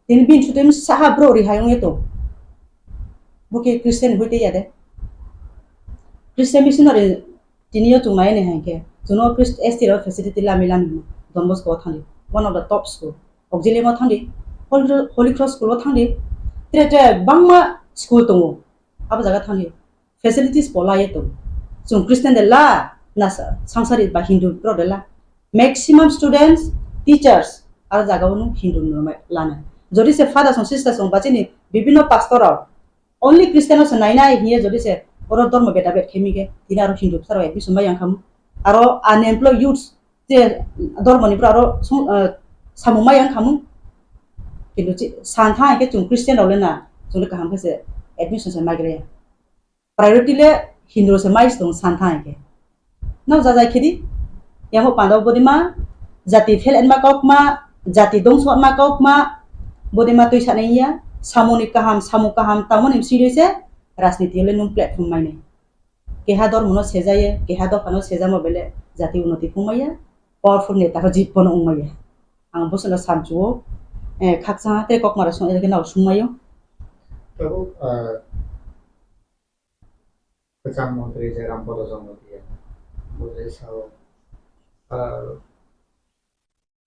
tini bin chutem saha bro ri hayong eto boke Christian hoite yade Christian missionary tini yo tumai ne hanke juno Christ ST facility la milam Don Bosco thandi one of the top school auxiliary ma thandi Holy Cross school thandi trete bangma school tongo aba jaga thandi facilities pola yeto jung Christian de la nasa sangsari ba Hindu pro de la maximum students teachers ar jaga unu Hindu no lana jodi se fathers and sisters on bachini bibino pastor only Christian so naina here jodi se oro dormo beta bet khemige dinaro Hindu saro admission ba yang kham aro unemployed youths te dormoni pro aro samuma yang khamu kintu santha ke chung Christian olena chung ka ham se admission se magre priority le Hindu se mais tong santha ke nau jajai khidi yamo pandaw bodima jati fel en ma kokma jati dongso ma kokma bodima toi sanaiya samoni kaham samu kaham tamon imsi se राजनीति ले नुम platform माइने केहा दर मनो सेजाये केहा दर फानो सेजामो बेले जाति उन्नति फुमाया powerful नेता को जीत बनो उमाया आं बसनो सामजुओ खाकसा ते ककमारा सं एके नाव सुमायो तो प्रधानमंत्री जयराम पदजंगतिया बोले साव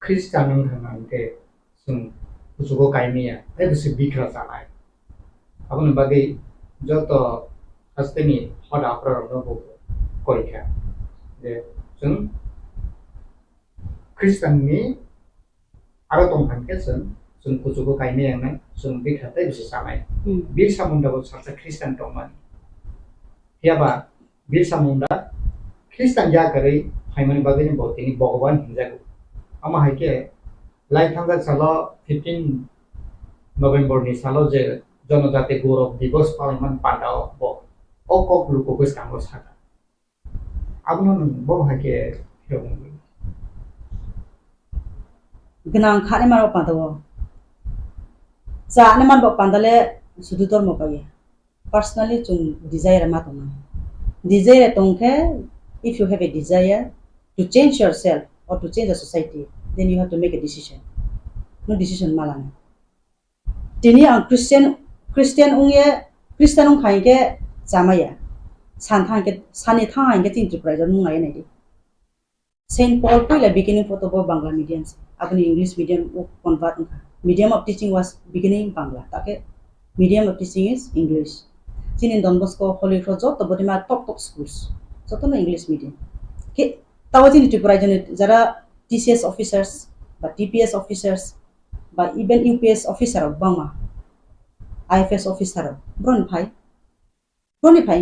ख्रिस्टान खानांके सुन कुछको काइमिया ए बसे बिखरा जानाय अपन बागे joto hasteni hoda prarabno bo koikha je jung Christian ni aro tong phanke jung kuchugo kaime yang jung bi khatai bisi samai bir samunda bo sarta Christian tongman hiaba bir samunda Christian ja kare haimani bagini bo tini bhagwan hinjago ama haike lai thanga salo 15 November ni salo je जनजाति गौरव दिवस पालन पांडाव बो okay लुको को सांगो साका आबनो बो हाके हेउ gnang khane maro pandawo cha ne man bo pandale sudu dormo paye personally chung desire ma tong desire tongke if you have a desire to change yourself or to change the society then you have to make a decision no decision malana tini ang Christian ungye Christian ung khai ke jamaya san thang ke sani thang ke tin triple jar nungai nei di Saint Paul pila beginning photo bo Bangla medium apni English medium o convert medium of teaching was beginning Bangla take medium of teaching is English in Don Bosco Holy Cross to bodima top schools so to English medium ke tawajin triple jar jara TCS officers ba TPS officers ba even UPS officer of Bangla IFS officer bron phai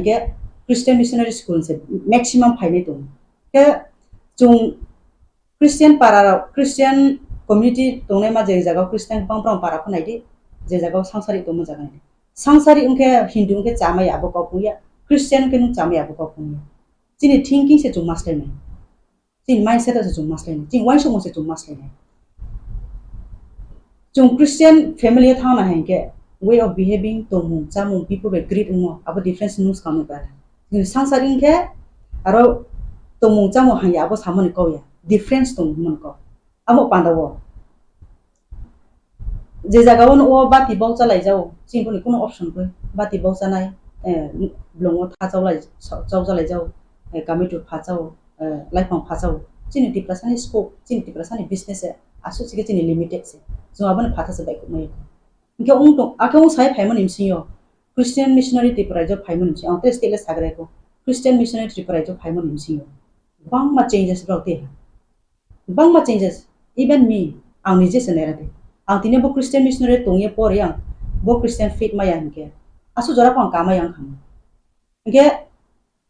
ke Christian missionary school se maximum phai ne tum ke chung Christian para Christian community tongne ma je jaga Christian pang para ko nai di je jaga sangsari to mo jaga ni sangsari unke Hindu unke chamai abo ko puya Christian ke nu chamai abo ko puya chini thinking se chung master ne chin mindset se chung master ne chin wai so mo se chung master ne chung Christian family tha na hen ke way of behaving to mung chamung people be greet mo abo difference news kamu para ni sangsaring ke aro to mung chamu hanya abo samone ko ya difference to mun ko amo pandawo je jaga won o bati bau chalai jao chin ko kono option ko bati bau chanai blongo tha chalai jao kami tu pha chao life pang pha chao chin depression scope chin depression business asu chike chin limited se so abon pha tha se bai ko mai ke ung to ake ung sai phaimon imsiyo Christian missionary tiprai phaimon imsi ang te stele sagre ko Christian missionary tiprai phaimon imsiyo bangma changes brote bangma changes even me ang nije senera de ang tine bo Christian missionary tongye por yang bo Christian faith ma yang ke asu jora pang kama yang kham ke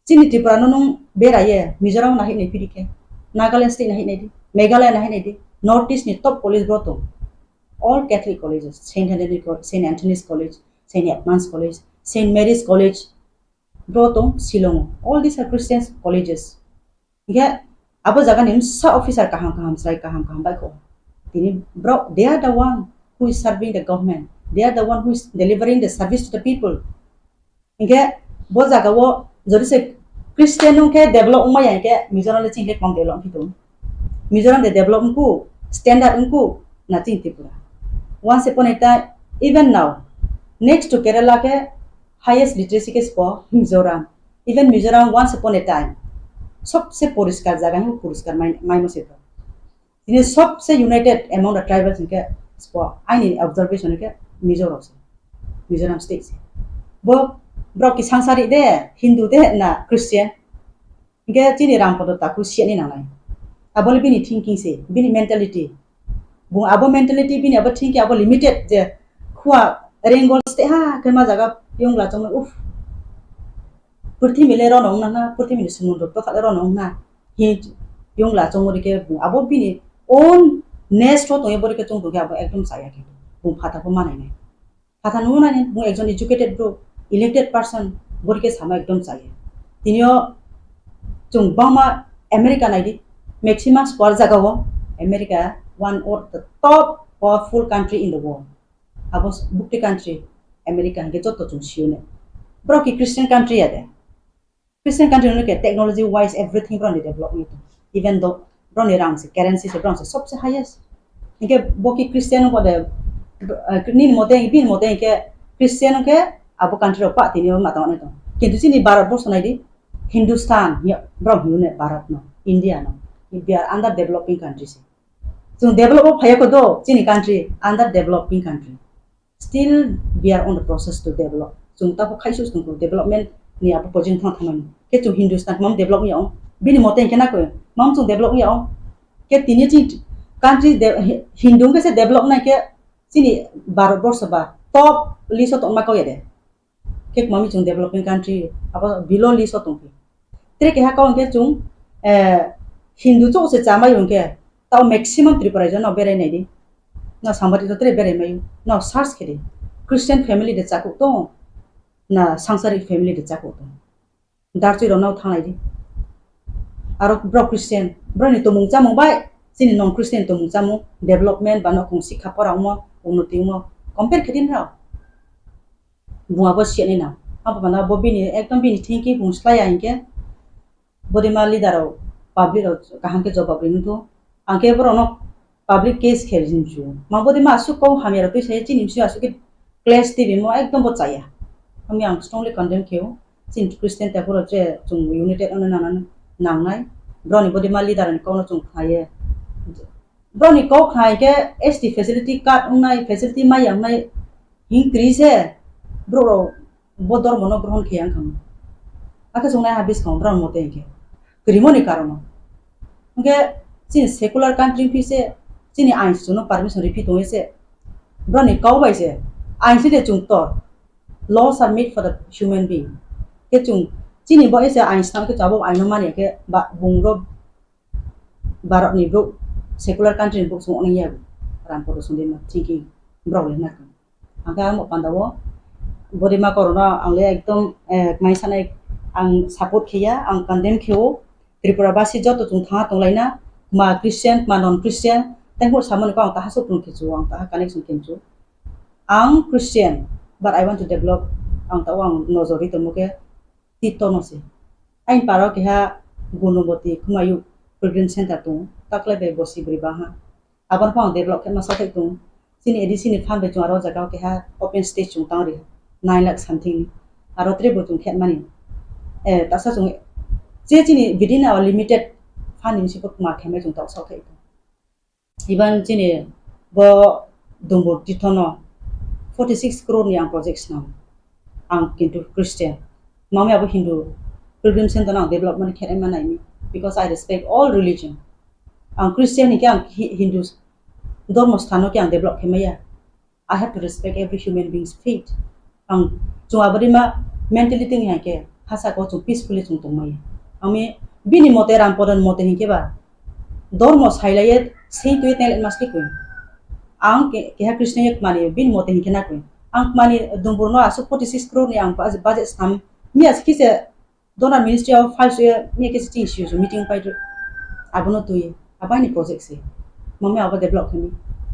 chini tipra no nung beraye Mizoram nahi nei pirike Nagaland state nahi nei di Meghalaya nahi nei di Northeast ni top college broto all Catholic colleges, Saint Anthony's College, Saint Edmund's College, Saint Mary's College, Brotong, Silong, all these are Christian colleges. Yeah, abo jaga nim sa officer kaham sai kaham bai ko. Tini bro, they are the one who is serving the government. They are the one who is delivering the service to the people. Inke bo jaga wo jodi se Christian ke develop ma yang ke Mizoram le ching ke kom develop hitu. Mizoram de develop ku standard ku na ching Tripura. Once upon a time, even now, next to Kerala ke highest literacy के spot Mizoram even Mizoram once upon a time सबसे पुरस्कार जगह है पुरस्कार माइनो से तो इन्हें सबसे united among the tribals के spot आइने observation के मिजोरम से मिजोरम state से वो ब्रो की संसारी दे हिंदू दे ना क्रिश्चियन इनके चीनी रामपदो ताकु सियानी ना लाइन अब बोले बिनी thinking से बिनी mentality वो अब mentality बिनी अब thinking अब limited जे खुआ Renggol state ha kerma jaga yung la chong uf purthi mile ro nong na purthi mile sumundo to khale ro nong na hi yung la chong ri ke bu abo bini on nest to ye bori ke chong bu ga ba ekdom saya ke bu phata ko manai ne phata nu na ne bu ekjon educated bro elected person bori ke sama ekdom saya tinio chung bama America nai di maximum sport jaga wo America one of the top powerful country in the world abos bukti country America ke joto chung siune bro ki Christian country ade Christian country no ke technology wise everything bro ni develop itu even though bro ni rang se currency se bro se सबसे highest इनके bo ki Christian ko de ni mote ke Christian ke abo country pa tini ma ta ne to kintu sini Bharat borso nai di Hindustan ya bro ne Bharat no India no we are under developing countries so develop phaya ko do sini country under developing country still we are on the process to develop chung ta ko khaisu chung development ni apa project thang thamani ke chung Hindustan mam develop ya bini moten kena ko mam chung develop ya ke tini chi country Hindu ke se develop na ke sini Bharat borso ba top list to ma ko ya de ke mami chung developing country apa below list to ki tre ke ha ka ke chung Hindu cho se chama yung ke tau maximum Tripura jo no bere nei di na samari to tre bere mai na search kiri Christian family de chaku to na sangsari family de chaku to darchi ro na thangai di aro bro Christian bro ni to mung cha mung bai sini non Christian to mung cha mung development ba no kung sikha pora mo unnoti mo compare kidin ra bunga bo sia ni na apa bana bo bini ekdom bini thinking bung slaya inke bodi mali daro public ro kaham ke jawab rin to angke bro no public case kherin ju mabodi ma su ko hamira to se chinim su asu ke class tv mo ekdom bo chaya ami ang strongly condemn keu chin Christian ta pura je chung united on na nangnai bro ni bodi ma leader ni ko no chung khaye bro ni ko khai ke ST facility card unai facility ma yang nai increase bro ro bodor mono grohon khiyang kham aka chung nai habis kham bro mo te ke krimoni karono nge chin secular country fi se chini ain suno permission repeat hoye se bro ni kau bai se ain se de chung to laws are made for the human being ke chung chini bo ese ain sang ke chabo ain ma ne ke ba bung ro Bharat ni bro secular country ni bro sung ong ya ran po sung de ma thinking bro le na angka mo pandawo bodi ma corona ang le ekdom mai sanai ang support khiya ang condemn khio Tripura basi joto chung tha tong laina ma Christian ma non Christian tengok sama ko ang taha so pun kicu ang taha connection kincu ang Christian but I want to develop ang tawang nozori to muke tito no se ain paro ke ha gunoboti khumayu program center tu takle be bosi bribaha aban pang develop ke ma sa tu sini edi sini pham be chu aro jaga ke ha open stage chung tang ri 9 lakh something aro tre bo chung khet mani tasa chung je chini within our limited funding si ko ma kheme chung tak sa thai even chini bo dumbo titono 46 crore ni ang projects na ang kintu Christian mami abo Hindu program center na development khere manai mi because I respect all religion ang Christian ni ang Hindus dormo sthano ke ang develop khemaya I have to respect every human being's faith ang chungabari ma mentality ni ke hasa ko chu peacefully chung tongmai ami bini mote ram podan mote hinke ba dormo sailai sei tu tel maski ko ang ke ha Christian ek mani bin mote hinke na ko ang mani dumburno asu 46 crore ni ang budget sam mi as kise donor ministry of finance mi ke si meeting pai abuno tu abai ni project se mami aba develop kami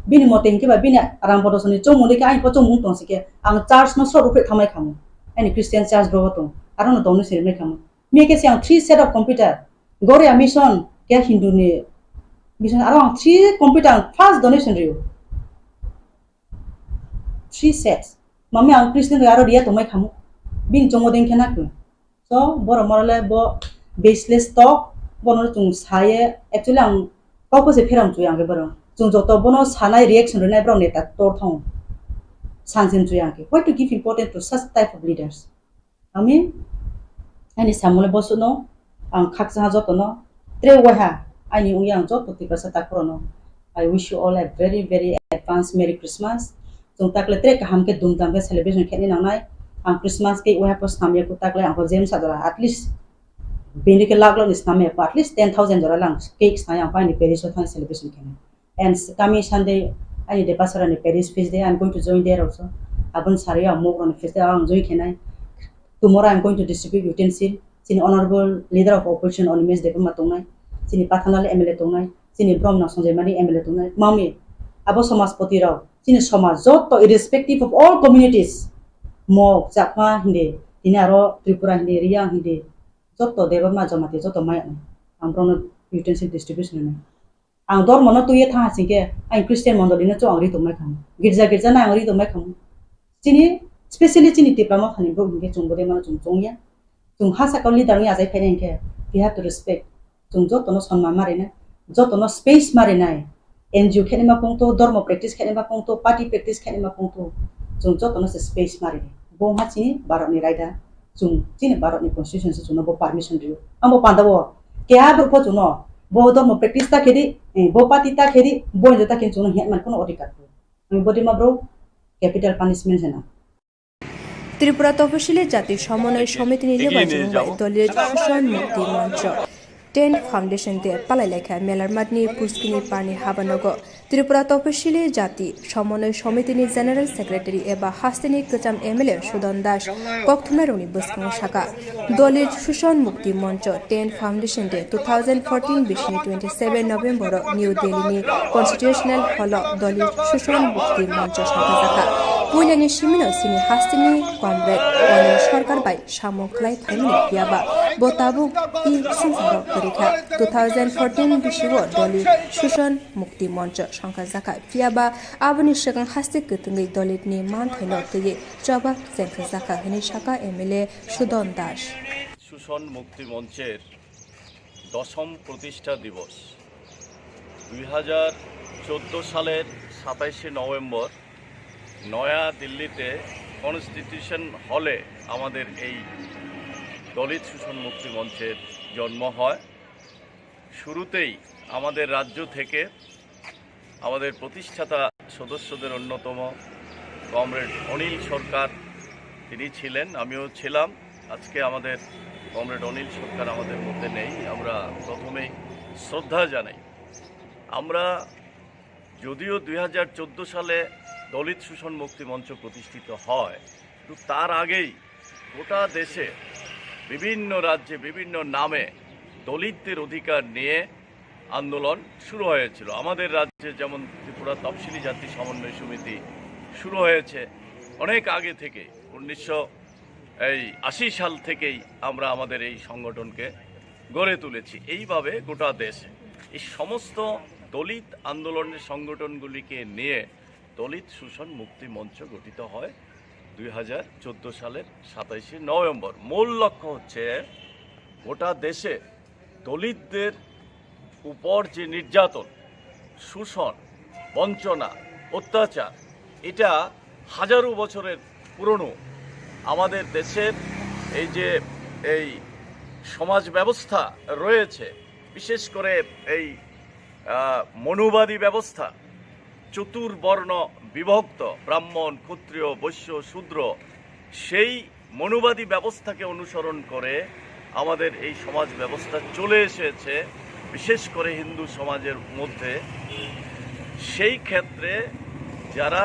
bini mote hinke ba bini aram bodo soni chomung de ke ai po chomung tong sike ang church no sor upre thamai khamu ani Christian church bro tong aron dong ni sirme khamu me ke siang 3 set of computer Goria mission ke Hindu ni mission around 3 computer first donation rio 3 sets mami ang Christian aro dia tomai khamu bin chomodeng khena ku so boro morale bo baseless talk bono chung saye actually ang ko se pheram chu yang ke boro chung joto bono sanai reaction renai bro neta tor thong sansin chu yang ke why to give importance to such type of leaders ami ani samole bosuno ang khaksa joto no tre waha ani ungyang joto tipasa takrono I wish you all a very very advanced Merry Christmas chung takle tre ka hamke dumdam ke celebration kheni nangnai ang Christmas ke waha pos namya ku takle ang jem sadora at least bini ke laglo is namya at least 10,000 dollar lang cake sa yang pa ni Paris thang celebration kheni and coming Sunday ani de pasara ni Paris feast day I'm going to join there also abun saria mo on feast day ang join khenai tomorrow I'm going to distribute utensil sini honorable leader of opposition on mes de matongnai sini pathanal MLA tongnai sini brahmana sonjemani MLA tongnai mami abo samajpati rao sini samaj joto irrespective of all communities mo chakma hinde ini aro Tripura hinde Riang hinde joto devama jamati joto mai ang brahmana utensil distribution ni ang dor mono tuye tha singke ai Christian mondoli na cho angri tomai kham girja na angri tomai kham sini especially sini tiplama khani bro hinde chungbode mana chungya chung hasa kali darni azai phainen ke we have to respect chung joto no sonman mare na joto no space mare nai NGO khene ma pungto dharma practice khene ma pungto party practice khene ma pungto chung joto no space mare bo ha chini barok ni raida chung chini barok ni constitution se chuno bo permission dio ambo pandabo ke a bro po chuno bo dharma practice ta khedi bo party ta khedi bo jota ken chuno hian man kono odikar ami bodi ma bro capital punishment sena Tripura তপশিলি জাতি সমন্বয় সমিতি নির্বাচন দলের সুশান মুক্তি মঞ্চ 10 foundation দিয়ে পালাই লেখা মেলার মাদনি পুষ্কিনি পানি হাবানগ ত্রিপুরা তপশিলি জাতি সমন্বয় সমিতিনি জেনারেল সেক্রেটারি এবা হাস্তিনি কচাম এমএলএ সুদন দাস কক্থুমা রনি বসকাং শাখা দলের সুশান মুক্তি মঞ্চ 10 ফাউন্ডেশন দিয়ে 2014 বিশনি 27 নভেম্বর নিউ দিল্লি কনস্টিটিউশনাল হল দলের সুশান মুক্তি মঞ্চ শাখা শাখা পুইলানি Cimino Sini হাস্তিনি comrade Anil Sarkar by সামখলাই খাইনি পিয়াবা বতাবু ই সংসার পরীক্ষা 2014 বিশিব দলিত সুশান মুক্তি মঞ্চ সংখ্যা জাকা পিয়াবা আবনি সগাং হাস্তিক গতঙ্গি দলিত নি মান থাইন তয়ে জবাব জেংখা জাকা হনি শাখা এমএলএ সুদন দাস সুশান মুক্তি মঞ্চের 10ম প্রতিষ্ঠা দিবস 2014 সালের 27 নভেম্বর নয়া দিল্লিতে কনস্টিটিউশন হলে আমাদের এই দলিত সুশান মুক্তি মঞ্চের জন্ম হয় শুরুতেই আমাদের রাজ্য থেকে আমাদের প্রতিষ্ঠাতা সদস্যদের অন্যতম কমরেড অনিল সরকার তিনি ছিলেন আমিও ছিলাম আজকে আমাদের কমরেড অনিল সরকার আমাদের মধ্যে নেই আমরা প্রথমেই শ্রদ্ধা জানাই আমরা যদিও 2014 সালে দলিত সুশান মুক্তি মঞ্চ প্রতিষ্ঠিত হয় কিন্তু তার আগেই গোটা দেশে বিভিন্ন রাজ্যে বিভিন্ন নামে দলিতদের অধিকার নিয়ে আন্দোলন শুরু হয়েছিল আমাদের রাজ্যে যেমন ত্রিপুরা তফসিলি জাতি সমন্বয় সমিতি শুরু হয়েছে অনেক আগে থেকে 1980 সাল থেকেই আমরা আমাদের এই সংগঠনকে গড়ে তুলেছি এইভাবে গোটা দেশে এই সমস্ত দলিত আন্দোলনের সংগঠনগুলিকে নিয়ে দলিত সুশান মুক্তি মঞ্চ গঠিত হয় 2014 সালের 27 নভেম্বর মূল লক্ষ্য হচ্ছে গোটা দেশে দলিতদের উপর যে নির্যাতন শোষণ বঞ্চনা অত্যাচার এটা হাজারো বছরের পুরনো আমাদের দেশের এই যে এই সমাজ ব্যবস্থা রয়েছে বিশেষ করে এই মনুবাদী ব্যবস্থা চতুর্বর্ণ বিভক্ত ব্রাহ্মণ ক্ষত্রিয় বৈশ্য শূদ্র সেই মনুবাদী ব্যবস্থাকে অনুসরণ করে আমাদের এই সমাজ ব্যবস্থা চলে এসেছে বিশেষ করে হিন্দু সমাজের মধ্যে সেই ক্ষেত্রে যারা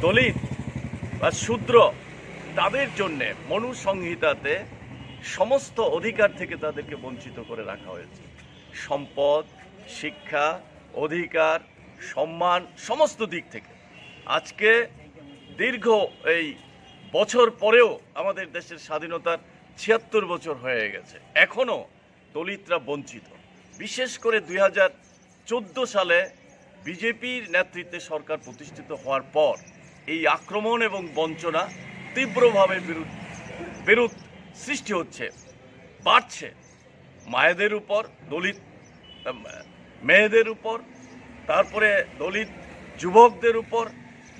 দলিত বা শূদ্র তাদের জন্যে মনু সংহিতাতে সমস্ত অধিকার থেকে তাদেরকে বঞ্চিত করে রাখা হয়েছে সম্পদ শিক্ষা অধিকার সম্মান সমস্ত দিক থেকে আজকে দীর্ঘ এই বছর পরেও আমাদের দেশের স্বাধীনতার ৭৬ বছর হয়ে গেছে, এখনও দলিতরা বঞ্চিত। বিশেষ করে ২০১৪ সালে বিজেপির নেতৃত্বে সরকার প্রতিষ্ঠিত হওয়ার পর এই আক্রমণ এবং বঞ্চনা তীব্রভাবে বিরোধ সৃষ্টি হচ্ছে, বাড়ছে। মায়েদের উপর, দলিত মেয়েদের উপর, তারপরে দলিত যুবকদের উপর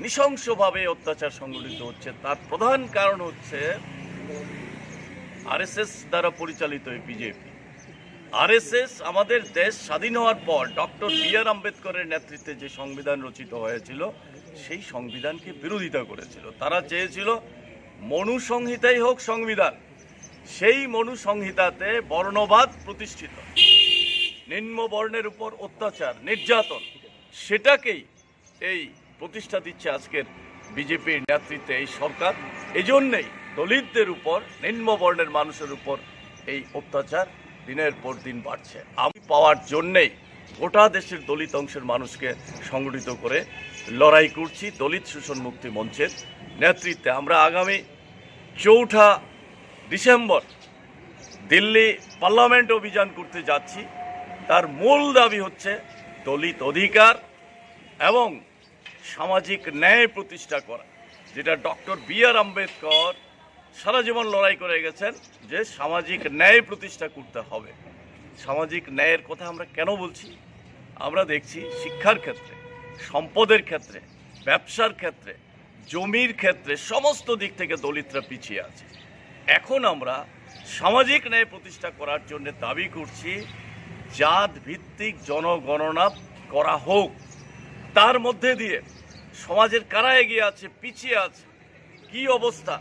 নৃশংসভাবে অত্যাচার সংঘটিত হচ্ছে। তার প্রধান কারণ হচ্ছে আরএসএস দ্বারা পরিচালিত বিজেপি। আরএসএস আমাদের দেশ স্বাধীন হওয়ার পর ডক্টর বি.আর. আম্বেদকরের নেতৃত্বে যে সংবিধান রচিত হয়েছিল সেই সংবিধানকে বিরোধিতা করেছিল। তারা চেয়েছিল মনুসংহিতাই হোক সংবিধান। সেই মনুসংহিতাতে বর্ণবাদ প্রতিষ্ঠিত, নিম্ন বর্ণের উপর অত্যাচার নির্যাতন, সেটাকেই এই প্রতিষ্ঠা দিচ্ছে আজকের বিজেপির নেতৃত্বে এই সরকার। এজন্যই দলিতদের উপর, নিম্ন বর্ণের মানুষের উপর এই অত্যাচার দিনের পর দিন বাড়ছে। আমি পাওয়ার জন্যেই গোটা দেশের দলিত অংশের মানুষকে সংগঠিত করে লড়াই করছি। দলিত শোষণ মুক্তি মঞ্চের নেতৃত্বে আমরা আগামী ৪ঠা ডিসেম্বর দিল্লি পার্লামেন্ট অভিযান করতে যাচ্ছি। তার মূল দাবি হচ্ছে দলিত অধিকার এবং সামাজিক ন্যায় প্রতিষ্ঠা করা, যেটা ডক্টর বি.আর. আম্বেদকর সারা জীবন লড়াই করে গেছেন যে সামাজিক ন্যায় প্রতিষ্ঠা করতে হবে। সামাজিক ন্যায়ের কথা আমরা কেন বলছি? আমরা দেখছি শিক্ষার ক্ষেত্রে, সম্পদের ক্ষেত্রে, ব্যবসার ক্ষেত্রে, জমির ক্ষেত্রে সমস্ত দিক থেকে দলিতরা পিছিয়ে আছে। এখন আমরা সামাজিক ন্যায় প্রতিষ্ঠা করার জন্য দাবি করছি জাত ভিত্তিক জনগণনা করা হোক। তার মধ্যে দিয়ে সমাজের কারা এগিয়ে আছে, পিছিয়ে আছে, কি অবস্থা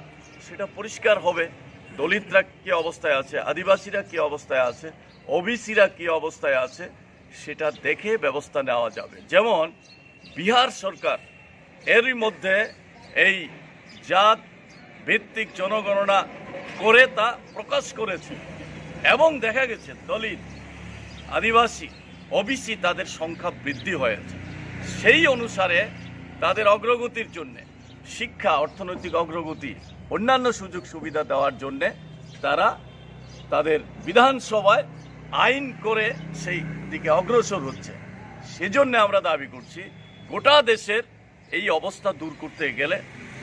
সেটা পরিষ্কার হবে। দলিতরা কি অবস্থায় আছে, আদিবাসীরা কি অবস্থায় আছে, ওবিসিরা কি অবস্থায় আছে, সেটা দেখে ব্যবস্থা নেওয়া যাবে। যেমন বিহার সরকার এরই মধ্যে এই জাত ভিত্তিক জনগণনা করে তা প্রকাশ করেছে এবং দেখা গেছে দলিত, আদিবাসী, ওবিসি তাদের সংখ্যা বৃদ্ধি হয়েছে। সেই অনুসারে তাদের অগ্রগতির জন্য, শিক্ষা, অর্থনৈতিক অগ্রগতি, অন্যান্য সুযোগ সুবিধা দেওয়ার জন্যে তারা তাদের বিধানসভায় আইন করে সেই দিকে অগ্রসর হচ্ছে। সেজন্য আমরা দাবি করছি গোটা দেশের এই অবস্থা দূর করতে গেলে,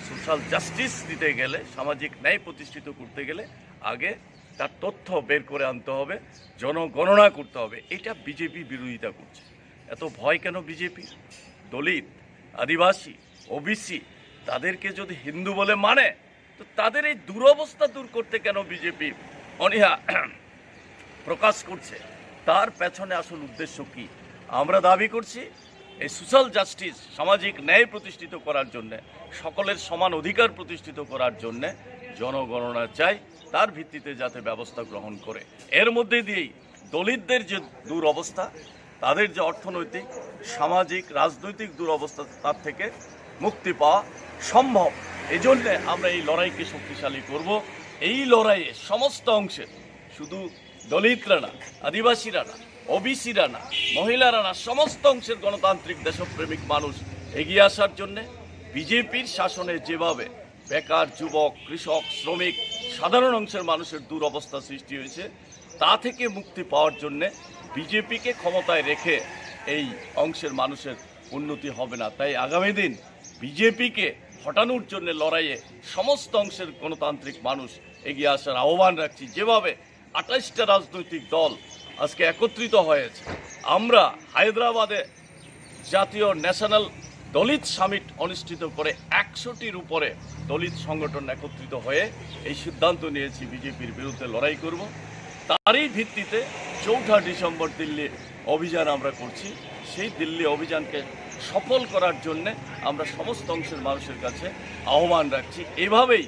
সোশ্যাল জাস্টিস দিতে গেলে, সামাজিক ন্যায় প্রতিষ্ঠিত করতে গেলে আগে তার তথ্য বের করে আনতে হবে, জনগণনা করতে হবে। এটা বিজেপি বিরোধিতা করছে। এত ভয় কেন বিজেপি? দলিত, আদিবাসী, ওবিসি তাদেরকে যদি হিন্দু বলে মানে, তো তাদের এই দুরবস্থা দূর করতে কেন বিজেপি অনীহা প্রকাশ করছে? তার পেছনে আসল উদ্দেশ্য কি? আমরা দাবি করছি এই সোশ্যাল জাস্টিস, সামাজিক ন্যায় প্রতিষ্ঠিত করার জন্য, সকলের সমান অধিকার প্রতিষ্ঠিত করার জন্য জনগণনা চাই, তার ভিত্তিতে যাতে ব্যবস্থা গ্রহণ করে। এর মধ্যে দিয়েই দলিতদের যে দুরবস্থা, তাদের যে অর্থনৈতিক, সামাজিক, রাজনৈতিক দুরবস্থা, তার থেকে মুক্তি পাওয়া সম্ভব। এই জন্যে আমরা এই লড়াইকে শক্তিশালী করব। এই লড়াইয়ে সমস্ত অংশের, শুধু দলিতরা না, আদিবাসীরা না, ওবিসিরা না, মহিলারা না, সমস্ত অংশের গণতান্ত্রিক দেশপ্রেমিক মানুষ এগিয়ে আসার জন্যে বিজেপির শাসনে যেভাবে বেকার, যুবক, কৃষক, শ্রমিক, সাধারণ অংশের মানুষের দুরবস্থা সৃষ্টি হয়েছে, তা থেকে মুক্তি পাওয়ার জন্যে বিজেপিকে ক্ষমতায় রেখে এই অংশের মানুষের উন্নতি হবে না। তাই আগামী দিন বিজেপিকে হটানোর জন্য লড়াইয়ে সমস্ত অংশের গণতান্ত্রিক মানুষ এগিয়ে আসার আহ্বান রাখছি। যেভাবে 28টা রাজনৈতিক দল আজকে একত্রিত হয়েছে, আমরা হায়দ্রাবাদে জাতীয় ন্যাশনাল দলিত সামিট অনুষ্ঠিত করে 100টির উপরে দলিত সংগঠন একত্রিত হয়ে এই সিদ্ধান্ত নিয়েছি বিজেপির বিরুদ্ধে লড়াই করব। তারই ভিত্তিতে 4ঠা ডিসেম্বর দিল্লি অভিযান আমরা করছি। সেই দিল্লি অভিযানকে সফল করার জন্য আমরা সমস্ত অংশের মানুষের কাছে আহ্বান রাখছি। এভাবেই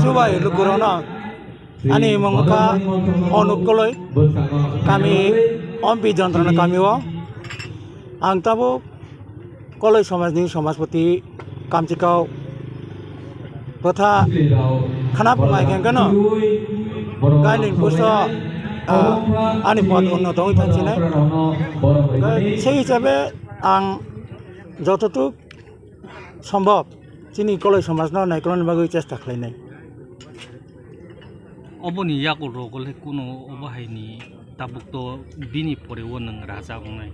subai lukurona ani mongka onukoloi kami ompi jantrana kami wo ang tabo koloi samajni samajpati kamchikau kotha khana pungai kengkano gailin puso ani pod unnot hoi থাকছিনে সেই হিসাবে আং যতটুক সম্ভব চিনি কলই সমাজ নাইকলনি বাগৈ চেষ্টা খালাইনাই অবনি ইয়াকল রগলে কোনো অবাহাইনি তাবুকতো বিনি পরেও নों রাজা अंनाय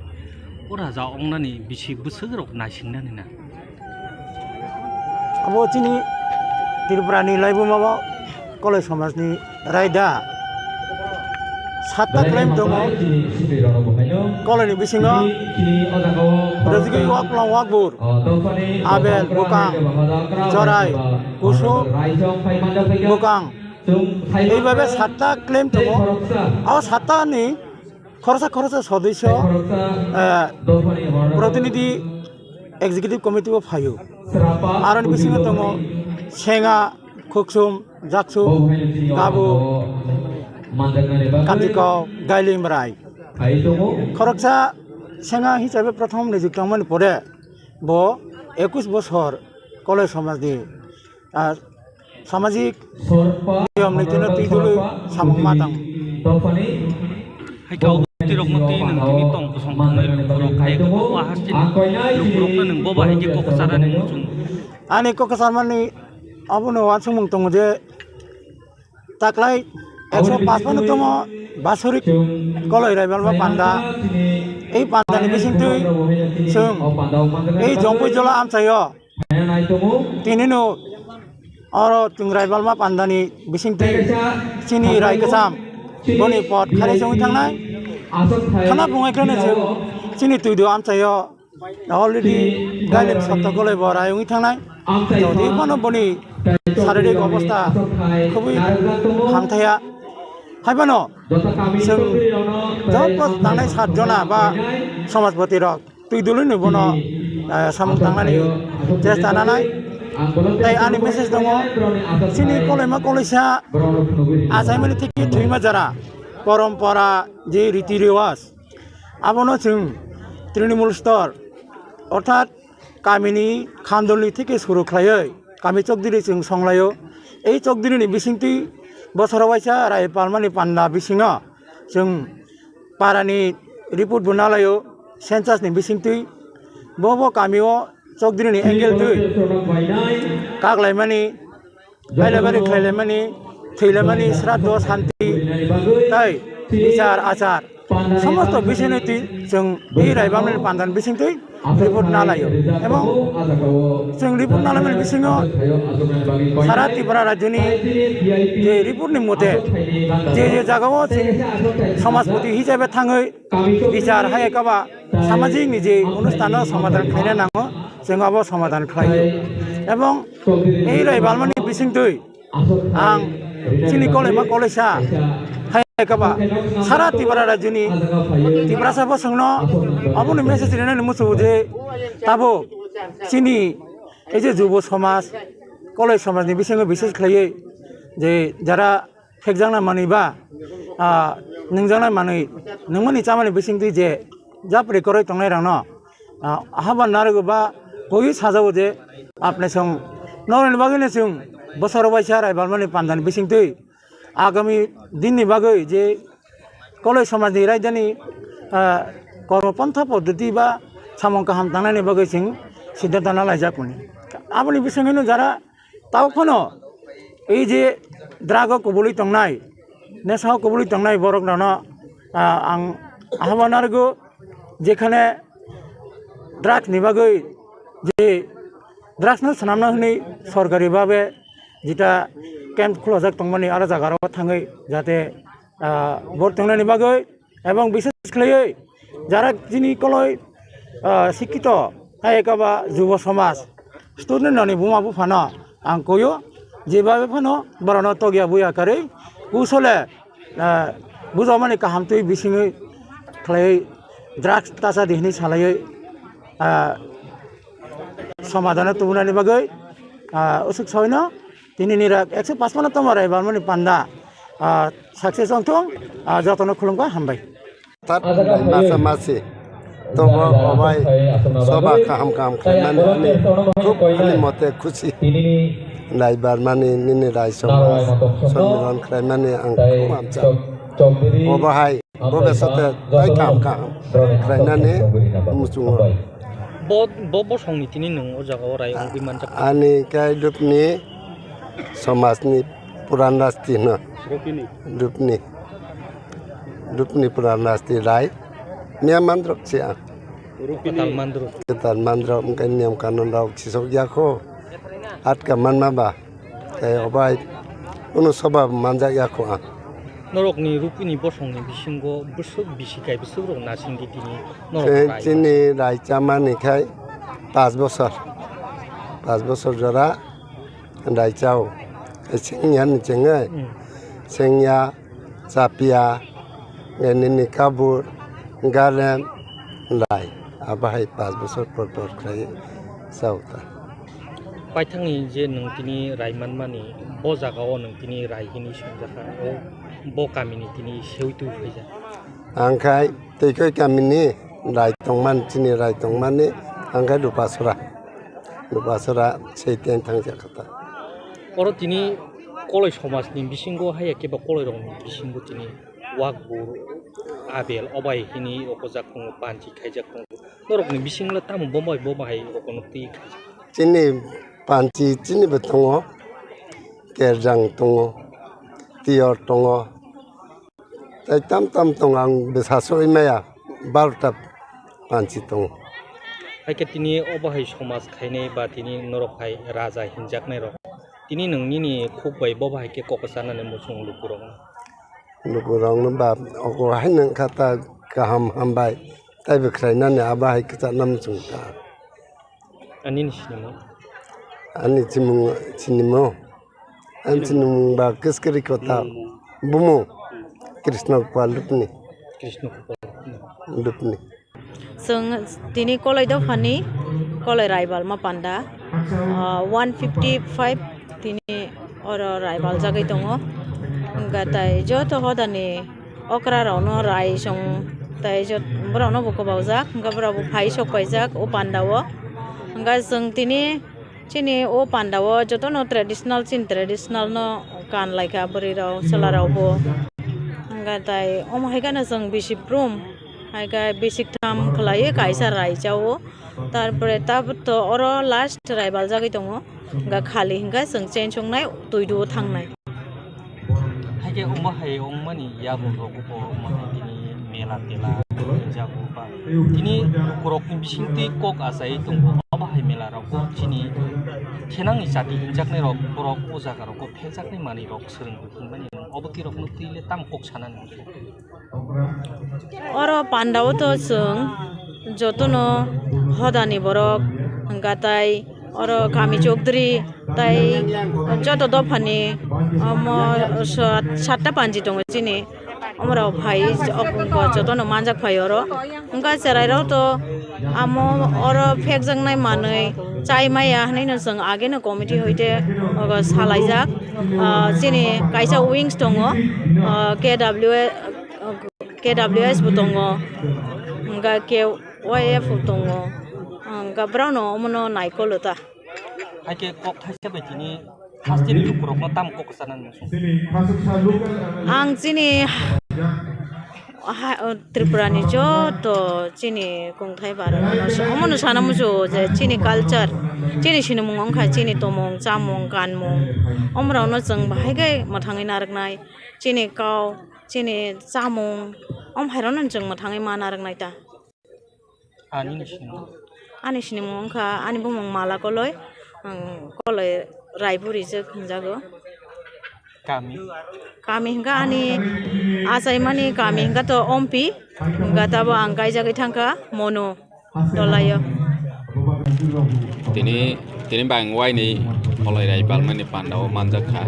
ও রাজা अंनानि बिसि बोसोरक नायसिंनानै ना abo chini ত্রিপুরানি লাইবো মাবা কলই সমাজনি রায়দা সাতটা ক্লেম দङ কলনি बिसिङाव রজিগৈ ওয়াকলা ওয়াকবুর আবেল বুকাং জরাই কুসু বুকাং এইভাবে সাতটা ক্লেম দङ আর সাতটানি খরচা সদস্য প্রতিনিধি এক্সিকিউটিভ কমিটিও ফাইও আর बिसिङाव दङ সেঙা খুকসুম জাকসুম কাবু কান্তিকাও গাইলিম রায় খরচা সেঙা হিসাবে প্রথম নিযুক্ত পরে ব 21 বছর কলেজ সমাজনি সামাজিক নিয়ম নীতিনো তুইদুলু সামং মাতাং হাইকাও তিরকমতি नोंनि तंग संखांनाय लुकुरक हायखौ आहासिन लुकुरकनो नों बबा हायके ककसारानि मुसुं ani kokasarmani abono wansumung dङ जे taklai 155 তম বাৎসরিক কলই রাইবালবা পান্ডা এই পান্ডানি বিসিংতৈ जों এই জম্পৈজলা আমচাইও তিনিনো আর जों রাইবালবা পান্ডানি বিসিংতৈ চিনি রাইকসাম বনি পট খালি जों थांनाय खाना बुङायखौनो जों चिनि तुइदो আমচাইও অলরেডি গাইলেम सप्त कलय बराय थांनाय যদি কোনো বনি শারীরিক অবস্থা খুবই হামথায়া হাইবানো जों जब थांनाय 7 जना बा समाजपति रक तुइदुलु नुबनो सामं थांनानै चेष्टा नानाय ताई आनि मेसेज दङ चिनि कलयमा कलयसा आसायमानि थिकि थुइमा जारा परम्परा जे रीति रिवाज आबनो जों तृणमूल स्तर अर्थात गामिनि खामदलनि थिकि सुरु खालायै गामि चौकदिरि जों संलायो এই चौकदिरिनि बिसिंथि बोसोरावैसा रायपालमानि पान्डा बिसिङाव जों पारानि रिपर्ट बनालायो सेन्सासनि बिसिंथि बबो गामियाव चौकदिरिनि एंगेल दुइ कागलायमानि गायलायबारि खायलायमानि थैलायमानि श्राद्ध शान्ति ताई बिचार आचार समस्त बिषयनीति जों बे रायबालमानि पान्डानि बिसिंथि रिपर्ट नालायो एबं जों रिपर्ट नालायमानि बिसिङाव सारा त्रिपुरा राज्यनि जे रिपर्टनि मते जे जायगायाव जों समाजपति हिसाबै थाङै बिचार हायकाबा सामाजिकनि जे अनुष्ठानाव समाधान खालायनो नांगौ जों आबो समाधान खालायो एबं এই रायबालमानि बिसिंथै आं चिनि कलयमा कलयसा हायकाबा सारा त्रिपुरा राज्यनि त्रिपुरा साबो सोंनो आबोनि मेसेज दिनानै मुसु जे ताबो चिनि এই যে যুব সমাজ কলেজ সমাজनि बिसिङाव বিশেষ खालायै जे যারা फेकजांना मानिबा नोंजांना मानै नोंमोननि चामानि बिसिंथि जे जाप्रे करै तंनाय रानो हाबा नारगोबा बयबो साजावो जे आपने सं नरनि बागैनो जों बोसोराव बायसा रायबालमानि पान्डानि बिसिंथि आगामी दिननि बागै जे कलेज समाजनि रायजोनि कर्मपन्था पद्धति बा सामं गाहाम थांनायनि बागै जों सिद्धान्त लायजागौमोन आबोनि बिसिङैनो जारा तावखौनो এই যে দ্রাগ কবলি তংনাই নেশাও কবলি তংনাই বরক নানো আং আহ্বানারগো যেখানে ড্রাগস নিবাগৈ যে ড্রাগস নো সানামনা হनै সরকারি ভাবে যেটা ক্যাম্প খুলাজাক তংমানি আর জাগারাव थाङै যাতে ভোট তংনানি বাগৈ এবং বিশেষ খালাयै যারা যিনি কলয় শিক্ষিত হায়কাবা যুব সমাজ স্টুডেন্ট ননি বুমা বুফানো আং কयो যেভাবে ফানো বরণ তগিয়া বুয়া কারে কুশলে বুঝামানি কাহামতুই বিसिङै खालायै ड्राग्स तासा दिहनि सालायै समाधान तुबुनानि बागै उसुक सयनो Tini nira 155 tama raibal mani panda success ongthong jotono khulumka hambai. Tat masa masih tobo obai soba kaham mani ani khub ani mote khushi laibar mani nini rai somas sonmiron krai mani ang amcha obahai bobe sote dai kaham krai nani musungo bo songni tini nung o jaga rai ongbi manjak ani kai dupni somasni puran rasti no dupni puran rasti rai niam mandrok sia Ketal mandrok mungkin niam kanon rauk sisok jako at kaman maba kayak obai unu soba manjak jako norok ni rupini bosong ni bisingo busuk bisikai busuk rok nasing di tini norok sini rai caman ni kai 5 bosor jora rai cau sengyan cengai sengya sapia ini kabur garam rai abahai 5 bosor por kai sauta paithangni je nung tini raiman mani bo jagao nung tini rai hini songjaka o bo kamini tini seutu phaija angkai teikoi kamini rai tongman tini rai tongman ni angkai dupasura seiten thangja kata oro tini koloi somas ni bisingo haya keba koloi rong bisingo tini wagbur abel obai hini opojak kong panji khaijak kong norok ni bisingla tam bombai okonukti Cini panci cini betongo, kerjang tongo, tior tongo, tam tongang besaso imaya, barutap panci tongo. Hai tini obahai somas khaine ba tini norok hai raja hinjak nai rok tini nungni ni khubbai bobahai ke kokasana ne musung Lukurong nembab, aku hai neng kata kaham hambai, tapi kerana ne abahai kita nam sungka. Ani ni sinimo Ani cinimo an cinimo ba keskeri kota bumu Krishna Kupal lupni Sung tini koloi do fani koloi rival ma panda 155 tini oro rival jagai tongo gatai joto hodani okra rono rai song tai jot brono boko baujak ngabra bu phai sok paijak o pandawo nga sung tini chini o pandawo joto no traditional no kan laika bari rao salarao bo nga tai om haigana sung biship room haiga basic tham khlai kaisa rai chao tarpore tabto oro last rival jagai tongo nga khali hinga sung chen chungnai tuidu thangnai haige umma hai ongmani yabu rogo umma tini mela tela jago ba tini korok ni bisingti kok asai tungbo abahai mela rok chini thenang jati hinjak nai rok korok o jaga rok phejak nai mani rok sering hinbani obaki rok nutile tam kok sanan oro pandawo to sung jotono hodani borok gatai oro kami chokdri tai joto dofani amo 7ta panji tongo chini amra bhai opungo jotono manjak phai oro unga cherai ro to amo oro phekjang nai manai chai maya hanai no sung age no committee hoite ogo salaijak chini kaisa wings tongo KWS butongo nga KYF butongo nga brano omono naikolota haike kok thaise bai tini hastin lukurok no tam kok sanan ang chini Tripura ni joto chini kongthai bar omono sanamujo je chini culture chini sinumung ongkha chini tomong chamong kanmong omra no jeng bahaigai mathangai naraknai chini kau chini chamong om hairon jeng mathangai ma naraknai ta ani sinumung ongkha ani bumong mala koloi raiburi je khunjago kami hingga ani asai mani kami hingga to ompi hingga tabo angkai jagai thangka mono dolayo tini bang wai ni oleh raibal mani pandao manjaka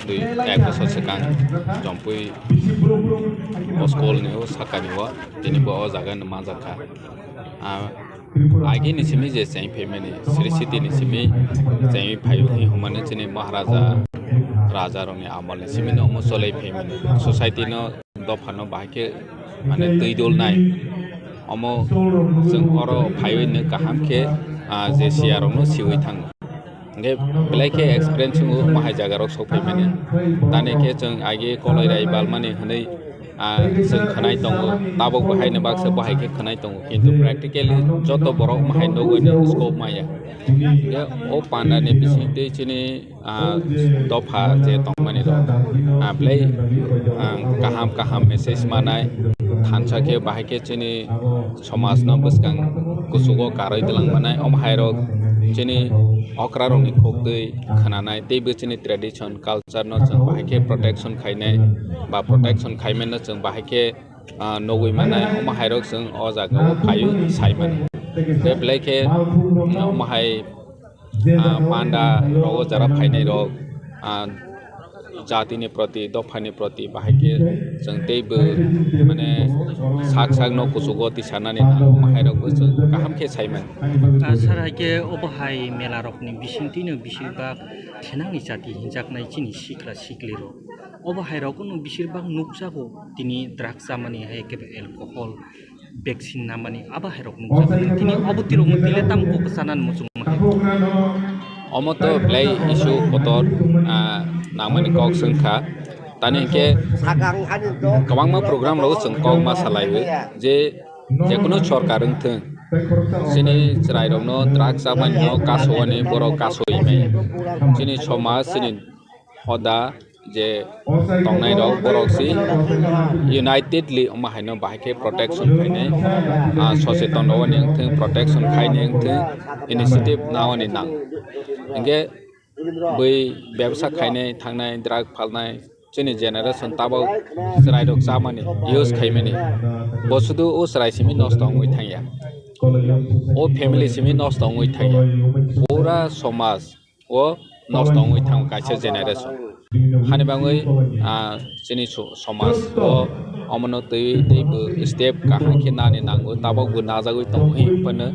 dui ek bosor sekang jompui oskol ni o sakani wa tini bo o jaga manjaka आगे निसिमी जे चाहिँ फेमेनी Shri city निसिमी चाहिँ phi हमने चाहिँ महाराजा राजा रंनि आमल निसिमी न म सोलै फेमेनी society न दफा न बाके माने दैदोल नाय अम जों अर फाइ न गाहाम के जे सियार न सिवै थां गे बेलायके एक्सपीरियंस माहाय जागाराव सफैमेनी दाने के जों आगे कलैराय बालमानि हनै जों खोनाय दङ दाबो बाहायनो बाक्सो बाहायके खोनाय दङ किन्तु प्रेक्टिकली जत बर' माहाय नगैनो स्कोप माया बे ओ पान्डानि बिसिंते चिनि दफा जे दंमानि दं आप्लाय गाहाम मेसेज मानाय थानसाके बाहायके चिनि समाज न बसगां कुसुगो कारै दलां मानाय अमहायरो चिनि अक्रारंनि खोक्दै खोनानाय दैबो चिनि ट्रेडिशन कालचार न जों बाहायके प्रोटेक्शन खायनाय बा प्रोटेक्शन खायमेन जों बाहायके नगै मानाय अमहायरो जों अ जागाव फायो सायमोन बे ब्लेके अमहाय पान्डा रग जरा फायनाय रग जातिनि प्रति दफानि प्रति बाहायके जों दैबो माने साग न कुसुगो तिसानानि अमहायरो जों गाहामके सायमोन साराके अबहाय मेला रकनि बिसिंतिनो बिसिरबा थेनांनि जाति हिंजाकनाय चिनि सिख्ला सिख्लिरो अबहाय रकनो बिसिरबा नुकजागो तिनि ड्राग्स जामानि हायके एलकोहल वैक्सीन नामानि अबहाय रक नुकजागो तिनि अबतिरो मतिले तामको कसानान मुसुं अमतो ब्लै इशु पतर नामानि कक संखा तानि के गोबांमा प्रोग्राम रो जों कक मा सालायो जे जेकुनु सरकार थों सिनि रायरनो ड्राग्स जामानि कासोवानि बर' कासोइमे सिनि समाज सिनि हदा जे तंनाय रक बरकसि यूनाइटेडली अमाहायनो बाहायके प्रोटेक्शन खायने सचेतन रवनि थों प्रोटेक्शन खायने थों इनिशिएटिव नावनि नां इंगे बै व्यवसा खायने थांनाय ड्राग फालनाय जोंनि जेनेरेशन ताबो रायदक जामानि यूज खायमेनि बसुदु ओ रायसिमि नष्ट होय थांया ओ फैमिली सिमि नष्ट होय थांया पूरा समाज ओ नष्ट होय थां कासे जेनेरेशन हानिबाङै जोंनि समाज ओ अमनतै दैबो स्टेप काहांखे नानि नांगौ ताबो नाजागै दंहै पनो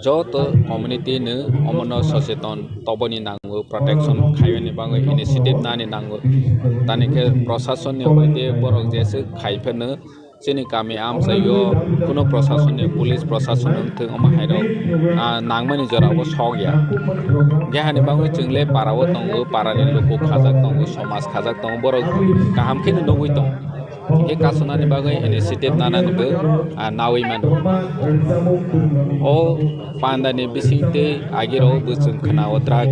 जत कम्युनिटी नो अमन सचेतन तबनि नांगौ प्रोटेक्शन खायनि बाङै इनिशिएटिव नानि नांगौ तानिके प्रशासन नि होइते बरक जेसे खायफेनो जोंनि गामि आमसायो कुनो प्रशासन नि पुलिस प्रशासन थों अमाहायरो नांमानि जराबो सगया गेहानि बाङै जोंले पारावो दंगो पारानि लोको खाजाक दंगो समाज खाजाक दंगो बरक गाहामखेनो नगै दं के कासनानि बागै इनिशिएटिभ नानानिबो नावैमान ओ पान्डानि बिसिंते आगिरो बोसों खोनाव ड्राग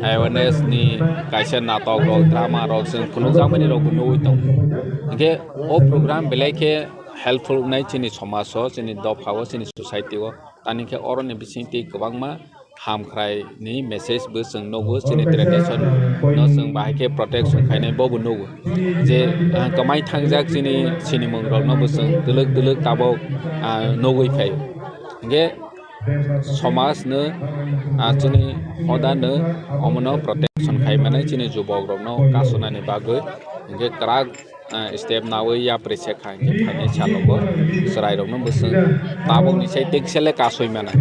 अवेयरनेस नि कायसे नाटक रक ड्रामा रक जों कुनो जामानि रक नगै दं के ओ प्रोग्राम बेलायके हेल्पफुल नाय चिनि समाजो चिनि दफावो चिनि सोसाइटिओ तानिके अरनि बिसिंते गोबांमा हामख्रायनि मेसेज बो जों नगो चिनि ट्रेडिशन न जों बाहायके प्रोटेक्शन खायनाय बबो नगो जे कमाय थांजाक चिनि मंगरल न बो जों दलक ताबो नगै फाय गे समाज न चिनि हदानो अमनो प्रोटेक्शन खायमाने चिनि जुबक रनो कासनानि बागै गे क्राक स्टेप नावै या प्रेसे खांके फायनाय चालबो सराय रनो बो जों ताबोनि साइ टेक्सेले कासयमाना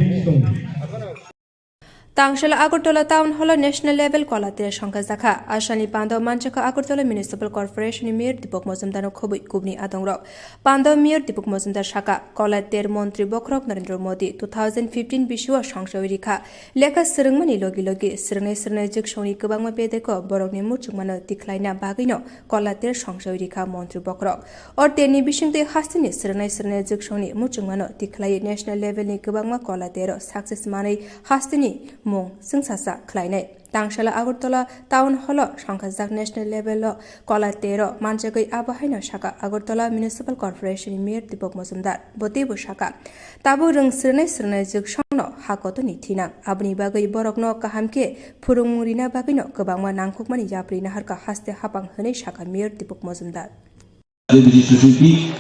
Tangshila Agartala Town Hall National Level Kolatir Shankar Zakha Ashani Pando Manchaka Agartala Municipal Corporation Mir Dipok Mozumdano Khobi Kubni Adongrok Pando Mir Dipok Mozumdar Shaka Kolatir Montri Bokrok Narendra Modi 2015 Bishwa Shangshavirika Leka Sirangmani Logi Sirne Jikshoni Kubangma Bedeko Borogni Muchumana Tiklaina Bagino Kolatir Shangshavirika Montri Bokrok or Teni Bishinte Hastini Sirne Jikshoni Muchumano Tiklai National Level Ni Kubangma Kolatero Success Money Hastini Mung Sungsasa Kleine Tangshala Agartala Town Hall Shankazak National Level Kolatero Manchagoi Abahino Shaka Agartala Municipal Corporation Mir Dipok Mozumdar Botibu Shaka Tabu Rung Sirne Jikshano Hakoto Nitina Abni Bagai Borokno Kahamke Purumurina Bagino Kabangma Nangkukmani Yaprina Harka Haste Hapang Hane Shaka Mir Dipok Mozumdar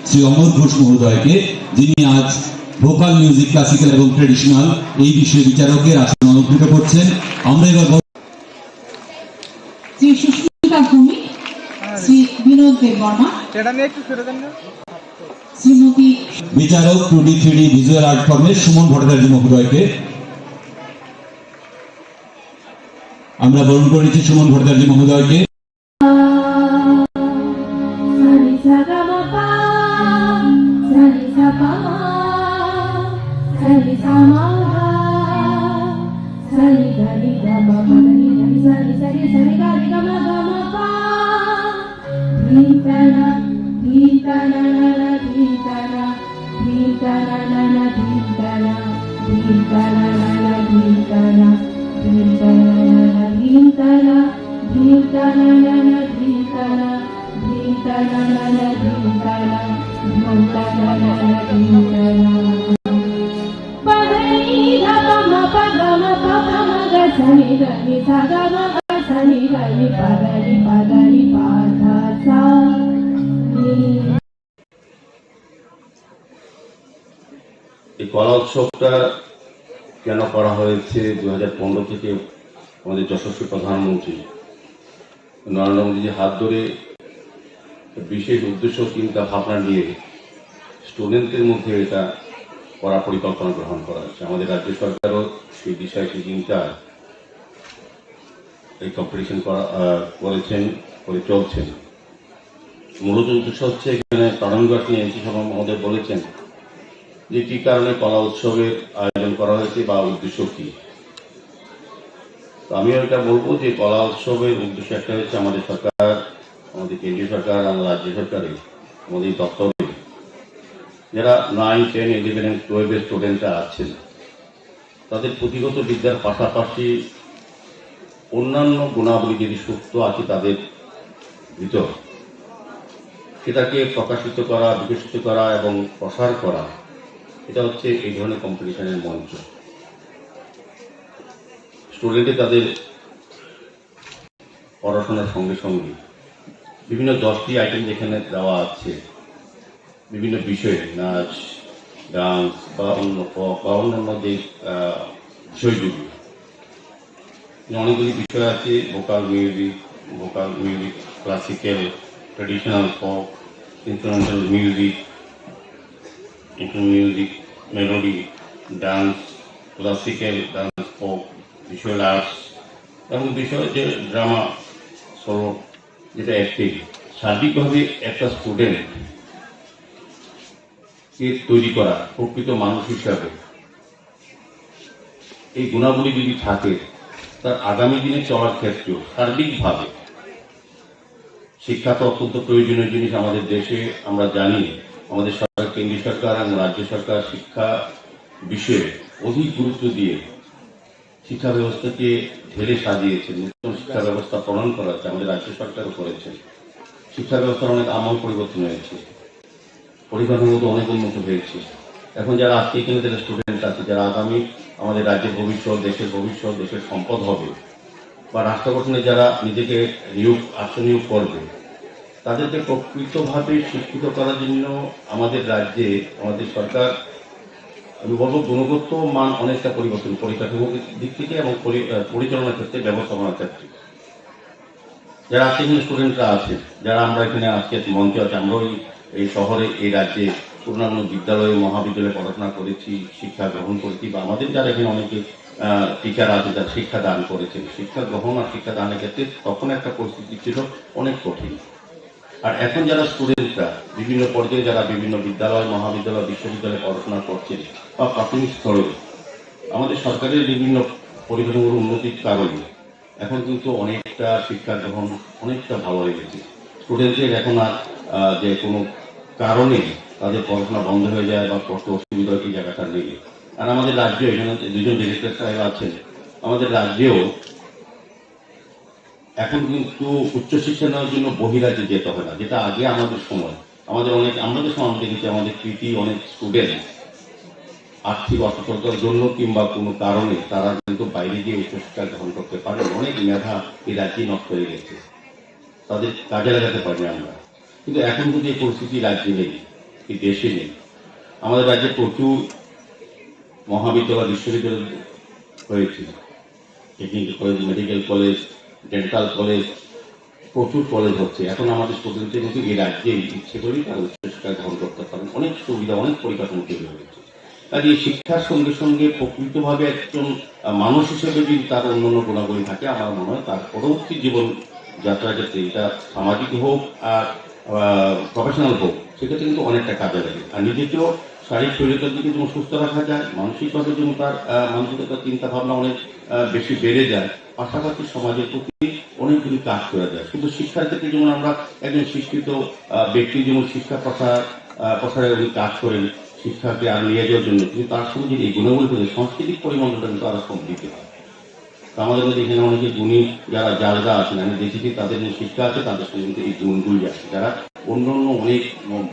Shri অমর ঘোষ মহোদয়কে যিনি আজ vocal music classical এবং traditional এই বিষয়ে বিচারকের আসন অলঙ্কৃত করছেন আমরা এবার শ্রী সুস্মিতা ভৌমিক শ্রী বিনোদ দেববর্মা শ্রীমতী বিচারক 2D 3D ভিজুয়াল আর্ট ফর্মের সুমন ভট্টাচার্য মহোদয়কে আমরা বরণ করেছি সুমন ভট্টাচার্য মহোদয়কে। এই কলা উৎসবটা কেন করা হয়েছে 2015 থেকে আমাদের যশস্বী প্রধানমন্ত্রী নরেন্দ্র মোদীজির হাত ধরে বিশেষ উদ্দেশ্য চিন্তা ভাবনা নিয়ে স্টুডেন্টদের মধ্যে এটা করার পরিকল্পনা গ্রহণ করা হয়েছে। আমাদের রাজ্য সরকারও সেই দিশায় সেই চিন্তা এই কম্পিটিশন করেছেন করে চলছেন। মূলত উদ্দেশ্য হচ্ছে এখানে তরঙ্গাট নিয়ে এমপি সভা মহোদয় বলেছেন যে কি কারণে কলা উৎসবের আয়োজন করা হয়েছে বা উদ্দেশ্য কি। তো আমিও এটা বলবো যে কলা উৎসবের উদ্দেশ্য একটা হচ্ছে আমাদের সরকার, আমাদের কেন্দ্রীয় সরকার, আমাদের রাজ্য সরকারের, আমাদের দপ্তরে যারা 9, 10, 11 এবং 12 স্টুডেন্টরা আছেন তাদের পুঁথিগত বিদ্যার পাশাপাশি অন্যান্য গুণাবলী যদি সুপ্ত আছে তাদের ভিতর সেটাকে প্রকাশিত করা, বিকশিত করা এবং প্রসার করা, এটা হচ্ছে এই ধরনের কম্পিটিশনের মঞ্চ। স্টুডেন্টে তাদের পড়াশোনার সঙ্গে সঙ্গে বিভিন্ন 10টি আইটেম যেখানে দেওয়া আছে, বিভিন্ন বিষয়ে নাচ, ডান্স বা অন্যান্য যে বিষয়গুলি, অনেকগুলি বিষয় আছে। Vocal music, classical, traditional, folk, instrumental music, melody, dance, classical dance, folk, visual arts এবং বিষয় যে ড্রামা, সোলো, যেটা অ্যাক্টিং। সার্বিকভাবে একটা স্টুডেন্টকে তৈরি করা প্রকৃত মানুষ হিসাবে এই গুণাবলী যদি থাকে তার আগামী দিনে চলার ক্ষেত্রেও সার্বিকভাবে শিক্ষা তো অত্যন্ত প্রয়োজনীয় জিনিস আমাদের দেশে। আমরা জানি আমাদের সরকার, কেন্দ্রীয় সরকার এবং রাজ্য সরকার শিক্ষা বিষয়ে অধিক গুরুত্ব দিয়ে শিক্ষা ব্যবস্থাকে ঢেলে সাজিয়েছেন, নতুন শিক্ষা ব্যবস্থা প্রণয়ন করা হচ্ছে, আমাদের রাজ্য সরকারও করেছেন। শিক্ষা ব্যবস্থার অনেক আমল পরিবর্তন হয়েছে, পরিকাঠামো অনেক উন্নত হয়েছে। এখন যারা আজকে এখানে যারা স্টুডেন্ট আছে, যারা আগামী আমাদের রাজ্যের ভবিষ্যৎ, দেশের সম্পদ হবে বা রাষ্ট্র গঠনে যারা নিজেকে আত্মনিয়োগ করবে, তাদেরকে প্রকৃতভাবে শিক্ষিত করার জন্য আমাদের রাজ্যে আমাদের সরকার, আমি বলবো গুণগত মান অনেকটা পরিবর্তন, পরিকাঠামোর দিক থেকে এবং পরিচালনার ক্ষেত্রে, ব্যবস্থাপনার ক্ষেত্রে। যারা আজকে এখানে স্টুডেন্টরা আছে, যারা আমরা এখানে আজকে মঞ্চে আছে, আমরা এই শহরে, এই রাজ্যে পূর্ণাঙ্গ বিদ্যালয়ে, মহাবিদ্যালয়ে পড়াশোনা করেছি, শিক্ষা গ্রহণ করেছি, বা আমাদের যারা এখানে অনেকে টিচার আছে যারা শিক্ষা দান করেছেন, শিক্ষা গ্রহণ আর শিক্ষা দানের ক্ষেত্রে তখন একটা পরিস্থিতি ছিল অনেক কঠিন। আর এখন যারা স্টুডেন্টরা বিভিন্ন পর্যায়ে, যারা বিভিন্ন বিদ্যালয়, মহাবিদ্যালয়, বিশ্ববিদ্যালয়ে পড়াশোনা করছেন বা প্রাথমিক স্তরে, আমাদের সরকারের বিভিন্ন পরিকাঠামোর উন্নতির কারণে এখন কিন্তু অনেকটা শিক্ষা গ্রহণ অনেকটা ভালো হয়ে গেছে। স্টুডেন্টদের এখন আর যে কোনো কারণে তাদের পড়াশোনা বন্ধ হয়ে যায় বা কষ্ট অসুবিধা এই জায়গাটা নেই। আর আমাদের রাজ্যে এখানে 2জন ডিরেক্টর সাহেব আছেন, আমাদের রাজ্যেও এখন কিন্তু উচ্চশিক্ষা নেওয়ার জন্য বহিরাজ্যে যেতে হয় না, যেটা আগে আমাদের সময়। আমাদের সময় দেখেছি আমাদের কৃতি অনেক স্টুডেন্ট আর্থিক অসচ্ছলতার জন্য কিংবা কোনো কারণে তারা কিন্তু বাইরে গিয়ে উচ্চশিক্ষা গ্রহণ করতে পারে। অনেক মেধা এই রাজ্যে নষ্ট হয়ে গেছে, তাদের কাজে লাগাতে পারি আমরা। কিন্তু এখন যদি এই পরিস্থিতি রাজ্যে নেই, এই দেশে নেই। আমাদের রাজ্যে প্রচুর মহাবিদ্যালয়, বিশ্ববিদ্যালয় হয়েছে, technical college, medical college, dental college, প্রচুর কলেজ হচ্ছে। এখন আমাদের স্টুডেন্টদের কিন্তু এই রাজ্যে ইচ্ছে করেই তারা উচ্চশিক্ষা সংস্কার গ্রহণ করতে পারেন, অনেক সুবিধা, অনেক পরিকাঠামো তৈরি হয়েছে। কাজে শিক্ষার সঙ্গে সঙ্গে প্রকৃতভাবে একজন মানুষ হিসেবে যদি তার অন্যান্য গুণাবলী থাকে, আমার মনে হয় তার পরবর্তী জীবন যাত্রা যাতে এটা সামাজিক হোক আর প্রফেশনাল হোক, সেক্ষেত্রে কিন্তু অনেকটা কাজে লাগে। আর নিজেকেও শারীরিক শরীরের দিকে যেমন সুস্থ রাখা যায়, মানসিকভাবে যেমন তার মানসিকতা চিন্তা ভাবনা অনেক বেশি বেড়ে যায়, পাশাপাশি সমাজের প্রতি অনেকগুলি কাজ করা যায়। শুধু শিক্ষার ক্ষেত্রে যেমন আমরা একজন শিক্ষিত ব্যক্তি যেমন শিক্ষা প্রসারে উনি কাজ করেন শিক্ষাকে আর নিয়ে যাওয়ার জন্য, কিন্তু তার সঙ্গে যদি এই গুণগুলি করে সাংস্কৃতিক পরিমণ্ডলটা কিন্তু আরো সমৃদ্ধ হয়। তো আমাদের মধ্যে এখানে অনেকে গুণী যারা আছেন, আমি দেখেছি তাদের যে শিক্ষা আছে তাদের সঙ্গে কিন্তু এই গুণগুলি আছে, যারা অন্য অনেক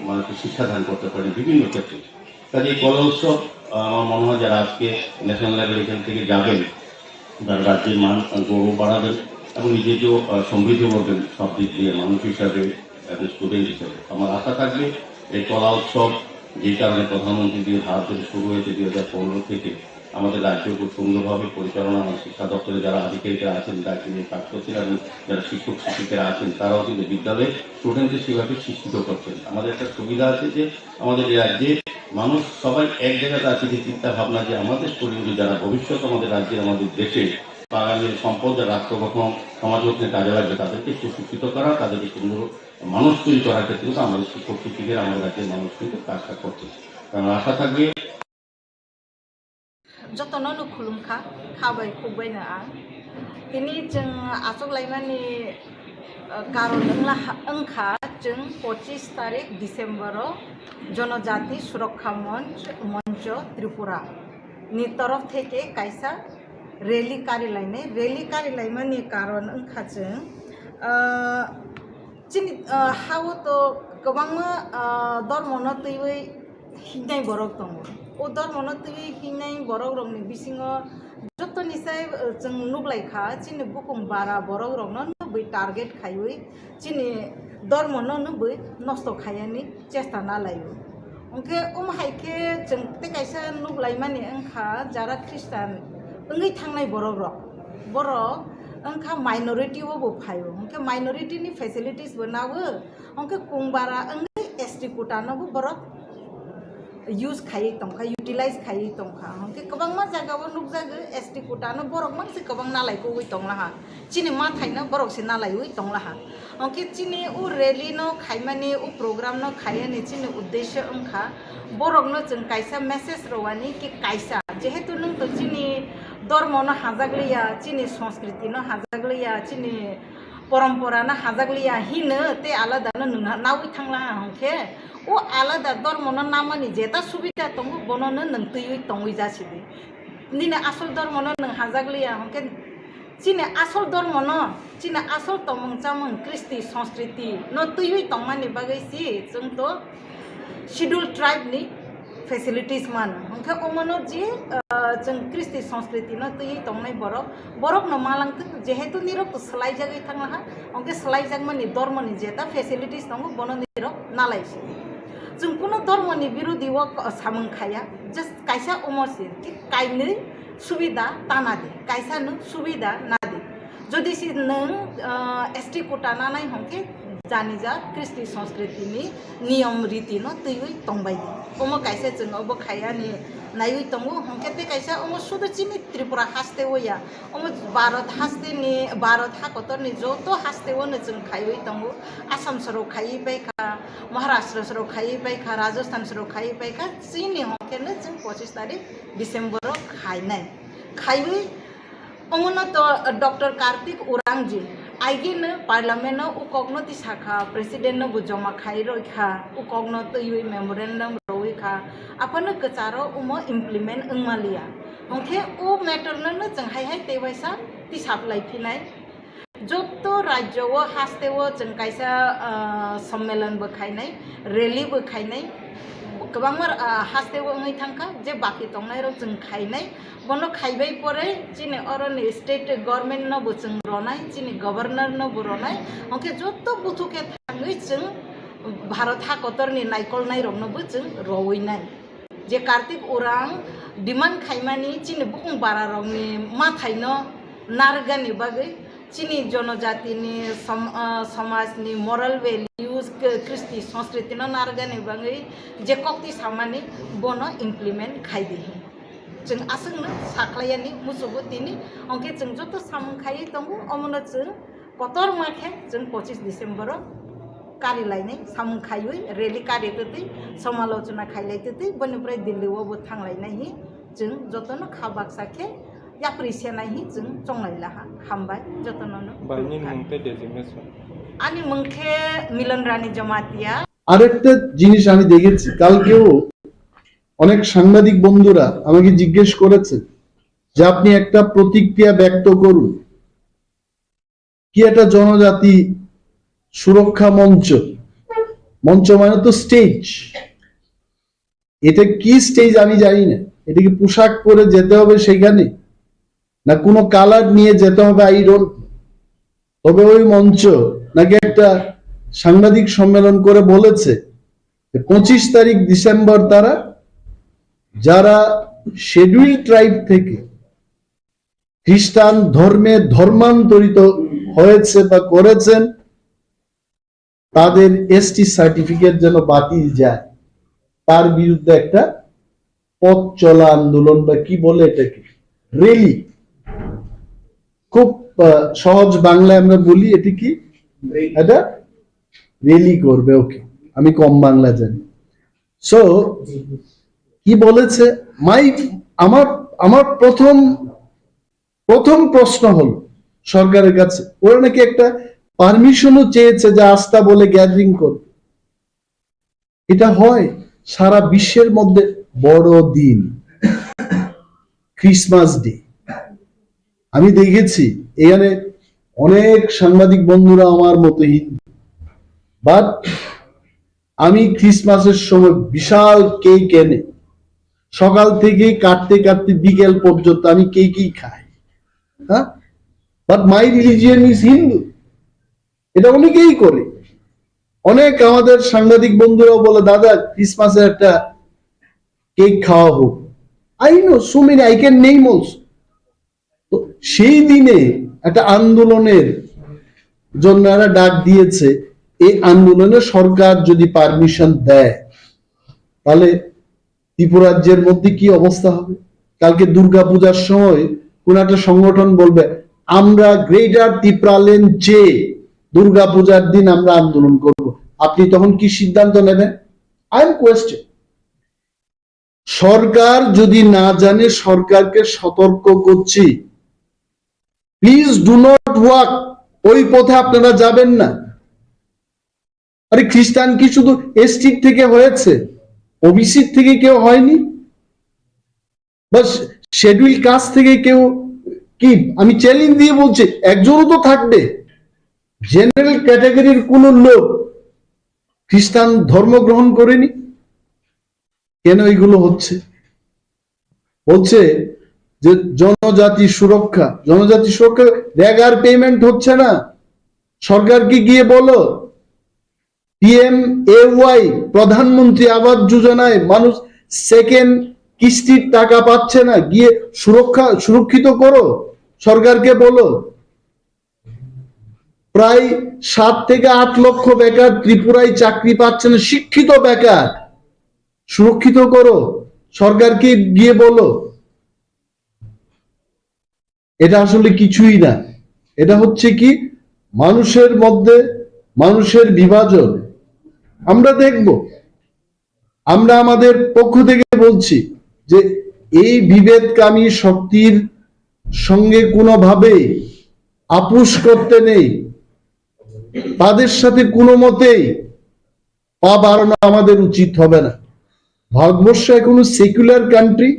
মানুষকে শিক্ষাদান করতে পারেন বিভিন্ন ক্ষেত্রে। কাজে এই কলা উৎসব আমার মনে হয় যারা আজকে ন্যাশনাল লেভেল এখান থেকে যাবেন, যারা রাজ্যের মান গৌরব বাড়াবেন এবং নিজেকেও সমৃদ্ধ করবেন সব দিক দিয়ে, মানুষ হিসাবে এবং স্টুডেন্ট হিসাবে। আমার আশা থাকবে এই কলা উৎসব যে কারণে প্রধানমন্ত্রী দিয়ে হাত ধরে শুরু হয়েছে 2015 থেকে, আমাদের রাজ্য খুব সুন্দরভাবে পরিচালনা, আমার শিক্ষা দপ্তরে যারা আধিকারিকরা আছেন দায়িত্ব নিয়ে কাজ করছেন এবং যারা শিক্ষক শিক্ষিকারা আছেন তারাও কিন্তু বিদ্যালয়ে স্টুডেন্টদের সেভাবে শিক্ষিত করছেন। আমাদের একটা সুবিধা আছে যে আমাদের রাজ্যে মানুষ সবাই এক জায়গাতে আছে, যে চিন্তা ভাবনা যে আমাদের স্টুডেন্ট যারা ভবিষ্যৎ আমাদের রাজ্যের আমাদের দেশে বাঙালির সম্পদ রাষ্ট্র গঠন সমাজ গঠনে কাজে লাগবে, তাদেরকে সুশিক্ষিত করা, তাদেরকে সুন্দর মানুষ তৈরি করার ক্ষেত্রে কিন্তু আমাদের শিক্ষক শিক্ষিকেরা আমাদের রাজ্যের মানুষ কিন্তু কাজটা করছে। আমার আশা থাকবে जतननो खुलुमखा खाबाय खुबायनो आं दिनै जों आसगलायमानि कारन ओंखा जों 25 तारिख डिसेम्बराव जनजाति सुरक्षा मंच त्रिपुरा नि तरफ থেকে কাইসা রেলি কারিলাইমাनि कारन ओंखा जों चिनि हावो तो गोबां धर्मनो तैबै हिंनाय बरक दङ। ओ धर्मनो तैबै हिंनाय बरक रंनि बिसिङाव जतनिसाय जों नुग्लायखा चिनि बुकुम बारा बरक रंनो बै टार्गेट खायै चिनि धर्मनो बै नष्ट खायानि चेष्टा नालायो। ओंखे हायखे जों ते कायसा नुग्लायमानि ओंखा जारा ख्रिस्टान ओंगै थांनाय बरक ओंखा माइनरिटी वो फायो ओंखे माइनरिटी नि फैसिलिटीज बनावो ओंखे कुंबारा ओंगे एसटी कोटानो बरक यूज खाई तंखा यूटिलाइज खाई तंखा ओंखे गोबां मा जागाव नुगजागो एसटी कोटानो बरक मानसि गोबां नालायको बै तंलाहा चिनि मा थाइना बरक से नालाय बै तंलाहा ओंखे चिनि उ रैली नो खाइमानि उ प्रोग्राम नो खायनि चिनि उद्देश्य ओंखा बरक नो जों कायसा मेसेज रवानि कि कायसा जेहेतु नों तो चिनि धर्म न हाजागलिया चिनि संस्कृति न हाजागलिया चिनि परम्परा न हाजागलिया हिनो ते आलादा न नावै थांला हंखे ओ आलादा धर्म न नामानि जेता सुबिदा दङ बनो नों तैयै तंगै जासिबि निने आसल धर्म न नों हाजागलिया हंखे चिनि आसल धर्म न चिनि आसल तमं चामं कृष्टि संस्कृति न तैयै तंमानि बागैसि जों तो शेड्यूल ट्राइब नि फैसिलिटीज मान ओंखे अमनो जी जों कृष्टि संस्कृति न तैयै तंनाय बरक न मालांथों जेहेतु निरक सलाय जागै थांलाहा ओंखे सलाय जागमानि धर्मनि जेता फैसिलिटीज दङ बनो निरक नालायसि जों कुनो धर्मनि बिरोधी व सामंखाया जस्ट कायसा अमसि कि कायनै सुबिदा ताना दे कायसा न सुबिदा ना दे जदि सि नों एसटी कोटा नानाय हंखे जानि जा कृष्टि संस्कृति नि नियम रीति न तैयै तंबाय ओमो कायसा जों अब खायानि नायै तंगो हंखे ते कायसा ओमो सुदु चिनि त्रिपुरा हास्ते वया ओमो भारत हाकतरनि जत हास्ते वनो जों खायै तंगो आसाम सरो खायै बायखा महाराष्ट्र सरो खायै बायखा राजस्थान सरो खायै बायखा चिनि हंखेनो जों 25 तारिख डिसेम्बर खायै ओमनो तो डॉक्टर कार्तिक उरांग जी आइगेनो पार्लियामेंट उकगनो दिसाखा प्रेसिडेंट नो जमा खाई रखा उकगनो तैयै मेमोरेंडम रखा आपनो कचारो उमो इम्प्लीमेंट ओंमालिया ओंखे ओ मैटर न जों हाय तेवैसा दिसाब लाइफिनाय जत राज्य व हास्ते व जों कायसा सम्मेलन बखायनाय रैली बखायनाय गोबां हास्ते व ओंगै थांखा जे बाकी तंनाय जों खायनाय बनो खाइबाय परे चिनि अरनि स्टेट गवर्नमेंट न जों रनाय चिनि गवर्नर न रनाय ओंखे जत बुथुके थाङै जों भारत हाकतरनि नायकलनाय रंनोबो जों रवैनाय जे कार्तिक उरां डिमांड खाइमानि चिनि बुकुं बारा रंनि माथायनो नारगानि बागै चिनि जनजातिनि समाजनि मरल वैल्यूज कृष्टि संस्कृति नारगानि बाङै जे कक्ति सामानि बनो इमप्लिमेन्ट खायदि जों आसंनो साख्लायानि मुसुबो दिनि अंके जों जत सामुं खायै दंगो अमनो जों कतर माखे जों 25 डिसेम्बर कारि लायनाय सामुं खायै रेलि कारि तै समालोचना खायलायतै बनिफ्राय दिल्लीआवबो थांलायनाय जों जतनो खाबाक साखे याप्रिसियानाय जों चंलायला हामबाय जतनो बानि मुंते डेजिगनेशन आनि मुंखे मिलन रानी जमातिया আরেকটা জিনিস আমি দেখেছি, কালকেও অনেক সাংবাদিক বন্ধুরা আমাকে জিজ্ঞেস করেছে যে আপনি একটা প্রতিক্রিয়া ব্যক্ত করুন, কি একটা জনজাতি সুরক্ষা মঞ্চ, মঞ্চ মানে তো স্টেজ, এটা কি স্টেজ আমি জানি না, এটা কি পোশাক পরে যেতে হবে সেখানে, না কোনো কালার নিয়ে যেতে হবে আই ডোন্ট, তবে ওই মঞ্চ নাকি একটা সাংবাদিক সম্মেলন করে বলেছে 25 তারিখ ডিসেম্বর তারা যারা শেডিউল ট্রাইব থেকে খ্রিস্টান ধর্মে ধর্মান্তরিত হয়েছে বা করেছেন তাদের এসটি সার্টিফিকেট যেন বাতিল যায়, তার বিরুদ্ধে একটা পথ চলা আন্দোলন বা কি বলে এটাকে রেলি, খুব সহজ বাংলায় আমরা বলি এটি কি, এটা রেলি করবে। ওকে, আমি কম বাংলা জানি। সো কি বলেছে আমার প্রথম প্রশ্ন হলো সরকারের কাছে, ওরা নাকি একটা পারমিশনও চেয়েছে যে আস্থা বলে গ্যাদারিং করবে। এটা হয় সারা বিশ্বের মধ্যে বড় দিন ক্রিসমাস ডে, আমি দেখেছি এখানে অনেক সাংবাদিক বন্ধুরা আমার মতো হিন্দু, বাট আমি ক্রিসমাসের সময় বিশাল কেক এনে সকাল থেকে কাটতে কাটতে বিকেল পর্যন্ত আমি কেকই খাই, হ্যাঁ, but my religion is Hindu, এটা অনেকেই করে। অনেক আমাদের সাংবাদিক বন্ধুরাও বলে দাদা ক্রিসমাসে একটা কেক খাওয়া হোক, I know so many, I can name also. তো সেই দিনে একটা আন্দোলনের জন্য একটা ডাক দিয়েছে, এই আন্দোলনে সরকার যদি পারমিশন দেয় তাহলে ত্রিপুরাজ্যের মধ্যে কি অবস্থা হবে। কালকে দুর্গা পূজার সময় কোন একটা সংগঠন বলবে আমরা গ্রেটার ত্রিপুরাল্যান্ড যে দুর্গা পূজার দিন আমরা আন্দোলন করব, আপনি তখন কি সিদ্ধান্ত নেবেন? I am question. সরকার যদি না জানে, সরকারকে সতর্ক করছি, প্লিজ ডু নট ওয়াক, ওই পথে আপনারা যাবেন না। আরে খ্রিস্টান কি শুধু এসটি থেকে হয়েছে, ওবিসি থেকে কেউ হয়নি, বাস শেডিউল কাস্ট থেকে কেউ কি, আমি চ্যালেঞ্জ দিয়ে বলছি একজনও তো থাকবে জেনারেল ক্যাটাগরির কোন লোক খ্রিস্টান ধর্ম গ্রহণ করেনি। কেন এইগুলো হচ্ছে? বলছে যে জনজাতি সুরক্ষা রেগার পেমেন্ট হচ্ছে না, সরকারকে গিয়ে বলো PMAY প্রধানমন্ত্রী আবাস যোজনায় মানুষ সেকেন্ড কিস্তির টাকা পাচ্ছে না, গিয়ে সুরক্ষিত করো, সরকারকে বলো। প্রায় 7 থেকে 8 লক্ষ বেকার ত্রিপুরায় চাকরি পাচ্ছে না, শিক্ষিত বেকার, সুরক্ষিত করো, সরকারকে গিয়ে বলো। এটা আসলে কিছুই না, এটা হচ্ছে কি মানুষের মধ্যে মানুষের বিভাজন। আমরা দেখব, আমরা আমাদের পক্ষ থেকে বলছি যে এই বিভেদকামী শক্তির সঙ্গে কোনোভাবেই আপোষ করতে নেই, তাদের সাথে কোনো মতেই পা বাড়ানো আমাদের উচিত হবে না। ভারতবর্ষ এখনো সেকুলার কান্ট্রি,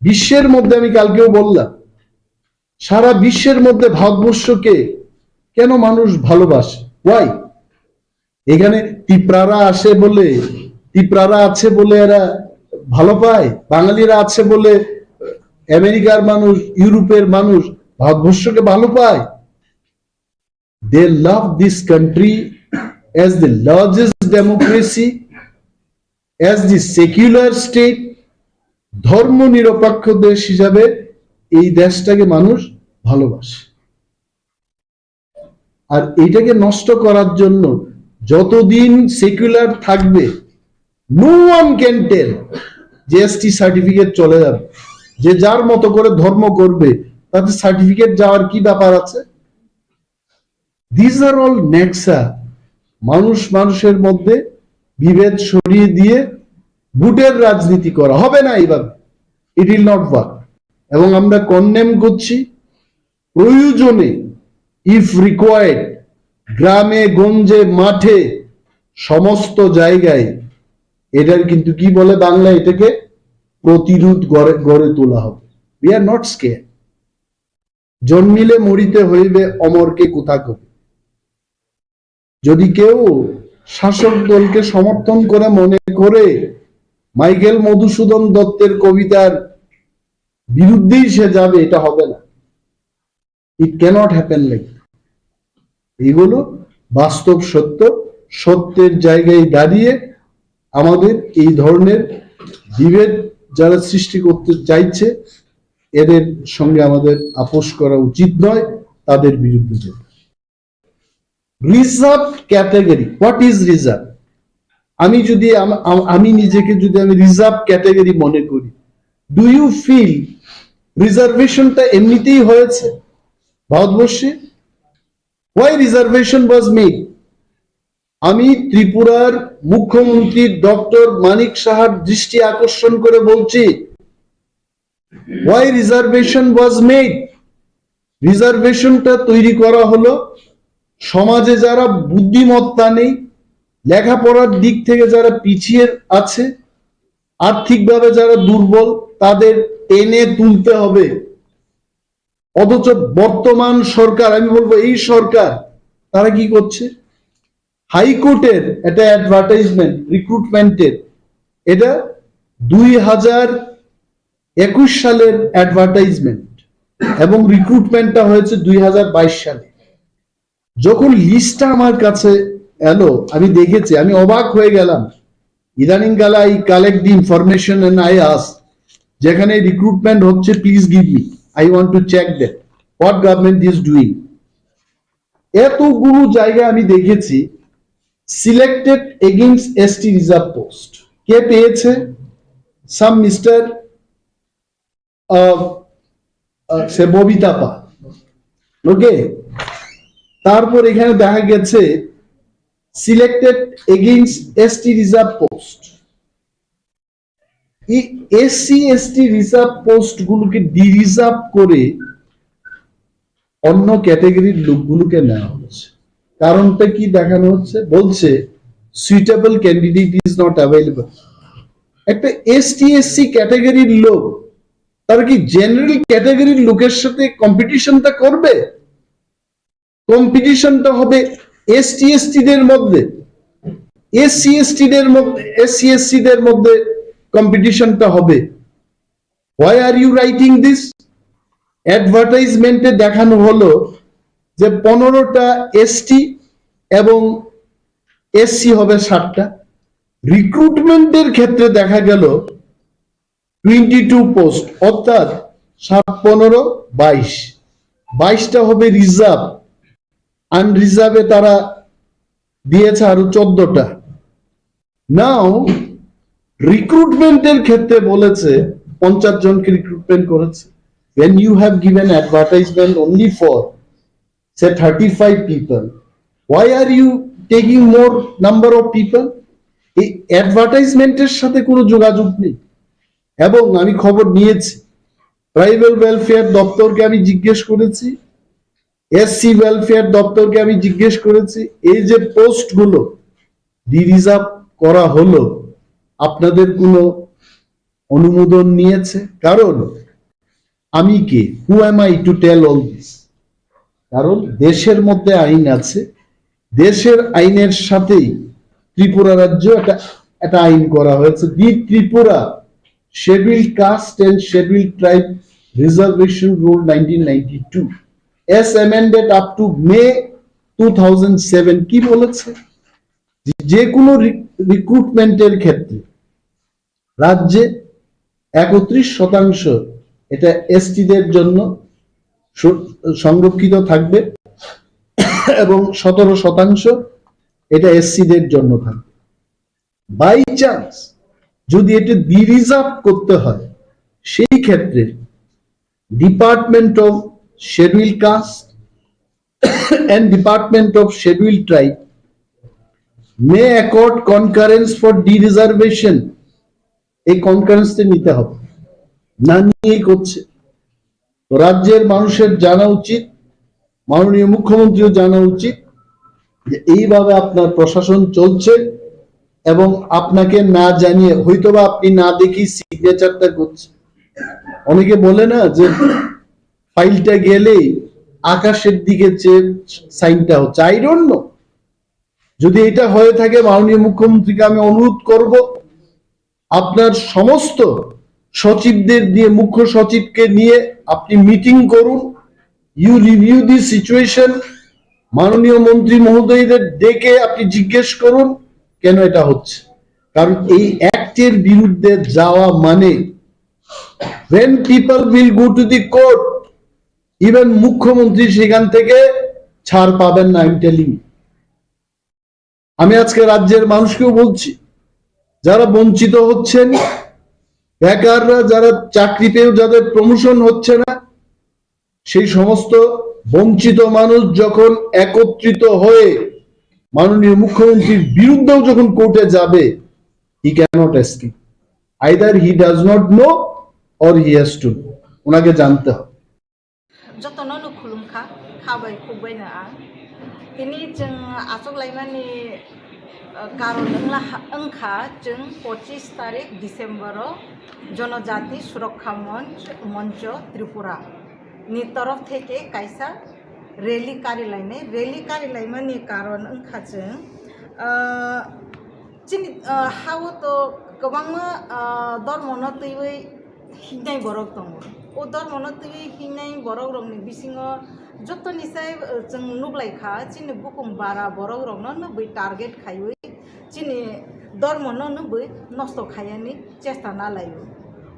বিশ্বের মধ্যে আমি কালকেও বললাম সারা বিশ্বের মধ্যে ভারতবর্ষকে কেন মানুষ ভালোবাসে, ওয়াই? এখানে তিপ্রারা আছে বলে এরা ভালো পায়, বাঙালিরা আছে বলে আমেরিকার মানুষ, ইউরোপের মানুষ ভারতবর্ষকে ভালো পায়। They love this country as the largest democracy, as the secular state, ধর্ম নিরপেক্ষ দেশ হিসাবে এই দেশটাকে মানুষ ভালোবাসে। আর এইটাকে নষ্ট করার জন্য যতদিন সেকুলার থাকবে নো ওয়ান ক্যান টেল যে এসটি সার্টিফিকেট চলে যাবে, যে যার মতো করে ধর্ম করবে তাতে সার্টিফিকেট যাওয়ার কি ব্যাপার আছে? দিস আর অল নেক্সা। মানুষ মানুষের মধ্যে বিভেদ সরিয়ে দিয়ে ভোটের রাজনীতি করা হবে না এইভাবে, ইট উইল নট ওয়ার্ক। এবং আমরা কন্ডেম করছি, প্রয়োজনে ইফ রিকোয়ার্ড গ্রামে গঞ্জে মাঠে সমস্ত জায়গায় এটার কিন্তু কি বলে বাংলা, এটাকে প্রতিরোধ গড়ে তোলা হবে। We are not scared. জন্মিলে মরিতে হইবে, অমরকে কোথা কবে। যদি কেউ শাসক দলকে সমর্থন করে মনে করে মাইকেল মধুসূদন দত্তের কবিতার বিরুদ্ধেই সে যাবে, এটা হবে না। ইট ক্যানট হ্যাপেন লাইক। এইগুলো বাস্তব সত্য। সত্যের জায়গায় দাঁড়িয়ে আমাদের এই ধরনের বিভেদ যারা সৃষ্টি করতে চাইছে এদের সঙ্গে আমাদের আপোষ করা উচিত নয়, তাদের বিরুদ্ধে যেতে। Reserve category, what is reserve? আমি নিজেকে যদি আমি রিজার্ভ ক্যাটাগরি মনে করি, ডু ইউ ফিল রিজার্ভেশনটা এমনিতেই হয়েছে ভারতবর্ষে? Why reservation was made? আমি ত্রিপুরার মুখ্যমন্ত্রী ডক্টর মানিক সাহার দৃষ্টি আকর্ষণ করে বলছি, হোয়াই রিজার্ভেশন ওয়াজ মেড? রিজার্ভেশনটা তৈরি করা হলো সমাজে যারা বুদ্ধিমত্তা নেই, লেখাপড়ার দিক থেকে যারা পিছিয়ে আছে, আর্থিকভাবে যারা দুর্বল, তাদের টেনে তুলতে হবে। অথচ বর্তমান সরকার, আমি বলবো এই সরকার, তারা কি করছে? হাইকোর্টের এটা অ্যাডভার্টাইজমেন্ট রিক্রুটমেন্টের, এটা 2021 সালের অ্যাডভার্টাইজমেন্ট এবং রিক্রুটমেন্টটা হয়েছে 2022 সালে। যখন লিস্টটা আমার কাছে এলো, আমি দেখেছি, আমি অবাক হয়ে গেলাম। ইদানিং কালে I collect the information and I ask, যেখানে রিক্রুটমেন্ট হচ্ছে, please give me, I want to check that what government is doing. এতগুলো জায়গা আমি দেখেছি selected against ST reserve post. কে পেয়েছে? সাম মিস্টার সে ববিতা পা। ওকে, তারপর এখানে দেখা গেছে selected against ST reserve post. এই এসসি এসটি রিজার্ভ পোস্ট গুলোকে ডিরিজার্ভ করে অন্য ক্যাটাগরির লোকগুলোকে নেওয়া হচ্ছে। কারণটা কি দেখানো হচ্ছে? বলছে suitable candidate is not available. একটা এসটি এসসি ক্যাটাগরির লোক, তারা কি জেনারেল ক্যাটাগরির লোকের সাথে কম্পিটিশনটা করবে? কম্পিটিশনটা হবে এসটি এসটি দের মধ্যে, এসসি এসটি দের মধ্যে, এসসি এসসি দের মধ্যে কম্পিটিশনটা হবে। Why are you writing this? অ্যাডভার্টাইজমেন্টে দেখানো হলো যে 15টা এসটি এবং এসসি হবে 60টা। রিক্রুটমেন্টের ক্ষেত্রে দেখা গেল 22 পোস্ট, অর্থাৎ 7, 15, 22, 22টা হবে রিজার্ভ। আনরিজার্ভে তারা দিয়েছে আরো 14টা। নাও রিক্রুটমেন্টের ক্ষেত্রে বলেছে 50 জনকে রিক্রুটমেন্ট করেছে। when you have given advertisement only for say 35 people, why are you taking more number of people? এই অ্যাডভার্টাইজমেন্টের সাথে কোনো যোগাযোগ নেই। এবং আমি খবর নিয়েছি, ট্রাইবাল ওয়েলফেয়ার দপ্তরকে আমি জিজ্ঞেস করেছি, এসসি ওয়েলফেয়ার দপ্তরকে আমি জিজ্ঞেস করেছি, এই যে পোস্টগুলো রিজার্ভ করা হলো, আপনাদের কোনো অনুমোদন নিয়েছে? কারণ আমি কে, who am I to tell all this? কারণ দেশের মধ্যে আইন আছে, দেশের আইনের সাথেই ত্রিপুরা রাজ্য একটা আইন করা হয়েছে, the Tripura scheduled caste and scheduled tribe reservation rule 1992 as amended up to May 2007। কি বলেছে? যে কোনো রিক্রুটমেন্টের ক্ষেত্রে রাজ্যে 31% এটা এসটিদের জন্য সংরক্ষিত থাকবে এবং 17% এটা এসসিদের জন্য থাকবে। বাই চান্স যদি এটা রিজার্ভ করতে হয়, সেই ক্ষেত্রে department of schedule caste and Department of Scheduled Tribe may accord concurrence for de-reservation. এই কনকারেন্সটা নিতে হবে, না নিয়েই করছে। তো রাজ্যের মানুষের জানা উচিত, মাননীয় মুখ্যমন্ত্রীও জানা উচিত যে এইভাবে আপনার প্রশাসন চলছে এবং আপনাকে না জানিয়ে হয়তোবা আপনি না দেখি সিগনেচারটা করছে। অনেকে বলে না যে ফাইলটা গেলেই আকাশের দিকে চেয়ে সাইনটা হচ্ছে। আই ডোন্ট নো, যদি এটা হয়ে থাকে মাননীয় মুখ্যমন্ত্রীকে আমি অনুরোধ করব আপনার সমস্ত সচিবদের দিয়ে, মুখ্য সচিবকে নিয়ে আপনি মিটিং করুন, ইউ রিভিউ দি সিচুয়েশন, মাননীয় মন্ত্রী মহোদয়দের ডেকে আপনি জিজ্ঞেস করুন কেন এটা হচ্ছে। কারণ এই অ্যাক্টের বিরুদ্ধে যাওয়া মানে when people will go to the court, even মুখ্যমন্ত্রী সেখান থেকে ছাড় পাবেন না। I am telling you. আমি আজকে রাজ্যের মানুষকেও বলছি, যারা বঞ্চিত হচ্ছেন, বেকাররা যারা চাকরি পেয়েও যাদের প্রমোশন হচ্ছে না, সেই সমস্ত বঞ্চিত মানুষ যখন একত্রিত হয়ে মাননীয় মুখ্যমন্ত্রীর বিরুদ্ধেও যখন কোর্টে যাবে, he cannot escape. Either he does not know or he has to know. ওনাকে জানতে হবে। যতন খুলুমখা খাবাই খুবबायनो आं दिनै जों आसगलायमानि कारन ओंखा जों 25 तारिख डिसेम्बराव जनजाति सुरक्षा मंच त्रिपुरा नि तरफ থেকে কাইসা রেলি কারিলাইমাनि कारन ओंखा जों चिनि हाव तो गोबां धर्मनो तैबै हिंनाय बरक दङ। ओ धर्मनो तैबै हिंनाय बरक रंनि बिसिङो जतनिसाय जों नुग्लायखा चिनि बुकुम बारा बरक रंनो बै टार्गेट खायो चिनि धर्मनो बै नष्ट खायानि चेष्टा नालायो।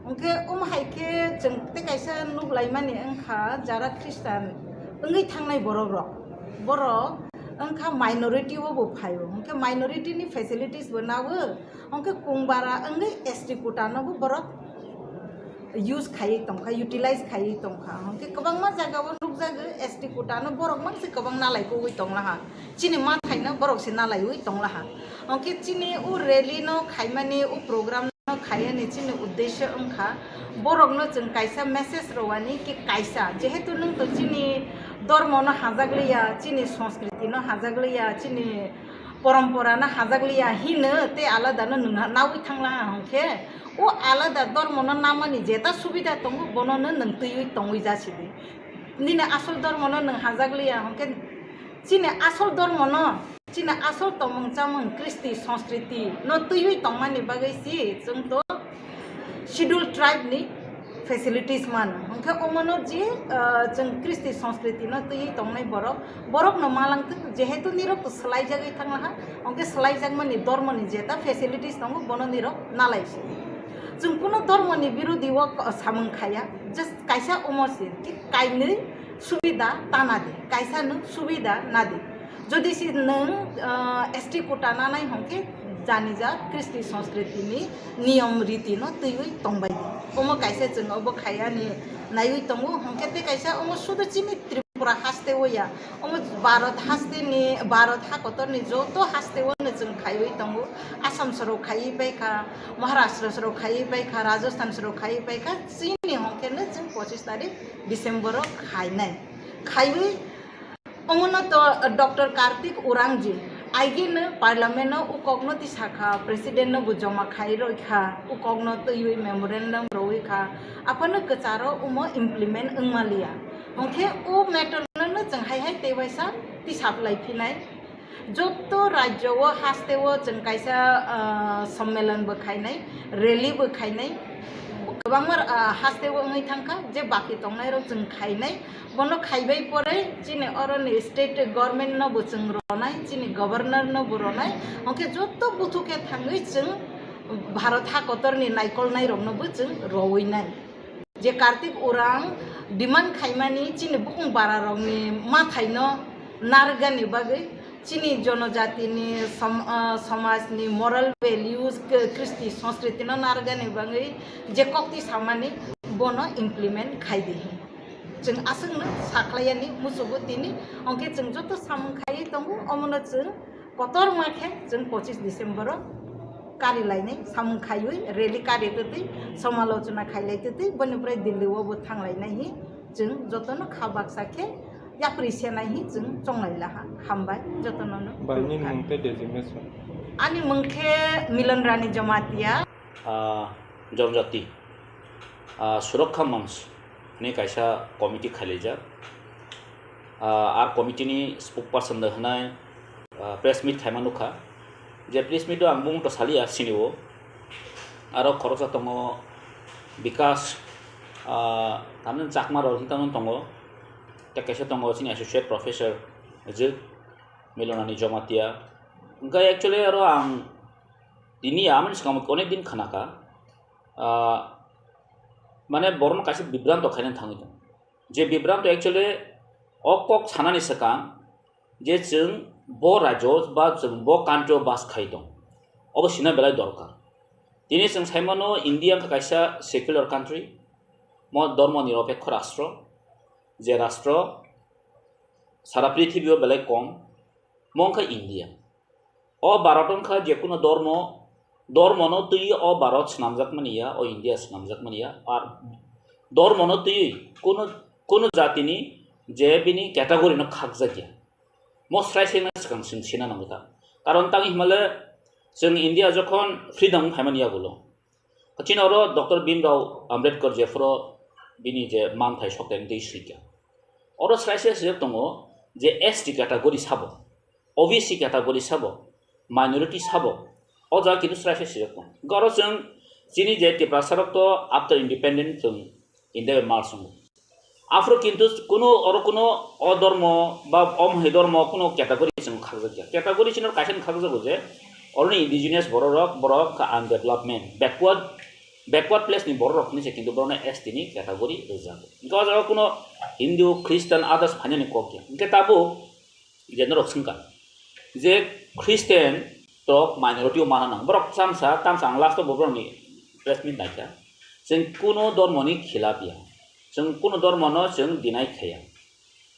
ओंखे हायखे जों ते कायसा नुग्लायमानि ओंखा जारा ख्रिस्टान ओंगै थांनाय बरक ओंखा माइनरिटी वो फायो। ओंखे माइनरिटी नि फैसिलिटीज बनावो। ओंखे कुंबारा ओंगै एसटी कोटानो बरक यूज खाई तंखा यूटिलाइज खाई तंखा। ओंखे गोबां मा जागाव नुगजागो एसटी कोटानो बरक मानसि गोबां नालायखौ बै तंलाहा चिनि मा थायनो बरक से नालाय बै तंलाहा। ओंखे चिनि उ रैली नो खायमानि उ प्रोग्राम नो खायनि चिनि उद्देश्य ओंखा बरकनो जों कायसा मेसेज रवानि कि कायसा जेहेतु नों तो चिनि धर्म न हाजागलिया, चिनि संस्कृति न हाजागलिया, चिनि परम्परा न हाजागलिया हिनो ते आलादा न नावै थांला हंखे ओ आलादा धर्म न नामानि जेता सुबिदा दङ बननो नों तैयै तंगै जासिबि निने आसल धर्म न नों हाजागलिया हंखे चिनि आसल धर्म न चिनि आसल तमं चामं कृष्टि संस्कृति न तैयै तंमानि बागैसि जों तो शिड्यूल ट्राइब नि फैसिलिटीज मान ओंखे ओमनो जी जों कृष्टि संस्कृति न तैयै तंनाय बरक न मालांग जेहेतु निरक सलाय जागै थांलाहा ओंखे सलाय जागमानि धर्मनि जेता फैसिलिटीज दङ बनो निरक नालायसि जों कुनो धर्मनि बिरोधी व सामं खाया जस्ट कायसा ओमसि कि कायनै सुबिदा तानादि कायसा न सुबिदा नादि जदि सि नों एसटी कोटा नानाय हंखे जानि जा कृष्टि संस्कृति नि नियम रीति न तैयै तंबाय ओमो कायसा जों ओबो खायानि नायै तंगो हंखे ते कायसा ओमो सुदचिनि त्रिपुरा हास्ते वया ओमो भारत हाकतरनि जतो हास्ते वनो जों खायै तंगो आसाम सरो खायै बायखा महाराष्ट्र सरो खायै बायखा राजस्थान सरो खायै बायखा चिनि हंखेनो जों 25 तारिख डिसेम्बर खायै ओमनो तो डॉक्टर कार्तिक उरांजी आइगेनो पार्लियामेन्ट उकगनो दिसाखा प्रेसिडेंट नो जमा खाई रखा उकगनो तैयै मेमोरेंडम रखा आपनो कचारो उमो इम्प्लीमेंट ओंमालिया ओंखे ओ मैटर न जों हाय तेवाइसा तिसाब लाइफिनाय जतो राज्य व हास्ते व जों कायसा सम्मेलन बखायनाय रैली बखायनाय गोबां हास्ते व ओंगै थांखा जे बाकी तंनाय र जों खायनाय बनो खायबाय परे चिनि अरनि स्टेट गवर्नमेंट न जों रनाय चिनि गवर्नर न रनाय ओंखे जतो बुथुके थाङै जों भारत हाकतरनि नायकलनाय रंनोबो जों रवैनाय जे कार्तिक उरां डिमांड खायमानि चिनि बुकुं बारा रंनि मा थायनो नारगानि बागै चिनी जनजातिनि समाजनि मरल भेल्युज कृष्टि संस्कृति नारगानि बाङै जे कक्ति सामानि बनो इमप्लिमेन्ट खायदि जों आसंनो साख्लायानि मुसुबो दिनि अंके जों जत सामखायै दङ अमनो जों कतर माखे जों 25 डिसेम्बर कारि लायनाय सामखायै रेली कारि तै समालोचना खायलायतै बनिफ्राय दिल्लीआवबो थांलायनाय जों जतनो खाबाक साखे याप्रिसियानाय जों चंलायला हामबाय जतनो बायनि मुंते डेजिग्नेशन आनि मुंखे मिलन रानी जमातिया जनजाति सुरक्षा मंच नि कायसा कमिटि खालिजा आर कमिटिनि स्पोक पार्सन होनाय प्रेस मिट थाइमानुखा जे प्रेस मिट आं बुंथ सालिया सिनिवो आरो खरसा दङ विकास तामन चाकमा रहितान दङ कायसा दङ सिनि एसोसिएट प्रोफेसर जे मिलनानि जमातिया ओंका एक्चुअली आरो आं दिनि आमन सिगां अनेक दिन खानाका माने बरन कासे बिब्रांत खायनो थाङो जे बिब्रांत एक्चुअली अकक सानानि सिगां जे जों ब राज्य बा जों ब कान्ट्रि बास खाय दं अबसिना बेलाय दरकार दिनै जों साइमानो इन्डिया कायसा सेकुलार कान्ट्रि म धर्म निरपेक्ष राष्ट्र जे राष्ट्र सारा पृथ्वीयाव बेलाय कम मंखा इन्डिया अ भारतनखा जेकुनो धर्मनो तुई अ भारत स्नामजाकमानिया अ इन्डिया स्नामजाकमानिया आर धर्मनो तुई कोनो जातिनि जे बिनि कैटेगरिनो खागजागिया मस्राइसेना सिगां सिना नांगौता कारण तां हिमाले जों इन्डिया जखन फ्रीडम फाइमानिया गुलो चिनावरो डॉक्टर भीमराव आम्बेडकर जेफ्रो बिनि जे मानथाय सकथायनि दै सिका अरो स्राइसे जे दङ जे एसटी कैटेगरि साबो ओबीसी कैटेगरि साबो माइनॉरिटी साबो अजा किन्तु स्राइसे सिजों गरो जों जिनि जे तिप्रासारक तो आफ्टर इंडिपेंडेंट जों इंडिया मार्च आफ्रो किन्तु कोनो अधर्म बा अमहे धर्म कोनो कैटेगरि जों खागजागिया कैटेगरि जों कायसन खागजागो जे ओरनि इंडिजिनियस बरक अनडेभलपमेंट बैकवर्ड प्लेस नि बरक नि किन्तु बरने एसटी नि कैटेगरि रोजागो गजा कोनो हिंदू ख्रिस्टान अदर्स फानिनि कोकिया इनके ताबो जे नरक संका जे ख्रिस्टान तो माइनॉरिटी माना नां बरक तामसा आं लास्ट बरनि प्रेस मिट नायका जों कोनो धर्मनि खिलाफिया जों कोनो धर्मनो जों दिनाय खाया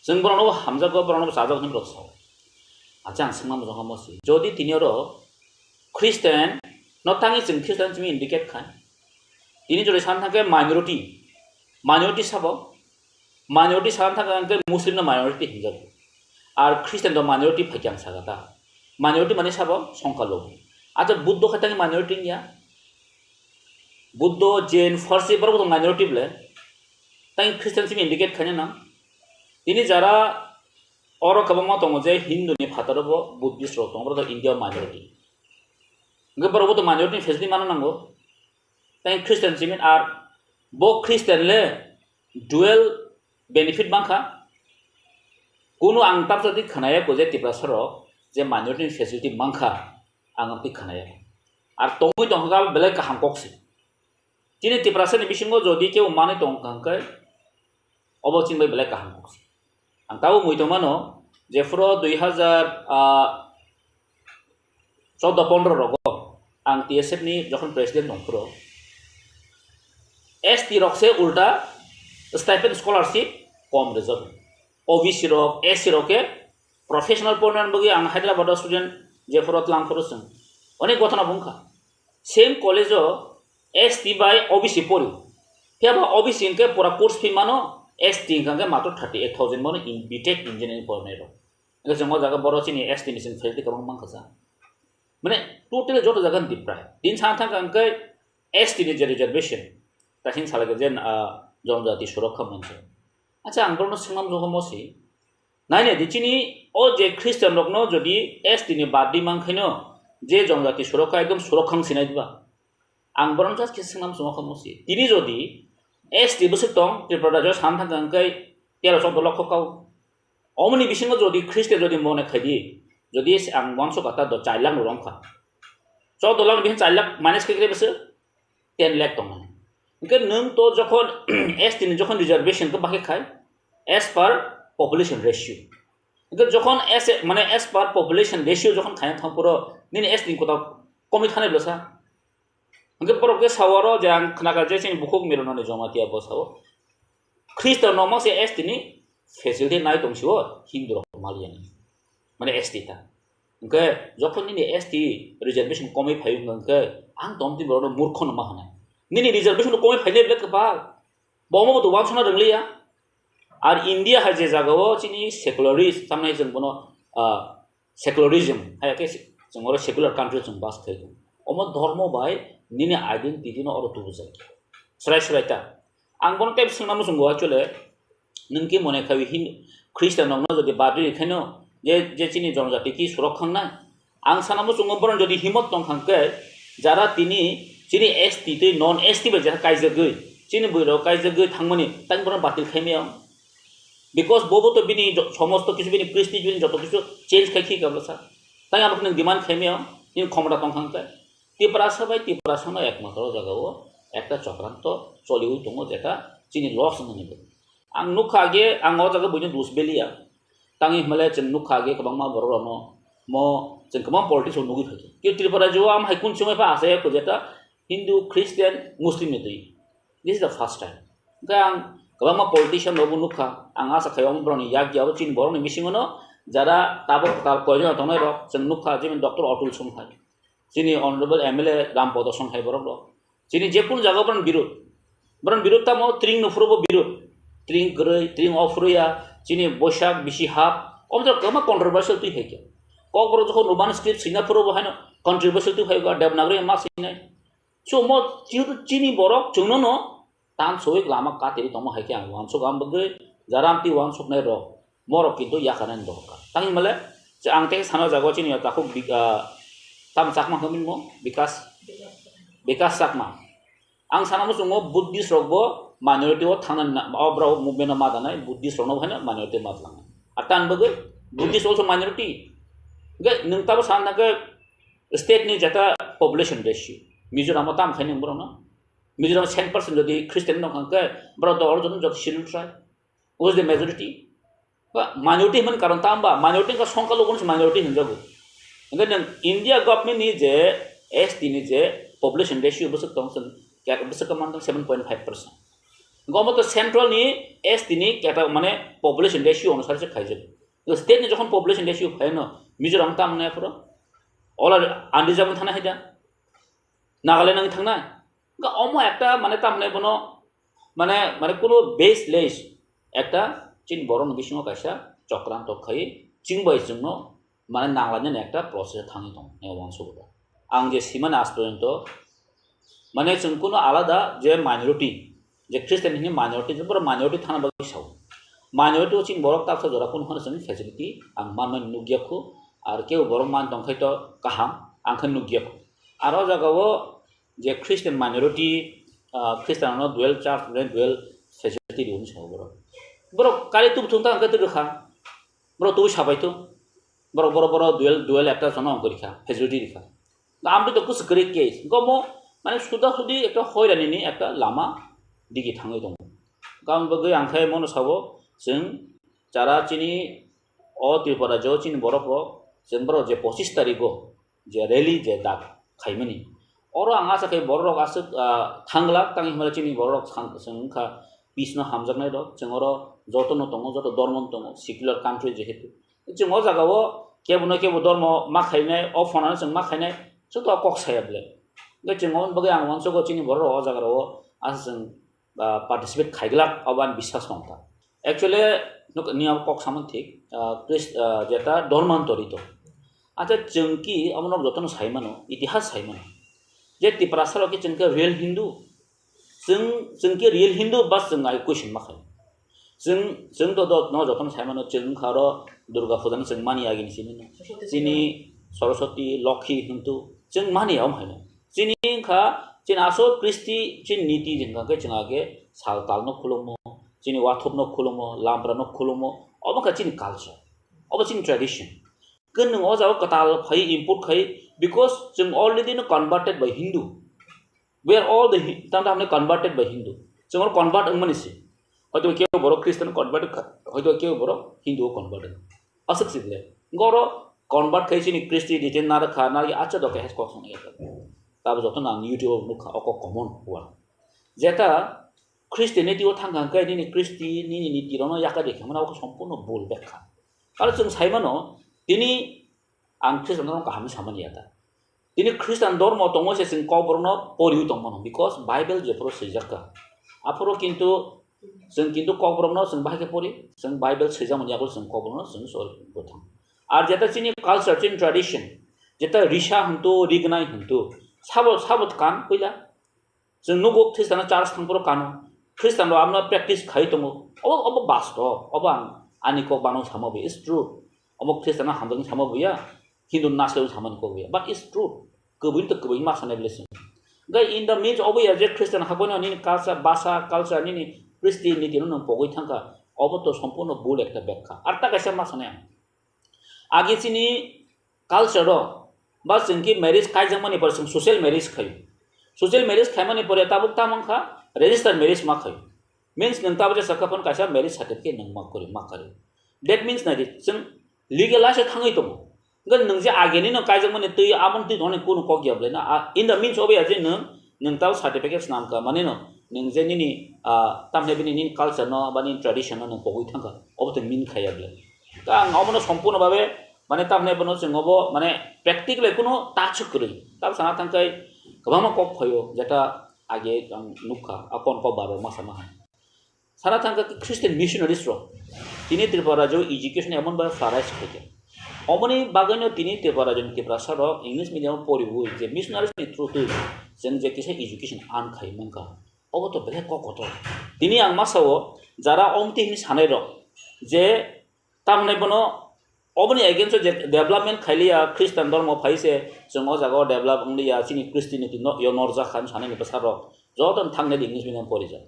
जों बरनो हामजागो बरनो साजागो होनब्ला साव आचा आं सोंना मोजां मसि जदि तिनिरो ख्रिस्टान नथाङि जों ख्रिस्टान जों इंडिकेट खाय तिनि जदि सान थाके माइनॉरिटी साबो माइनॉरिटी सान थाके मुस्लिम माइनॉरिटी हिंजाब आर ख्रिस्टान दो माइनॉरिटी फाइकां सागाता माइनॉरिटी माने साबो संकालो आजा बुद्ध खातानि माइनॉरिटी निया बुद्ध जैन फारसी बरको माइनॉरिटी ब्ले ताई ख्रिस्टान सिम इंडिकेट खाने ना तिनि जारा और कबमा दङ जे हिंदुनि फातारबो बुद्धिस्ट रो दङ बरको इंडिया माइनॉरिटी गे बरको तो माइनॉरिटी फेसनि मानो नांगो ताई ख्रिस्टान सिम आर बो ख्रिस्टान ले डुअल बेनिफिट बांखा कोनो आं ताबजदि खनाया को जे तिप्रासरो जे माइनॉरिटी फेसिलिटी मांखा आं अपि खनाया आर तंगै दंगा बेले काहां कक्सि तिनि तिप्रासनि बिसिंगो जदि के माने दंखांकै अबचिन बेले काहां कक्सि आं ताव मुइतमानो जे फ्रो 2014-15 रगो आं टीएसएफ नि जखन प्रेसिडेंट दंफ्रो एसटी रक्से उल्टा स्टाइपेंड स्कॉलरशिप कम रिजर्व ओबीसी रक एससी रके प्रोफेशनल पढ़नान बगी आं हैदराबाद स्टूडेंट जे फ्रोत लांखरसं अनेक घटना बुंखा सेम कॉलेजो एसटी बाय ओबीसी पढ़ी फिर ओबीसी के पूरा कोर्स फी मानो एसटी के मात्र 38,000 मानो बीटेक इंजीनियरिंग पढ़ने रो इनके जमा जगह बड़ो चिनी एसटी निसिन फैलिटी कबां मांखा माने टोटल जो जगह दिप्राय दिन सानथा के एसटी नि जे रिजर्वेशन तासिन सालगे जेन जनजाति सुरक्षा मंच अच्छा आं बरनो सिंगाम जगमसि नायने दिचिनि ओ जे ख्रिस्टान रकनो जदि एसटी नि बादि मांखैनो जे जनजाति सुरक्षा एकदम सुरक्षां सिनायबा आं बरनो जास्ट सिंगाम जगमसि तिनि जदि एसटी बसु दं त्रिपुरा जो सानथा गंकै 1300 लक्ष काउ अमनि बिसिङो जदि ख्रिस्टान जदि मने खायदि जदि आं 100 कथा द 4 लाख रंखा 14 लाख बिहिन 4 लाख माइनस केग्रे बसु 10 लाख दं इनके नों तो जखन एसटी नि जखन रिजर्वेशन को बाके खाय एज पर पॉपुलेशन रेशियो যখন এস মানে এস পার পপুলেশন রেশিও যখন খাইনা থাম পুরো নিনি এস নি কোথাও কমি থানে বলসা ওকে পরকে সাওয়ারো যে আং খানাকা যে চিনি বুকুক মিরনানি জমাতিয়া বসাও খ্রিস্টান নমসে এস তিনি ফেসিলিটি নাই দংসিও হিন্দু মালিয়ানি মানে এস টিটা ওকে যখন নিনি এস টি রিজার্ভেশন কমি ফাইব ওকে আং তমতি বড় মূর্খ নমা হানা নিনি রিজার্ভেশন কমি ফাইলে ব্লেক বা বমবো তো ওয়ান সনা রংলিয়া আর ইন্ডিয়া হাই যে জায়গাও চিনি সেকুলারিস্ট সামনে जों কোনো সেকুলারিজম হায়াকে जों ওরা সেকুলার কান্ট্রি जों বাস খাইতো অম ধর্ম বাই নিনি আইডেন্টিটি ন অর তুবু যায় সরাই সরাইতা আং বন টাইপ সোনামু जों গোয়া চলে নংকি মনে খাবি হিন্দু খ্রিস্টান ন যদি বাদরি এখানে যে চিনি জনজাতি কি সুরক্ষা নাই আং সানামু जों বরন যদি হিমত দং খাংকে যারা তিনি চিনি এসটি তে নন এসটি বাই যারা কাইজগৈ চিনি বইরো কাইজগৈ থাংমনি তাং বরন বাতিল খাইমিয়াম বিকজ ববো তো বিনি সমস্ত কিছু বিনি প্রেস্টিজ বিনি যত কিছু চেঞ্জ খাইখি গাবলো স্যার তাই আমাকে ডিমান্ড খাইমিয়াম ইন ক্ষমতা তংখাংতে তিপ্রাসা বাই তিপ্রাসানো একমাত্র জায়গাও একটা চক্রান্ত চলিউই দङ যেটা চিনি লস নিবে आं नुखा आगे आं ओ जागा बयनो दुस बेलिया तांgi हमाले जों नुखा आगे गोबां मा बर'नो म जों गोबां पलिटिक्स नुगि फायो कि त्रिपुरा जो आम हाइकुन समय फा आसे को जेता हिंदू क्रिश्चियन मुस्लिम नि दै this is the first time गा आं गोबां मा पलिटिशियन नबो नुखा आं आसा खायाव बर'नि यागियाव चिन बर'नि मिसिङनो जारा ताबो तार कयजन तनाय र जों नुखा जेमन डॉक्टर अतुल संहाय चिनि ऑनरेबल एमएलए रामपद संहाय बर'ल चिनि जेकुन जागा बर'न बिरोध ता म त्रिंग नफुरबो बिरोध त्रिंग गरै त्रिंग अफ्रुया चिनि बैसाग बिसि हाब अमजा गोमा कन्ट्रोभार्सियल तुइ हेके कबर जखो नुबान स्क्रिप्ट सिना फुरबो हानो कन्ट्रोभार्सियल तुइ हेगा देवनागरी मा सिनाय सो म चिनि बरक जोंनो न तान सोय लामा कातेरि तम हाइके आं वानसो गाम बगै जारामति वानसो नाय र मर किन्तु याखानान दरकार तांनि माले जे आं ते सानो जागो चिनि ताखौ ताम चाकमा हमिन म विकास चाकमा आं सानामो जोङो बुद्धिस्ट रगबो माइनरिटी वो थाना अब्राव मुभमेन्ट मा दानाय बुद्धिस्ट रनो हैन माइनरिटी मा लांग आतान बगै बुद्धिस्ट अल्सो माइनरिटी गे नोंताबो साननागै स्टेट नि जेता पपुलेशन रेशियो मिजोराम ताम खायनो बरनो मिजोराम 10% जदि क्रिश्चियन न खांके bro the Arjan Jat schedule tribe was the majority minority मन कारण तामबा माइनरिटी का संख्या लोगन माइनरिटी हिंजाबो गे नों इंडिया गवर्नमेंट नि जे एसटी नि जे पपुलेशन रेशियो बस तंसन क्या बस कमान 7.5% गवर्नमेंट सेंट्रल नि एसटी नि केटा माने पपुलेशन रेशियो अनुसार से खाइजे स्टेट नि जखन पपुलेशन रेशियो फायनो मिजोराम तामने पुरो अल आन्दिजाबन थाना हैदा नागालैंड नों थांना गा अमो एकटा माने तामने बनो माने माने कोनो बेसलेस एकटा चिन बरन बिसिङो कायसा चक्रान्त खाइ चिंबाय जोंनो माने नागालैंड एकटा प्रसेस थाङि दं नेवानसोबो आं जे सिमान आस्पर्यन्त माने जों कोनो आलादा जे माइनरिटी जे क्रिश्चियन नि माइनरिटी जबर माइनरिटी थाना बगै साव माइनरिटी चिन बरक ताफसा जरा कोन होन जों फेसिलिटी आं मानमन नुगियाखौ आर केउ बरक मान दंखायत काहाम आंखन नुगियाखौ आरो जागावो जे क्रिश्चियन माइनरिटी क्रिश्चियन दुएल चार्ज दुएल फेसिलिटी दिउन साव बरक काले तुब थुंता अंक तुरखा बरक तु साबायतो बरक दुएल एकटा जन अंकरिखा फेसिलिटी दिखा आमदो तो कुछ करे केस गमो माने सुदा सुदी एकटा होयरानिनि एकटा लामा दिगि थाङै दं गाम बगै आंखाय मन सावो जों जारा चिनि अ त्रिपुरा जो चिनि बरफ जों बर जे 25 तारिखो जे रैली जे दाग खाइमनि अर आंहा साखै बरक आसो थांगला तांनि हिमालय चिनि बरक जोंखा पिसनो हामजानाय दं जों अर जतन दङ जत धर्म दङ सेकुलार कान्ट्रि जेहेतु जों अ जागाव केबो धर्म मा खाइनाय अ फनानै जों मा खाइनाय जों तो कक सायाब्ले गे जों बगै आं वानसो चिनि बरक अ जागाव आस जों पार्टिसिपेट खाइगला अबान विश्वास नंता एक्चुअली नियम कक सामन ठीक जेटा धर्मान्तरित अच्छा जोंकी अमन जतन साइमानो इतिहास साइमानो जे तिप्रासार के जोंके रियल हिंदू जोंके रियल हिंदू बस जों आइ क्वेश्चन माखाय जों तो न जतन साइमानो जों खारो दुर्गा फुजान जों मानि आगिनि सिनि सरस्वती लक्ष्मी हिंदू जों मानि आम हायनो चिनि खा चिन आसो क्रिस्टी चिन नीति जिनका के चिनागे सालताल न खुलुमो चिनि वाथुब न खुलुमो लामब्रा न खुलुमो अब का चिन कल्चर अब चिन ट्रेडिशन कन न जाव कताल फाइ इंपोर्ट खाइ बिकॉज जों ऑलरेडी न converted by Hindu we are all the तांदा हमने कन्वर्टेड बाय हिंदू जों कन्वर्ट अंगमनिसि हयतो के बरो क्रिस्टियान कन्वर्ट हयतो के बरो Hindu convert asik sibule goro convert kai sini Kristi di tin nara kha nari acha do ke kok song ya ta bo to nang YouTube nu kha oko common wa jeta Christianity o thang kai ni Kristi ni tirono yaka dekhe mana oko সম্পূর্ণ ভুল ব্যাখ্যা আর जों সাইমানো তিনি ang Christian dong kaham samani yata তিনি খ্রিস্টান ধর্ম তমসে Singh কবরন পরিউ তমন because Bible যে পুরো সেজাকা আপরো কিন্তু जों কিন্তু কবরন जों বাহাকে পড়ি जों বাইবেল সেজামনি আগল जों কবরন जों সর প্রথম আর যেটা চিনি কালচার চিন ট্র্যাডিশন যেটা রিশা হন্তু রিগনাই হন্তু সাবত কান কইলা जों नुगो খ্রিস্টান চার্চ থাংপুরো কানো খ্রিস্টান ro amna practice khai tomo obo basto obo ani ko bano samobe is true obo খ্রিস্টান hamdang samobe ya Hindu nasel saman ko ya but it's true kebun to kebun masane blessing gai in the midst of ya je Christian habono ni culture basa culture ni Christianity no pogoi thangka obo to সম্পূর্ণ ভুল একটা ব্যাখ্যা আর তা কাছে masane আগে চিনি culture ro ba singki marriage kai jamani par sing social marriage খাইমানি পরে তাবুক তামংখা registered marriage ma khai means nang tabu je sakapon kaisa marriage certificate nang ma kori ma kare that means na di sing legalize thangai to gan nang je ageni no kai jamani tui amon tui dhone kono ko gyable na in the means of ya je nang taw certificate nam ka mane no nang je ni tamne bini ni culture no ba ni tradition no pogoi thangka obo min khayable ka ngomono সম্পূর্ণ ভাবে মানে tamne bono singobo মানে practically kono touch kori tab sana thangkai gabama kok phayo jeta age nukha akon ko baro masama সারা থাকা খ্রিস্টান missionaries র তিনি ত্রিপুরাজো education এমন ভাবে ফারাইজ থেকে অমনি বাগানো তিনি ত্রিপুরাজন কে প্রাসার ইংলিশ মিডিয়াম পড়িবু যে মিশনারিস নি থ্রুতে जों যে কিসে এডুকেশন আন খাইমানকা অবতো বেলে ককত তিনি আং মাসাও যারা অমতি নি সানাই র যে তামনে বনো অমনি এগেইনস্ট যে ডেভেলপমেন্ট খাইলিয়া খ্রিস্টান ধর্ম ফাইছে जों অ জায়গা ডেভেলপ লিয়া চিনি ক্রিস্টিয়ানিটি ন নরজা খান সানানি প্রাসার যতন থাংনে ইংলিশ মিডিয়াম পড়ি যায়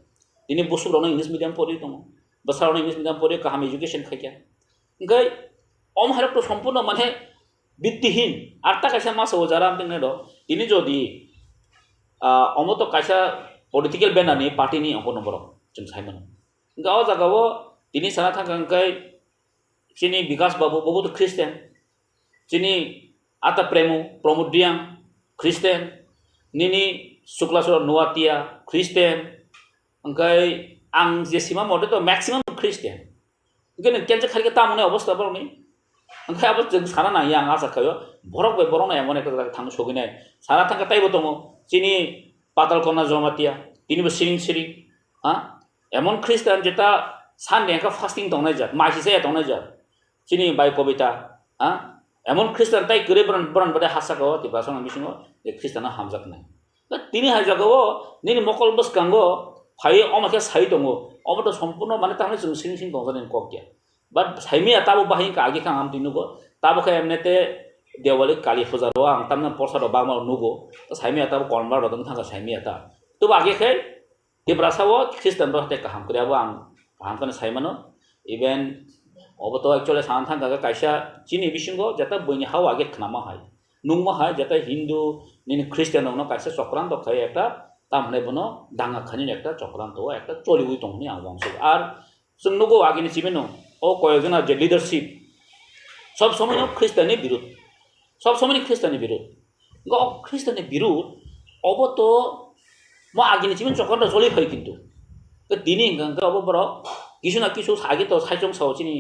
ini busuk rona English medium pori tomo besar rona English medium pori kaham education khaikya gai om harap to সম্পূর্ণ মানে বিত্তিহীন আরটা কাইসা মাস ও যারা আমতে নেডো তিনি যদি অমতো কাইসা পলিটিক্যাল বেনানি পার্টি নি অপন বড় जों সাইমন গাও জাগাও তিনি সারা থাকাঙ্কাই চিনি বিকাশ বাবু বাবু তো খ্রিস্টান চিনি আতা প্রেমু প্রমোদিয়াং খ্রিস্টান নিনি শুক্লাসর নোয়াতিয়া খ্রিস্টান Angkai ang jesima mode to maximum Christian. Angkai kenja khali ta mone obostha boroni. Angkai abo jeng sara na yang asa khayo borok be borona emon ekta thang sogine. Sara thang ka tai botomo chini patal kona jomatia. Tini be siri ha emon Christian jeta san ka fasting tongnai jat maisi se tongnai jat. Chini bai kobita ha emon Christian tai gure boran bade hasa ko ti basona misingo je Christian na hamjak nai. Tini ha jagawo nini mokol bos kango फाइ अमाखे साइ दङ अमतो सम्पूर्ण माने ताने जों सिं सिं दंजन कक्या बाट साइमिया ताबो बाहि का आगे खाम दिनुगो ताबो खा एमनेते देवाली काली पूजा रो आं तामना प्रसाद बामा नुगो त साइमिया ताबो कन्भार्ट दं थांगा साइमिया ता तो आगे खे देब्रासावो ख्रिस्टान बहते काम करयाबो आं काम कने साइमानो इभेन अबतो एक्चुअली सान थांगा काइसा चिनि बिसिंगो जता बइनि हाव आगे खनामा हाय नुंगमा हाय जता हिंदू निनि ख्रिस्टान न काइसा सक्रान्त खाय एकटा तामने बनो दांगा खानि एकटा चक्रान्त एकटा चलिउइ दंनि आं वंश आर जों नुगो आगिनि सिमेनो ओ कयजना जे लिडारशिप सब समय ख्रिस्टाननि विरोध सब समय ख्रिस्टाननि विरोध ग ख्रिस्टाननि विरोध अब तो म आगिनि सिमेन चक्रान्त चलि फै किन्तु त दिनि गंगा अब बर किसुना किसु आगे तो साइजों साउचिनि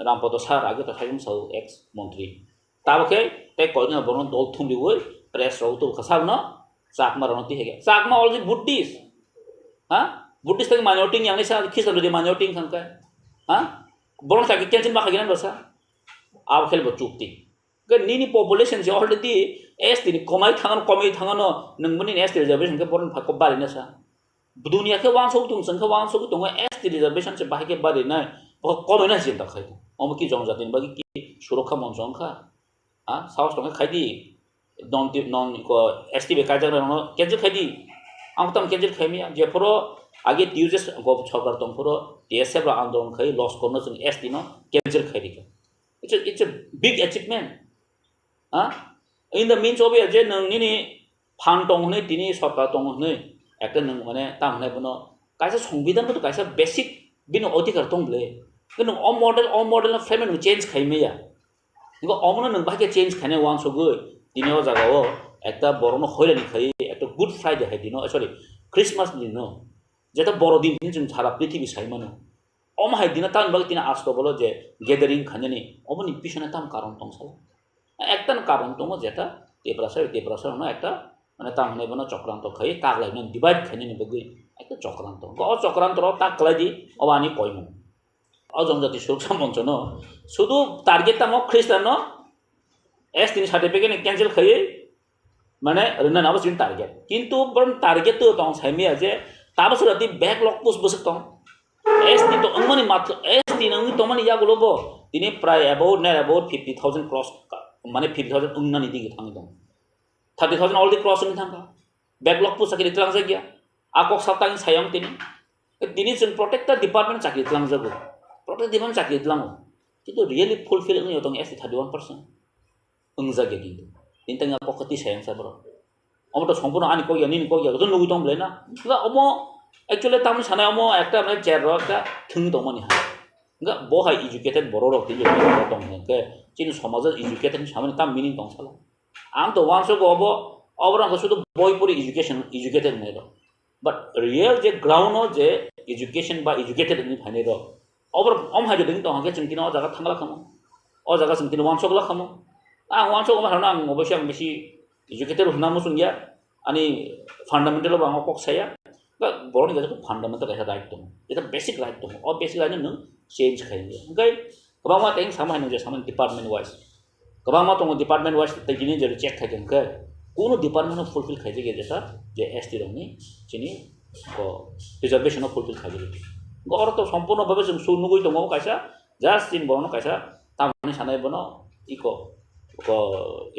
रामपद सार आगे तो साइजों साउ एक्स मन्त्री ताबखे ते कयजना बरन दल थुमलिवै press रौतो खसाबन Sakma ronoti hege. Sakma also Buddhist. Ha? Buddhist tadi manyoting yang ni sa Kristen jadi manyoting kan kan. Ha? Borong sakit kensin makaginan basa. Aw khel bocukti. Kan nini population je already est ini komai thangan no nangmuni est reservation ke borong phakko bari na sa. Dunia ke wang sok tung sang ke wang sok tung est reservation se bahike bari na. Komai na jinta khai. Om ki jong jatin bagi ki surakha monjong kha. Ha? Saus tong khai di non ko STB kajar no kenjil khadi angtam kenjil khaimia je poro age uses go chhokar tom poro DSF ra andon khai loss korno chung ST no kenjil khaidi it's a big achievement in the means of je nang ni phan tong ne tini sokar tong ne ekta nang mane tam ne bono kaisa সংবিধান তো কাইসা basic বিন অধিকার তংলে কিন্তু অ model ফ্রেমে নং change খাইমেয়া কিন্তু অমনে নং বাকে change খাইনে one সগৈ দিনেও জাগাও একটা বড় হইরানি খাই একটা গুড ফ্রাইডে হাই দিন সরি ক্রিসমাস দিন যেটা বড় দিন जों সারা পৃথিবী সাইমানো অমহাই দিন তান বাকি তিনি আসতো বলো যে গ্যাদারিং খানেনি অমনি পিছনে তাম কারণ তংসাল একটা কারণ তম যেটা তেপ্রাসার একটা মানে তার মানে বনা চক্রান্ত খাই কাগলাই নন ডিভাইড খাইনি বগৈ একটা চক্রান্ত চক্রান্ত তাকলাই দি অবানি কইমু অজনজাতি সুরক্ষা মঞ্চ ন শুধু টার্গেট তাম খ্রিস্টান এস তিনি সার্টিফিকেট ক্যান্সেল খাই মানে রেনা নাবো সিন টার্গেट কিন্তু বরং টার্গেট তো তং সাইমিয়া যে তাবো সুরাতি ব্যাকলগ পোস্ট বসক তং এস তি তো অংমানি মাত্র এস তি নং তমানি ইয়াগুলো ব তিনি প্রায় অ্যাবাউট 50,000 ক্রস মানে 50,000 উন্নানি দিকে থাঙ্গি দं 30,000 অলরেডি ক্রস নি থাঙ্गा ব্যাকলগ পোস্ট চাকরি তলাং जागिया आकक सातांग सायं তিনি जों प्रटेक्टर डिपार्टमेंट चाकरि तलां जागो प्रटेक्टर डिपार्टमेंट चाकरि तलाङो किन्तु रियली फुलफिल ङो दं एस 31% 응자게 किन्तु 인탕가 पकति सायं साबर अमो तो सम्पूर्ण आनि कोगिया निनि कोगिया तो नुगु दं ब्लेना गा अमो एक्चुअली ताम साना अमो एकटा माने चेर रकटा थुं दंमनि हा गा बहाय एजुकेटेड बर रक दिन दं के चिन समाज एजुकेटेड सामने ताम मिनिं दं साला आं तो वानसो गो अबरंग सुदु बयपुरी एजुकेटेड नै But real je ground je education ba educated ni phane ro over om ha je ding to ha ke chingkin o jaga thangla khamo o jaga chingkin wan sokla khamo wan sok ma hana ang obosya ang beshi educated huna mo sungya ani fundamental ba ngok saya ba boroni ga fundamental ka right to eta basic right to o basic right no change khainge ngai kabang ma teng sama ni je sama department wise kabang ma to department wise te gini je check khagen ke কোনো department fulfil খাইছে গে যেটা যে ST রংনি চিনি reservation fulfil খাইছে গর তো সম্পূর্ণভাবে जों सुनुगै दङ कायसा जास्ट इन बरनो कायसा तामनि सानाय बनो इको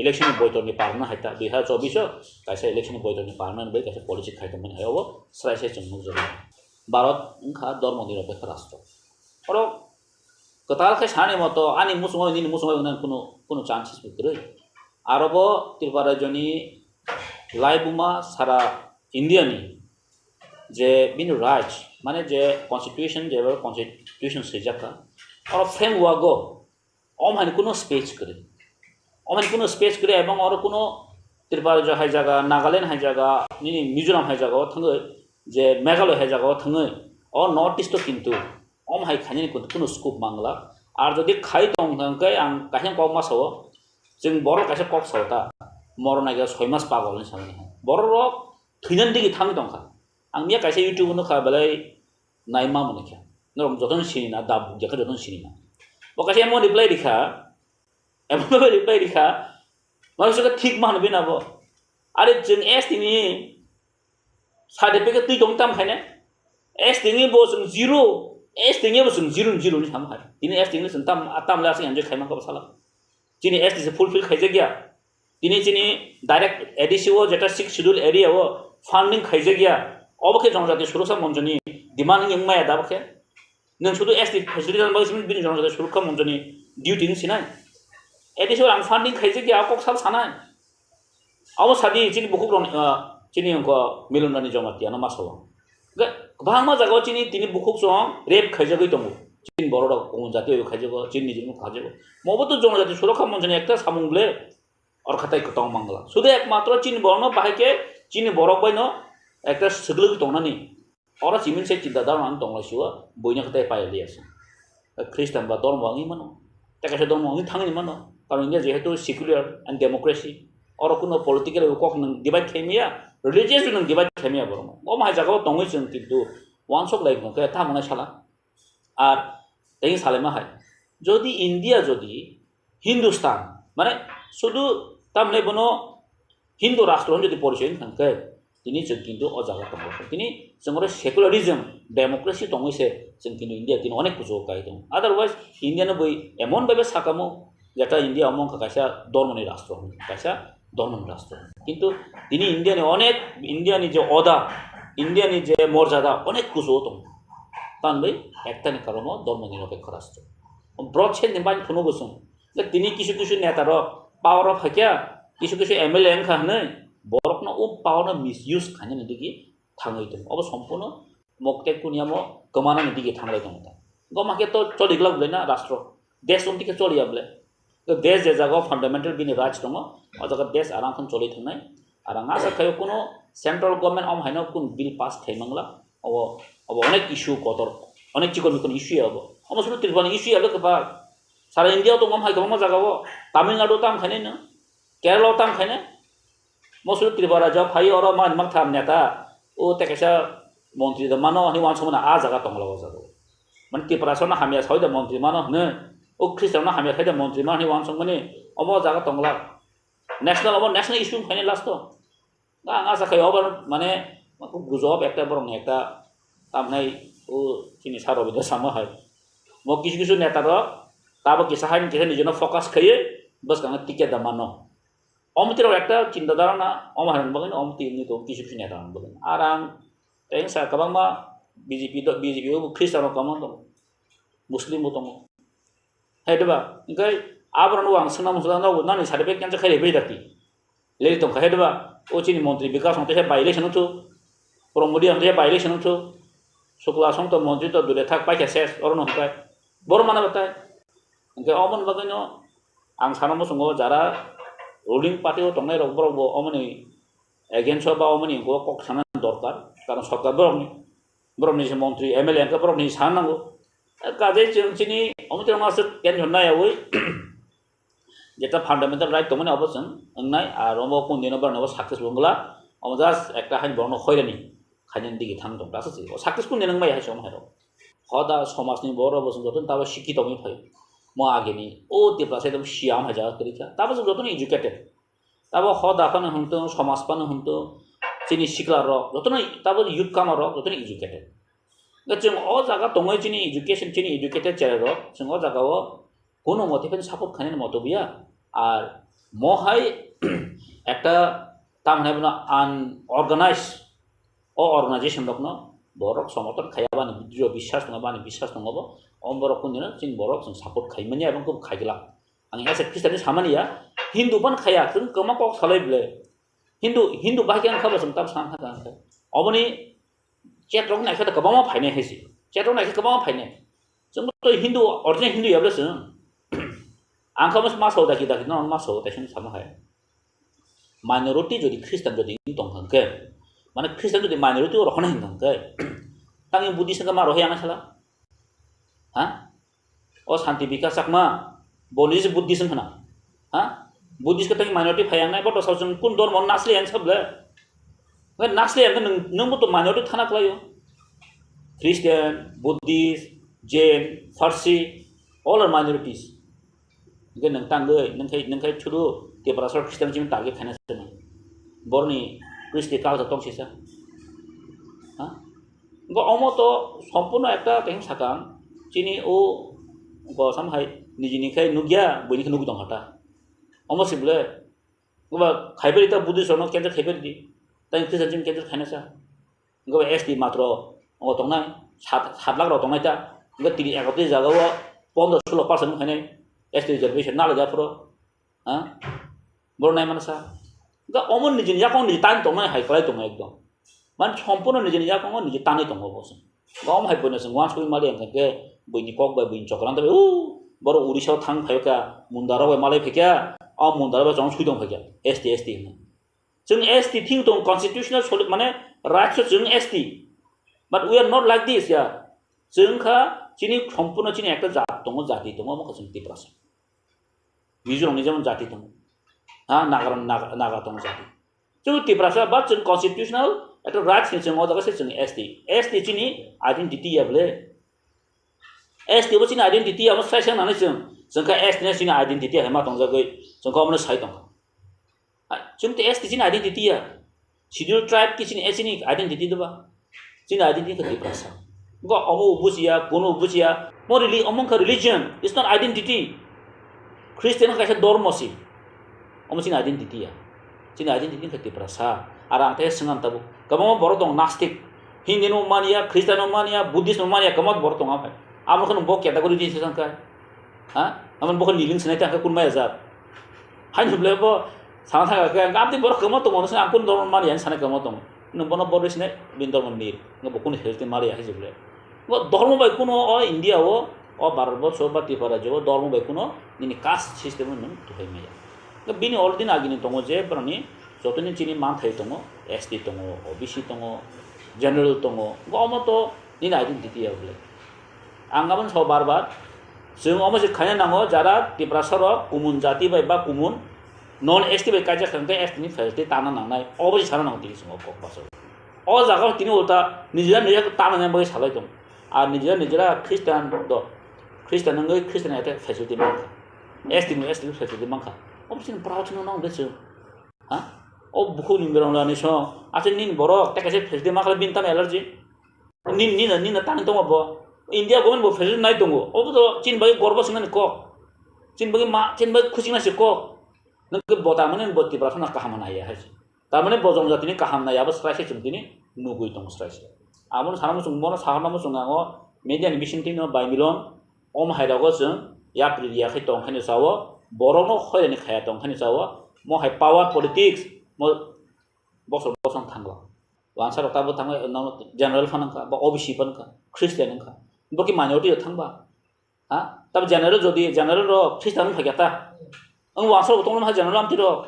इलेक्शन बयतरनि पारना हायता 2024 कायसा इलेक्शन बयतरनि पारना बै कायसा पॉलिसी खायतमन हायाव स्रायसे जों नुजो भारत उनखा धर्म निरपेक्ष राष्ट्र और कताल खाय सानि मतो आनि मुसुङै नि मुसुङै कोनो चान्सेस बिग्रै आरोबो त्रिपुरा राज्यनि लाइबुमा सारा इन्डियानि जे बिन राइट माने जे कन्स्टिट्यूशन सैजाका और फ्रेमवर्क अमहानि कोनो स्पेस करे एवं और कोनो त्रिपुरा राज्य हाय जागा नागालैंड हाय जागा नि मिजोराम हाय जागा थाङै जे मेघालय हाय जागा थाङै और नॉर्थ ईस्ट किन्तु अमहाय खानि कोनो स्कोप मांगला आर जदि खाइ दं थांकै आं काहे कम मासाव जों बर' कायसा कक सावता मरनायगा 6 मास पागल नि सामने बर' रक थैनान दिगि थाङि दंखा आं मिया कायसा यूट्यूब न खाबालाय नायमा मनखा नरम जतन सिनिना दा बुजखा जतन सिनिना बकासे एमो रिप्लाई दिखा मानसिखा ठीक मान बिनाबो आरे जों एस तिनि सर्टिफिकेट दै दं ताम खायने एस तिनि बो जों जीरो एस तिनि बो जों जीरो नि साम हाय तिनि एस तिनि जों ताम लासे एन्जॉय खायमा का साला चिनी एस से फुलफिल खाइजे गया तिनी चिनी डायरेक्ट एडिसिओ जेटा 6 शेड्यूल एरिया वो फंडिंग खाइजे गया अबके जनजाति सुरक्षा मंचनि डिमांडिंग यंगमाया दाबके नों शुद्ध एस टी फेसिलिटी बायसिम बिन जनजाति सुरक्षा मंचनि डिउटी नि सिनाय एडिसिओ आं फंडिंग खाइजे गया अकक साल सानाय अब सादि चिनी बुखु चिनी अंको मिलुनानि जमातिया न मासो भांमा जागाव चिनी तिनी बुखु सं रेप खाइजे गय दंगो चिन बर'दा गुबुन जाति खाइजोबो चिननि जों खाइजोबो मबोथ जनजाति सुरक्षा मंचनि एकटा सामुंगले और खाताय कतं मांगला शुद्ध एकमात्र चिन बरनो बाहायके चिन बरक बायनो एकटा सगलग दंनानि और चिमिन से चिन्ता दारमान दंलासिवा बयनो खाताय पायलियास ख्रिस्टान बा धर्म आंनि मानो ताकासे धर्म आंनि थांनि मानो कारण इंडिया जेहेतु सेकुलार एंड डेमोक्रेसी और कोनो पॉलिटिकल कक नों डिवाइड खायमिया रिलिजियस नों डिवाइड खायमिया बरनो ओ माय जागाव दंगै जों किन्तु वान सक लाइक नके था मने साला আর এই সালেমা হয় যদি ইন্ডিয়া যদি হিন্দুস্তান মানে শুধু তামনে বনো হিন্দু রাষ্ট্র যদি পরিচয় থাকে তিনি जों কিন্তু অজাগা দङ তিনি जोंरो सेकुलारिज्म डेमोक्रेसी दङैसे जों কিন্তু ইন্ডিয়া তিনি অনেক কিছু গাই दं আদারওয়াইজ ইন্ডিয়াनो बै এমন ভাবে সাকামো যেটা ইন্ডিয়া অমন কাইসা ধর্মনি রাষ্ট্র কাইসা ধর্মনি রাষ্ট্র কিন্তু তিনি ইন্ডিয়ানি অনেক ইন্ডিয়ানি যে অদা ইন্ডিয়ানি যে মর্যাদা অনেক কিছু দं तानबै एकटानि कारण धर्म निरपेक्ष राष्ट्र ब्रड सेन बाइन फुनो बसुं तिनी किसु नेतार पावर अफ हाकिया किसु एमएलए एंखा हनै बरकनो ओ पावर मिसयूज खाने दिगि थाङै दं अब सम्पूर्ण मक्ते कुनियामो कमाना दिगि थांलाय दं माके तो चलिगला बोले ना राष्ट्र देश उनती के चलिया बोले तो देश जे जगह फंडामेंटल बिनि राज दङ अ जगह देश आरामखौ चलि थांनाय आरो आं आसा खायो कोनो सेंट्रल गवर्नमेंट अम हाइनो कुन बिल पास थाइमंला अब अनेक इश्यू कतर अनेक चिकन इश्यू अब अम सुनो त्रिपुरा इश्यू अब गोबां सारा इंडिया तो हम हाइ गोबां जागाव तामिलनाडु ताम खायनो केरला ताम खायनो मसुर त्रिपुरा जब फाइ और मान मान थाम नेता ओ तेकेसा मंत्री द मानो नि वान समना आ जागा तंगला जागो मन त्रिपुरा सना हामिया सयद मंत्री मानो ने ओ ख्रिस्टान हामिया खायद मंत्री मानो नि वान समने अमो जागा तंगला नेशनल इश्यू खायनो लास्ट गा आसा खायो अब माने गुजब एकटा बरं एकटा तामनाय ओ चिनि सारबिद सामो हाय म किछु किछु नेता र ताबो किसा हाइन किसा निजनो फोकस खायो बस गांगा टिकेट दा मानो अमतिर एकटा चिन्ताधारा अम हाइन बगन अमति नि तो किछु किछु नेता बगन आरां तें सा कबांमा बीजेपी ओ ख्रिस्टान कमन दं मुस्लिम दं हेदबा इंगाय आबरन वां सना मुसला नानि सार्टिफिकेट केनसे खाय बेदाति ले दं हेदबा ओ चिनि मंत्री विकास होते बाय इलेक्शन तो प्रमोदी होते बाय इलेक्शन तो शुक्ला सं तो मंत्री तो दुरे थाक पाइके सेस और नहकाय बर माना बताय इंगाय अमन बगनो आं सानमो संगो जारा रुलिंग पार्टी दंनाय रगबरबो अमनि एगेन्स्ट बा अमनि गो कक साना दरकार कारण सरकार बरमनि से मंत्री एमएलए का बरमनि साननांगो काजे जोंसिनि अमति मास केन हनायावै जेटा फान्डामेन्टल राइट दंमोन अबसन अंनाय आरो अमो कुनदिनो बरनबो सक्सेस बंगला अमो जास्ट एकटा हाइन बरनो खयरानि खायनि दिगि थां दं दासो सक्सेस कुन नंबाय हाय सम हारो हदा समाजनि बर बसन जतन ताबो शिक्षित दंनि फाय म आगेनि ओ तिप्रा सेदम सियाम हाजा करिका ताबो जतन एजुकेटेड ताबो हदा फान हंतो समाज फान हंतो चिनि सिखला र जतन ताबो युथ कामर जतन एजुकेटेड गचों अ जागा दंगै चिनि एजुकेशन चिनि एजुकेटेड चेर र जों अ जागाव कोनो मोटिभेशन सापोर्ट खाने मत बिया और महाय एक तामने अनअर्गानाइज अर्गानाइजेशन दं बरक समर्थन खायाबानो दृढ़ विश्वास नङाबानो विश्वास नङाबो अम बरक कुनदिनो जों बरक जों सापोर्ट खायमोन या एबं खायगला आं एसे ख्रिस्टाननि सामानिया हिंदू बन खाया जों कमा कक सालायब्ले हिंदू बाहाय आं खाबो जों ताब सान थाका अबनि चेट्रक नायखा गोबां फायनाय हेसि चेट्रक नायखा गोबां फायनाय जों तो हिंदू ओरिजिनल हिंदू याब्लेसो आंखौ मासाव दाखि दाखि न मासाव ताइसन सानो हाय माइनरिटी जदि ख्रिस्टान जदि दंखांके माने ख्रिस्टान जदि माइनरिटी और हने हिंखांके तांनि बुद्धिस्ट मा रहे आना साला हा ओ शांति विकास सकमा बलिस बुद्धिस्ट हना हा बुद्धिस्ट का तांनि माइनरिटी फायांनाय बट सावजन कुन धर्म नासले आन सबले वे नासले आन नोंबो तो माइनरिटी थाना क्लायो ख्रिस्टान Buddhist Jain Farsi all are minorities ngai nang tangai nangkai churu te prasar Christian jim target khana sana borni Christi kal ta tongsi sa ha go omo to সম্পূর্ণ একটা তেম সাকাং চিনি ও go samhai nijini khai nugya boni khnu gudong hata omo sible go khaiberi ta buddhist ono kendra khaiberi di ta Christian jim kendra khana sa go SD matro o tongnai 7 lakh ro tongnai ta go 30 ekoti jagawa 15-16% खाने SD reservation नाला जाफरो हाँ बरनाय मानसा गा अमन निजिन याकों निजि तान तोंनाय हाय क्लाय तोंनाय एकदम मान सम्पूर्ण निजिन याकों निजि तानै तोंगो बसन गम हाय बनस वास कुइ माले अंके बइनि कक बा बइनि चक्रान तबे उ बर उड़ीसा थां फायका मुंदारा वे माले फेका आ मुंदारा जं सुइदं फेका SD जों SD थिं दं कन्स्टिट्यूशनल माने राइट्स जों SD but we are not like this या जोंखा चिनि सम्पूर्ण चिनि एकटा जात दङ जाति दङ मखा जों तिप्रासा मिजोरामनि जेमन जाति दङ हा नागा दङ जाति जों तिप्रासा बट जों कन्स्टिट्यूशनल एकटा राइट्स नि जों अदागसे जों SD चिनि आइडेन्टिटी याबले SD बो चिनि आइडेन्टिटी आम साइसन होननानै जोंखा SD नि चिनि आइडेन्टिटी हाय मा दङ जगै जोंखौ आमनो साइ दङ जों त SD चिनि आइडेन्टिटी या शेड्यूल ट्राइब कि चिनि चिनि आइडेन्टिटी दबा चिनि आइडेन्टिटी का Tiprasa go omo busia kono busia morally among religion is not identity Christian ka sa dormo si omo sin identity ya sin identity ka tiprasa arang te sengan tabu kamo borodong nastic hindino mania Christiano mania Buddhist mania kamo borodong apa amon kan bok category di sesan ka ha amon bok niling senai ta ka kun mai azab hain huble bo sang tha ka ngam ti borok kamo to mono sa akun dormo mania sana kamo to no bono bodo sinai bin dormo nir ngo bokun health mari ya hijule ধর্ম by কোনো India ও ভারতবর্ষ বা ত্রিপুরা রাজ্য ধর্ম by কোনো নিনি caste system নং তুহাই মেয়া बिनि already आगिनि दङ जे ब्रानि जतनि चिनि मान थाइ दङ एसटी दङ ओबीसी दङ जनरल दङ गमत नि आइडेन्टिटी आवले आंगाबन स बार जों अमसे खायना नांगो जारा टिप्रासर कुमुन जाति बाय बा कुमुन नन एसटी बाय काजा खंते एसटी नि फेसटी ताना नांनाय अबसे सारा नांगो दिस अ ककबास अ जागा तिनि उल्टा निजा निजा ताना नाय बाय सालाय दं आ निजा ख्रिस्टान द ख्रिस्टान नंगै ख्रिस्टान आते फेसटी मांखा एसटी नि ST फेसटी मांखा Opsin proud no nong besu, ha? Oh buku ni berang lah ni so, asyik ni borok, tak kasih presiden makal bintang allergy. Ni na tangan tunggu apa? India government bo presiden naik tunggu. Oh betul, Cina bagi korban singan kok, Cina bagi kucing nasi kok. Nengke bota mana bot tiba sana kahaman ayah haji. Tamane bojong jati ni kaham na ya, bos strike cuma ini nunggu itu strike. Amun sana musuh mana sahar nama musuh ngao, media ni bisin tin no by milon, om hai rago seng, ya priya kai tong hani sawo. Borong khoy ni khaya tong khani chawa mo hai power politics mo bosong thangla wansa rokta bo thangla no general phan ka ba OBC phan ka Christian ka boki minority thangba ha tab general jodi general ro Christian phagata ang wansa tong ma general am ti ro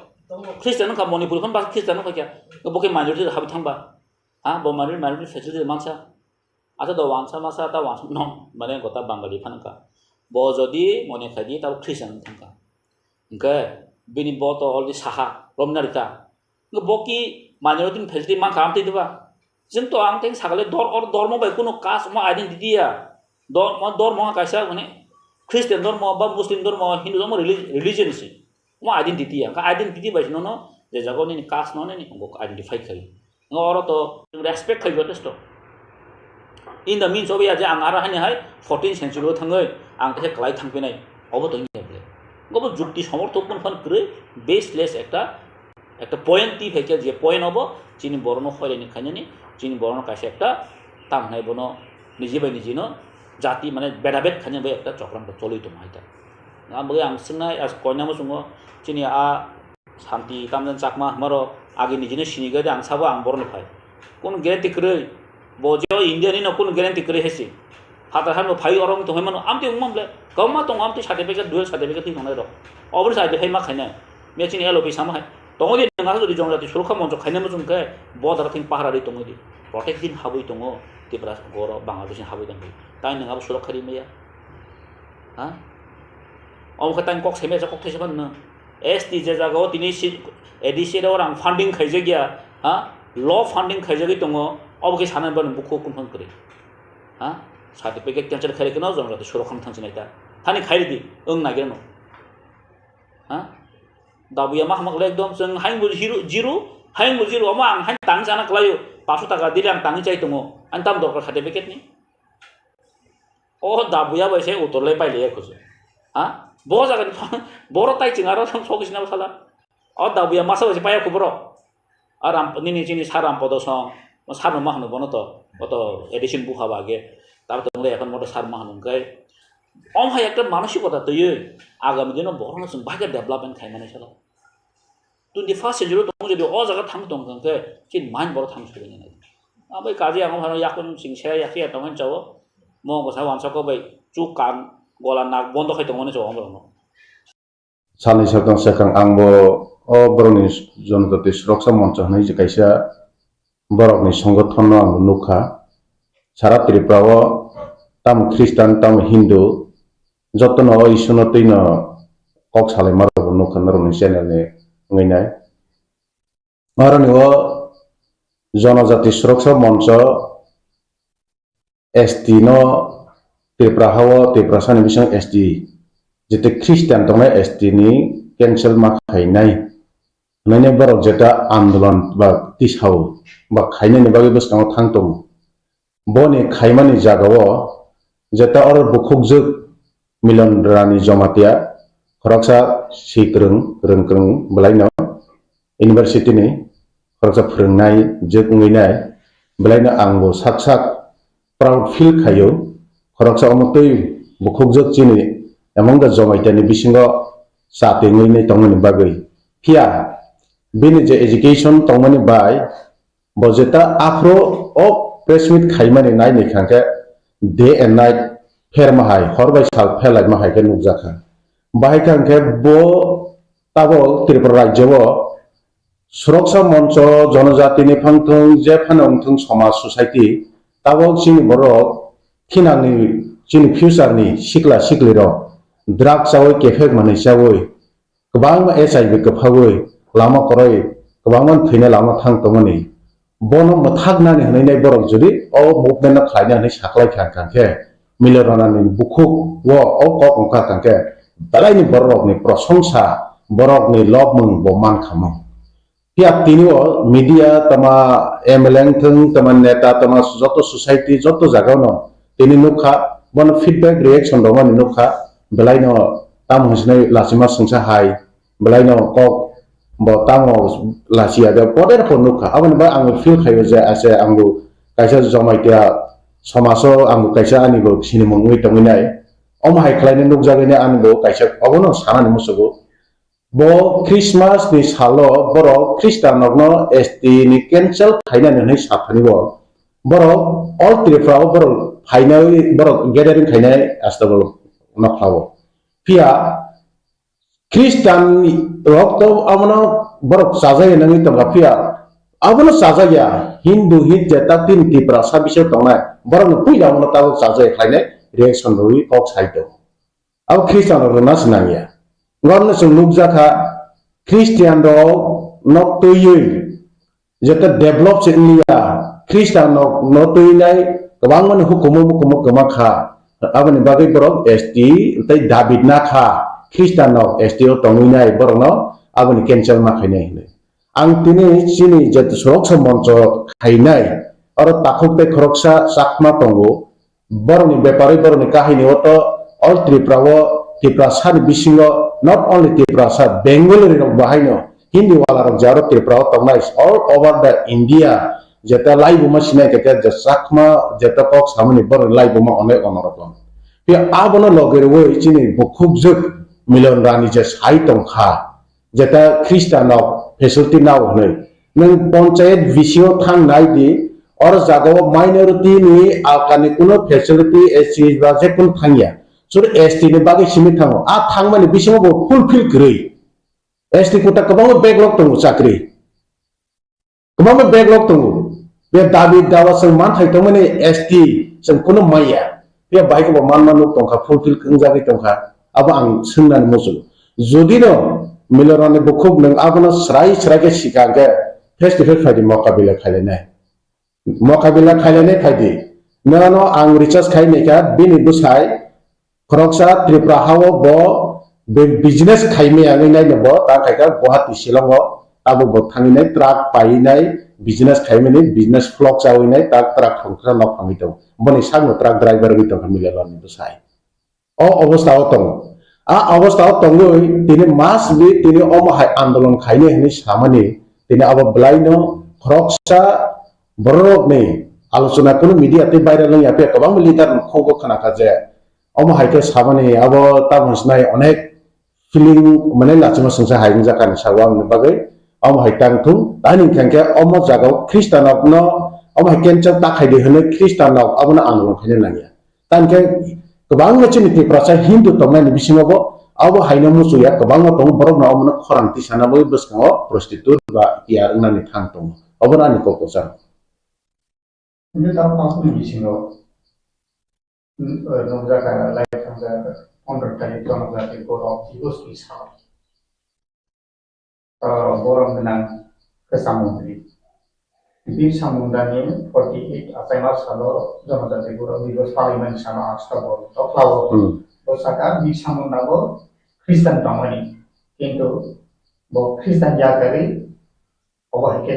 Christian ka Manipur phan ba Christian ka kya boki minority habi thangba ha bo minority facility mansa ata do wansa masa ta wansa no mane gota Bengali phan ka bo jodi mone khadi ta Christian thangka Enggak, bini boto oleh saha, romnarita. Enggak boki minority facility mang kamti itu pak. Jento angteng sagale dor mau baik kuno kas mau identity ya. Dor mau kaisa mana? Kristen dor mau, ba Muslim dor mau, Hindu dor mau religion sih. Mau identity ya. Ka identity baik nono, jago ni kas nono ni enggak identify kali. Enggak orang to respect kali jotes to. In the means of ya aja angara hanya hai 14th century thangai angte kelai thangpenai. Obo to ini boleh. গব যুক্তি সমর্থকন von করে baseless একটা point টি ফেকে যে point হবো চিনি বর্ণ হয়নি খাইনি চিনি বর্ণ কাছে একটা তামনাই বনো নিজে বাই নিজে জাতি মানে বেড়াবেদ খাইনি বাই একটা চক্রান্ত চলিত মাইতা আমি আং সিংনাই আজ কয়নামো সঙ্গে চিনি শান্তি তামজান চাকমা আমারও আগে নিজে সিনিগে আং সাবো আং বর্ণ পাই কোন গ্যারেন্টি করে বজেও ইন্ডিয়ানি কোন গ্যারেন্টি করে হেসি Hatta hanu phai orang tu hemano amti umam le kauma tong amti certificate dual certificate ti ngai ro obur sai de hema khaina me chini LOP sama hai tongo di ngal di jong jati surukha monjo khaina mo jung ke bodar thing pahara ri tongo di protect din habui tongo ti pras goro bangladesh habui dang tai nang ab surakha ri meya ha om khatang kok seme ja kok these ban na ST je jago tini ADC ro orang funding khaije gya ha law funding khaije gi tongo obke sanan ban bukho kun phon kare ha Certificate cancel khari kena jong jati surukhan thang sinai ta thani khairi di nagiran no ha dabuya mah mak lek dom seng haing bu zero ama ang haing tang sana klayo 500 taka dili ang tangi chai tongo antam dorkar certificate ni oh dabuya ba se utor le pai le khos ha bo jaga boro tai chingaro thang sogis na sala oh dabuya masa ba se pai khubro aram nini chini saram podo song saram mah no bono to oto edition bu haba ge তারপর তোমরা এখন মোটা সার মাহানুঙ্কাই অম high একটা মানসিকতা তৈরি আগামী দিনে বড় মানুষ বাইরে ডেভেলপমেন্ট খাই মানে সালা 21st century তোমরা যদি অ জায়গা থাম দংকাঙ্কে চিন মাইন বড় থাম সরে নাই আবে কাজে আঙ ভানো ইয়াকুন সিংসে ইয়াকে তমন চাও ম গসা ওয়ানসাকো বাই চু কান গলা নাক বন্ধ খাই তমনে চাও আমরনো সানি সাতং সেখাং আংবো অ বরনি জনজাতি সুরক্ষা মঞ্চ হনাই যে কাইসা বরকনি সংগঠন আং নুখা সারা Tripura tam Kristen tam Hindu jotono isuno tino kok sale maro no kanaro ni channel ni ngainai marani o jonojati suroksha moncho ST no Tripura hawo Tripura sani bisang ST jete Kristen tongnai ST ni cancel ma khainai nane borok jeta andolon ba tishau ba khainai ni bagi bus kang thangtong boni khaimani jagao jeta or bukhukjuk milan rani jomatia khoroksa sikrung krung belaino university ni khoroksa phrengnai jekunginai belaino angbo saksak proud feel khayo khoroksa omotoi bukhukjuk chini emonga jomaitani bisingo satingoi ni tongmani bagai pia bini je education tongmani bai bojeta afro o press meet khaimani nai ni khangke day and night fer mahai hor bai sal phelai mahai ke nukjaka bahai kangke bo tabo Tripura rajyo Suraksa Moncho Jonojati ni phangthung je phanongthung somaj society tabo chini borok thinangni chini future ni sikla sikli rok drug chawai kefek manai chawai kwbang HIV kphawai lama koroi kwbang thine lama thangtongmani bono mothagnani hnainai borok jodi o movement khlaina hne saklai kangke miloranani bukhuk wo o kok ongka kangke dalaini borok ni prosongsa borok ni lobmung bo man khamong tiap tinio media tama MLN thung tama neta tama joto society joto jagano tini nukha bon feedback reaction do mani nukha belaino tam husnai lasima sungsa hai belaino kok bo tamo lasia da poder ko nukha aban ba ang feel khayo je ase angu kaisa jomaitia samaso angu kaisa ani go sini mongui tonginai omhai khlaine nukjagene ango kaisa obono sanani musugo bo Christmas ni salo borok Christian nogno ST ni cancel khaina ni sathani bo borok all Tripura borok khainai borok gathering khainai astabol naklawo pia Christian rok to amno borok sajai nangi to pia abono sajaya Hindu hit jeta tin Tripura sabise tongnai borok puila amno tawo sajai khainai reaction roi kok saito abo Christian ro nasnanya ngorna sung nukjaka Christian do nok tuyui jeta develop senia Christian nok tuyinai kwbangman hukumu kamakha abani bagai borok ST tai David na kha Christian nok ST o tonginai borok no abani cancel ma khainai hne ang tini chini jet Suraksa Moncho khainai aro takhukte khoroksa sakma tongo borok ni bepari borok ni kahini oto all Tripura o Tripura sari bisingo not only Tripura sa Bengali rok bahaino Hindi wala rok jaro Tripura tongnai all over the India jeta live ma sinai kete jasakma jeta kok samani bor live ma onek onorokon pia abono logere wo chini bukhuk juk milon rani je sai tongkha jeta Christian of facility now hnai nang panchayat visio thang nai di or jago minority ni alkani kuno facility SC ba je kun thangya sur ST ni bagi simi thango a thangmani bisimo bo fulfill krei ST kuta kabang backlog tongu chakri kabang backlog tongu be David dawa sang man thai tongmani ST sang kuno maya be bai ko man manuk tongkha fulfill kungjagi tongkha aba ang sungnan mosu jodi no milorane bukhuk nang abono srai ke sikage face to face phadi mokabila khailene phadi nano ang recharge khaine ka bini busai khoroksa Tripura hawo bo business khaime angai nai bo ta khaika Guwahati Shillongo abo bo thanginai truck painai business khaimeni business vlog chawinai ta truck khongkra nok phangito boni sagno truck driver wi tong milelon busai o obostha o tong a obostha o tongoi tini mas bi tini omahai andolon khaine hni samani tini abo blaino khoroksa borok ni alochona kono media te viral ya pe kabang leader khogo khana ka je omahai ke samani abo tamosnai onek feeling mane lachima sungsa haing jakan sawang bagai omahai tangthung tani khangke omo jagao Christian of no omahai cancel ta khaide hne Christian of abona andolon khaine nangya tanke kabang chini Tripura sa Hindu tongnai bisingo bo abo haina musu ya kabang tong borok na omna khoranti sana bo beskango prostitute ba ya nani thang tong obona ni ko kosa ini tahu aku di sini nongjaga lain nongjaga onder tadi itu nongjaga borok itu bisa borong dengan kesamudri di samudani 48 asal salo nongjaga borok di parlimen sama astabol toklawo osaka di samudabo Kristen tamani কিন্তু খ্রিস্টান জাতি অবহেকে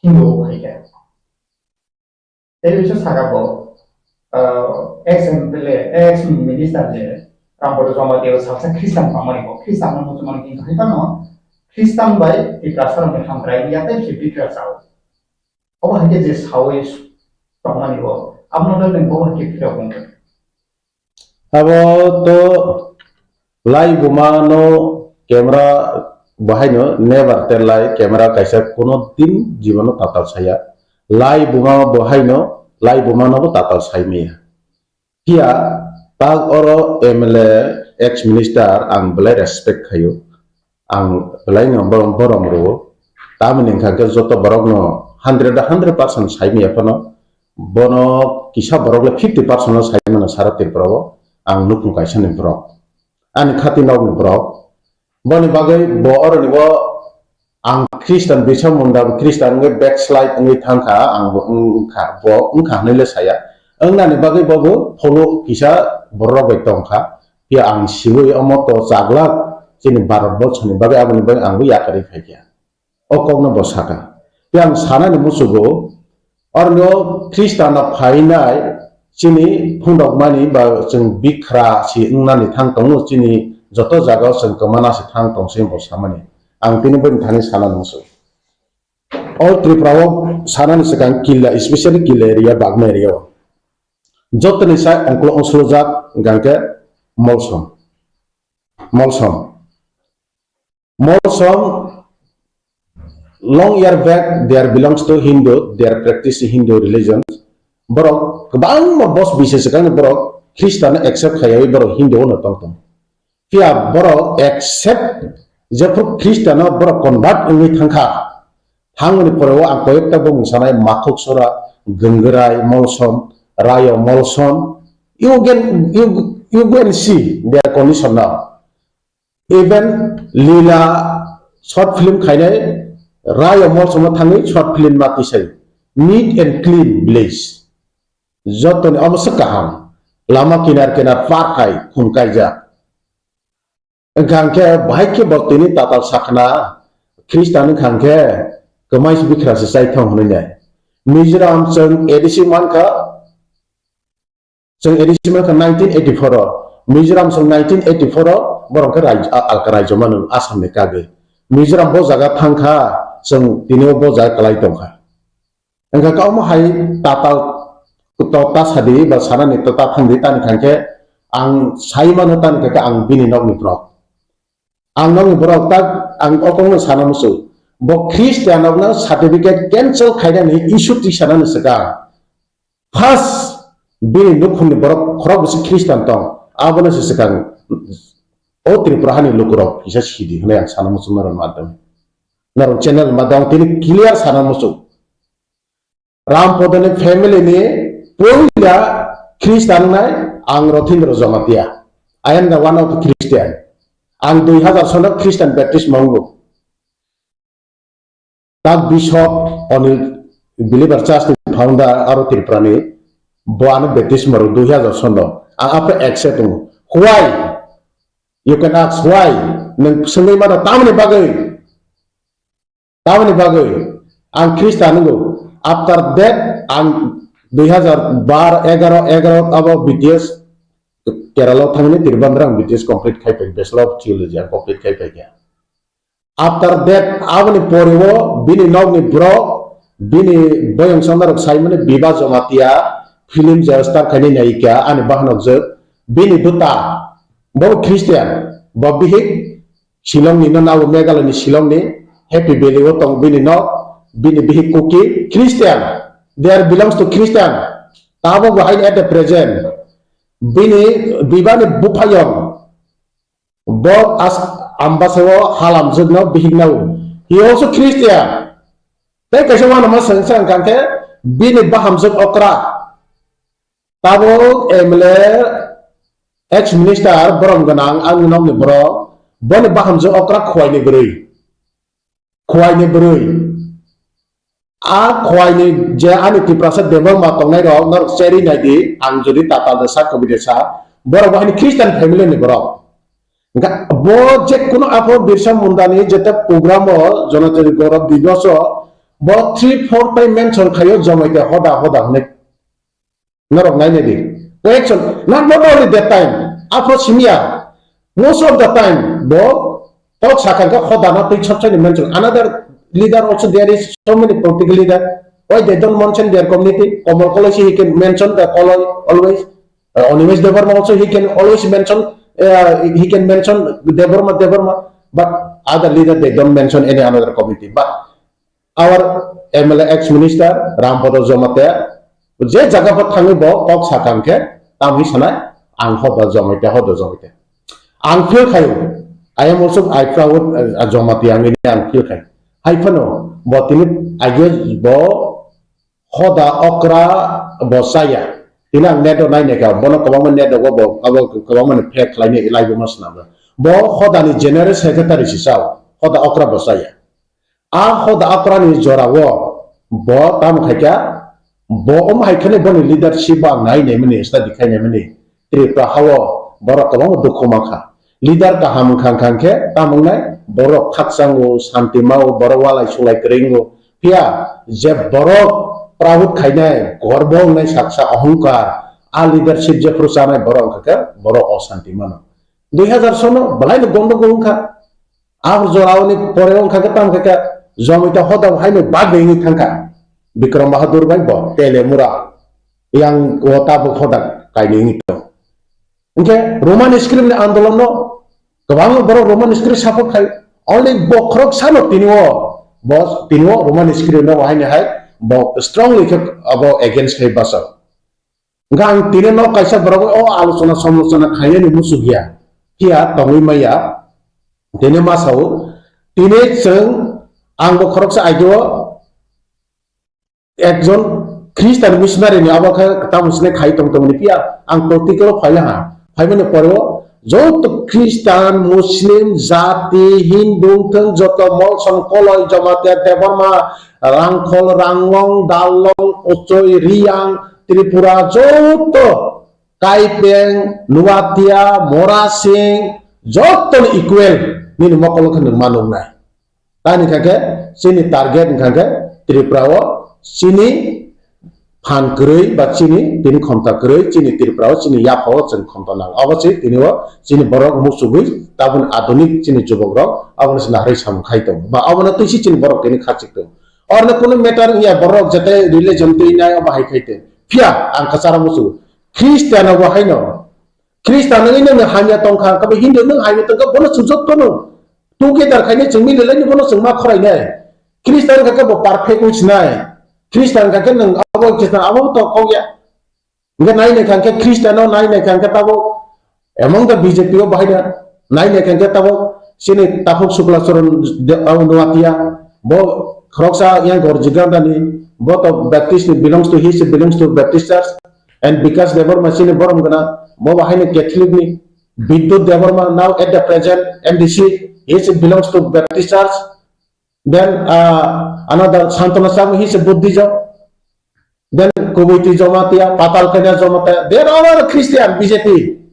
হিন্দু অবহেকে এই বিষয়ে সাগাবো ex minister je kampor joma deo saksa Kristen pamani ko Kristen mo joma kintu hitano Kristen bai ti prasar me hamrai yate hipikra sao অবহেকে যে সাওই pamani ko আপনাদের নে অবহেকে কিরা কোনটা abo to live bumano camera bahayno never tell lie camera kaisa kono din jibono tatal saya live buma bahayno live bumano bo tatal saimia Kia tag oro MLA ex minister ang belai respect kayo ang belai ngomong borong ro tamen yang kagak joto borok no 100% saimi apa no bono kisah borok le 50% saimi no syarat terprobo ang nukung kaisan yang borok an khati nog borok boni bagai bo oro ni bo ang Kristen bisa munda Kristen nge backslide nge tangka ang ngka bo ngka nile saya nani bagai bobo polo kisah borok betongka pia ang siwi omoto saglak sini barat bot sini bagai abani bagai ang bu yakari fakia okok na bosaka yang sana ni musugo orno Kristen na phainai sini phundok mani ba jeng bikra si nani thang tong sini joto jaga seng kemana si thang tong sim bosamani ang tini ben thani sana musu all Tripura sana ni sekang killa especially killa area bagma area joto ni sa angklo oslojak gangke molsom long year back they belongs to Hindu, they are practicing Hindu religions. Borok kebang mo bos bisa sekali borok Kristen accept kayawi borok Hindu na tong. Kia borok accept jepuk Kristen na borok convert ini tangka. Hang ni poro ang koyek tabung sanai makuk sora genggerai molsom rayo molsom. You go and see their condition now. Even lila short film kainai Raya mall sama tangi short film mati say neat and clean place joton am sekaham lama kinar parkai kunkai ja engkangke baik ke waktu ini tatal sakna Kristen engkangke kemai bikra sesai thong hunnya Mizoram seng edisi manka 1984 Mizoram seng 1984 borong ke alkarai zaman asam ne kage Mizoram bo jaga thangka seng tini bo jaga kalai tongka engka kau mah hai tatal tota sadi basana ni tota thangdi tan kangke ang saiman tan ke ang bini nog ni brok ang nog ni brok tak ang okong sana musu bo Christian nog na certificate cancel khaida ni issue ti sana ni sega first bini nukhun ni brok khorok bisi Christian tong abona se sekang o Tripura ni lukurok isa sidi hne ang sana musu naron madam naron channel madam tini clear sana musu Rampodane family ni poila Kristen nai ang Rothindra Jamatia I am the one of the Christian ang 2000 sonok Christian Baptist Mangu tak Bishop Onil Believer Church founder aro Tripura ni Boano Baptist Maru 2000 sonok ang apa accept why you can ask why nang sengai mana tamani bagai ang Kristen ngo after that ang 2012 11 abo BTS Kerala thangni Tirubandram BTS complete khai pai Bachelor of Theology complete khai pai kya after that avani poriwo bini nogni bro bini boyong sondarok saimane biba jomatia film jastar khani naika ani bahanok je bini duta bo Christian bo bihik Shillong ni na Meghalaya ni Shillong ni Happy Valley wo tong bini no bini bihik kuki Christian there belongs to Christian tabo behind at the present bini bibani bupayong bo as ambasawo halam jugno bihik now he also Christian te kaisa wana ma sang kante bini baham jug okra tabo emle ex minister borong ganang ang nom ni bro boni baham jug okra khwai ni berui a khwai ni je ani Tripura debang ma tongnai ro nor seri nai di ang jodi tata desa kobidesa boro bahani Christian family ni boro nga bo je kuno apo birsa mundani jeta program o jonathan gaurav dinos bo 3-4 time mention khayo jomaite hoda hne nor ngai ne di question not only that time after simia most of the time bo talk sakanga hoda na pick up mention another leader also there is so many political leader why they don't mention their community Komal College he can mention the always Onimesh Devarma also he can always mention Devarma but other leader they don't mention any another community but our MLA ex minister Rampodo Jomatia je jaga pa thangi bo talk sakangke tam hi sana ang hoda jomite ang feel khayo I am also I proud jomati ang ini ang feel khay hai phano bo tinit age bo hoda okra bo saya tinang nedo nai ne ka bono kabang nedo bo abo kabang pek lai ne ilai bo masna bo hoda ni general secretary si saw hoda okra bo saya a hoda okra ni jorawo bo tam khaika bo haikane bo ni leadership ba nai ne mene study khai ne mene Tripura hawo borok kabang dukhomaka leader kaham khang ke tamung nai borok khaksango santi mau borok walai sulai keringo pia je borok prawut khainai gorbong nai saksa ahungkar a leadership je prusana borok ka borok osanti mano 2000 sono balai no gondo gongka ar jorawni porewong ka tam ka jomita hoda haino bagbe ni thangka Bikram Bahadur bai bo tele mura yang wota bo hoda kaini to Oke, Roman script ni andolon no, kebang boro Roman script support kai, only bokrok sano tinwo Roman script no wahai ni hai, bo strongly ke abo against kai basa. Gang tine no kaisa boro alusona samlusona kai ni musugia, kia tongui maya, tine masau, tine ceng ang bokrok sa ajo, ekjon Kristen missionary ni abo ketemu sini kai tong ni pia, ang political file Haimane poro joto Kristen Muslim jati Hindu thang joto molson koloi jamate tebarma rangkhol ranglong dalong ochoi riang Tripura joto kaipeng nuatia morasing joto equal ni mokol kan manung nai tani kage sini target kage Tripura wo sini Pan kerei, bat sini, tini kontak kerei, sini Tripura, sini yapo, sini kontak nang. Apa sih, tini wo, sini borok musubui, tabun adonik, sini jobogrok, apa sini hari sam kaitong. Ba, apa nanti sih sini borok tini kacik tuh. Orang kuno meter ya borok jate religion tini apa hai kaite. Pia, angka cara musuh. Kristen apa hai no? Kristen ini nang hanya tongkang, kabe Hindu nang hanya tongkang, bono sujud kono. Tuge dar kayaknya cengmi lelai bono sengma korai nih. Kristen kakak bo perfect usnai. Kristen kakek neng abo Kristen abo to kau ya, enggak naik nih kakek Kristen no naik nih kakek tabo, emang dah BJP o bahaya, naik nih kakek tabo sini tahun 11 tahun nuatia, bo keroksa yang gorjigan tadi, bo to Baptist belongs to Baptist Church, and because they were machine borom kena, bo bahaya Catholic ni, Bidut they were now at the present MDC, he belongs to Baptist Church. Then another Santana Sam, he's a Buddhism. Then Kuwaiti Jomatia, Patal Kenya Jomatia, they are all Christian, BJP.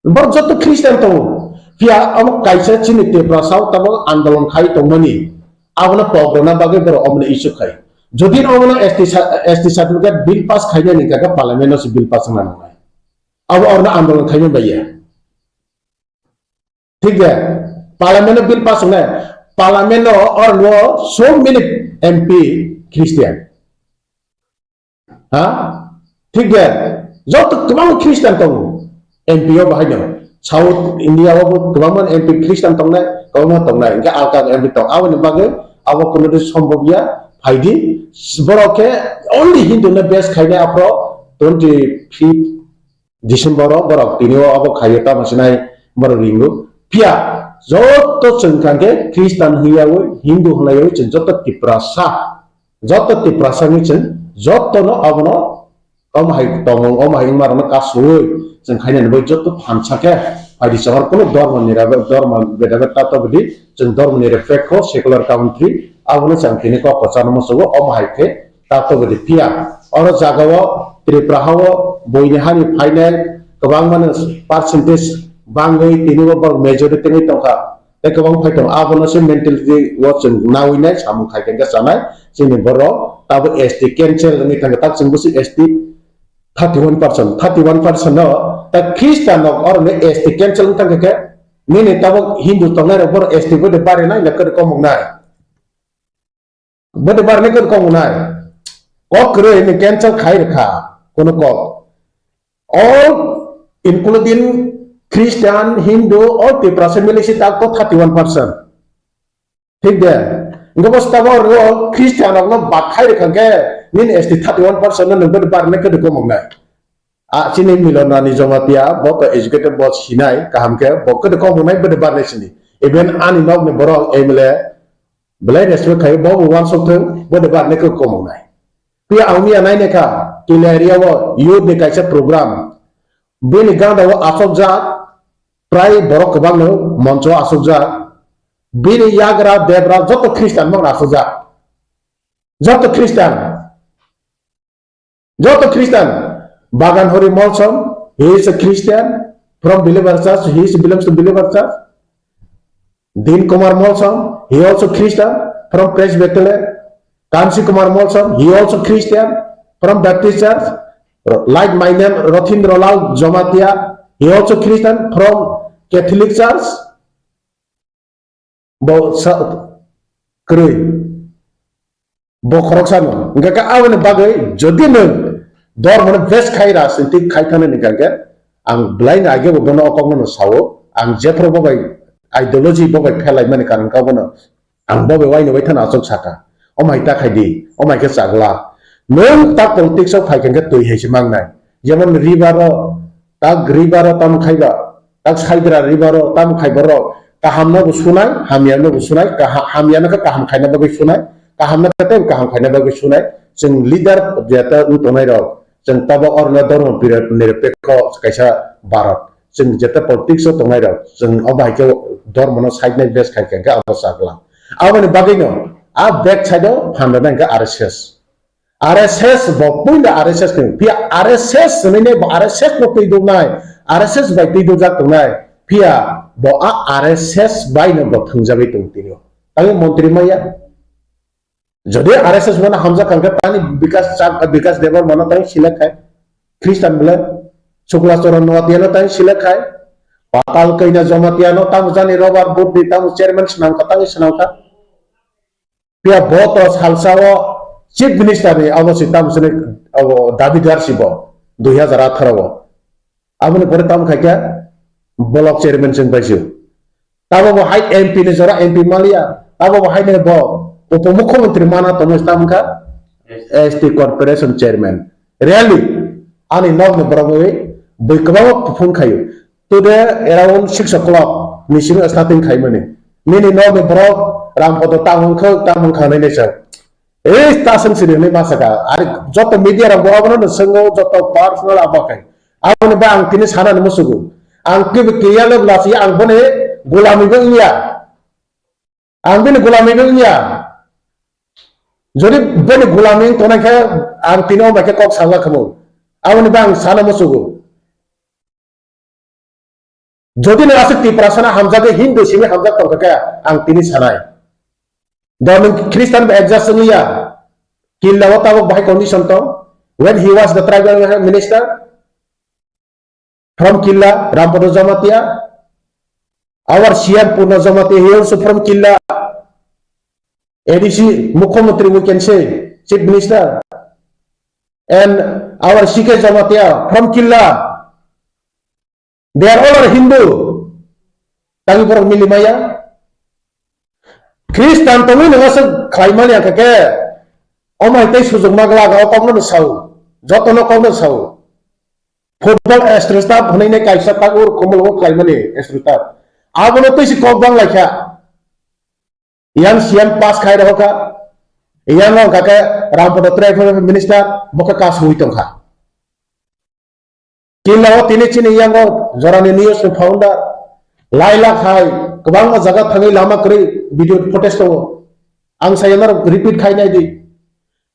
But just Christian to Pia, our Kaisa Chinite, Brasau, Tabo, Andalon Kai to money. I want a program about the issue Kai. Jodin Omana ST certificate bill pass Kaya Nikaga Parliament bill pass Manamai. Our order Andalon Kaya Baya. Take there, Parliament bill pass on Parliament or so many MP Christian. ठीक है जो तो कमांग Christian तो MP ओ बाहर जाओ South India वो कमांग MP Christian तो नहीं कमांग तो नहीं क्या आलका MP तो आवन बागे आवा कुन्नत संभव या फायदी बड़ा के only Hindu ने best खाने आपरो 25 December बड़ा तीनों आवा खाये ता मशीनाई बड़ा रिंगो पिया जो तो चंकांग के Christian हिया वो Hindu हलायो चंग जो तो तिप्रासा नी चंग जो तो नो आवनो om hai marana kasui jeng khainan bai jot phancha ke pai sahar kono dorma beda ta to bidi jeng dorma ni reflect ko secular country abono changkini ko pachana mosugo om hai ke ta to bidi pia oro jagawo Tripura hawo boini hani final kobang man percentage bangai tinigo bor majority ni tongka te kobang phai tong abono se mentality watch nawinai samu khai ke sanai sini boro tabo ST cancel ni tang tak sengbusi ST 31% no the Christian or ne ST cancel tang ke ni tabo Hindu tong na bor ST bo de bare na la ker komong na bo de bare ne ker komong na ko kre ni cancel khai rakha kono ko all including Christian Hindu or Tripura milisi tak to 31% ठीक है इनको बस तब और Christian अपना बात खाई रखेंगे नीन एस्टी 31% ने नंबर बार में कर को मंगना Sini milona ni Jamatia, boko educated bot sinai, kahamke, boko de komunai bede barne sini. Even ani nog ne borong emile, belai reswe kayu bawa wan sokten, bede barne ke komunai. Pia aumi anai ne ka, kileria wo youth ne kaisa program. Bini ganda wo asok jat, prai borok kebang no monco asok jat. Bini yagra debra joto Kristen mang asok jat. Joto Kristen. Bagan Hori Molsom, he is a Christian from Believer Church, he belongs to Believer Church. Din Kumar Molsom, he also Christian from Presbyterian. Kansi Kumar Molsom, he also Christian from Baptist Church. Like my name, Rothindra Lal Jomatia, he also Christian from Catholic Church. Bo Krui Bo Khoroksan, Gaka Awan Bagay, Jodin. Dor mana best khaira sinti khaitana ni gaga ang blind age bono okong no sawo ang jepro bobai ideology bobai phelai mani karan ka bono ang bobai wai no baithana asok saka o mai ta khaidi o mai ke sagla nong ta politics of phaiken ke tui heisi mangnai jemon ribaro ta ribaro tam khaiba ta khaidra ribaro tam khaibaro kahamna bu sunai hamiana bu sunai hamiana ka kaham khaina bagai sunai kahamna ka tem kaham khaina bagai sunai jeng leader jata utonai ro jeng taba orna dorong nirepeko kaisa barat jeng jata politics of tongai ro jeng obai ke dor mono side nai best khai ke aba sagla awani bagino a back side phanda nang ka RSS bo puina RSS ke pia RSS ne bo RSS bo pei do nai RSS bai pei do jak tongai pia bo a RSS bai no bo thungjabai tongtino ai mantri maya jadi RSS mana Hamzah kangkat tani bikas devar mana tani silek hai Kristen bela Sukla Soran Nawatiano tani silek hai Patal kaina Jamatiano tamu jani robar budi tamu chairman senang katang senang kat pia botos halsawo chief minister ni awasi tamu sene David Garsibo 2018 wo abone pore tamu khaikya block chairman sen paisiu tamu bo hai MP ni jora MP Malia tamu bo hai ne bo Upamukhyamantri mana tomo istamka ST Corporation Chairman. Really, ani nog ne barawe boikaba phone khayo. Today around 6 o'clock mission starting khai mane. Mini nog ne baro rampodo tamung khane ne sa. Station sini ne masaka. Ari joto media ra boabno ne sango joto personal abakai. Awne ba ang tini sana ne musugu. Ang ke kiyale blasi ang bone gulami bengya. Ang bine gulami bengya. Jadi bani gulami to na kaya ang tino ba ke kok sala kamo awni bang sana musugo jodi na asik ti prasana hamza de hindu simi hamza to kaya ang tini sanai dalam Kristen ba adjust niya killa wata ba bahai condition to when he was the tribal minister from Killa Rampodo Jamatia our CM Purna Jamatia he also from Killa ADC Mukhyamantri we can say Chief Minister and our CK Jamatia from Killa they are all Hindu tangi porong milimaya Kristen tomi nasa klaiman yang kake omai tei sujung magla ga okong no sau joto no kong no sau football estresta bhanai ne kaisa tagur komol klaiman ni estresta abono tei si kok bang lakha yang siam pas khai raho ka yang long kake Rampodo Tribal Minister boka kas hui tong kha Killa tini chini yang jorani news founder Laila khai kebang jaga thangi lama kri video protest to ang sayanar repeat khai nai di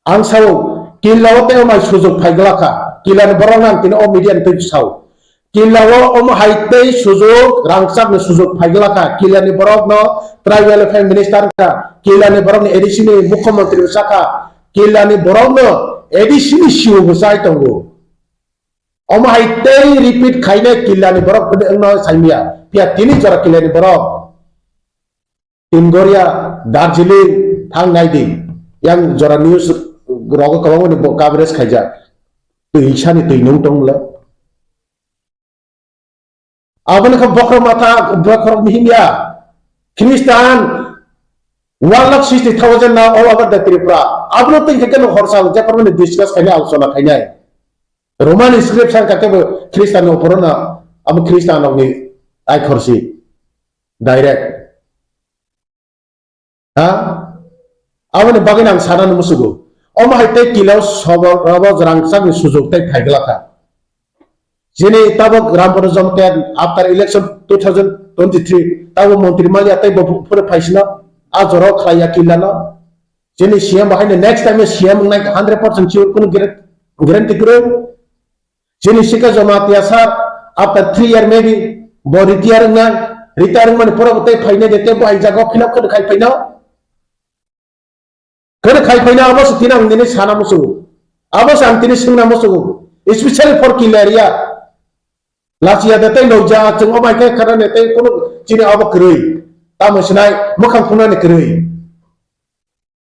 ang sao Killa te mai sujog phaigla kha Killa ne barangan tin o media te sao Killa om haite sujog rangsak ne sujog phaigla kha Killa ne barok no tribal affairs minister ka Killa ne barok ne ADC ne mukhyamantri saka Killa ne barok no ADC ne shiu busai tongo om haite repeat khai ne Killa ne barok pede no saimia pia tini jora Killa ne barok Tingoria Darjeeling thang nai di yang jora news rogo kawang ne coverage khaija tu isha ne tu nung tong le abon ka bokro mata bokro mihimya Kristen 1,60,000 now all over the Tripura abon tin ke no horsal ja parmane discuss khaina alsona khaina Roman script sang kakek Kristen oporona amu Kristen ni ai khorsi direct ha awani baginang sanan musugo oma haite kilo sobo robo rangsak ni sujog tai thaigla jini tabo rampur jomten after election 2023 tabo montri malia tai pura paisna ajoro khlaya kilana jini CM bahai next time CM ngai 100% sure kun guarantee kro jini sika jama tiasar after 3 year maybe bo retiring man pura tai phaine dete bo ai jago fill up kan khai phaina abos tinang dini sana musu abos ang tini singna musu especially for kill area last year dete loja chung omai kai khana nete kono chini abo krui tamusnai mukhang khuna ne krui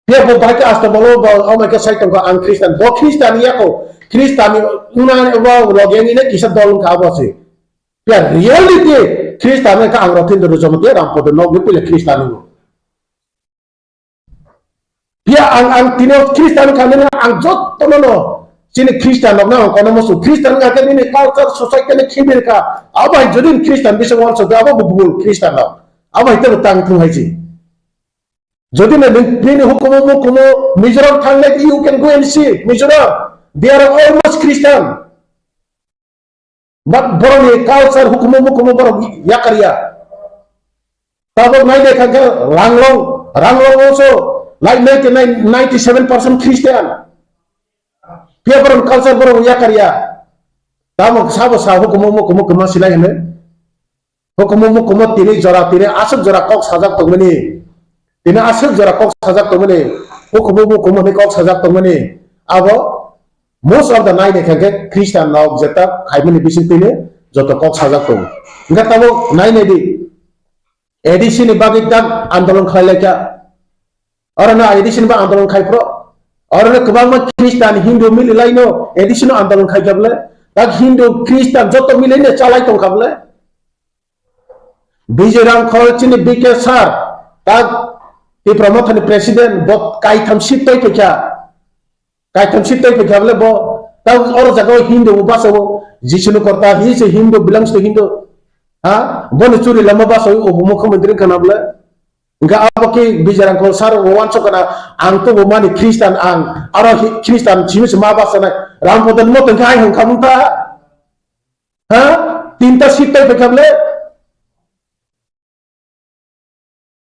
pia bo bai ka asta bolo bo omai ka sai tong ka ang Kristen bo Kristen ya ko Kristen una bo logeng ine kisa dolung ka abo se pia reality Kristen ka ang rotin do jomte rampo do no gupile Kristen no pia ang tino Kristen ka ne ang jot to no sini Kristen na kono musu Kristen nga ka ni culture society ne khibir ka aba jodin Kristen bisa wan so aba bubul Kristen na aba ite tang thung haiji jodin ne hukumo Mizoram thang like you can go and see Mizoram they are almost Christian but borong culture hukumo borong yakariya tabo nai dekha ka ranglong also like 97% Christian pia borong culture borong yakariya tamo sabo hukumo kema silai hene hukumo tini jora tini asuk jora kok sajak tongmani tini asuk jora kok sajak tongmani hukumo ni kok sajak tongmani abo most of the night ekake Christian now jeta khaimani bising tini joto kok sajak tong enggak tabo nai di edisi ni bagi tak andolon khailaka orana edisi ni ba andolon khaipro orana kebang Kristen Hindu mili laino edisi no andolon khaikable tak Hindu Kristen joto mili ne chalai tong kable Bijirang khol chini bike sar tak ti promothani president bot kai tham sitoi pekha bole bo tak or jago Hindu baso jisunu korta he is a Hindu belongs to Hindu ha bon churi lama baso mukhamantri kana bole enggak apa ki bijirang khol sar wancho kana ang to mani Kristen ang aro Kristen jimis ma basana rampodan mo tengkai hong kamunta ha tinta sitoi pekha bole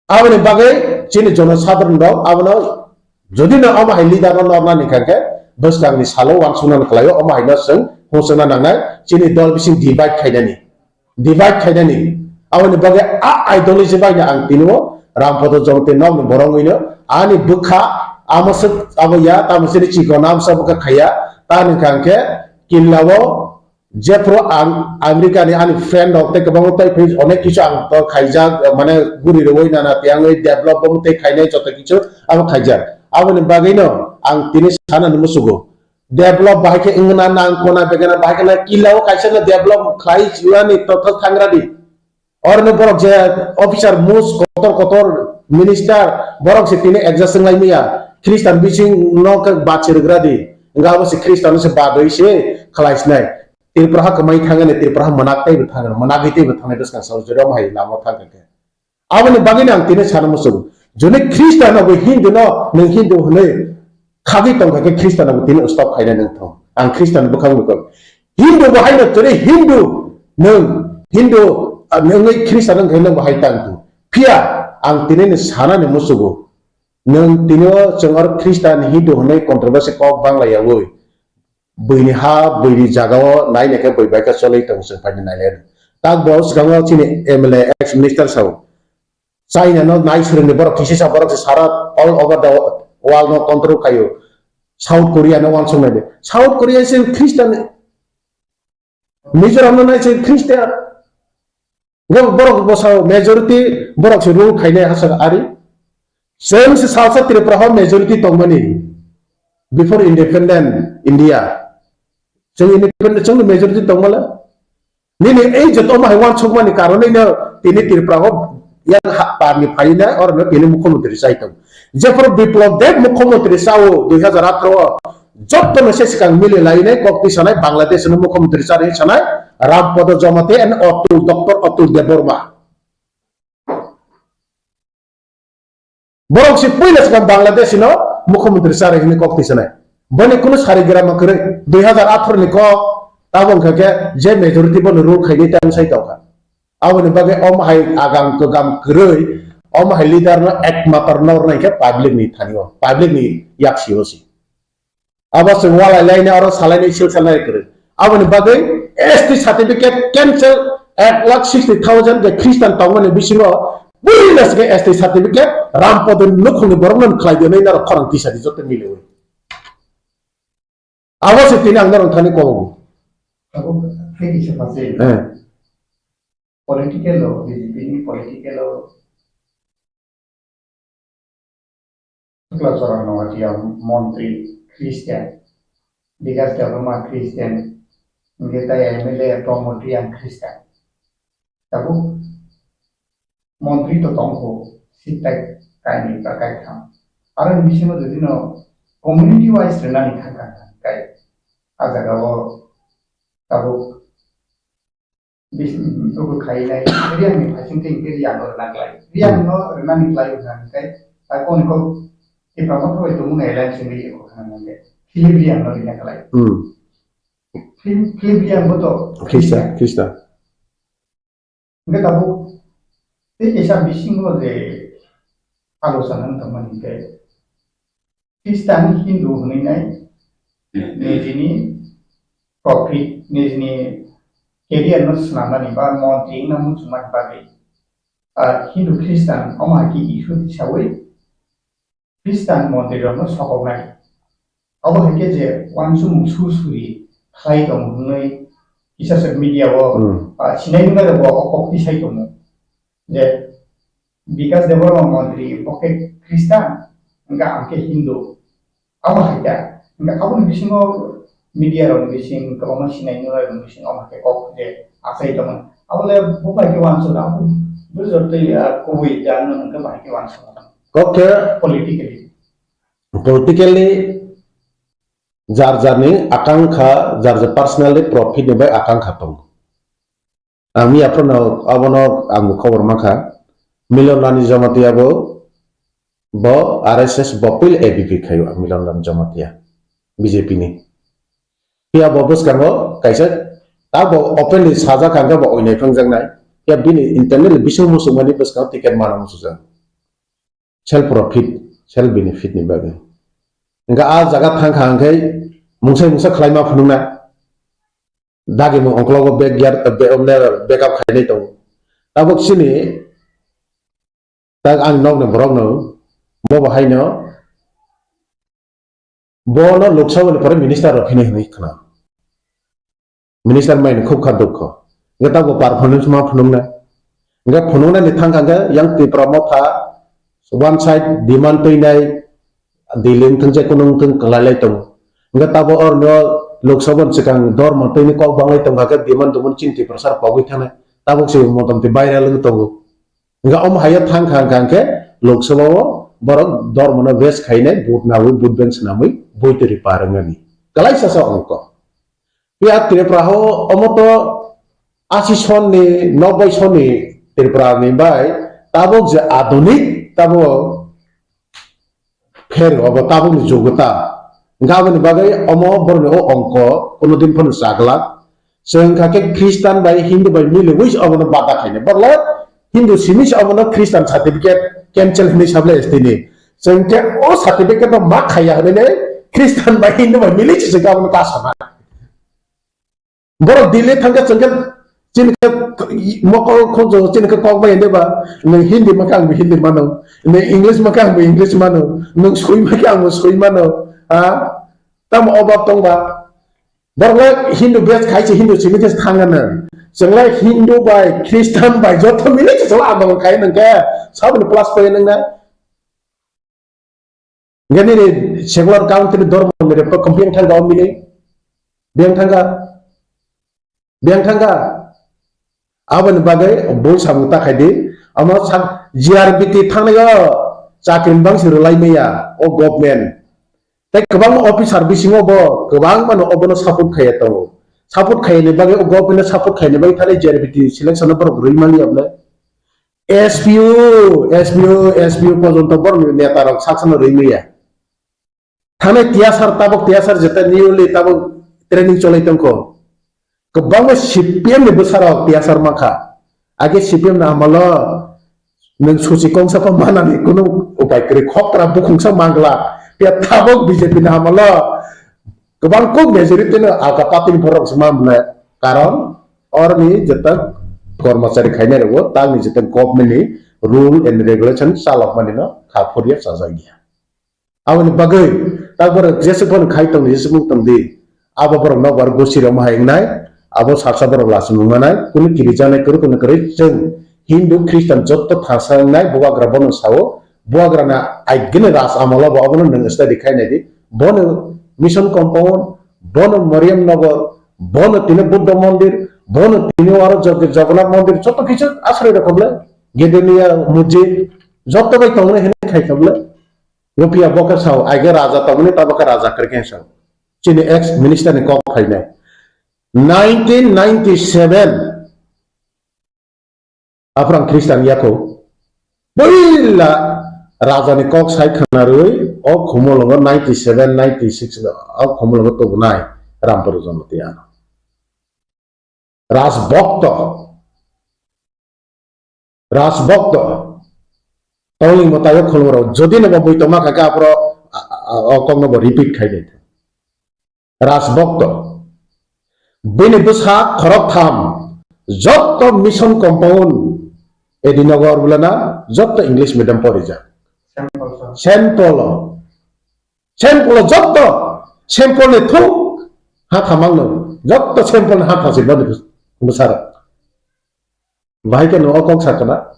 awani bagai chini jono sadron dong awano jodi na ama haili da no na nikake bus kang ni salo wan sunan klayo ama haina seng hosana nangai chini dol bising divide khaidani awani bagai ideology bai na ang tino rampoto jomte nom borongino ani bukha amasuk abaya tamasiri chiko nam sabka khaya tan kangke killawo Jepro Amerika ni ani friend of te kabang tai page onek kichu ang to khaijak mane guri roi nana tiang ei develop bom te khainai joto kichu am khaijak amane bagaino ang tini sana numusugo develop bahake ingna nang kona begana bahake na kilao kaisa na develop khlai juani to thangradi or ne borok je officer mus kotor minister borok se tini exercise lai miya Kristen bising no ka bachirgradi ngabo se Kristen se badoi se khlais nai Tirpraha kemai tangan tirpraha manaktai bertangan managiti bertangan terus kan saudara mahai lama tangan ke awalnya bagi yang tini sana musuh jadi Kristen aku Hindu no neng Hindu hone kaki tong kaki Kristen aku tini stop kaya neng tong ang Kristen bukan Hindu bahai no jadi Hindu neng Kristen neng kaya bahai tang tu pia ang tini ni sana ni musuh neng tini cengar Kristen Hindu hone kontroversi kau bangla ya woi bini jagawo nai neke boi baika solei tong se pani nai len tak bos gango chini MLA ex minister saw China no nai sureng bor kisi sa bor sara all over the world no control kayo South Korea no wan song nai South Korea is Christian Mizoram no nai se Christian borok bosaw majority borok se rule khaine hasa ari same se salsa Tripura majority tongmani before independent India Jeng independent jeng majority tongmala nini jot oma hewan chokma ni karone no tini Tripura yang hak parni paina or no tini mukhomontri saitong jepro biplov dek mukhomontri sao 2018 jotono se sikang mili lainai kok pisanai Bangladesh no mukhamantri sari sanai Rampada Jamatia and Dr. Atul Deborma. Borong si puilas kan Bangladesh no mukhamantri sari ini kok pisanai. Bani kunus hari gira makere 2018 ni kok tabong kage je majority bon ru khaini tang sai tawka. Awan bagai om hai agam kegam keroi om hai leader no ek matar nor nai ke public ni thaniyo public ni yak siyosi. Awas wala lain orang salah ni sil salah kere. Awan bagai ST certificate cancel 1,60,000 ke Kristen tawangan bisingo builas ke ST certificate Rampada nukhung ni borong khlai de nai na khorang tisa di jotte milewe. Awas itu ni anggar orang thani kau. Aku fikir sepasai. Political law, BJP ni political law. Kelas orang nawat yang menteri Kristen, digas government Kristen, kita MLA promoter yang Kristen. Tapi menteri tu tongko sitai kaini pakai kam. Orang di sini tu dino community wise rendah ni kan kai. Agar kau tahu bis itu kai lagi. Dia ni pasang tinggi dia orang lagi. Dia no rendah ni lagi kan kai. Aku ni kau di promotor itu mungkin airline sendiri kau kan nanti. Film dia no dia lagi. Film dia betul. Kristen. Enggak tahu. Ini saya bising kau de alasan teman ini. Kristen Hindu ni ni profit ni career no selama ni bar monti namun cuma pakai Hindu Kristen orang ki isu disawai Kristen monti no sokong lagi awak kerja wansum susui khai dong ni kisah sosial media sinai nggak ada kok disai dong je because they were monti pakai Kristen enggak angke Hindu awak kerja enggak kamu bising media orang bising kalau masih naik orang bising orang kekok je asai teman awalnya bukan kewan sudah aku berarti kuwi jangan ke baik kewan sudah kok politically jar ni akangkha jar personally profit ni bai akangkha tong ami aprono abono amu khobor makha Milonani Jamatia bo RSS bopil ABP khayo Milonani Jamatia BJP ni Pia bobos kango kaisa tabo openly saja kangga bo oinai pangjang nai ya bini internal bisu musumani bas kau tiket mana mususan self profit self benefit ni bagai enggak a jaga thang khangkai mungsai khlaima phunungna dagi mo ongklogo backyard backup khainai tong tabok sini tag ang nog na borong no bo bahaino bono Lok Sabha ni pare minister rakhine hini khana minister main khub kha dukho ngata go performance ma phunungna nga phunungna ni thanganga yang ti pramotha one side demand toinai diling thangje kunung tung kalalai tong ngata bo or no Lok Sabha chikang dor ma toini kok bangai tong ga demand tumun chinti prasar pagui thana tabok se motam ti viral ng tong nga om hayat thang ke Lok Sabha borok dor mana wes khaine bud nawi bud ben sanamui boiteri parangani kalai sasa ongko pia Tripuraho omoto 80 son ni 90 son ni Tripura ni bai tabok je adunik tabo fer obo tabok ni jogota ngabani bagai omo borne o ongko kono din pon saglak sengka ke Kristen bai Hindu bai mile wis obo no bata khaine borla Hindu sinis obo no Kristen certificate cancel ni sable estini sengke o certificate no mak khaya ne Kristen ba Hindu ba mili chi ga mon ka sama boro dile thangka sengke jinka moko khojo jinka kok ba ende ba ne Hindi makang Hindi mano ne English makang English mano ne sui makang sui mano tam obab tong ba borla Hindu bes khai chi Hindu chi mites thangana sengla Hindu ba Kristen ba joto mili chi sala abang khai nang ka sabun plus point nang na ngani ni secular country dormo mere pa kompiang thanga om mili biang thanga aban bagai bol samuta khaidi ama GRBT thangna ga chakrin bang sir lai meya o government tay kebang officer bisingo bo kebang mano obono support khaya to support khaya ne bage go pina support khaya ne bage thale JRBT selection por ruimali able SPU পর্যন্ত বড় নেতা rock শাসন রইমিয়া থানে তিয়াসার তাবক তিয়াসার যেটা newly তাবক training চলাইতং কো kebang CPM ni besar তিয়াসার মাখা আগে CPM na amalo nang suci kongsa pemana ni kuno upai kiri khokra bukungsa mangla pia tabok BJP na amalo kebang kok majority na aga patin borok semamle karon or ni jetak कर्मचारी खाने रहो तांग नि जितन government नि rule and regulation सालक माने न खाफोरिया साजागिया आवनि बगै ताबर जेसेबन खाइतं नि जेसेबन तंदि आबो बर न बर गोसिरो माहायनाय आबो सासा बर लास नुमानाय कुनि किरि जानाय करू कुनि करै जों हिंदू ख्रिस्टान जत्त थासानाय बुवाग्रा बन सावो बुवाग्राना आइगने रास आमला बाबन नंग स्टडी खायनाय दि बन मिशन कम्पाउंड बन मरियम नगर बन तिने बुद्ध मंदिर बन तिने और जगन्नाथ मंदिर जत्त किछु आश्रय रखबले गेदनिया मस्जिद जत्त बाय तंगने हेने खायखबले रुपिया बका साव आइगे राजा तंगने तबका राजा करके साव चिने एक्स मिनिस्टर ने कॉप खायनाय 1997 आफ्रां ख्रिस्टान याखौ बैला राजानि कॉक साइ खानारै अ खमलंग 97 96 अ खमलंग तो बनाय रामपुर जमतिया राजभक्त तौली मतायो खलरो जदि न बैतमा काका अपरो अकंग न रिपीट खाइदे राजभक्त बेनि बसा खरकथाम जत्त मिशन कम्पाउंड एदिनगर बुलाना जत्त इंग्लिश मीडियम पढिजा सेम्पल जत्त सेम्पल ने थु हा थामांनो जत्त सेम्पल हा थासि बदि besar bahai ke no okok sakana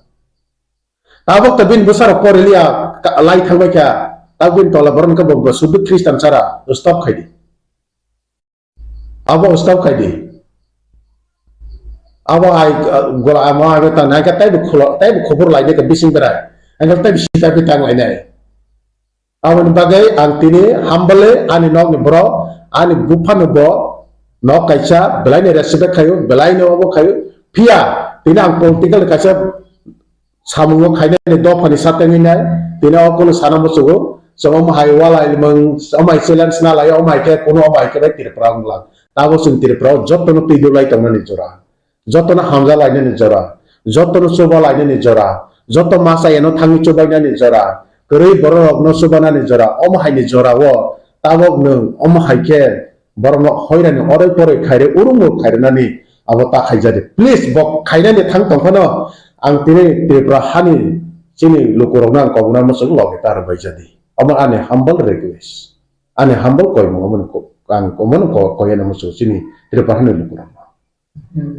tabok tabin besar porelia lai thangbai kya tabin tola baron ka bob subit Kristen cara stop khaidi abo stop khaidi abo ai gola ama ave ta na ka tai bu khobor lai de ka bising berai angal tai bisita pitang lai nai awon bagai antini hambale ani nog ni bro ani bufan bo nok kaisa belai ne respect kayo belai ne obo kayo pia tina ang political kaisa samungo khaine ne do phani satengi nai tina okono sanam sugo somom hai wala ilmang somai silence na lai omai ke kono omai ke bai tir prang la tabo sun tir pro jotno pidu lai tamani jora jotno hamza lai ne jora jotno soba lai ne jora jotno masa eno thangi chobai ne jora korei borok no sobana ne jora omai ne jora wo tabok nung omai ke borong hoirani orai pore khaire urumu khairenani abota khaijade please bok khainani thang tongkhano ang tini tripura hani chini lokorona kobuna mosong loge tar baijadi amar ane humble request ane humble koimo amon ko ang komon ko koyana moso chini tripura hani lokorona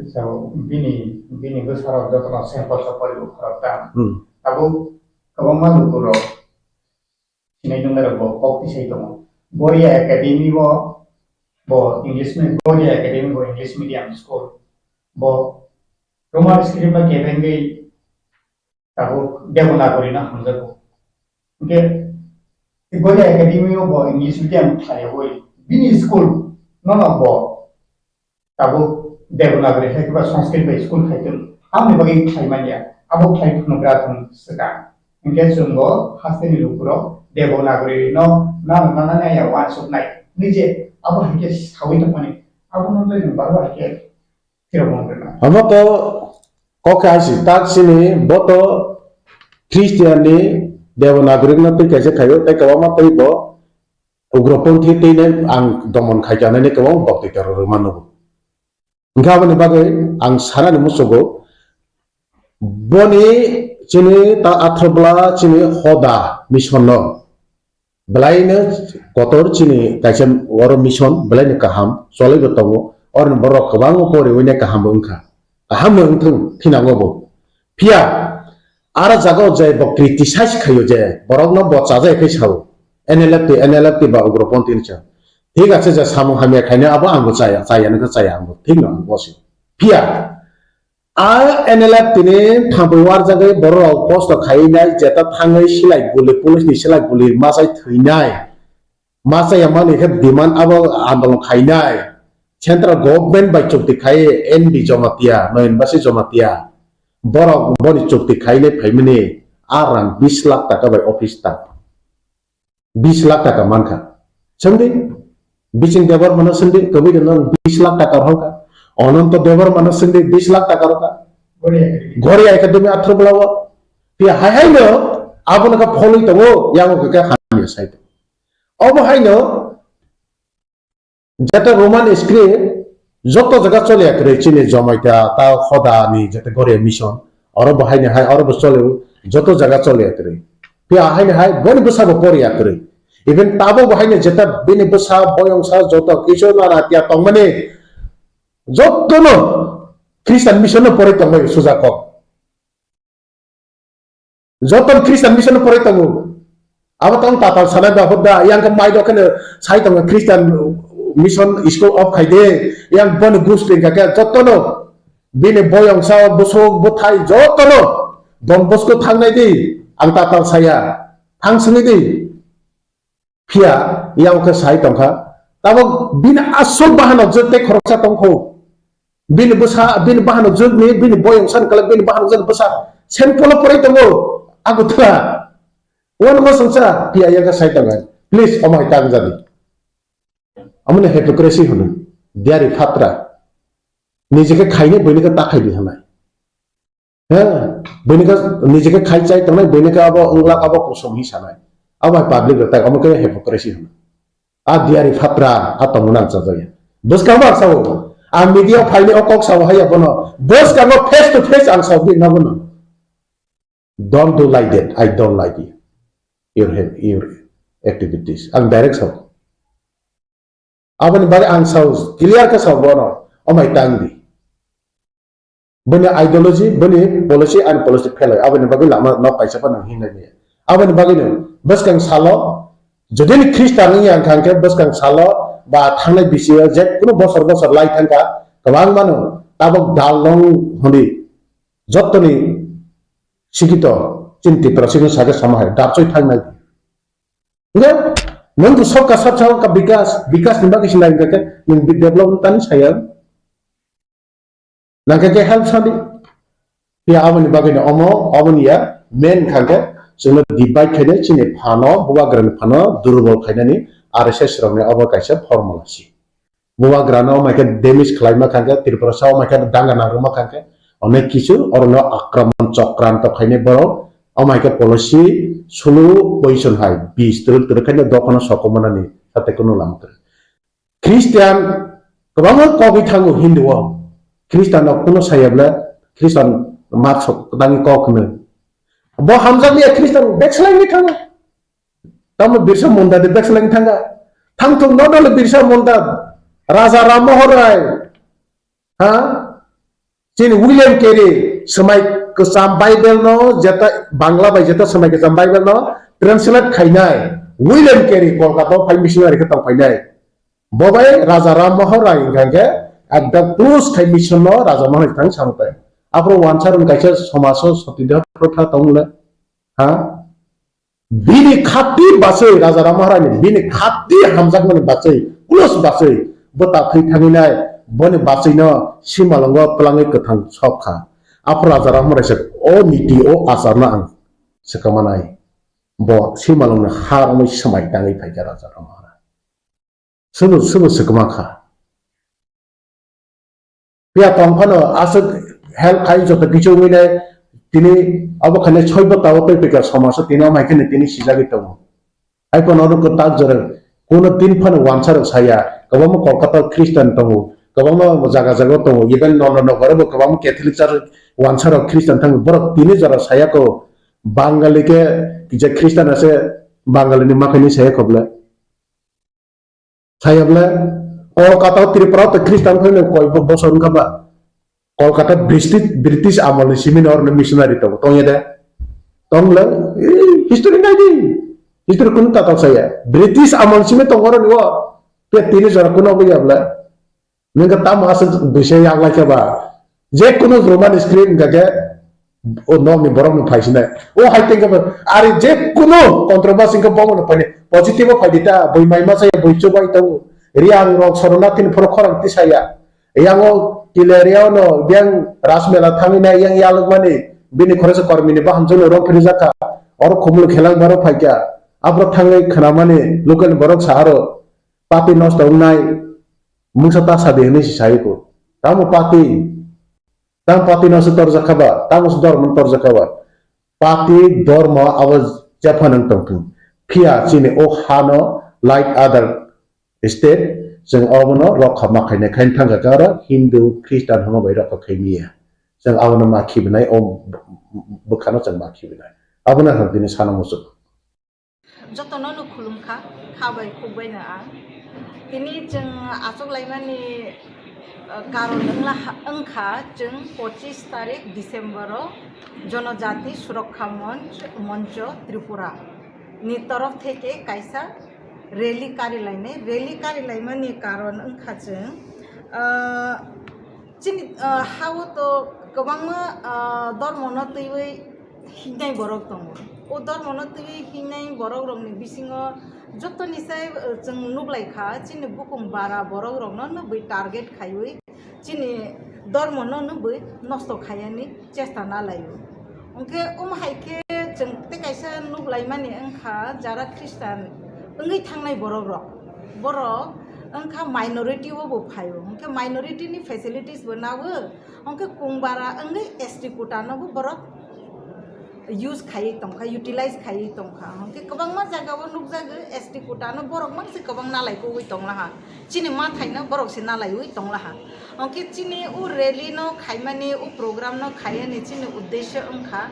so bini besar jotna sampel sapari ukhrata abu kabama lokoro sinai numero bo kokti seitomo boria academy bo English में बोरिया academy bo English medium school bo Roman script में केवेंगे ताको देवनागरी ना हम जब उनके बोरिया एकेडमी में bo English medium थाये हुए बिनी स्कूल ना bo ताको देवनागरी है कि बस संस्कृत में स्कूल खाइतुन हमने बगी खाइ मानिया अब खाइ खुनग्रा तुम सका उनके सुनगो हस्ते निरुपुरो देवनागरी ना या वन सुप नाइ निजे अब हके सावै त पनि अब नले बारबार हके तिरबोंगना हमको कोकासी ताक्सिनी बोतो क्रिस्टियाननि देवनागरिक न तै कैसे खायो तै कवा तै बो उग्रपन्थी तैने आं दमन खाइजानानै कवा बक्ति तरर मानबो गाबनि बागै आं सानानि मुसुगो बनि चिनि ता आथ्रब्ला चिनि होदा मिशन बेलायनो गतर चिनि काइसे वर मिशन बेलायनो काहाम सलै गतंगो और बरक गोबां परे वइने काहाम ओंखा काहाम ओंथों थिनांगोबो फिया आरो जागो जाय ब क्रिटिसाइज खायो जे बरक न बचा जाय कैसाव एनएलएफटी बा उग्रपन्थी निचा ठीक আছে যে सामु हामिया खायनो आबो आंबो जायानो जाया आंबो ठीक न बसि फिया आ एनएलएफटी नि थांबोवार जागै बरक पोस्ट खायनाय जेता थाङै सिलाय गुलि पुलिसनि सिलाय गुलि मासाय थैनाय masa yang mana ke demand abo andalong khainai central government by chukti khai NB jomatia noin basi jomatia borok boni chukti khaile phaimani aran 20 lakh taka by office staff 20 lakh taka manka sandi bicing debar mana sandi kabi dengan 20 lakh taka roka ononto debar mana sandi 20 lakh taka roka gori academy atro belawa pia hai no abona ka pholi tango yang ka khani sai obo hai no jata roman script joto jaga chole akre chine jomaita ta khoda ni jata gori mission oro bahai ne hai oro chole joto jaga chole akre pia hai ne hai boni busa bo pori akre even tabo bahai ne jata bini busa boyong sa joto kisho na tia tongmane joto no Christian mission no pore tongmai sujako joton Christian mission no pore tongo aba tong tatal sana da hoda yang ke mai do kana sai tong Christian mission school of khaide yang bon gusting ka jotono bini boyong sa busog buthai jotono don bosko thangnai di ang tatal saya thang sungi di pia yang ke sai tong kha tabo bina asol bahano jote khorsa tong kho bini busa bini bahano jog ni bini boyong san kala bini bahano jog busa sen polo pore tongo aku tla one more sangsa pia yang ka sai tong please omai tang jadi amune hypocrisy hono diari fatra নিজেকে খাইনে বইনেকে তা খাইদি হানাই হ্যাঁ বইনেকে নিজেকে খাই চাই তনাই বইনেকে আবো উংলা আবো কসম হি সানাই আবাই পাবলিক তা আমকে hypocrisy hono a diari fatra atamuna jajaya bos ka ba sawo a media faile okok sawo haya bono bos ka no face to face ang sawo bi na bono don't do like that I don't like it your activities ang direct sawo abani bari ang sawo clear ka sawo bono omai tangdi bani ideology bani policy and policy fail abani bagi lama no paisa pa nang hinai me abani bagi no bas kang salo jodi ni Christian yang kangke bas kang salo ba thangnai bisiya je kuno bosor bosor lai thangka kabang mano tabok dalong honi jottoni sikito cinti prasini saga samahai dapsoi thangnai nge nunggu sok ka bikas nimba kisinai kake ning development tan saya nangke ke help sadi pia abani bagina omo abani ya main khangke जोंनो divide खायने चिनि फानो बुवाग्रान फानो दुर्बल खायनानि RSS रंने अबो कायसे formula सि बुवाग्रानो माइके damage खालायमा खांके त्रिपुरासाव माइके दांगाना रुमा खांके अनेक किछु अरनो आक्रमण चक्रान्त खायने बरो अमाइके पलिसि सुलु पजिशन हाय 20 तर खायने दखनो सकमनानि साथे कोनो लामकर ख्रिस्टियान गोबां कबि थाङो हिन्दुआव ख्रिस्टानाव कोनो सायाब्ला ख्रिस्टान मार्क्स दानि कखनो bo hamzak ni Kristen backslide ni thanga tam birsa monda de backslide thanga thang tung no dole birsa monda raja ram mohor rai ha chin William Carey samai ke sam bible no jata bangla bai jata samai ke sam bible no translate khainai William Carey kolkata phai missionary ke tang phainai bo bai raja ram mohor rai ingkangke ekdam plus khai mission no raja mohor thang sampai apro wansarun kaisa samaso sotida protha tongla ha bini khati basai raja ram maharani bini khati hamjak mani basai ulos basai bota thai thanginai boni basai no simalango pelangai kethang sokha apro raja ram maharani o niti o asarna ang sekamanai bo simalong harmai samai tangai phaija raja ram maharani subu sekamakha pia tongphano asuk help khai jota kichu ngine tini abo khane choibo tawo pe pekar samasa tini maikene tini sijagi tawo ai kono ro ko tak jore kono tin phan wansar saya kabam kolkata Christian tawo kabam jaga jaga tawo even no gore bo kabam Catholic church wansar Christian tang borok tini jara saya ko Bangali ke je Christian ase Bangali ni makani saya kobla saya bla kolkata Tripura to Christian khone koi bo boson kaba Kolkata British amal seminar na missionary to tongya da tongla history nai di history kun ta saya British amal sime tongora ni wa pe tini jara kuno bo yabla ninga tam asa bishay yang la ba je kuno roman script ga o nom ni borok ni phaisina o haiteng ka ari je kuno controversy ka bongo pane positive phaidita boimai ma sai boichobai tang riang rok soronatin phoro khorang tisaya yango kileria no biang rasmela thangina yang yalugmani bini khorasa kormini baham jono ro phrijaka or khomul khelang baro phaikya abro thangai khanamani local borok saharo pati nষ্ট nai mungsata sabe ni sai ko tamu pati tang pati nষ্ট torjakaba tamu sudor mun torjakaba pati dorma awaz japanang tongtung phia chini o hano like other state जों आवनो रक खमा खायने खाइन थांगा गारा हिंदू ख्रिस्टान हंगा बै रक खायमिया जों आवनो माखिबनाय ओ बखानो जों माखिबनाय आवनो हरदिने सानामोसो जतननो खुलुमखा खाबाय खुबायना आं दिनै जों आसगलायमानि कारन ओंखा जों 25 तारिख डिसेम्बराव जनजाति सुरक्षा मंच त्रिपुरा नि तरफ থেকে कायसा रेली कारिलायमानि कारन ओंखाजों जोंनि हावो तो गोबां धर्मनो तैवै हिंनाय बरक दङ ओ धर्मनो तैवै हिंनाय बरक रंनि बिसिङाव जतनिसाय जों नुगलायखा जोंनि बुकुम बारा बरक रंनो बै टार्गेट खायै जोंनि धर्मनो बै नष्ट खायानि चेष्टा नालायो ओंखे हायखे जों तेकायसा नुगलायमानि ओंखा जारा ख्रिस्टान ओंगै थांनाय बरक ओंखा माइनरिटी वो फायो ओंखे माइनरिटी नि फैसिलिटीज बनावो ओंखे कुंबारा ओंगै एसटी कोटानो बरक यूज खायै तंखा यूटिलाइज खायै तंखा ओंखे गोबां मा जागाव नुगजागो एसटी कोटानो बरक मानसि गोबां नालायको बै तंलाहा चिनि मा थायना बरक से नालाय बै तंलाहा ओंखे चिनि उ रैली नो खायमानि उ प्रोग्राम नो खायनि चिनि उद्देश्य ओंखा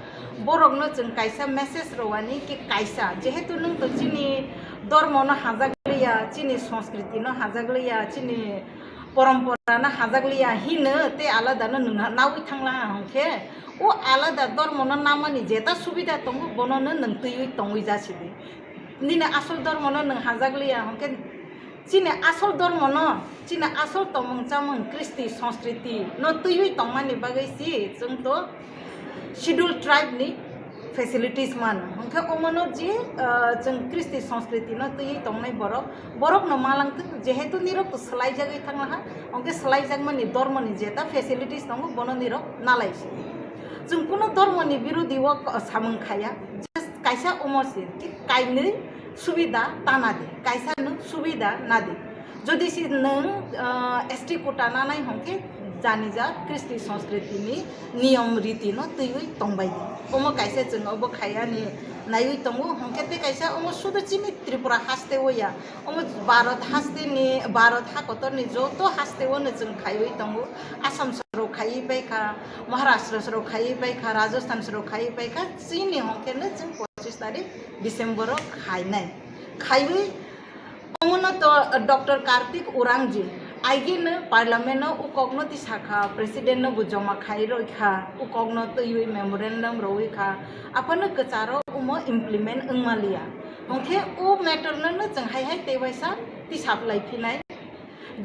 बरक नो जों कायसा मेसेज रवानि कि कायसा जेहेतु नों तो चिनि धर्मनो हाजागलिया चिनि संस्कृति न हाजागलिया चिनि परम्परा न हाजागलिया हिनो ते आलादानो नोंहा नावै थांला हंखे ओ आलादा धर्मनो नामानि जेता सुबिदा दङ बननो नों तैयै तंगै जासिदि निने आसल धर्मनो नों हाजागलिया हंखे चिनि आसल धर्मनो चिनि आसल तमंचामन कृष्टि संस्कृति न तैयै तंमानि बागैसि जों तो शेड्यूल ट्राइब नि फैसिलिटीज मान ओंखे अमनो जे जों कृष्टि संस्कृति न तैयै तंनाय बरक न मालांथ जेहेतु निरक सलाय जागै थांलाहा ओंखे सलाय जागमानि धर्मनि जेता फैसिलिटीज दङ बनो निरक नालायसि जों कुनो धर्मनि विरोधी व सामंखाया कायसा अमसे कि कायनो सुबिदा तानादि कायसा न सुबिदा नादि जदि सि नों एसटी कोटा नानाय हंखे जानि जा कृष्टि संस्कृति नि नियम रीति न तैयै तंबायदि ओमो कायसा जों अब खायानि नायै तंगो हंखे ते कायसा ओमो सुदचिनि त्रिपुरा हास्ते होया ओमो भारत हाकतरनि जतो हास्ते होनो जों खायै तंगो आसाम सरो खायै बायखा महाराष्ट्र सरो खायै बायखा राजस्थान सरो खायै बायखा चिनि हंखेनो जों 25 तारिख डिसेम्बर खायै ओमनो तो डॉक्टर कार्तिक उरांजी आइगेनो पार्लियामेंट उकगनो तिसाखा प्रेसिडेंट नो जमा खाई रखा उकगनो तैयै मेमोरेंडम रखा आपनो कचारो उमो इम्प्लीमेंट ओंमालिया ओंखे उ मैटर नो जों हाय तेवैसा तिसाब लाइफिनाय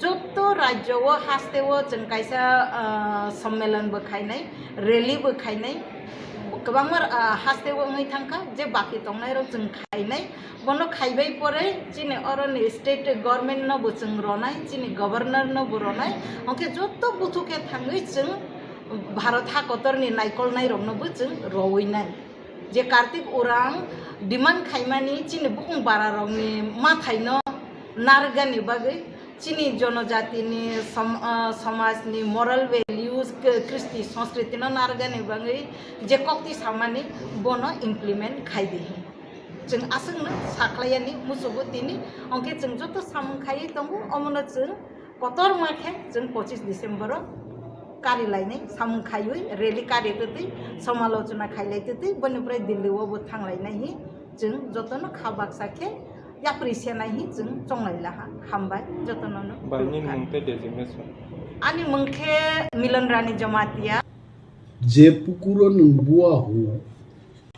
जतो राज्य व हास्ते व जों कायसा सम्मेलन बखायनाय रैली बखायनाय गोबां हास्ते व ओंगै थांखा जे बाकी तंनाय र जों खायनाय बनो खायबाय परे चिनि अरनि स्टेट गवर्नमेंट न जों रनाय चिनि गवर्नर न रनाय ओंखे जतो बुथुके थाङै जों भारत हाकतरनि नायकलनाय रंनोबो जों रवैनाय जे कार्तिक उरां डिमांड खायमानि चिनि बुकुं बारा रंनि माथायनो नारगानि बागै चिनि जनजातिनि समाजनि मोरल वैल्यूज कृष्टि संस्कृति न नारगानि बागै जे कक्ति सामानि बनो इम्प्लीमेंट खायदि जों आसंनो साख्लायानि मुसुबुतिनि अंके जों जतो सामखायै दंगो अमनो जों कतर माखे जों 25 डिसेम्बर कारिलायनाय सामखायै रैली कारितै समालोचना खायलायतै बनिफ्राय दिल्लीआवबो थांलायनाय जों जतनो खाबाक साखे याप्रिसियानाय जों चंलायलाहा हामबाय जतनो बानि मुंते डेजिग्नेशन आनि मुंखे मिलन रानी जमातिया जे पुकुरो नंबुआ हो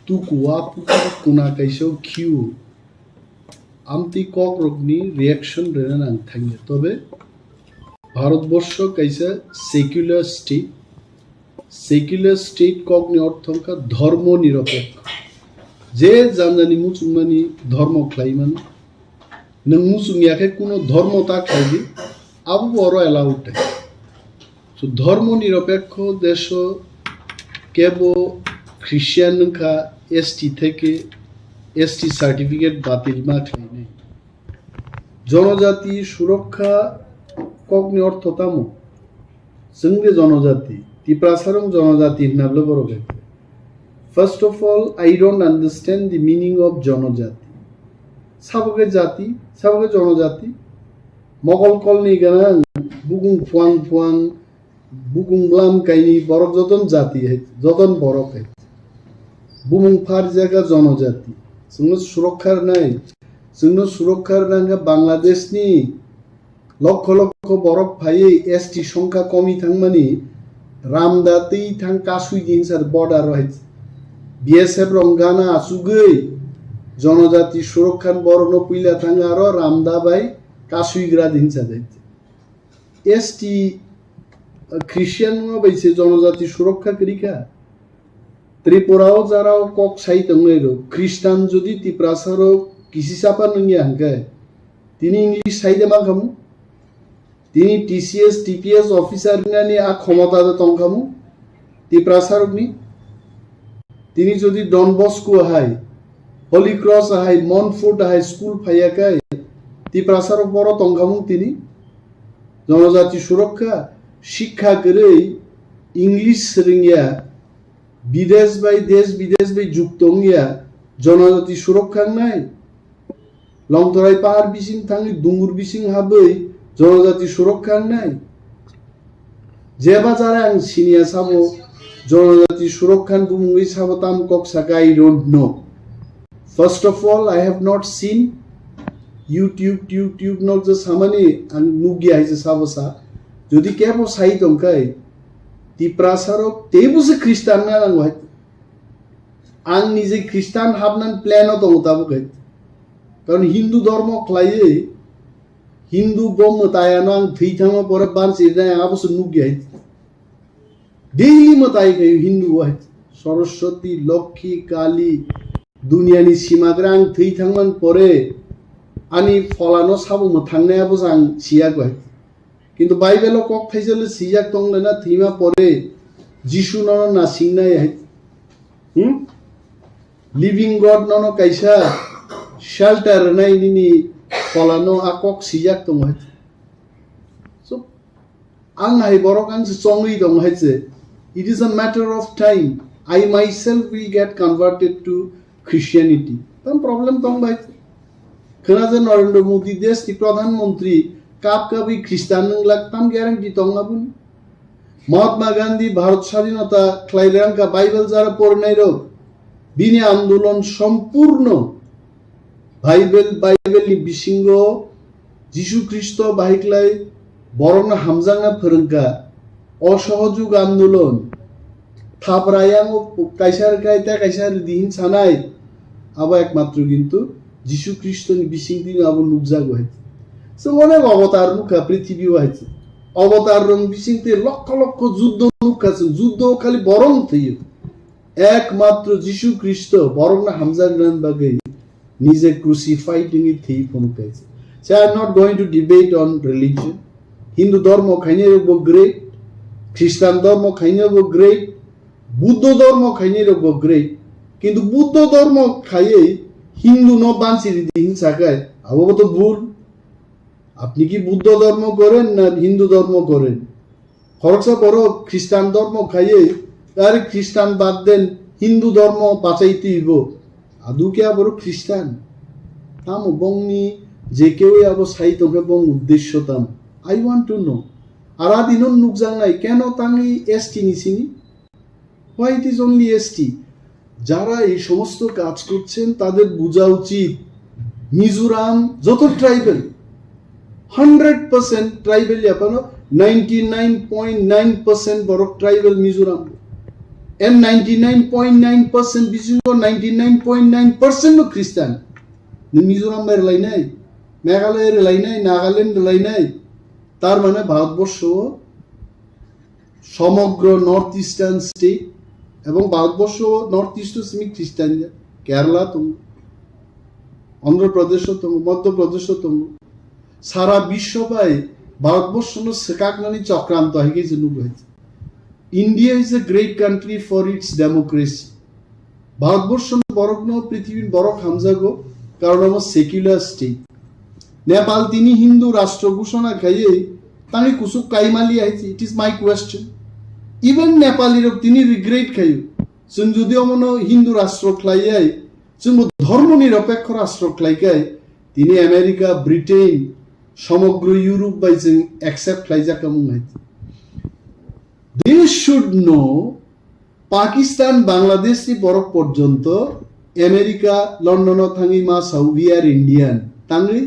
तू कुआ पुकुर कुना कैसो क्यू आमती कक रोगनी रिएक्शन रेना नां थांगे तबे भारतवर्ष कैसा सेक्युलर स्टेट secular state কগনি অর্থঙ্কা ধর্ম নিরপেক্ষ যে জানজানি মুসলমানি ধর্ম খাইমানো নং মুসুমিয়াকে কোনো ধর্ম তা খাইবি আবু বড় এলাউড সো ধর্ম নিরপেক্ষ দেশ কেবল খ্রিস্টান খা এসটি থেকে এসটি সার্টিফিকেট বাতিল মা খাই নাই জনজাতি সুরক্ষা কগনি অর্থ তামো जोंनि जनजाति तिप्रासारं जनजाति होननाबो बर' बेखौ first of all I don't understand the meaning of जनजाति साबगे जाति साबगे जनजाति मगल कलनि गाना बुगुं फुआं फुआं बुगुं ब्लाम काइनि बरक जतन जाति है जतन बरक है बुमुं फार जायगा जनजाति जोंनो सुरक्षार नांगा बांग्लादेशनि লক্ষ লক্ষ বরফ ফাইয়ে এসটি সংখ্যা কমি থাকমানি রামদাতেই থাং কাসুই দিনসার বর্ডার রয়েছে বিএসএফ রঙ্গানা আসুগৈ জনজাতি সুরক্ষার বরণ পুইলা থাং আরো রামদা বাই কাসুইগ্রা দিনসা যাইছে এসটি খ্রিস্টান বাইছে জনজাতি সুরক্ষা করিকা ত্রিপুরাও যারাও কক সাই তংনাইরো খ্রিস্টান যদি তিপ্রাসারও কিসি চাপা নঙ্গিয়া হাঙ্কায় তিনি ইংলিশ সাইদে মা খামু তিনি টিসিএস টিপিএস অফিসার নিয়ে আ ক্ষমতা তংখামু তিপ্রাসারকনি তিনি যদি Don Bosco high Holy Cross high মনফোর্ট high school ফাইয়াকাই তিপ্রাসারক বড় তংখামু তিনি জনজাতি সুরক্ষা শিক্ষা করে ইংলিশ রিঙ্গিয়া বিদেশ বাই যুক্ত হইয়া জনজাতি সুরক্ষা নাই লংতরাই পাহাড় বিসিং থাঙ্গি দুঙ্গুর বিসিং হাবৈ জনজাতি সুরক্ষা নাই যে বাজারে আং সিনিয়া সাবো জনজাতি সুরক্ষান বুমুই সাবতাম কক সাকা I don't know first of all I have not seen YouTube নক যে সামানি আং নুগি আইছে সাবসা যদি কেবো সাই দংকাই তিপ্রাসারক তেবুসে খ্রিস্টান না আং হয় আং নিজে খ্রিস্টান হাবনান প্ল্যানও তো মোতাবক কারণ হিন্দু ধর্ম খাইয়ে হিন্দু ব্রহ্ম তায়ানো আং থৈথামো পরে বানসি যায় আবশ্য নুগি হয় ডেইলি মতাই গাই হিন্দু হয় সরস্বতী লক্ষ্মী কালী দুনিয়ানি সীমাগ্রা আং থৈথামান পরে আনি ফলানো সাবো থাংনায়াবো আং সিয়া গাই কিন্তু বাইবেল কক থাইসলে সিজাক তংলেনা থিমা পরে যিশু নন না সিংনাই হয় লিভিং গড নন কাইসা shelter নাই নিনি ফলানো আকক সিজাক দং হইছে সো আং হাই বরক আং চংই দং হইছে it is a matter of time I myself will get converted to Christianity tam problem dong bai khana je Narendra Modi desh ni pradhan mantri kap kabi খ্রিস্টান লাগ tam guarantee dong abun Mahatma Gandhi bharat স্বাধীনতা খ্লাইরাঙ্কা Bible যারা পড়ে নাই রোগ বিনি আন্দোলন সম্পূর্ণ বাইবেল বিসিঙ্গ যিশু খ্রিস্ট বাহিকলাই বরং হামজাঙ্গা ফরঙ্কা অসহযোগ আন্দোলন থাপরায়াং কাইসার কাইতা কাইসার দিন সানাই আবা একমাত্র কিন্তু যিশু খ্রিস্ট বিসিং দিন আবু নুকজাগ হয়েছে সো অনেক অবতার নুকা পৃথিবী হয়েছে অবতার রং বিসিংতে লক্ষ লক্ষ যুদ্ধ নুকাছে যুদ্ধ খালি বরং থইও একমাত্র যিশু খ্রিস্ট বরং না হামজা গ্রান বাগে নিজে ক্রুসিফাইড ইনি থই ফোনকাইছে so I am not going to debate on religion Hindu ধর্ম খাইনে রব গ্রেট খ্রিস্টান ধর্ম খাইনে রব গ্রেট বুদ্ধ ধর্ম খাইনে রব গ্রেট কিন্তু বুদ্ধ ধর্ম খাইয়ে হিন্দু ন বানসি দিন সাকায় আবো তো ভুল আপনি কি বুদ্ধ ধর্ম করেন না হিন্দু ধর্ম করেন খরচা বড় খ্রিস্টান ধর্ম খাইয়ে আরে খ্রিস্টান বাদ দেন হিন্দু ধর্ম বাঁচাইতে হইব আদু কে বড় খ্রিস্টান তাম বংনি যে কেউ আবো সাইতকে বং উদ্দেশ্য তাম আই ওয়ান্ট টু নো আরা দিনন নুকজাং নাই কেন তাঙ্গি এসটি নিছিনি why it is only ST যারা এই সমস্ত কাজ করছেন তাদের বোঝা উচিত মিজোরাম যত ট্রাইবেল 100% ট্রাইবেল ইয়াপানো 99.9% বড় ট্রাইবেল মিজোরাম and 99.9% বিশিষ্ট 99.9% খ্রিস্টান মিজোরাম এর লাই নাই মেঘালয়ের লাই নাই নাগাল্যান্ড লাই নাই তার মানে ভারতবর্ষ সমগ্র নর্থ ইস্টার্ন স্টেট এবং ভারতবর্ষ নর্থ ইস্ট সিমি খ্রিস্টান কেরালা তঙ্গ অন্ধ্রপ্রদেশ তঙ্গ মধ্যপ্রদেশ তঙ্গ সারা বিশ্ববাই ভারতবর্ষ সেকাকনানি চক্রান্ত হয়ে গেছে India is a great country for its democracy Bharatvarsha বরগ্ন পৃথিবীর বড় হামজাগো কারণ আমার সেকুলার স্টেট নেপাল তিনি হিন্দু রাষ্ট্র ঘোষণা খাইয়ে তাঁর কুসুক কাইমালি আইছে it is my question even নেপালির তিনি রিগ্রেট খাইও जों যদিও মনে হিন্দু রাষ্ট্র খাইয়াই जों ধর্ম নিরপেক্ষ রাষ্ট্র খাইকাই তিনি আমেরিকা ব্রিটেন সমগ্র ইউরোপ বাই जों অ্যাকসেপ্ট খাইজাকা মুঙাই they should know Pakistan Bangladesh বরফ পর্যন্ত আমেরিকা লন্ডন থাঙ্গি মা উই আর ইন্ডিয়ান তাঙ্গি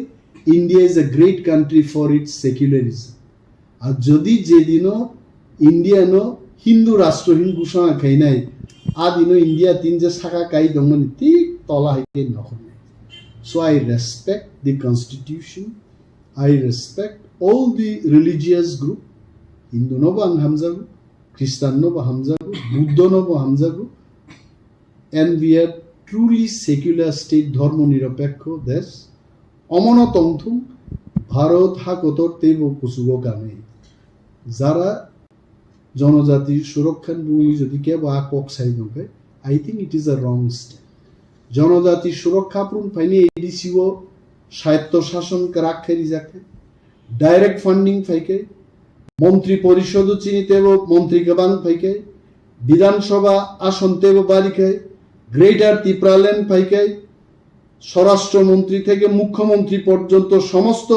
India is a great country for its secularism আর যদি যেদিনও ইন্ডিয়ানো হিন্দু রাষ্ট্রহীন ঘোষণা খাই নাই আদিনো ইন্ডিয়া তিন যে শাখা কাই দমন ঠিক তলা হাইকে নখন so I respect the constitution I respect all the religious group Hindu নব আং হামজাগু খ্রিস্টান নব হামজাগু বুদ্ধ নব হামজাগু and we are truly secular state ধর্ম নিরপেক্ষ দেশ অমন তংথুম ভারত হাকতর তেব কুসুগো কামে যারা জনজাতির সুরক্ষার ভূমি যদি কেব আকক সাই দঙ্কে I think it is a wrong step জনজাতির সুরক্ষা প্রুন ফাইনি এডিসিও স্বায়ত্ত শাসন রাখেরি যাকে ডাইরেক্ট ফান্ডিং ফাইকে মন্ত্রী পরিষদ চিনিতেব মন্ত্রী গবাং ফাইকে বিধানসভা আসন তেব বারিকায় গ্রেটার ত্রিপুরাল্যান্ড ফাইকায় স্বরাষ্ট্রমন্ত্রী থেকে মুখ্যমন্ত্রী পর্যন্ত সমস্ত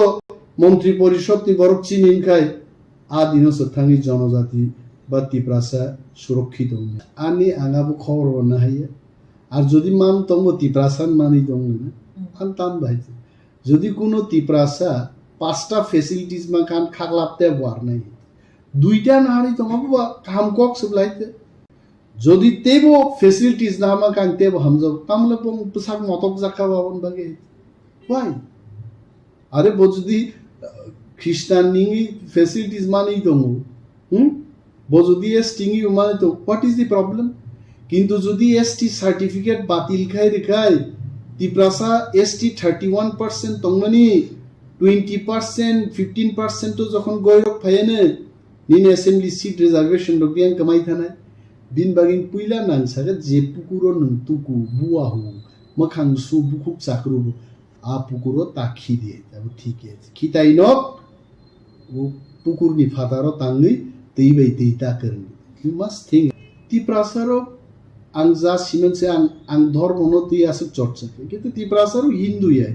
মন্ত্রী পরিষদ বরফ চিনিন খায় আদিন থাঙ্গি জনজাতি বা ত্রিপ্রাসা সুরক্ষিত আনি আঙাবো খবর না হাইয়া আর যদি মান তঙ্গ ত্রিপ্রাসান মানি দङ না আন তাম ভাইছে যদি কোনো ত্রিপ্রাসা 5টা ফেসিলিটিস মা খান খাগলাপতে বার নাই 2টা নাহারি তঙ্গ কাম কক সবলাইতে যদি তেব ফেসিলিটিস না মা কান তেব হামজাব তামলে পং পসাক মতক জাকা বাবন বাগে ওয়াই আরে বো যদি খ্রিস্টান নিঙ্গি ফেসিলিটিস মানেই দङ বো যদি এসটিঙ্গি মানে তো হোয়াট ইজ দি প্রবলেম কিন্তু যদি এসটি সার্টিফিকেট বাতিল খাই রেখাই ত্রিপ্রাসা এসটি 31% তংমানি 20% 15% তো যখন গয়রক ফাইনে নিন অ্যাসেম্বলি সিট রিজার্ভেশন রবিয়ান কামাই থানায় বিন বাগিন পুইলা নাংসাগে যে পুকুরো নং তুকু বুয়াহু মখাং সু বুকুক চাকরু আ পুকুরো তাখি দিয়ে তাবো ঠিক আছে খিতাই নক ও পুকুরনি ফাতারো তাঙ্গি তৈবাই তৈতা করনি ইউ মাস্ট থিঙ্ক ত্রিপ্রাসারও আং যা সিমেন্সে আং ধর্ম নতি আছে চর্চা কিন্তু ত্রিপ্রাসারও হিন্দু ইয়াই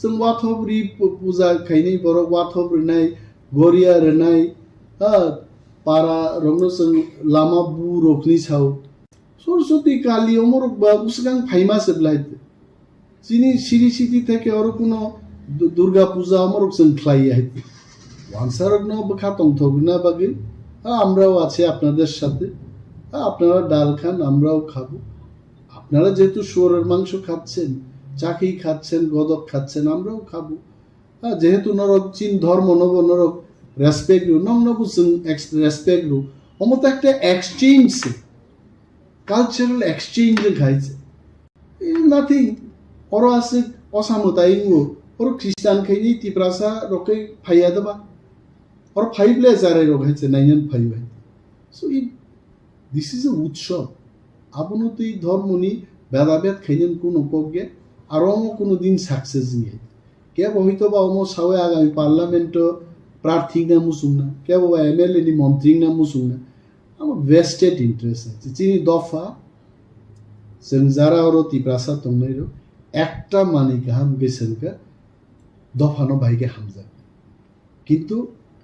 जों वाथबरी पूजा खाइनै बर वाथबरी नाय गरिया रनाय पारा रंनो जों लामा बु रोखनि साव सरस्वती काली अमर बा उसगां फाइमा सेबलाय जिनि सिरि सिरि থেকে আর কোনো দুর্গা পূজা অমর जों ख्लाय आइते ওয়ানসারগ্ন বখা তংথগনা বাগে আমরাও আছে আপনাদের সাথে আপনারা ডাল খান আমরাও খাবো আপনারা যেহেতু শুয়োরের মাংস খাচ্ছেন চাকি খাচ্ছেন গদক খাচ্ছেন আমরাও খাবো যেহেতু নরক চীন ধর্ম নব নরক রেসপেক্ট নং নব রেসপেক্ট অমত একটা এক্সচেঞ্জ কালচারাল এক্সচেঞ্জ খাইছে নাথিং ওর আছে অসামতাইঙ্গো ওর খ্রিস্টান খাইনি ত্রিপ্রাসা রকে ফাইয়া দেবা ওর ফাইবলে যারে রখাইছে nine five so this is a উৎসব আপনতো এই ধর্মনি ভেদাভেদ খাইনেন কোনো পক্ষে আর কোনো দিন সাকসেস নিয়ে কে হয়তো বা অমো সাওয়ে আগামী পার্লামেন্ট প্রার্থী না মুসুং না কে বা এমএলএ নি মন্ত্রী না মুসুং না আমার ভেস্টেড ইন্টারেস্ট আছে চিনি দফা जों যারা ওর ত্রিপ্রাসা তংনাইরো একটা মানে গাহাম গেছেনকা দফানো ভাইকে হামজা কিন্তু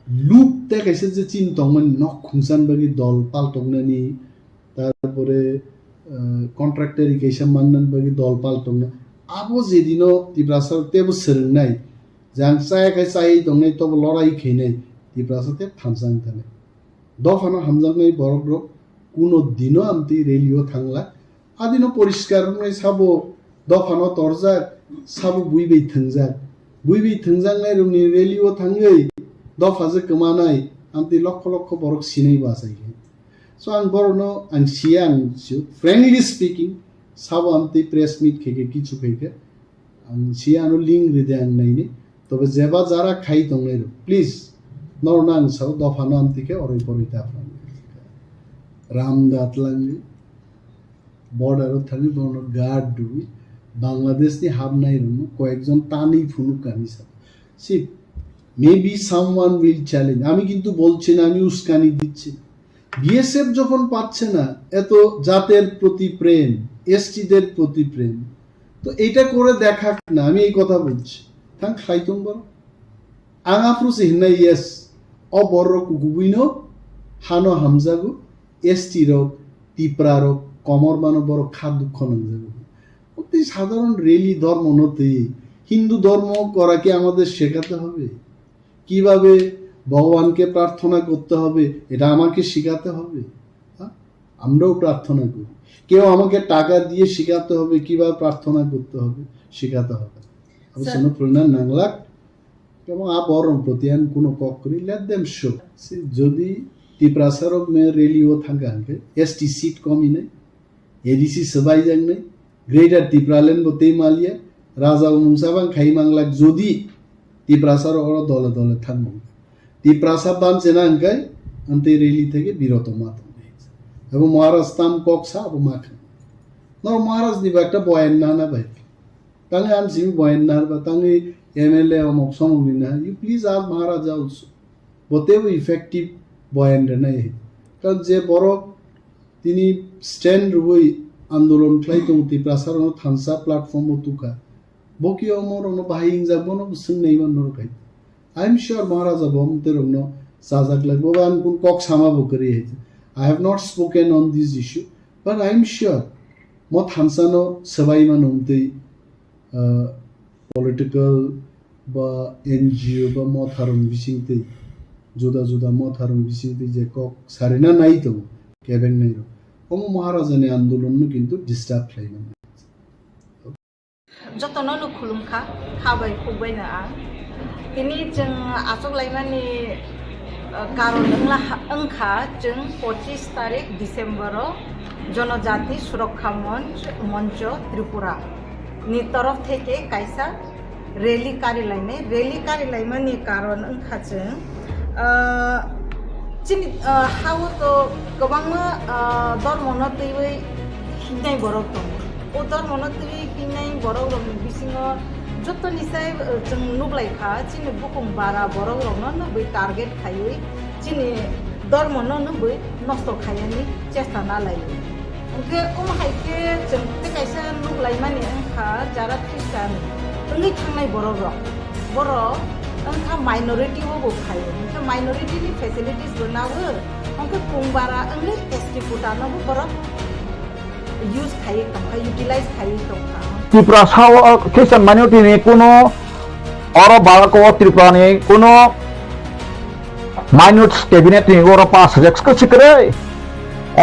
লুক দেখাইছে যে চীন তংমান নক খুংসান বাগি দল পাল তংনানি তারপরে কন্ট্রাক্টর ইকেশন মাননান বাগি দল পাল তংনা আবো যেদিনও ত্রিপ্রাসার তেব সেরংনাই যাং চাই খাই চাই দংনাই তব লড়াই খেইনাই ত্রিপ্রাসাতে থামসাং থানে দফানো হামজাংনাই বরগ্রব কোনো দিনও আমতি রেলিও থাংলা আদিনো পরিষ্কার নাই সাবো দফানো তরজাক সাবো বুইবেই থংজাক বুইবেই থংজাংনাই Rooney রেলিও থাঙ্গै দফাজে কমানাই amti lokho borok sinai basai ke so ang borono ang siang frankly speaking sabo amti press meet kheke kichu kheke ang siano link ride ang nai ni tobe jeba jara khai tongnai please nornang sau dofano amti ke oroi porita afran ramdat langi border thali bono guard dubi Bangladesh ni habnai rumu koekjon tani phunuk kani sa see maybe someone will challenge আমি কিন্তু বলছি না আমি উস্কানি দিচ্ছি BSF যখন পাচ্ছে না এত জাতের প্রতি প্রেম এসটিদের প্রতি প্রেম তো এটা করে দেখাক না আমি এই কথা বলছি থাং খাইতং বড় আঙাফ্রুস হিনা ইয়েস অবর কুগুবিনো হানো হামজাগু এসটি রোগ তিপ্রা রোগ কমর বানো বড় খা দুঃখ নজাগু অতি সাধারণ রেলি ধর্ম নতে হিন্দু ধর্ম করা কি আমাদের শেখাতে হবে কিভাবে ভগবানকে প্রার্থনা করতে হবে এটা আমাকে শেখাতে হবে আমরাও প্রার্থনা করি কেউ আমাকে টাকা দিয়ে শেখাতে হবে কিভাবে প্রার্থনা করতে হবে শেখাতে হবে অবশ্য প্রণাম নাংলাক এবং বরং প্রতিয়ান কোনো কক করি লেট দেম শো যদি টিপ্রাসারক মে রেলিও থাকাকে এসটি সিট কমি নাই এডিসি সবাই জাং নাই গ্রেটার টিপ্রালেন বতেই মালিয়া রাজা মুংসাবাং খাই মাংলাক যদি টিপ্রাসার ওরা দলে দলে থাকবো টিপ্রাসা বানছে না আঙ্কাই আনতে রেলি থেকে বিরত মাত এবং মহারাজ তাম কক্সা এবং মাখান নর মহারাজ দিবা একটা বয়ান না ভাই তাহলে আনছি বয়ান না বা তাহলে এমএলএ অমুক সমুনি না ইউ প্লিজ আর মহারাজা অলসো বতেও ইফেক্টিভ বয়ান নাই কারণ যে বড় তিনি স্ট্যান্ড রুবই আন্দোলন খাই তো টিপ্রাসার থানসা প্ল্যাটফর্ম তুকা বকি অমর অন্য বাহিং যাব না বুঝছেন নেই মান্নর খাই আই এম শিওর মহারাজা বমতের অন্য সাজাক লাগবো বা আমি কোন কক সামাবো করি হয়েছে I have not spoken on this issue, but I am sure mot hansano sabai manumte political ba NGO ba mot harum bisingte juda juda mot harum bisingte je kok sarina nai to keben nai ro omo maharaja ne andolon nu kintu disturb khai na jotono nu khulumkha khabai khubbai na ang ini jeng asok laimani কারণ অংখা जों 25 তারিখ December জনজাতি সুরক্ষা মঞ্চ ত্রিপুরা নি তরফ থেকে কাইসা rally কারিলাইমানি কারণ অংখা जों চিনি হাও তো গোবাংমা ধর্মনো তৈবই হিনাই বরক দं ও ধর্মনো তৈ হিনাই বরক রং বিসিङो joto nisai जों नुग्लाइखा चिनि बुकुम बारा बरक रंनो नबै टार्गेट खायै चिनि धर्मनो नबै नष्ट खायनि चेष्टा नालायो ओंखे हाइके जों तेकाइसा नुग्लाइमानि ओंखा जारा ख्रिस्टान ओंगै थांनाय बरक रं बर ओंखा माइनरिटी बो खायो ओंखे माइनरिटी नि फेसिलिटीज बनावो ओंखे कुंबारा ओंगै एसटी पुटानो बरक यूज खायो तंखा यूटिलाइज खायो तंखा ত্রিপুরা খ্রিস্টান মাইনরিটি নিয়ে কোনো বালক ত্রিপুরা নিয়ে কোনো মাইনরিটি ক্যাবিনেট নিয়ে ওরা পাস রেক্সকে শিখরে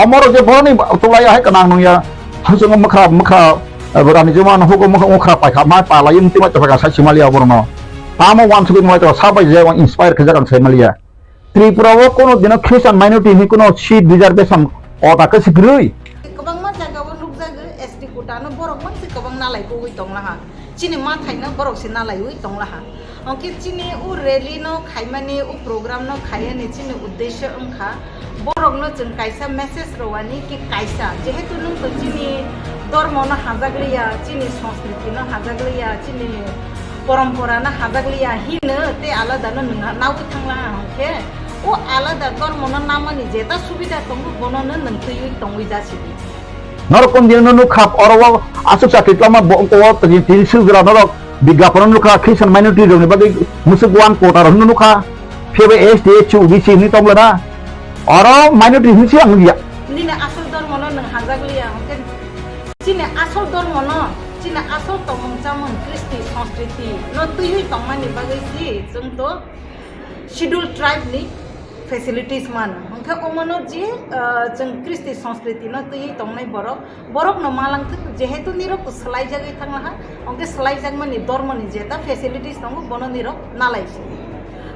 অমর যে বড় নেই তোলাই হয় কানা নুয়া হাসুং মখা বরানি জমান হুকো মখা পাইখা মা পালাই ইমতি মা তফা সাই সিমালিয়া বরনো তামো ওয়ান সুগিন মা তো সাবাই যে ইন্সপায়ার খজাগান সিমালিয়া ত্রিপুরাও কোনো দিন খ্রিস্টান মাইনরিটি নিয়ে কোনো সিট রিজার্ভেশন অটাকে শিখরই Kutano borok man si kabang nalai ko ui tong laha chini ma thaina borok si nalai ui tong laha onke chini u rally no khaimani u program no khayani chini uddesho angkha borok no जों kaisa message rowani ki kaisa jehetu nung to chini dormo no hajagliya chini সংস্কৃতি no hajagliya chini পরম্পরা না হাজাগলিয়া Hino তে আলাদা no nunga nawu thangla onke o alada dormo no namani jeta subida tongu bono no nung tui tongui jasibi নরকম দিন নুখাপ অরব আসুক চাকরি তো আমার বঙ্ক তিন সুগ্রা নরক বিজ্ঞাপন নুখা খ্রিস্টান মাইনরিটি রংনি বাকি মুসুকওয়ান কোটার নুখা ফেবে এসটি এইচইউ বিসি নি তমলেনা অর মাইনরিটি হিসি আংলিয়া নিনা আসল ধর্ম নং হাজাগলিয়া হকে চিনে আসল ধর্ম ন চিনে আসল তমংচামন কৃষ্টি সংস্কৃতি ন তুই তংমানি বাগৈসি जों তো শিডিউল ট্রাইব নি फेसिलिटीज मान ओंखे ओमनो जे जों कृष्टि संस्कृति न तुई तंगनाय बरक न मालांग जेहेतु निरक सलाय जागै थांलाहा ओंखे सलाय जागमानि धर्मनि जेता फेसिलिटीज दङ बनो निरक नालायसि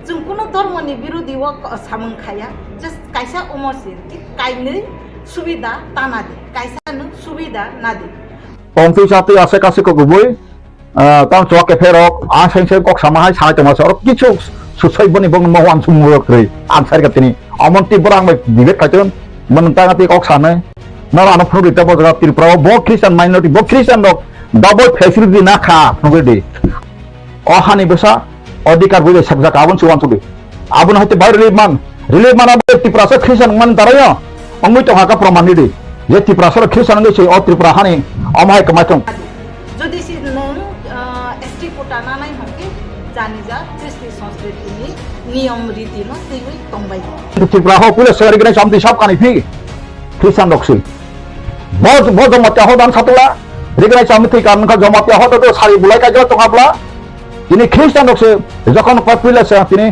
जों कुनो dormoni birudi wo samung khaya just kaisa umosir ki kaini subida tanadi kaisa nu subida nadi Pongti satu ase kasih ke gubui tam cok ke ferok aseng kok sama hai sanai tengah sorok kicu susai bani bang mawan sumur kri ansar katini amon ti berang baik dibek kacun menentang ati kok sana nara anak pun kita buat Tripura bo Christian minority bo Christian dok double facility na kha nugedi oh hani besa odikar bule sabja kabun suwan subi abun hati bayar relief man abe Tripura se Christian man taraya ongui to haka proman di ye Tripura se Christian ngai sei o Tripura hani amai kemacung jodi si nang ST kota nanai hongke jani ja Kristi संस्कृति ni नियम रीति no tiwi tongbai Tripura ho pule sehari kena samti sab kani fi Christian doksi bo jamatia ho dan satula rigrai samti kan ka jamatia ho to sari bulai ka jo tongabla ini Christian doksi যখন popular se তিনি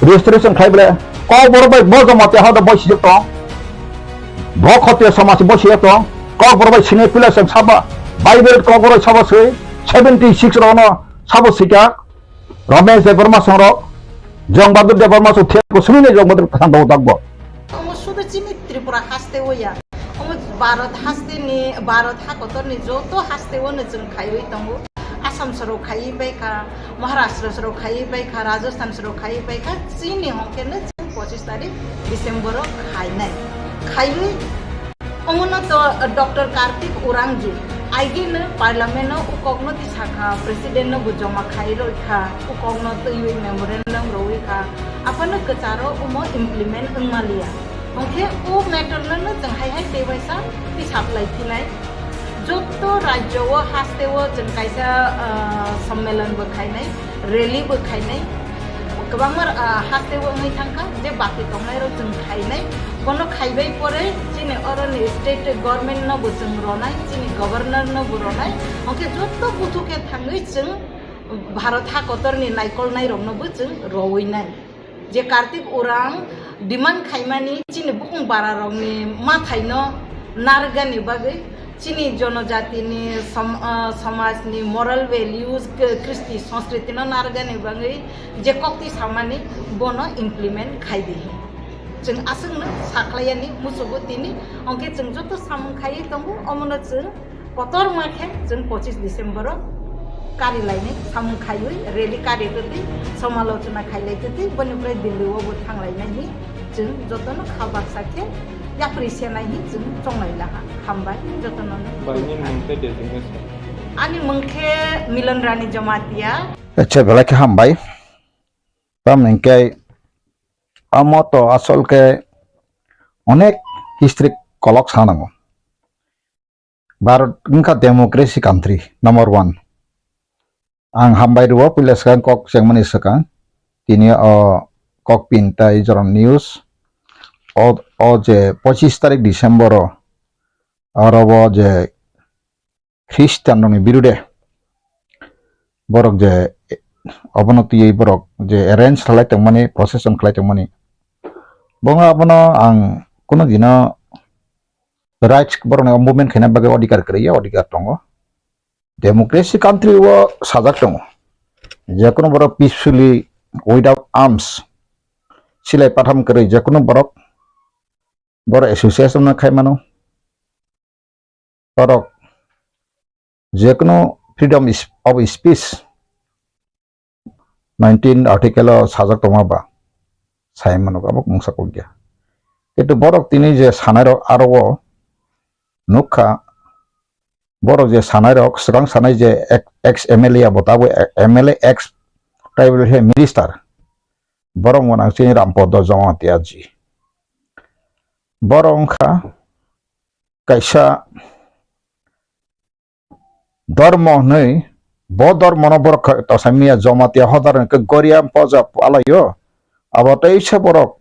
restoration খাইবলে ক বড় ভাই bo jamatia ho do bo si to bo khote samaj bo si to ক বড় ভাই সিনে পিলা se saba Bible ক বড় saba se 76 rono sabo sika Ramesh Devarma soro Jong Badur Devarma so thek ko suni ne Jong Badur pasang do takbo omo sudo chini Tripura haste oya omo Bharat haste ni Bharat ha kotor ni joto haste one jeng khaiwi tongo Assam soro khai bai ka Maharashtra soro khai bai ka Rajasthan soro khai bai ka chini hongke ne 25 तारिख December khai nai khaiwi omo no to Dr. Kartik Urangju Aigin parliament no ukogno ti sakha president no bujoma khairo kha ukogno to yu memorandum roi kha apano kacharo umo implement ungmalia ongke o matter no janghai hai tebaisa ti saplai tinai jotto rajyo o haste o jengkaisa सम्मेलन bo khainai rally bo khainai kobangmar haste o ngai thangka je baki tongnai ro jeng khainai kono khaibai pore chini oroni state government no bo jeng ronai chini governor no bo ronai ongke jotto butuke thangai jeng Bharat ha kotorni naikol nai rong no bo jeng roi nai je Kartik Urang demand khaimani chini bukung bara rongni ma thaino nargani bagai chini जनजाति ni समाज ni moral values Kristi संस्कृति no nargani bagai je kokti samani bono implement khaidi jeng asung no saklayani musugo tini ongke jeng joto samung khai tongo omono jeng kotor makhe jeng 25 December kari laini samung khaioi rally kari toti samalochona khailai toti boniprai Delhi o bo thanglai nai jeng joto no khabak sakhe ya prisia nai jeng chonglai laha hambai joto no Bani mungte designation ani mungke Milan Rani Jamatia Eche belai ke hambai tam nengkai amoto asol ke onek history kolok sanango Bharat ingka democracy country number 1 ang hambai dua pulas kan kok yang manis kan tini kok pinta ijoran news o je 25 tarik Desember aro je Christian ni birude borok je অবনতি এই borok je arrange khalai tangmani procession khalai tangmani bonga abono ang kono dina rights borok movement khena bagai odikar kriya odikar tongo democracy country wo sajak tongo je kono borok peacefully without arms silai patham kri je kono borok association na khai mano borok je kono freedom of speech 19 article sajak tomaba saimano kabok mungsa kogya itu borok tini je sanai aro nukha borok je sanai rok serang sanai je ex MLA abotabo MLA ex tribal he minister borok wanang sini rampodo Jamatia borok kha kaisa dormo nei bodor monobor to samia Jamatia hodar ke goriam poja alayo abatai se borok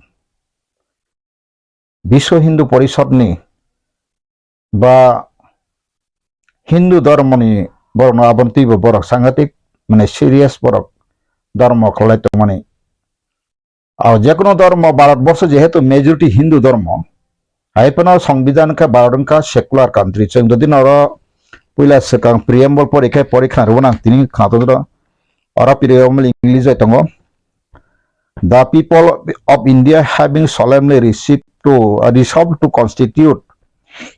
Bisho Hindu Porishad ni ba Hindu dharma ni borok abonti borok sangatik mane serious borok dharma khalai to mane আর যে কোনো ধর্ম ভারতবর্ষ যেহেতু majority Hindu ধর্ম আইপনা সংবিধান কা ভারত কা secular country চং যদি নর পয়লা সেকাং প্রিয়াম্বল পরীক্ষা রুনা তিনি খাতো দর অরা প্রিয়াম্বল ইংলিশ আইতঙ্গ The people of India have been solemnly resolved to constitute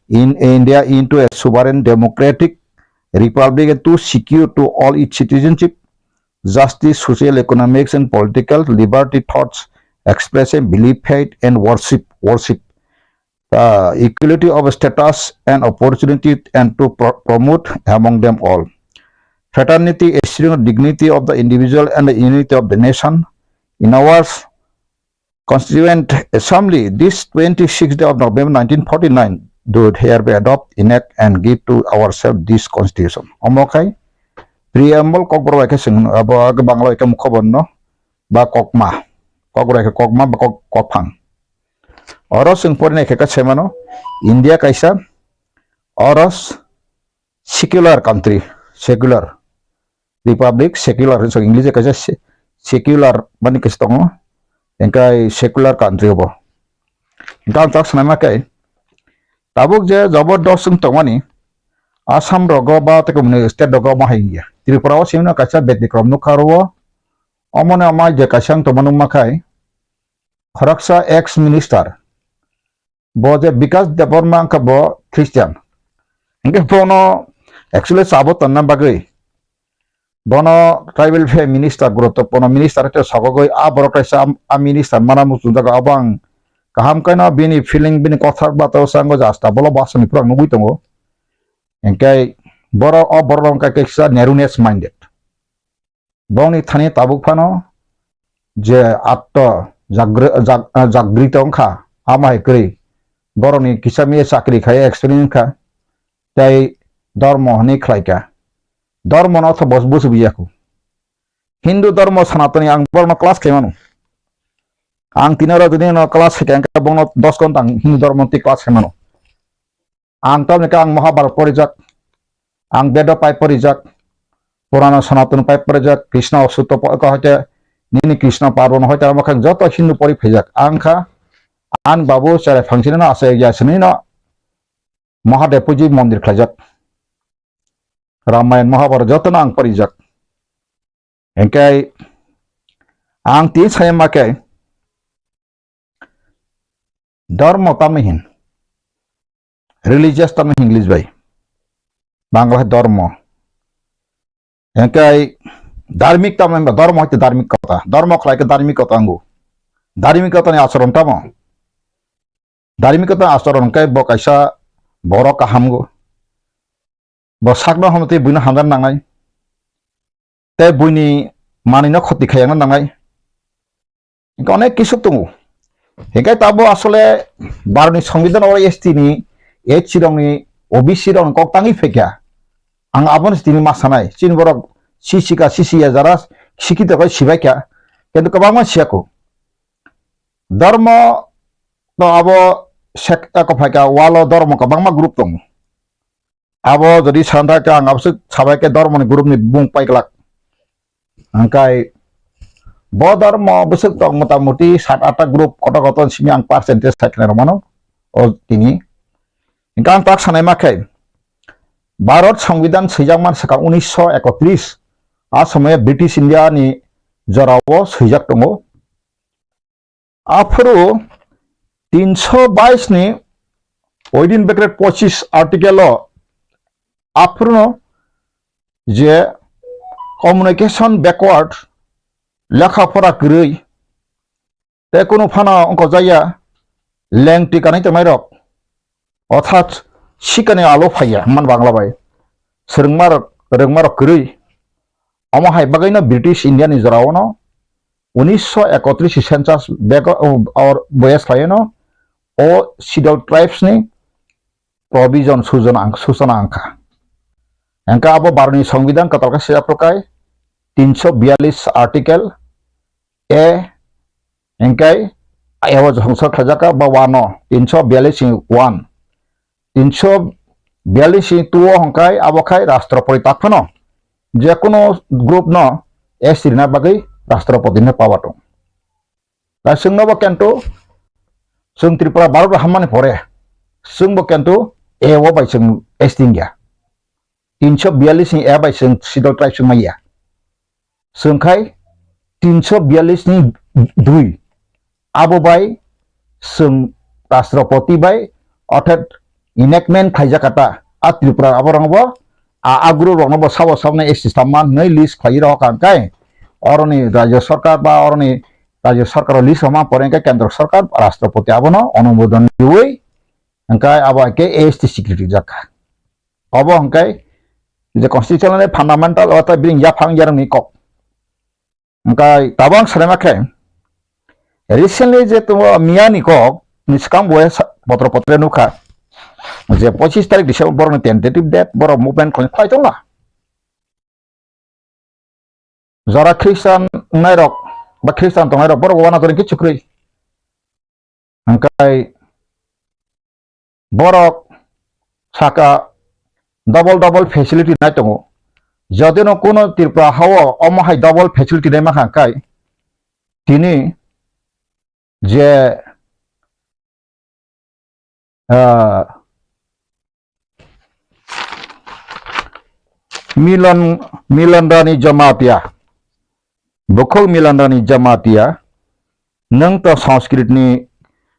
in India into a sovereign democratic republic and to secure to all its citizenship, justice, social, economics, and political liberty, thoughts, expression, belief, faith, and worship, equality of status and opportunity, and to promote among them all fraternity, assuring the dignity of the individual and the unity of the nation. In our Constituent Assembly, this 26th day of November 1949, do hereby adopt, enact, and give to ourselves this Constitution. Omokai, preamble kokbro ke sing abo ke bangla ke mukhobonno ba kokma, kokbro ke kokma ba kokphang. Oros sing porne ke semano, India kaisa oros secular country, secular republic, secular so English kaisa secular bani kestongo engkai secular country obo engkau tak senama kai tabuk je jabardast sing tongani Assam rogo ba te komuni state rogo ma haingia Tripura simna kaisa betikrom nukharwo omone ama je kasang tomanu makai kharaksa ex minister bo je Vikas Deborma ka bo Christian engke bono actually sabot tanna bagai bono tribal fair minister guruttopurno minister te sagogoi aboro kaisa a minister mana musudaga abang kaham kaina bini feeling bini kothar batao sango jasta bolo basani purang nugui tongo engkai boro o borong ka kaisa narrowness minded boni thani tabuk phano je atto jagrita ongkha amai kri boroni kisami chakri khai experience kha tai dharma hni khlaika Dharma no bos bos biyaku Hindu dharma sanatani ang borno class kemanu ang tinara dini no class kengka bono 10 kontang Hindu dharma ti class kemanu ang tam nika ang Mahabharata porijak ang Veda pai porijak Purana sanatani pai porijak Krishna osutto ko hote nini Krishna parwan hote amakhang joto Hindu pori phejak angkha an babu sare function na ase ya sinina Mahadev puji mondir khlajak Ramayana Mahabharata jotona ang parijak engkai ang ti saya makai dharma tamihin religious tamihin English bai Bangla dharma engkai dharmik tamihin dharma hote dharmik kota dharma khlai ke dharmik kota angu dharmik kota ni acharon tamo dharmik kota acharon kai bo kaisa boro kahamgo bo sakno hamte buina handan nangai te buini manino khoti khayang nangai engka onek kisu tungu engkai tabo asole baroni সংবিধান or ST ni HC rong ni OBC rong kok tangi fekya ang abon stini masanai chin borok sisika sisia jara sikita ko sibakya কিন্তু kabang siako dharma to abo sek ko phaka walo dharma kabang ma group tong abo jadi sandra ka ngapsuk sabai ke dharma ni group ni bung paiklak angkai bo dharma besuk tong motamuti 7-8 group kota-kota sini ang percentage sakne romano o tini ingkang tak sanai makai Bharat সংবিধান sejak saka 1931 a samaya British India ni jarawo sejak tongo afro 322 ni oidin bracket 25 article afro je communication backward লেখাপড়া গরৈ তে কোনো ফানা অঙ্ক যাইয়া ল্যাংটি কানাই তেমাইরক অর্থাৎ শিকানে আলো ফাইয়া মান বাংলা বাই রংমারক গরৈ আমাহাই বাগাইনা ব্রিটিশ ইন্ডিয়ান ইজরাওনো 1931 সেন্সাস বেক और বয়স লাইনো ও শিডল ট্রাইবস ni provision सूचना angka angka abo baroni সংবিধান katalka sia prokai 342 artikel e engkai ayawa jongsor khajaka ba wano 342 1 342 tuo hongkai abokai rashtrapati takhono je kono group no e sirna bagai rashtrapati ne pawato ta sungno ba kento sung Tripura baru hamane pore sung ba kento e wo bai sung estingya 342 ni e bai sung sidol tribe sung maya sungkai 342 ni দুই abo bai sung Rastrapati bai অর্থাৎ enactment খাইজাকাতা a Tripura aborang bo a agru rong bo sawo samne existaman nei list khai ro kangkai oroni rajya sarkar ba oroni rajya sarkar list sama porengkai kendra sarkar Rastrapati abono অনুমোদন diui angkai abo ke ST security jaka abo angkai the constitutional fundamental or bring yapang yarang ni kok angkai tabang saremakai recently je to miani kok niskam boy potro potre nuka je 25 tarik Desember ni tentative date boro movement ko khai tong la jara Christian nairok ba Christian tong nairok boro wana torin ki chukri angkai borok saka double facility nai tongo jadeno kono Tripura hawo omahai double facility dai makha kai tini je Milandani Jamatia Bukul Milandani Jamatia nang to sanskrit ni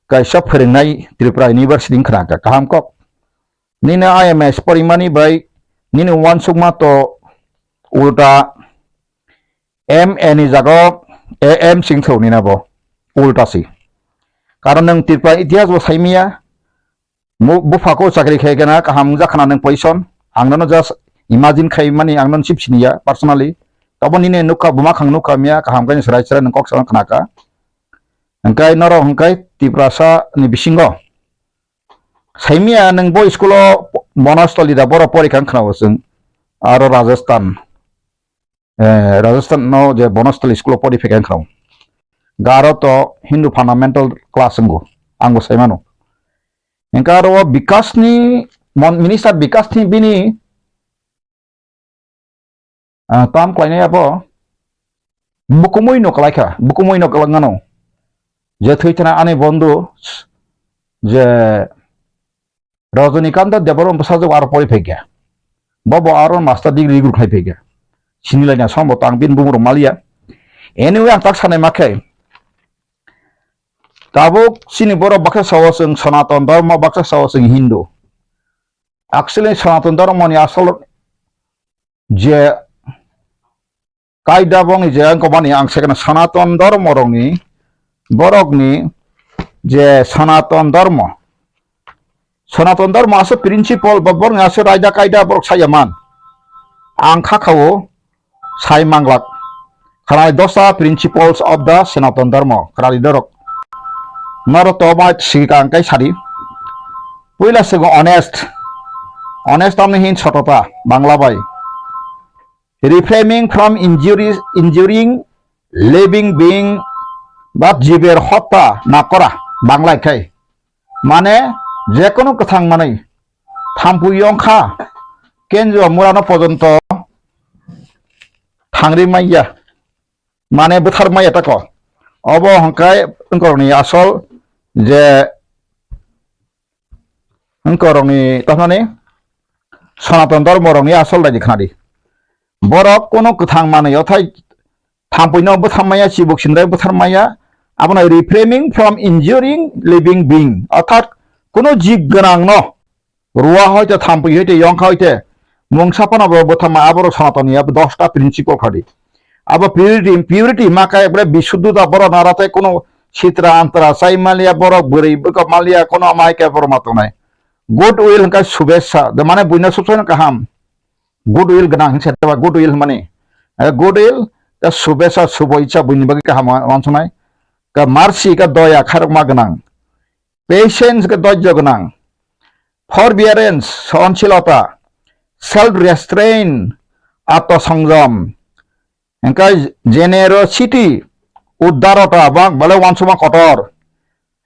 kaisa phoringnai Tripura University khranaka kaham kok nina IMS porimani bai nini wansukma to ulta M any jago AM singthau nina bo ulta si karon nang Tripura ইতিহাস bo saimia bufako chakri khaigana kaham jakhana nang poison angno just imagine khaimani angnon sipsiniya personally tabo nine nukka buma khang nukka mia kaham kan serai serai nang kok sang khnaka angkai noro angkai Tripura sa ni bisingo saimia nang bo schoolo bonastoli da boro porikhan khnawo sung aro Rajasthan no je bonastoli schoolo porifekan khnawo garo to Hindu fundamental class anggo saimano engkaro bikas ni minister bikas ni bini tam klainai abo bukumui no kalaika bukumui no kalangano je thuitana ani bondhu je Rajanikanta Devaram Pasajok aro porifekya bobo aro master degree group khaipekya sinilainya sombo tangbin bumur malia anyway ang tak sanai makai tabuk sini boro baksa sawaseng Sanatan Dharma baksa sawaseng Hindu actually Sanatan Dharma ni asal je kaida bong je angko bani ang sekena Sanatan Dharma rong ni borok ni je Sanatan Dharma asa principle babor ni asa raja kaida borok sayaman ang khakhawo sai manglak khanai dosa principles of the Sanatan Dharma khrali dorok naro tomat sikang kai sari puila sego honest amni hin sotota bangla bai reframing from injuring living being but jiber hotya na kora bangla kai mane je kono kathang manai thampui yongkha kenjo murano pojonto thangri maiya mane buthar maiya tako obo hangkai engkoroni asol je engkoroni tahmani Sanatan Dharma rongni asol raji khnadi borok kono kathang manai othai thampui no buthar maiya chibuk sindrai buthar maiya abona reframing from injuring living being অর্থাৎ কোনো জীব গনাং ন রুয়া হইতে থাম্পুই হইতে ইয়ংখা হইতে মংসাপনা বথমা আবর সনাতনী 10টা principal khadi আব পিউরিটি মাকা একবারে বিশুদ্ধতা বড় নারাতে কোনো চিত্রা আন্তরা সাইমালিয়া বড় বড়ই মালিয়া কোনো মাইকে বড় মাত নাই গুড উইল কা শুভেচ্ছা মানে বুইনা সুচন কাহাম গুড উইল গনাং সেটা গুড উইল মানে গুড উইল তা শুভেচ্ছা শুভ ইচ্ছা বুইনিবাগে কাহাম মানছনাই কা মার্সি কা দয়া খারকমা গনাং patience ke dojjo gonang forbearance সহনশীলতা self restraint atto সংযম engkai generosity uddarata bang bale wansuma kotor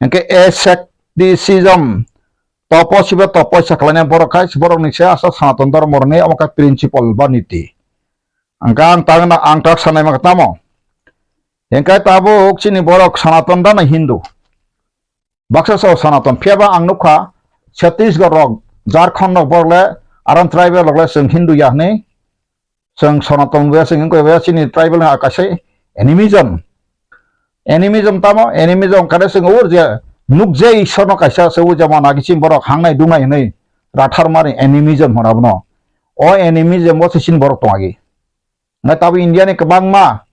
engkai asceticism তপস্যা তপস্যা খালাইনা বড় খাই বড় নিছে asa Sanatan Dharma ni amaka principle ba niti angkang tangna angtak sanai mak tamo engkai tabuk chini borok Sanatan Dharma Hindu baksa saw Sanatan pheba ang nukha Chhattisgarh rok Jharkhand rok borle aram tribal rok sing Hindu yahne sing Sanatan we sing ko we chini tribal na akase animism Animism tamo animism kada sing urja nukje isono kaisa sewu zaman agisim borok hangnai dungai nei rathar mari animism honabno o animism mo sin borok tongagi na tabi India ni kebangma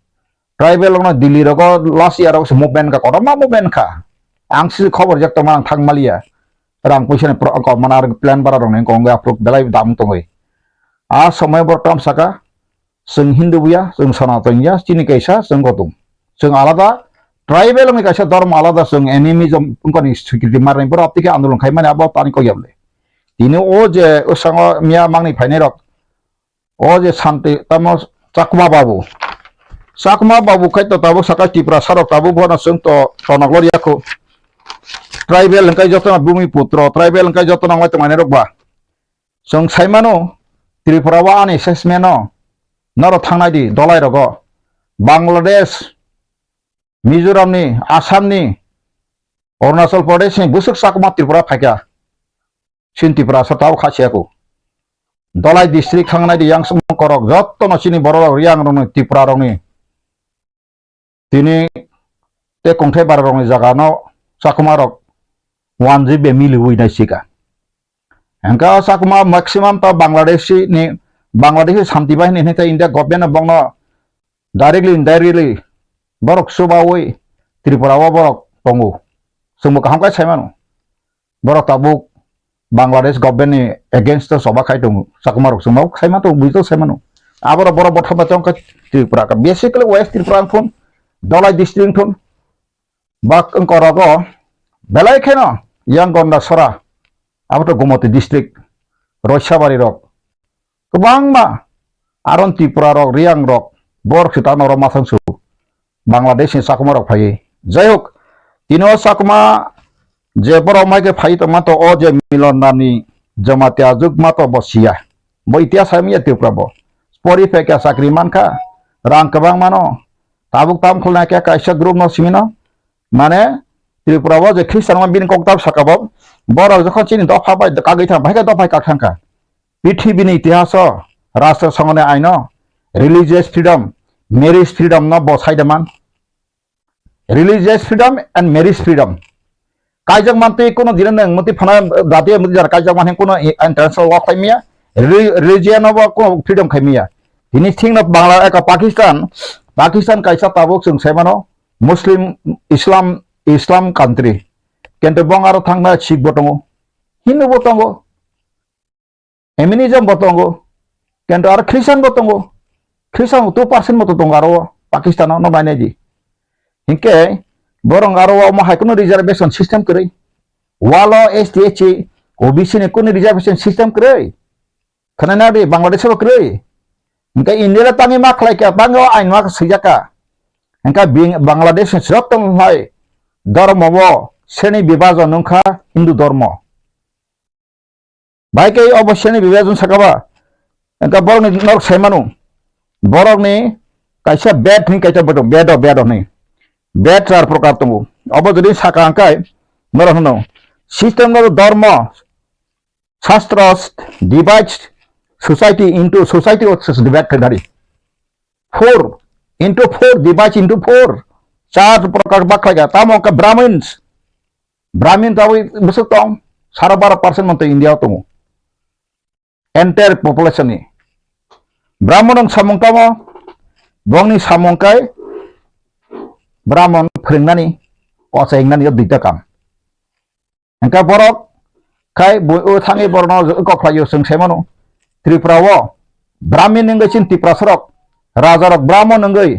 tribal ono Delhi rogo last year ro movement ka korama movement ka angsi khobor jak tomang thangmalia rang puisen pro ko manar plan bara rong ko nga approve dalai dam tongoi a samay bortam saka sing Hindu buya sing Sanatan ya chini kaisa sing gotung sing alada tribal ngi kaisa dharma alada sing animism ungkani security marne bor aptike andolon khaimane abo tani ko yable tini o je usango mia mangni phaine rok o je santi tamo Sakma Babu kai to tabu saka Tripura sarok tabu bona sing to tonagloria ko tribal kai jotona bumi putro tribal kai jotona mai tamane rok ba sing saimano Tripura wa ani sesmeno naro thangnai di dolai rogo Bangladesh Mizoram ni Assam ni Arunachal Pradesh ni busuk sakma Tripura phakya sin Tripura sa tabu khasia ko dolai district khangnai di yang korok jotto no sini borok riang rong Tripura rong ni tini te kongthai bar rong jaga no sakma rok 1 GB miliwi nai sika engka sakma maximum ta Bangladeshi ni Bangladeshi Shanti Bahini ni ta India government bangno directly indirectly borok subawoi Tripura wa borok tongu sumu kaham kai saimano borok tabuk Bangladesh government ni against the soba khai tongu sakma rok sumu saima to buito saimano aboro boro botha batong ka Tripura ka basically west Tripura phone dolai district phone bak engkorogo belai kheno yang gonda sora abato Gomoti district Roishabari rok kebangma aron Tripura rok riang rok bor kita noro masang su Bangladesh ni sakma rok phai jayok tino sakma je boro mai ke phai to mato o je milonani jamatia juk mato bosia boitia samia Tripura bo spori pekya sakri manka rang kebang mano tabuk tam khulna kya kaisa group no simino mane Tripura bo je Christian ma bin koktab sakabo boro jokhon chini dopha bai kagai tha bhai ka dopha ka thangka পৃথিবীর ইতিহাস রাষ্ট্র সংগঠনে আইন religious freedom marriage freedom ন বসাইদামান religious freedom and marriage freedom কাইজক মানতে কোনো দিন নং মতি ফানা দাতে মতি যার কাইজক মানে কোনো ইন্টারন্যাশনাল ল খাইমিয়া রিলিজিয়ান অব কোনো ফ্রিডম খাইমিয়া তিনি থিং ন বাংলা এক পাকিস্তান কাইসা তাবুক जों সেমানো মুসলিম ইসলাম কান্ট্রি কিন্তু বঙ্গারো থাংনা শিখ বটঙ্গো Hindu বটঙ্গো Feminism botongo, kento ar Christian botongo, Christian 2% moto tongaro Pakistan no maneji. Hingke borong aro mo hai kuno reservation system kere. Walo STH OBC ne kuno reservation system kere. Kanana di Bangladesh bo kere. Hingke India tangi mak lai ka bango ain mak sijaka. Hingke Bangladesh srotong hai dharma bo seni bibajon nungkha Hindu dharma. Baik ay obosya ni bibajon sakaba engka borok ni norok saimanu borok ni kaisa bed ni kaisa bodo bed ni bed char prokar tongo obo jodi saka angkai norok hono system no dharma shastras divides society into society of divide kadari 4 into 4 divides into 4 char prokar bakhaga tamo ka brahmin tawi busuk tong 12% monto India tongo entire population ni Brahman samong tamo bongni samong kai Brahman phringnani osa ingnani dikta kam engka borok kai boi thangi borno ko khlayo sing semano Tripura wo Brahmin ngai chin Tripura sorok raja rok Brahman ngai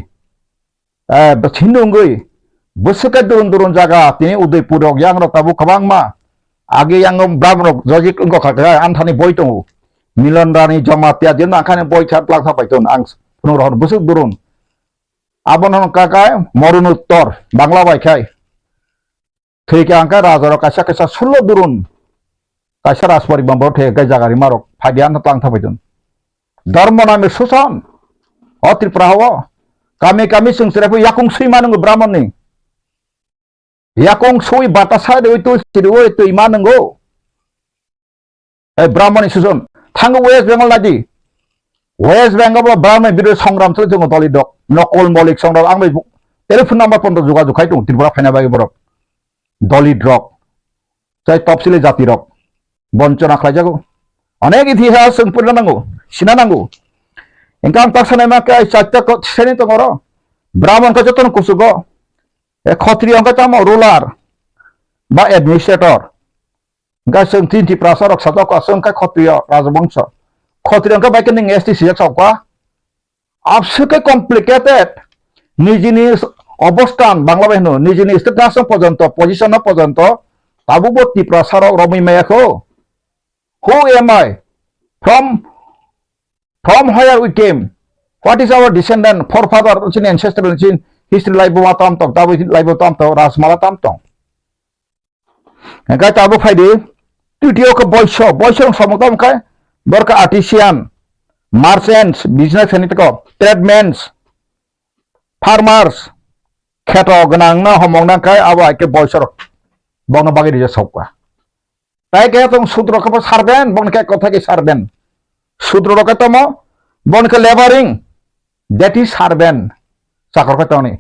Hindu ngai busuka durun jaga tini Udaipur rok yang rok tabu kabangma age yang Brahman rok jojik ko khaga anthani boi tongo Milan Rani Jamatia dia nak kan boy chat lang sampai ton ang penuh roh busuk durun abon hon kakai morunu tor bangla bai kai theke angka raja kasa sulo durun kasa raspari bambor the kai jagari marok phadian tang sampai ton dharma name susan otir prahawa kami sing serepu yakung sui manung Brahman ni yakung sui batasa de itu sidu itu imanung Brahman susan Tang West Bengal lagi, West Bengal Brahman biru songram tu jangan tali dok, nokol molik songram ang telephone number पन्द যোগাযোগ खाई दं त्रिपुरा फाइना बागे बरक दलित रक जाय तपसिलि जाति रक बंचना खालायजागौ अनेक इतिहास जों फरायना नांगौ सिना नांगौ इंका आं ताकसानाय माके चारता सेनि दङ र ब्राह्मण का जतन कुसुगो क्षत्रिय का ताम रुलार बा एडमिनिस्ट्रेटर इंका जों तीनटी प्रासार सातक असंख्य क्षत्रिय राजवंश क्षत्रिय का बाइक निं एसटी सिया सावका आपसुके कम्प्लिकेटेड निजिनि अवस्थान बांग्ला बाहिनो निजिनि स्टेटास पर्यंत पजिशन पर्यंत ताबुबो त्रिपुरासार रमै मायाखौ who am I from where we came what is our descendant forefather chin ancestral chin history laibo tam tok tabu laibo tam tok rasmala tam tok ga tabu faide titio ko boysho samutam kai borka artisan merchants business sanitiko tradesmen farmers kheto gnang na homong nang kai abo ke boysho bongna bagi dia sokwa tai ke tong sudro ko sarben bong ke kotha ke sarben सूत्र रकतम बन के लेबारिंग that is सार्वेन चाकर कतनी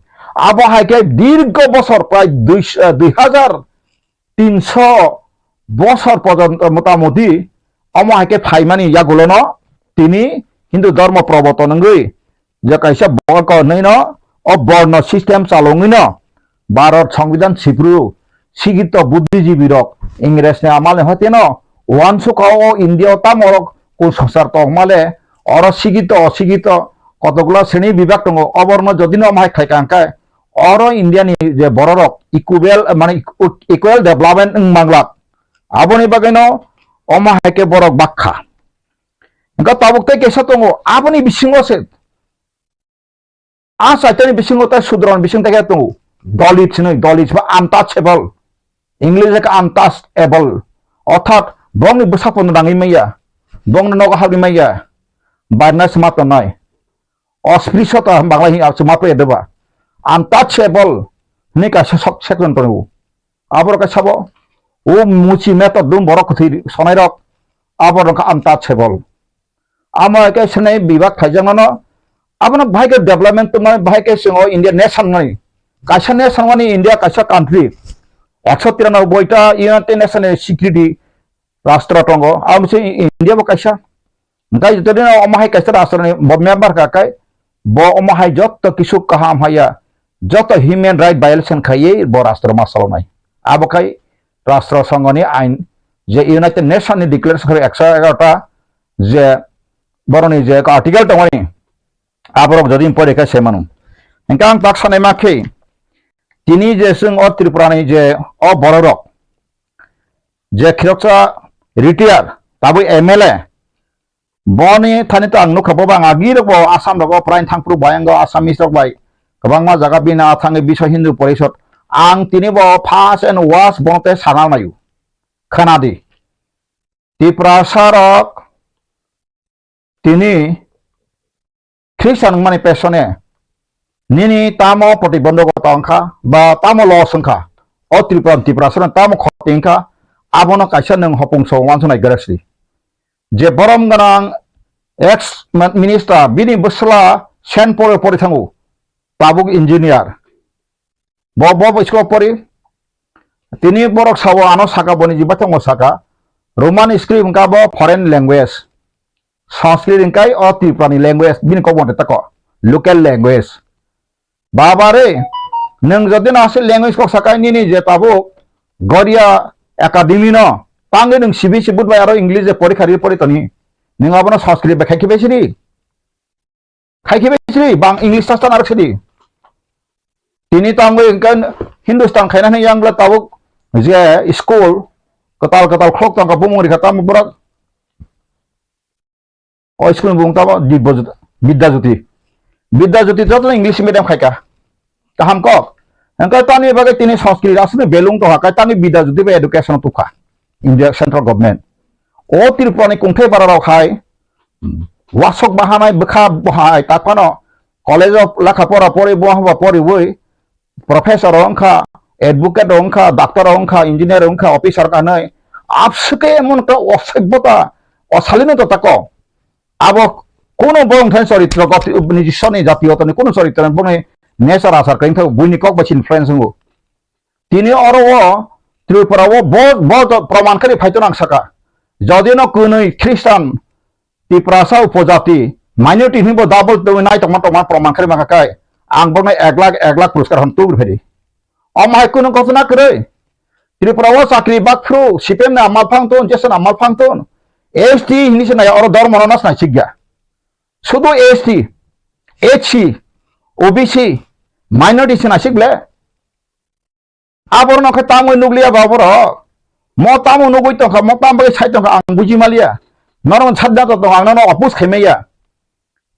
अब हाइके दीर्घ बছর प्राय 2300 বছর পর্যন্ত মোটামুটি अम हाइके फाइमानी यागुलन तिनी हिंदू धर्म प्रवर्तन गई जे कैसे बक नैन अ वर्ण सिस्टम चालंगिन भारत संविधान सिब्रु सिगित बुद्धिजीवी रक इंग्रेज ने आमाले हतेन वानसुकाओ इंडिया तामरक संसार तो माले और अशिक्षित अशिक्षित कतगुला श्रेणी विभाग दङ अवर्ण जदिनो माय खायखांखाय और इंडियानि जे बररक इक्वेल माने इक्वेल डेभलपमेंट मांगला आबोनि बागैनो अमाहायके बरक बाखा इंका ताबुकते केसा दङ आबोनि बिसिङावसो आ साइटनि बिसिङावता सुद्रन बिसिङता के दङ दलित बा आनटाचेबल इंग्लिश का आनटाचेबल अर्थात बंनि बसापन दाङै मैया बंग नग हाबि माइया बारना समात नाय अस्पृश्यता बांग्ला हि आव समात एदबा अनटाचेबल नि का सब सेकंड तो आबर का सबो ओ मुची मेथड दुम बरक थि सनाय रक आबर का अनटाचेबल आमा के सनाय विभाग थाइजांगनो आबन भाई के डेवलपमेंट तो भाई के सिङो इंडिया नेशन नै कासा नेशन वानी इंडिया कासा कंट्री 193 टा यूनाइटेड नेशन सिक्युरिटी राष्ट्र टंगो अब से इंडिया बो कैसा गाय जतने अमाहाय कैसा राष्ट्र ने मेंबर का काय बो अमाहाय जत किसु कहाम हाया जत ह्यूमन राइट वायलेशन खाये बो राष्ट्र मा सलनाय अब काय राष्ट्र संघनि आइन जे यूनाइटेड नेशन नि डिक्लेरेशन करे 111 टा जे बरनि जे आर्टिकल टंगनि आबरक जदि परेखा सेमानु एंका ताकसानाय माखे तिनि जे जों अ त्रिपुरानि जे अ बररक जे खिरकसा रिटायर ताबो एमएलए बनि थानि तो आंनो खबो आगि रबो आसाम रबो प्राइन थांप्रु बायंगो आसामिस रक बाय गोबां मा जागा बिना थाङे बिश्व हिंदू परिषद आं तिनिबो फार्स्ट एंड वास बनते साना नायु खोनादि त्रिपुरासारक तिनि ख्रिस्टान माने पेसने निनि तामो प्रतिबंधकता अंखा बा तामो लसंखा अ त्रिपुरासार तामो खतिंखा आबोनो कायसा नों हपुंसो वानसनाय गरासि जे बरम गनां एक्स मिनिस्टर बिनि बसला सेन परे परे थांगु ताबुक इंजिनियर बब बसको परे तिनि बरक सावो आनो साका बनि जिबा थांगो साका रोमान स्क्रिप्ट का बो फरेन लैंग्वेज संस्कृत इंकाय अ त्रिपुरानि लैंग्वेज बिनि को बनते तको लोकल लैंग्वेज बाबारे नों जदि नासे लैंग्वेज को साका निनि जे ताबुक गरिया एकाडेमी न तांगे नों सीबीएसई बुधबाय आरो इंग्लिश जे परीक्षा परि तनि नों आबनो संस्कृत बे खाइखिबेसिरि बां इंग्लिश तास्तान आरो सेदि तिनि तांगे इंकान हिंदुस्तान खायनानै यांग्ला ताबुक जे स्कुल कताल खलक तांगा बुंगरि खता मबरा ओ स्कुल बुंताबा विद्याज्योति जत इंग्लिश मीडियम खायका गाहाम क एंका तानि बागे तिनि संस्कृत आसने बेलुं तो हाका तानि विद्याज्योति बे एडुकेशन तुखा इंडिया सेंट्रल गवर्नमेंट ओ त्रिपुरानि कुंथै बाराव खाय वासक बाहानाय बखा बहाय ताफानो कॉलेज ऑफ लेखापरा परि बहाबा परि वै प्रोफेसर अंखा एडवोकेट अंखा डॉक्टर अंखा इंजिनियर अंखा ऑफिसर का नै आपसके एमन का असभ्यता अशालीनता ताको आबो कोनो बंथाय चरित्र गति निजिसनि जातीयतनि कोनो चरित्र बने नेचार आसार कहीं था बुनी कॉक बचिन फ्रेंड्स हो तीनी और वो त्रिपुरा वो बहुत प्रमाण करे फाइटो नांग सका जदि न कुनै ख्रिस्टान त्रिपुरा सा उपजाति माइनॉरिटी हिबो डाबल तो नाइ टमा प्रमाण करे माखाय आं बने 1 लाख पुरस्कार हम तुर फेरि अमाय कुनो घटना करे त्रिपुरा वो चाकरी बाख्रु सिपेम ना अमाल फांगतोन जेसन अमाल फांगतोन एसटी हिनिसे नाय और धर्म नस नाय सिग्या शुधु एसटी एचसी ओबीसी माइनॉरिटी से नासिगले आबर नखे तामो नुगलिया बाबर म तामो नुगुइ तंखा म ताम बगे साइ तंखा आं बुजि मालिया नरन छाददा तो आं न अपुस खैमेया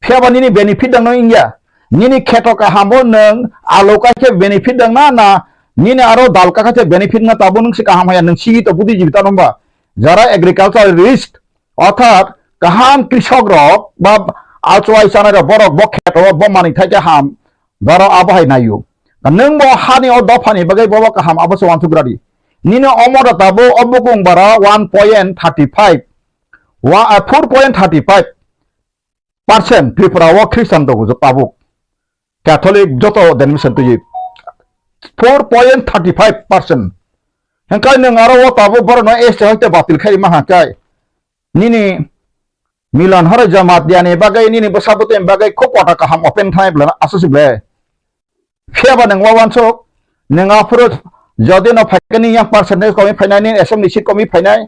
फेबा निनि बेनिफिट दंनो इंगिया निनि खेतो का हामो नों आलोका के बेनिफिट दंना ना निनि आरो दालका के बेनिफिट ना ताबो नों से काहाम हाया नों सिगि तो बुद्धि जीविता नंबा যারা এগ্রিকালচার রিস্ক অর্থাৎ কাহাম কৃষক রক বা আচওয়াই সানার বরক বক্ষেত বমানি থাকে হাম বড় আবহাই নাইও নং ব হানি অ দফানি বাগৈ বব কাহাম আবসে ওয়ানসুগ্রাদি নিনো অমরতাবো অবগুং বারা 1.35 4.35% ত্রিপুরা ও খ্রিস্টান দগু জতাবো ক্যাথলিক যত ডেনোমিনেশন তুই 4.35% hengkai neng aro tabu borno este hoite batil khai mahakai nini milan hore jamat diane bagai nini besabote bagai kokota kaham open time bla asusible pheba neng wawan sok neng afro jodi no phakani yang percentage komi phainai ni assembly seat komi phainai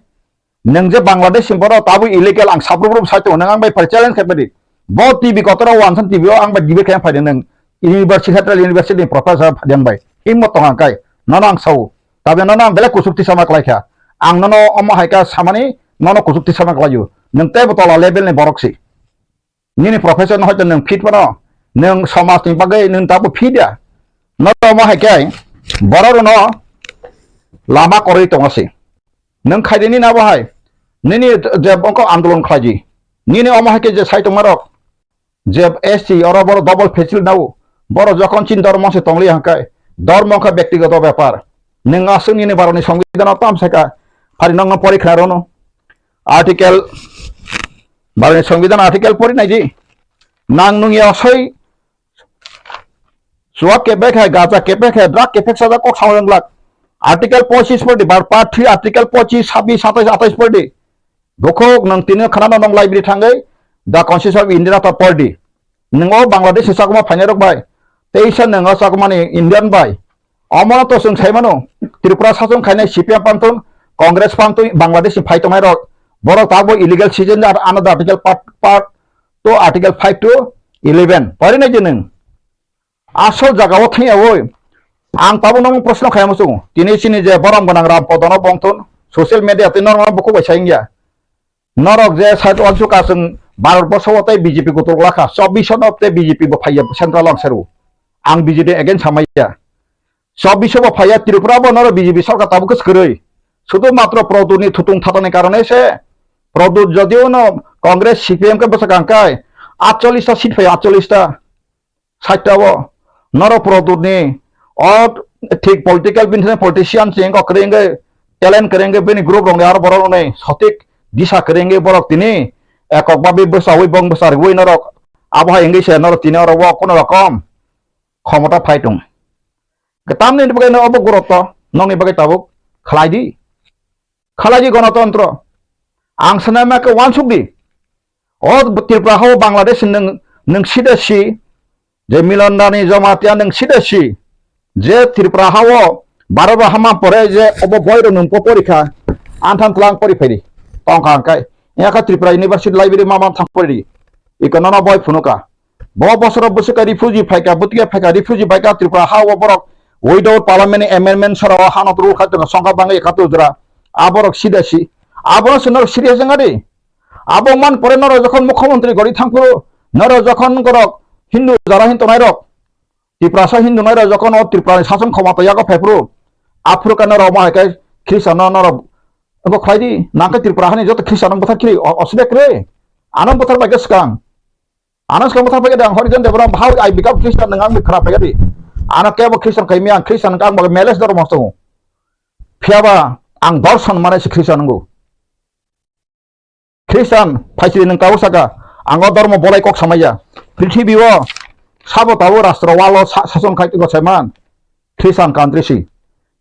neng je bangladesh simboro tabu illegal ang sabrubrum saito neng ang bai par challenge khapedi bo tv kotoro wansan tv o ang bai dibe khay phaide neng university central university professor phadeng bai himmo tongakai nanang sau tapi nona belak kusukti sama kelaikia, ang nono omo haika samani nono kusukti sama kelayu, neng teh betul level nih boroksi. Ini profesor noh neng fit mana, neng sama nih bagai neng tabu fit ya. Nono omo haika, boror no lama kori itu masih. Neng kaya ini napa hai? Nini jeb ongko andolon kelaji. Nini omo haika je saya tumarok. Jeb SC orang boro double facial nau, boro jokon cinta orang masih tongli hakai, dormong ke ব্যক্তিগত ব্যাপার neng asung ini baroni সংবিধান tam seka hari nong pori kharono article baroni সংবিধান article pori nai ji nang nung ya soi suak ke bek hai gaza ke bek hai drug ke bek sada kok samang lak article 25 pori bar part 3 article 25 26 27 28 pori dokok nang tino khana nong library thangai the constitution of india ta pori neng o bangladesh sakuma phainarok bai teisa neng sakuma ni indian bai অমর তো जों साइमानो त्रिपुरा सासन खायनाय CPM पांतन कांग्रेस पांतन Bangladesh fight माइरक बर ताबो इलीगल सीजन आर अनदर आर्टिकल पार्ट तो आर्टिकल 5 to 11 परिनाय जन आसल जागाव थैयावो आं ताबो नों प्रश्न खायामसो तिनि सिनि जे बरम गनां राम पदन बंतन सोशल मीडिया ते नरम बको बायसाइंगिया नरक जे साइड वानसु का जों भारत बर्षवतै बीजेपी को तोलाखा 24 नबते बीजेपी बो फाइया सेंट्रल अंसरु आं बीजेपी अगेन सामाइया सब विषय फाया त्रिपुरा बनर बीजेपी सरकार ताबो करै शुधु मात्र प्रदूतनि थुतुं थातानि कारणे से प्रदूत जदिव न कांग्रेस सीपीएम के बसकांकाय 48 टा सीट फै 48 टा 60 टा नर प्रदूतनि और ठीक पॉलिटिकल बिनसे पॉलिटिशियन चेंग करेंगे टैलेंट करेंगे बेनि ग्रुप रंग यार बरो नै सঠিক दिशा करेंगे बरक तिनि एकक बाबे बसावै बंग बसार वै नरक आबहा इंगिसे नर तिनि और कोन रकम क्षमता फाइटं Ketam ni bagai no abu guroto, nong ni bagai tabuk, khalai ganatantra, ang sana mak wan sugdi, oh Tripura ho Bangladesh neng sidasi, je Milandani Jamatia neng sidasi, je Tripura ho Baraba hama pore je obo boyro nung poporika, antan tulang pori peri, tongkang kai, ya ka Tripura University Library mama thang pori, ikonono boy funuka, bawa bosoro busika refugee paika, butia paika refugee paika Tripura ho borok. Without parliament amendment sara hanot rule khato sangka bangai khato jura aborok sidasi aboro sunor serious ngari abong man pore noro jokhon mukhyamantri gori thangpuro noro jokhon gorok hindu jara hindu nairok Tripura hindu nairok jokhon o Tripura shason khamata yago phepro afro kanor ma kai christian noro abo khaidi naka Tripura hani jot christian botha kri osbe kre anam bothar bagas kang anas kam bothar bagada horizon devra how I become christian nang khara bagadi anak kaya Kristen kami yang Kristen kan bagai meles dor maksudku, siapa ang dorson mana si Kristen nunggu, Kristen pasti neng tahu saja, ang dor mau boleh kok sama ya, prithvi wo sabo tahu rastro walo sason kait ko seman Christian country si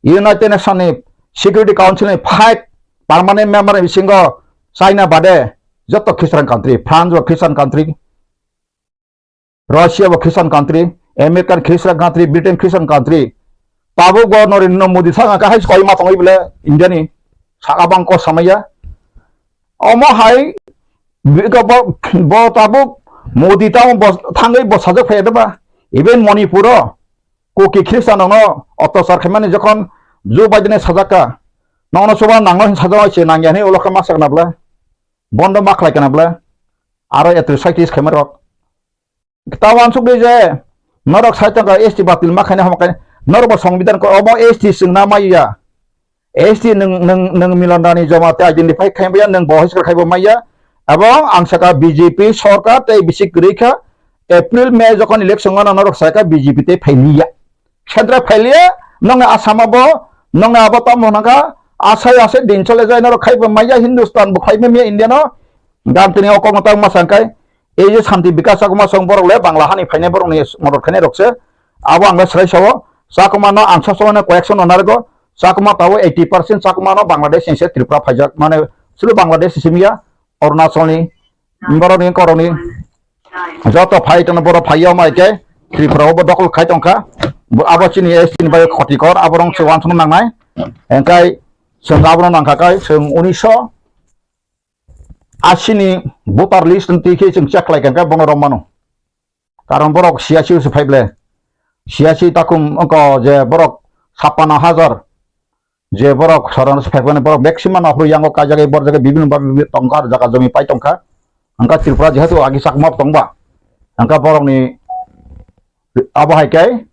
United Nations ni Security Council ni 5 permanent member ni singo China bade joto Christian country France wa Christian country Russia wa Christian country American Christian country Britain Christian country tabu go Narendra Modi sanga ka hai koi ma tongi bele India ni saka bang ko samaya omo hai bo tabu Modi ta thangai bo sajak phai deba even Manipur ko ki Christian no অত্যাচার খাইমানি যখন জো বাইডেনে সাজাকা নন সবা নাংনো সাজাওয়া আছে নাঙ্গিয়ানি ওলকা মাসাক নাবলা বন্ধ মাখলাই কেনাবলা আর এত সাইটিস খাইমারক তাওয়ান সুবি যে নরক সাইতকা এসটি বাতিল মাখাইনা হামাকাই নরব সংবিধান ko obo এসটি সিংনা মাইয়া এসটি নং মিলনদানি জমাতে আইডেন্টিফাই খাইবায়া নং বহাইস খাইবো মাইয়া এবং আংসাকা বিজেপি সরকার তাই বিসিক রেখা এপ্রিল মে যখন ইলেকশন নরক সাইকা বিজেপি তে ফাইলিয়া Sedra Pelia, Nonga Asamabo, Nonga Abotamonaga, Asay din chole jay naro khai maya Hindustan bu khai me Indiano, Gantini Okomata Masankai, Eje Santi Bikasa Kuma Song Borole, Banglahani Pine Boroni, Morokane Roxe, Awang Lesrayo, Sakumano, Ansasona collection on Argo, Sakuma Tawo 80%, Sakumano, Bangladesh, and Tripura Pajak, Mane, Sulu Bangladesh, Simia, or Nasoni, Moroni, Koroni, Joto Fight on the Boro Payo Maike, Tripura Obodokol Kaitonka. Abo chini estin bayo khotikor aborong sewan sunu nangnai engkai seng aborong nangkakai seng 1980 ni voter list nanti ki seng cek lagi engkai bono romano karon borok siasi supaible siasi takum engko je borok 56,000 je borok saran supaible borok maximum apru yang ka jaga bor jaga bibin tongkar jaga jami pai tongka angka Tripura jehetu agi sakmap tongba angka borok ni abo haikai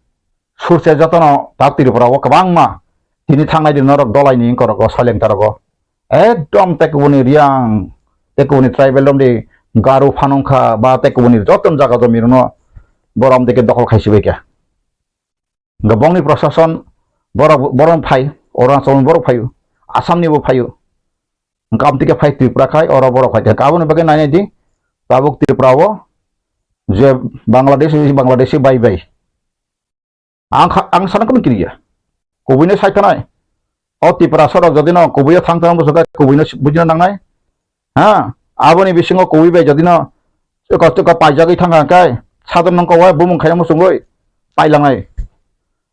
Surse jatono tak Tripura wo kabang ma tini thangnai din norok dolai ni korok saleng taroko ekdom tekubuni riang tekubuni tribal dom di garu phanongkha ba tekubuni joton jaga jomirno borom deke dokol khaisibe kya gabongni prosason borom phai Arunachal borok phayu Assamni bo phayu ngam tike phai Tripura khai oro borok phai kabuni bage nai di tabuk Tripura wo je Bangladesh bai ang sana kami kiri ya, kubine saya kenai, oh tipe rasa orang jadi no kubine thang bersuka kubine bujina nangai, aboni bisingo kubi be jadi no, sekolah pajak itu thang angkai, satu nongko wai bumung kaya musungoi, pailangai,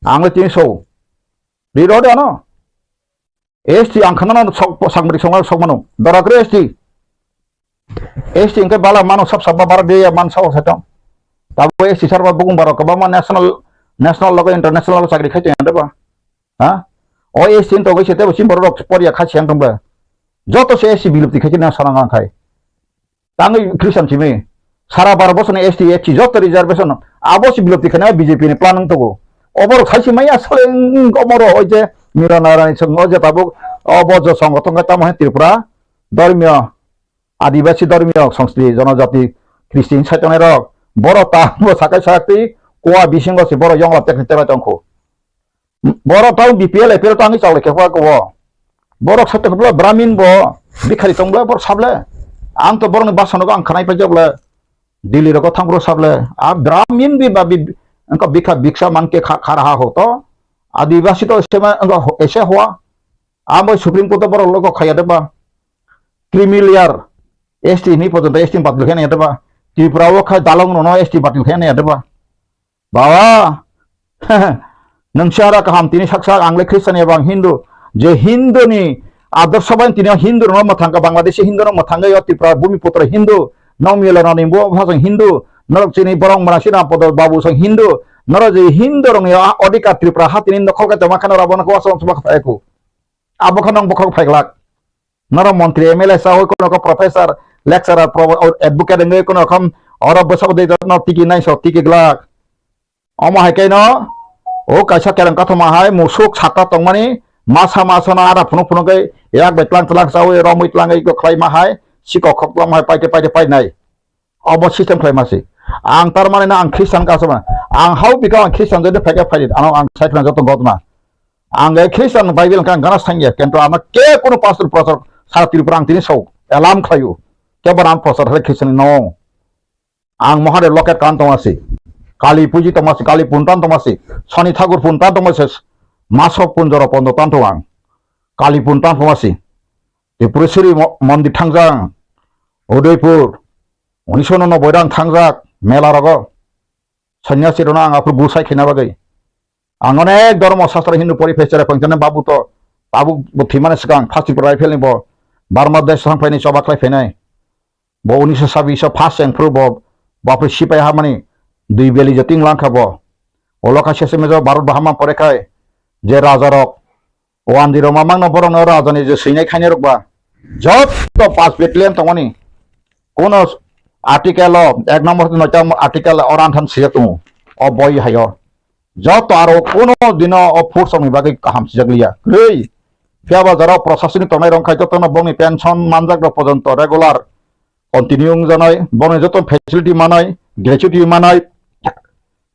anglet ini so, di roda no, esti angkana no sangberi songal sok manu, dorakre esti ingke bala manu sab barat dia man sawo setong, tapi esti sarwa bugung barak kabama national logo international logo sakri khai teng ba ha o sin to goise te sim borok poria kha siang tong ba joto se si bilupti khai na saranga khai tangi Christian chime sara bar bosone ST joto reservation abo si bilupti khai na BJP ni planning to go obor khai si maya soleng omoro oi je miranarani songo je tabuk obo jo সংগঠন ka tamhe Tripura ধর্মীয় আদিবাসী ধর্মীয় সংস্কৃতি জনজাতি খ্রিস্টান সাইতনের বড় তা সাকাই সাকতি Kuah bising ko si boro yang laptek ni teba tongko. Boro tahu BPL tangi cawle kepa ko. Boro sate ko Brahmin bo bikhari tongla bor sable. Ang to boro ni basan ko ang khanai pa jable. Dili ro ko thang boro sable. A Brahmin bi babi angka biksa man ke kha raha ho to आदिवासी तो ऐसे हुआ आम supreme court पर लोग खाया देबा creamy layer ST नि पर्यन्त एसटी बातिल खाने देबा त्रिपुरा वो खा दालंग नो एसटी बातिल खाने देबा बाबा नंसारा कहम तिनी सक्सा आंग्ले ख्रिस्टान एवं हिंदू जे हिंदू नि आदर्श बान तिनी हिंदू नो मथांगा बांग्लादेशी हिंदू नो मथांगा यो त्रिपुरा भूमिपुत्र हिंदू नौमिला नो निबो भाजों हिंदू नरक चिनी बरं मरासिना पद बाबू सं हिंदू नरक जे हिंदू रंग अधिकार त्रिपुरा हातिनि नखल का जमा खाना राबन को असम सबक फायको आबो खनंग बखक फायगलाक नर मंत्री एमएलए साहो कोनो प्रोफेसर लेक्चरर और एडवोकेट ने कोनो खम और बसब दे न टिकी नाइ सो टिकी ग्लाक अमा हायकेनो ओ कासा केरं कथमा हाय मुसुक छाता तंगमानि मासा मासना आरा फुनु फुनु गै एक बेतलां तलां सावे रमै तलांगै को खलाइमा हाय सिको खपलाम हाय पाइते पाइते पाइनाय अब सिस्टेम खलाइमासि आं तारमाने ना आं ख्रिस्टान कासमा आं हाउ बिका आं ख्रिस्टान जदे फेके फाइद आं साइफना जतो गदमा आं गे ख्रिस्टान बाइबेल कां गाना सांगे किन्तु आं के कोनो पास्टर प्रचार सारा त्रिपुरा आं तिनि सौ एलार्म खायो के बराम प्रचार है ख्रिस्टान नो आं Mahadev locket can't तंगासि Kali puji tomasi, kali puntan tomasi, Sani Thakur puntan tomasi, masuk pun joro pondok tantuang, kali puntan tomasi, di Purisiri Mondi Tangjang, Udaipur, 1990 Tangjak, Melarago, Sanyasi Rona Angapur Busai Kinabagai, Angonek Dormo Sastra Hindu Porifesture Pangchana Babu to, Babu Butiman Segang, Pasti Rifle Bo, Barma Desh Sampani Sobakla Fenai, Bo Unisa Sabisa Pass and Probo, Bapu Shipa Hamani, Dui Beli Jating Lanka Bo, Oloka Shesemezo Barut Bahama Porekai, Je Razarok, Wan di Roma Mang Borong Razan is a Sine Kanirba, Jot to Pass Betlehem Tomani, Konos article of Agnomor Notam article Orantan Siatu, or Boy Hayo, Jot Aro Kono Dino or Purson Bagi Kaham Jaglia, Gray, Fiaba Zara processing Tomeron Kaitona Boni Pension Manzak Reposento regular, continuing Zanai, Bonazoton facility manai, gratuity manai,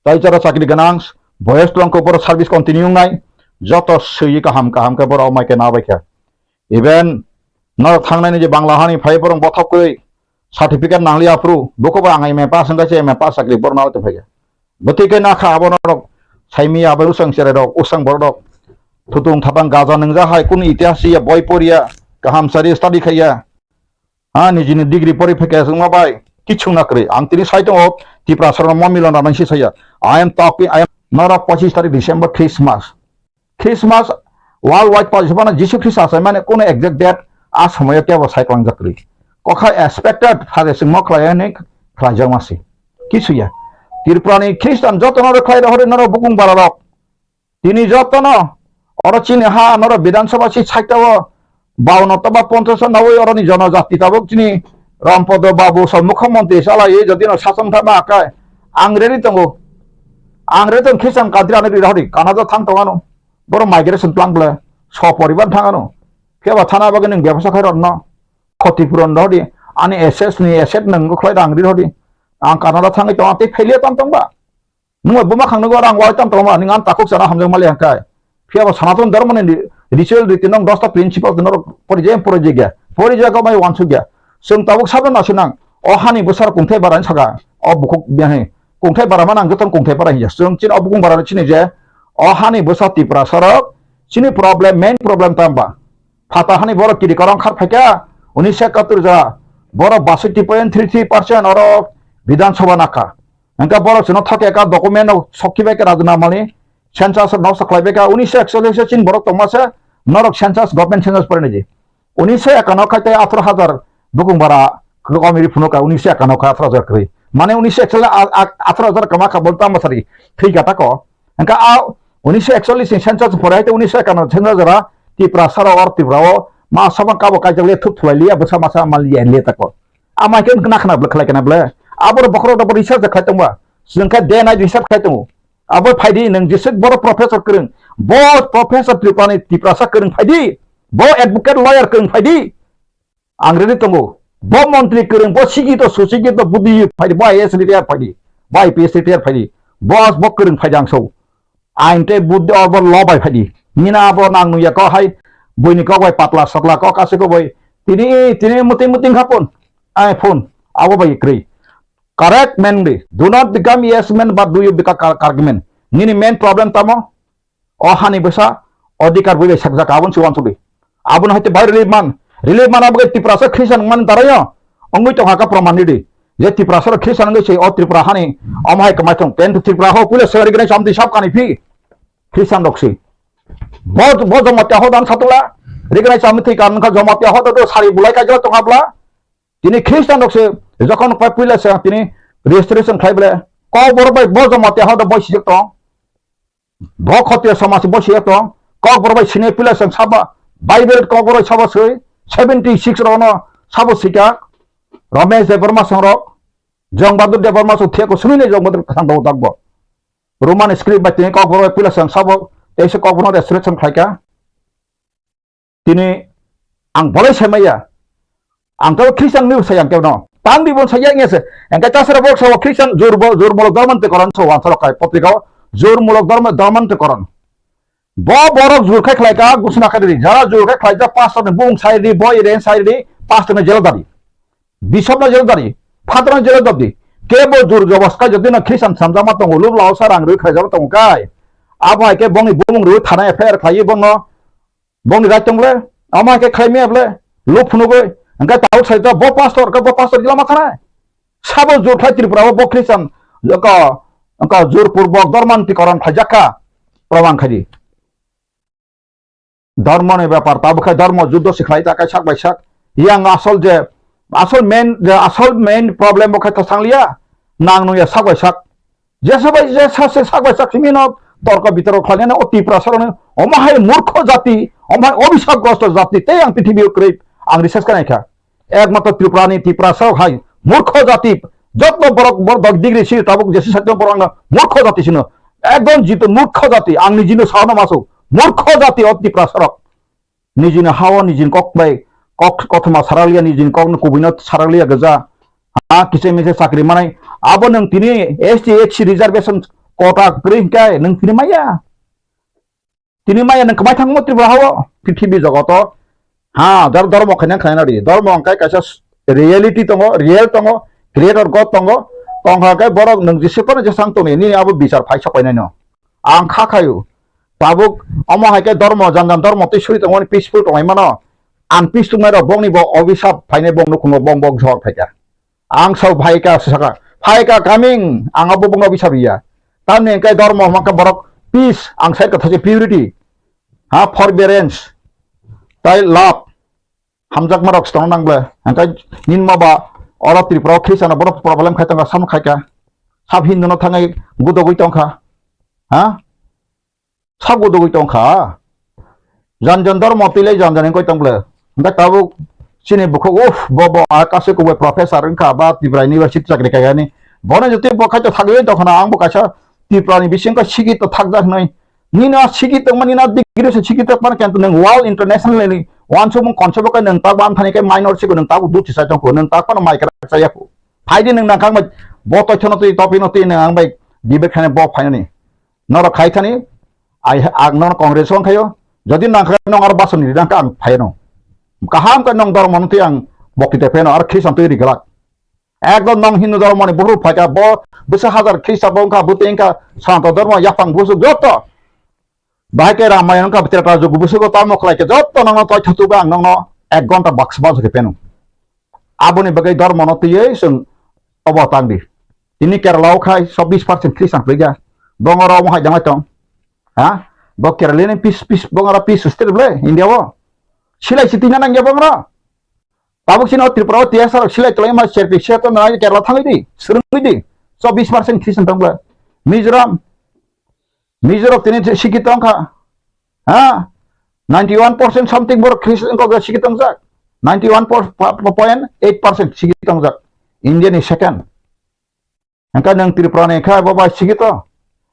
Taijara Sakri Ganangs, Boyes Blanco service continuing night. Joto sui kaham ke boro mai ke na baikha even no thangnai je bangla hani phai borong bothok koi certificate nangli apru boko ba angai me pass ngai che me pass sakri bor na to phai boti ke na kha abono rok saimi abaru sang sere rok usang bor rok thutung thapang gaja nangja hai kun itihasi boy poria kaham sari study khaya ha nijini degree pori pheke sungma bai kichu na kre antini site of Tripura sarana mamilon ransi saya I am not 25 तारिख December Christmas worldwide participant Jesus Christ as mane kono exact date as समय क्या वो cyclone जकरी कोखा expected फादे सिंह मखलाय ने खलाजर मासी किसुया तिरपुरानी ख्रिस्टान जतन रे खलाय हरे नर बुकुं बारारक तिनी जतन और चिने हा नर विधानसभा सि छाइताव 52 तबा 50 90 अरनि जनजाति ताबक चिनी रामपद बाबू सब मुख्यमंत्री साला ये जदिन शासन थाबा आकाय आंग्रेरि तंगो आंग्रेतन ख्रिस्टान काद्रानि रिहरि कानाजा थां तंगानो Boro migration plan bla so poriban thangano keba thana bagen ning byabasa khairot no khoti puron rodi ani assess ni asset nang khlai dang ri rodi ang kanada thangai to ate failure tam tamba nuwa buma khang no rang wai tam tamba ning an takuk sana hamjang mali angkai keba sanaton dharma ni ritual ritinong 10 ta principle no porijem ko mai wansu gya sung tabuk saben nasinang o hani busar kungthai baran saga o bukuk biane kungthai baraman ang joton kungthai bara hi sung chin o bukung baran chini je Ohani besar Tripura sorok, sini problem main problem tambah. Fata hani boro kiri korong khar phaka, 1971 ja boro 62.33% orok Vidhan Sabha naka. Engka boro sino thake ka document sokibe ke rajanamani census no saklaibe ka 1941 chin boro tomase norok census government census pare neji. 1951 khaite 18000 bukung bara komiri phunoka 1951 ka 18000 kri. Mane 1941 18000 kama ka bolta masari. Thik ata ko. Engka 1941 census pore haite 1951 census jara Tripura sara or Tripura ma sabang kabo kajale thuk thwailia bersama sama lian le tako. Amai ken kena kena khlai kena ble. Abor bokro da research khai tongba. Singka dena research khai tong. Abor phaidi nang jisek bor professor kreng. Bo professor Tripura sa kreng phaidi. Bo advocate lawyer kreng phaidi. Angreni tongo. Bo mantri kreng bo sigi to susigi to budi phaidi bo IAS retire phaidi. Bo IPS retire phaidi. Boss bo kreng phaidang so. Ainte budi abor law bai phaidi. Nina abor nang nu ya ko hai boini ko bai patla satla ko kase ko bai. Tini muting hapon. iPhone abo bai kri. Correct man be. Do not become yes man but do you become argument. Nini main problem tamo. Ohani besa odikar bule sakjak abon siwan subi. Abon haite bai relief man abu Tripura sa Christian man tarayo. Ongui to haka praman di. Je Tripura sa Christian ngai sei o Tripura hani omai kamai thong 10 to Tripura ho pule sari gane samti sab kani phi. Christian doksi. Bod jamatya ho dan satula. Rigane samti kan ka jamatya ho to sari bulai ka jala tongabla. Tini Christian doksi যখন popular সে তিনি registration খাইবলে ক বরবাই ব জমাতে হদ বই সিজক তো ব খতে সমাজ বই সিজক তো ক বরবাই সিনে পিলা সে সাবা বাইবেল ক বরবাই সাবা সই 76 রন সাবো সিকা রমেশ দেববর্মা সংরক জংবাদুর দেববর্মা সুথে को सुनिने जंगबादुर खान दो दागबो रोमान स्क्रिप्ट बाय तिने क बरबाई पिला सं साबो एसे क बरनो रेजिस्ट्रेशन खाइका तिने आं बलाय सेमाया आं तो ख्रिस्टान निउस sayang केनो Tang di bon sayang ya se. Engka casar bok sawa Christian jur mulok darman te koran sawa antara kai potrika jur mulok darman te koran. Bo borok jur kai khlai ka gusna ka di jara jur kai khlai ja pastor ne bung sai di boy ren sai di pastor ne jela dari. Bishop ne jela dari. Father ne jela dari. kebo jur joboskai jadi na Kristen samjama tongo lu lau sarang ru khajam tong kai abai ke bongi bumung ru thana affair khai bongo bongi ra tongle amai ke khai me ble lu phunugo angka tau sai to bo pastor dilama thana sabo jur khai Tripura bo Kristen angka jur purbok dormantikoron khajaka প্রমাণ খাই ধর্মনের ব্যাপার তা বখায় ধর্ম যুদ্ধ শিখাই তাকে শাক by শাক ইয়াং আসল মেন প্রবলেম বখায় তো সাংলিয়া নাং নয়া শাক বাই শাক যে সবাই যে শাক বাই শাক সিমিন তর্ক বিতর্ক খালিয়ে অতি প্রসারণ অমাহাই মূর্খ জাতি অমাহাই অভিশাপগ্রস্ত জাতি তে আং পৃথিবী আং রিসার্চ কানাইখা একমাত্র ত্রিপুরা সব হাই মূর্খ জাতি যত বড় বড় ডিগ্রি ছিল তাবুক যে সত্য বড় মূর্খ জাতি ছিল একদম জিতো মূর্খ জাতি আং নিজিনো সাউনা মাসু মূর্খ জাতি অতি প্রসারক নিজিনো হাওয়া নিজিন ককবাই কথমা সারালিয়া নিজিন কক কুবিনত সারালিয়া গজা কিসে মিসে চাকরি মানাই আবো নং তিনি ST HC রিজার্ভেশন কোটা গ্রিংকাय नों তিনি মাইয়া नों कमाय थांगो त्रिपुरा हाव पृथ्वी जगत धर्म खायना खायनारि धर्म अंकाय कासा रियलिटी दङ रियल दङ क्रिएटर गड दङ तंहाय बरक नों जेसेबां जेसां तनि नि आबो बिचार फाइसा पाइनायनो आं खाखायो ताबुक अमहायके धर्म जानजान धर्म तिसुरि दङ पिसफुल दङै मानो आन पिस तुमारो बंनि ब अभिशाप फाइने बंनो खुनो बंग झर फाइका आं साव भाइका सका फाइका कामिं आंबो बंग अभिशापिया ताने के धर्म माका बरक पीस आं साइड कथासे प्युरिटी फरबेरेन्स ताइ लाभ हामजाक मारक स्टन नांब्ले अंकाय निनमाबा अरा त्रिपुरा ख्रिस्टान बरक प्रॉब्लेम खायतंगा साम खायका साब हिन्दुनो थाङै गुदगै तंखा साब गुदगै तंखा जानजन धर्म तिलै जानजन गय तंब्ले अंकाय ताबु सिने बुखौ उफ बब आकासे कुबे प्रोफेसर अंका बा त्रिपुरा यूनिवर्सिटी चाकरि खायगानि बने जति बखायत थागै दखना आंबो कासा त्रिपुरानि बिसिंका सिगित थागजाक नै निना सिगित मानिना डिग्री से सिगित पर केंत नों वर्ल्ड इंटरनेशनल वान सुबुं कनसेप्ट का नों ताक बान थानिके माइनॉरिटी को नों ताक दुति साइटं को नों ताक पर माइक्रा सायाखौ फाइदि नों नाखां बत थनति टपिनति नों आं बाय डिबेट खाने ब फाइनानि नर खायथानि आइ आगनर कांग्रेस खायो जदि नाखा नों आर बासनि रिदांका आं फायनो काहाम का नों धर्मनति आं बकिते फेनो आर ख्रिस्टान तैरि गलाक एकदम नों हिन्दू धर्मनि बहुत फायका ब बेसे हजार ख्रिस्टा बंका बुतेंका शांत धर्म याफां बुसु जत बाइके रामायण का तेरा जो बुसुको तामो खलाइके जत नंग तय थतुबा आं नंग 1 घंटा बक्स बाजके पेनु आबोनि बगै धर्म नतियै जों अबतांदि तिनि केरलाव खाय 26% ख्रिस्टान फैगा बंगराव महाय दांगाय दं ब केरलानि पिस बंगरा पिस स्टेटब्ले इंडियाव सिलाय सिटिना नांगिया बंगरा ताबुकसिनो त्रिपुरा तियासार सिलाय तलाय मा सेरपिसे त नाय केरला थांगैदि सुरुंगैदि 26% ख्रिस्टान दंब्ला मिजोराम तिनि सिकित अंका 91% समथिंग बर ख्रिस्टान को सिकित अंका 91.8% सिकित अंका इंडियानि सेकेंड अंका नों त्रिपुरानि खा बाबा सिकित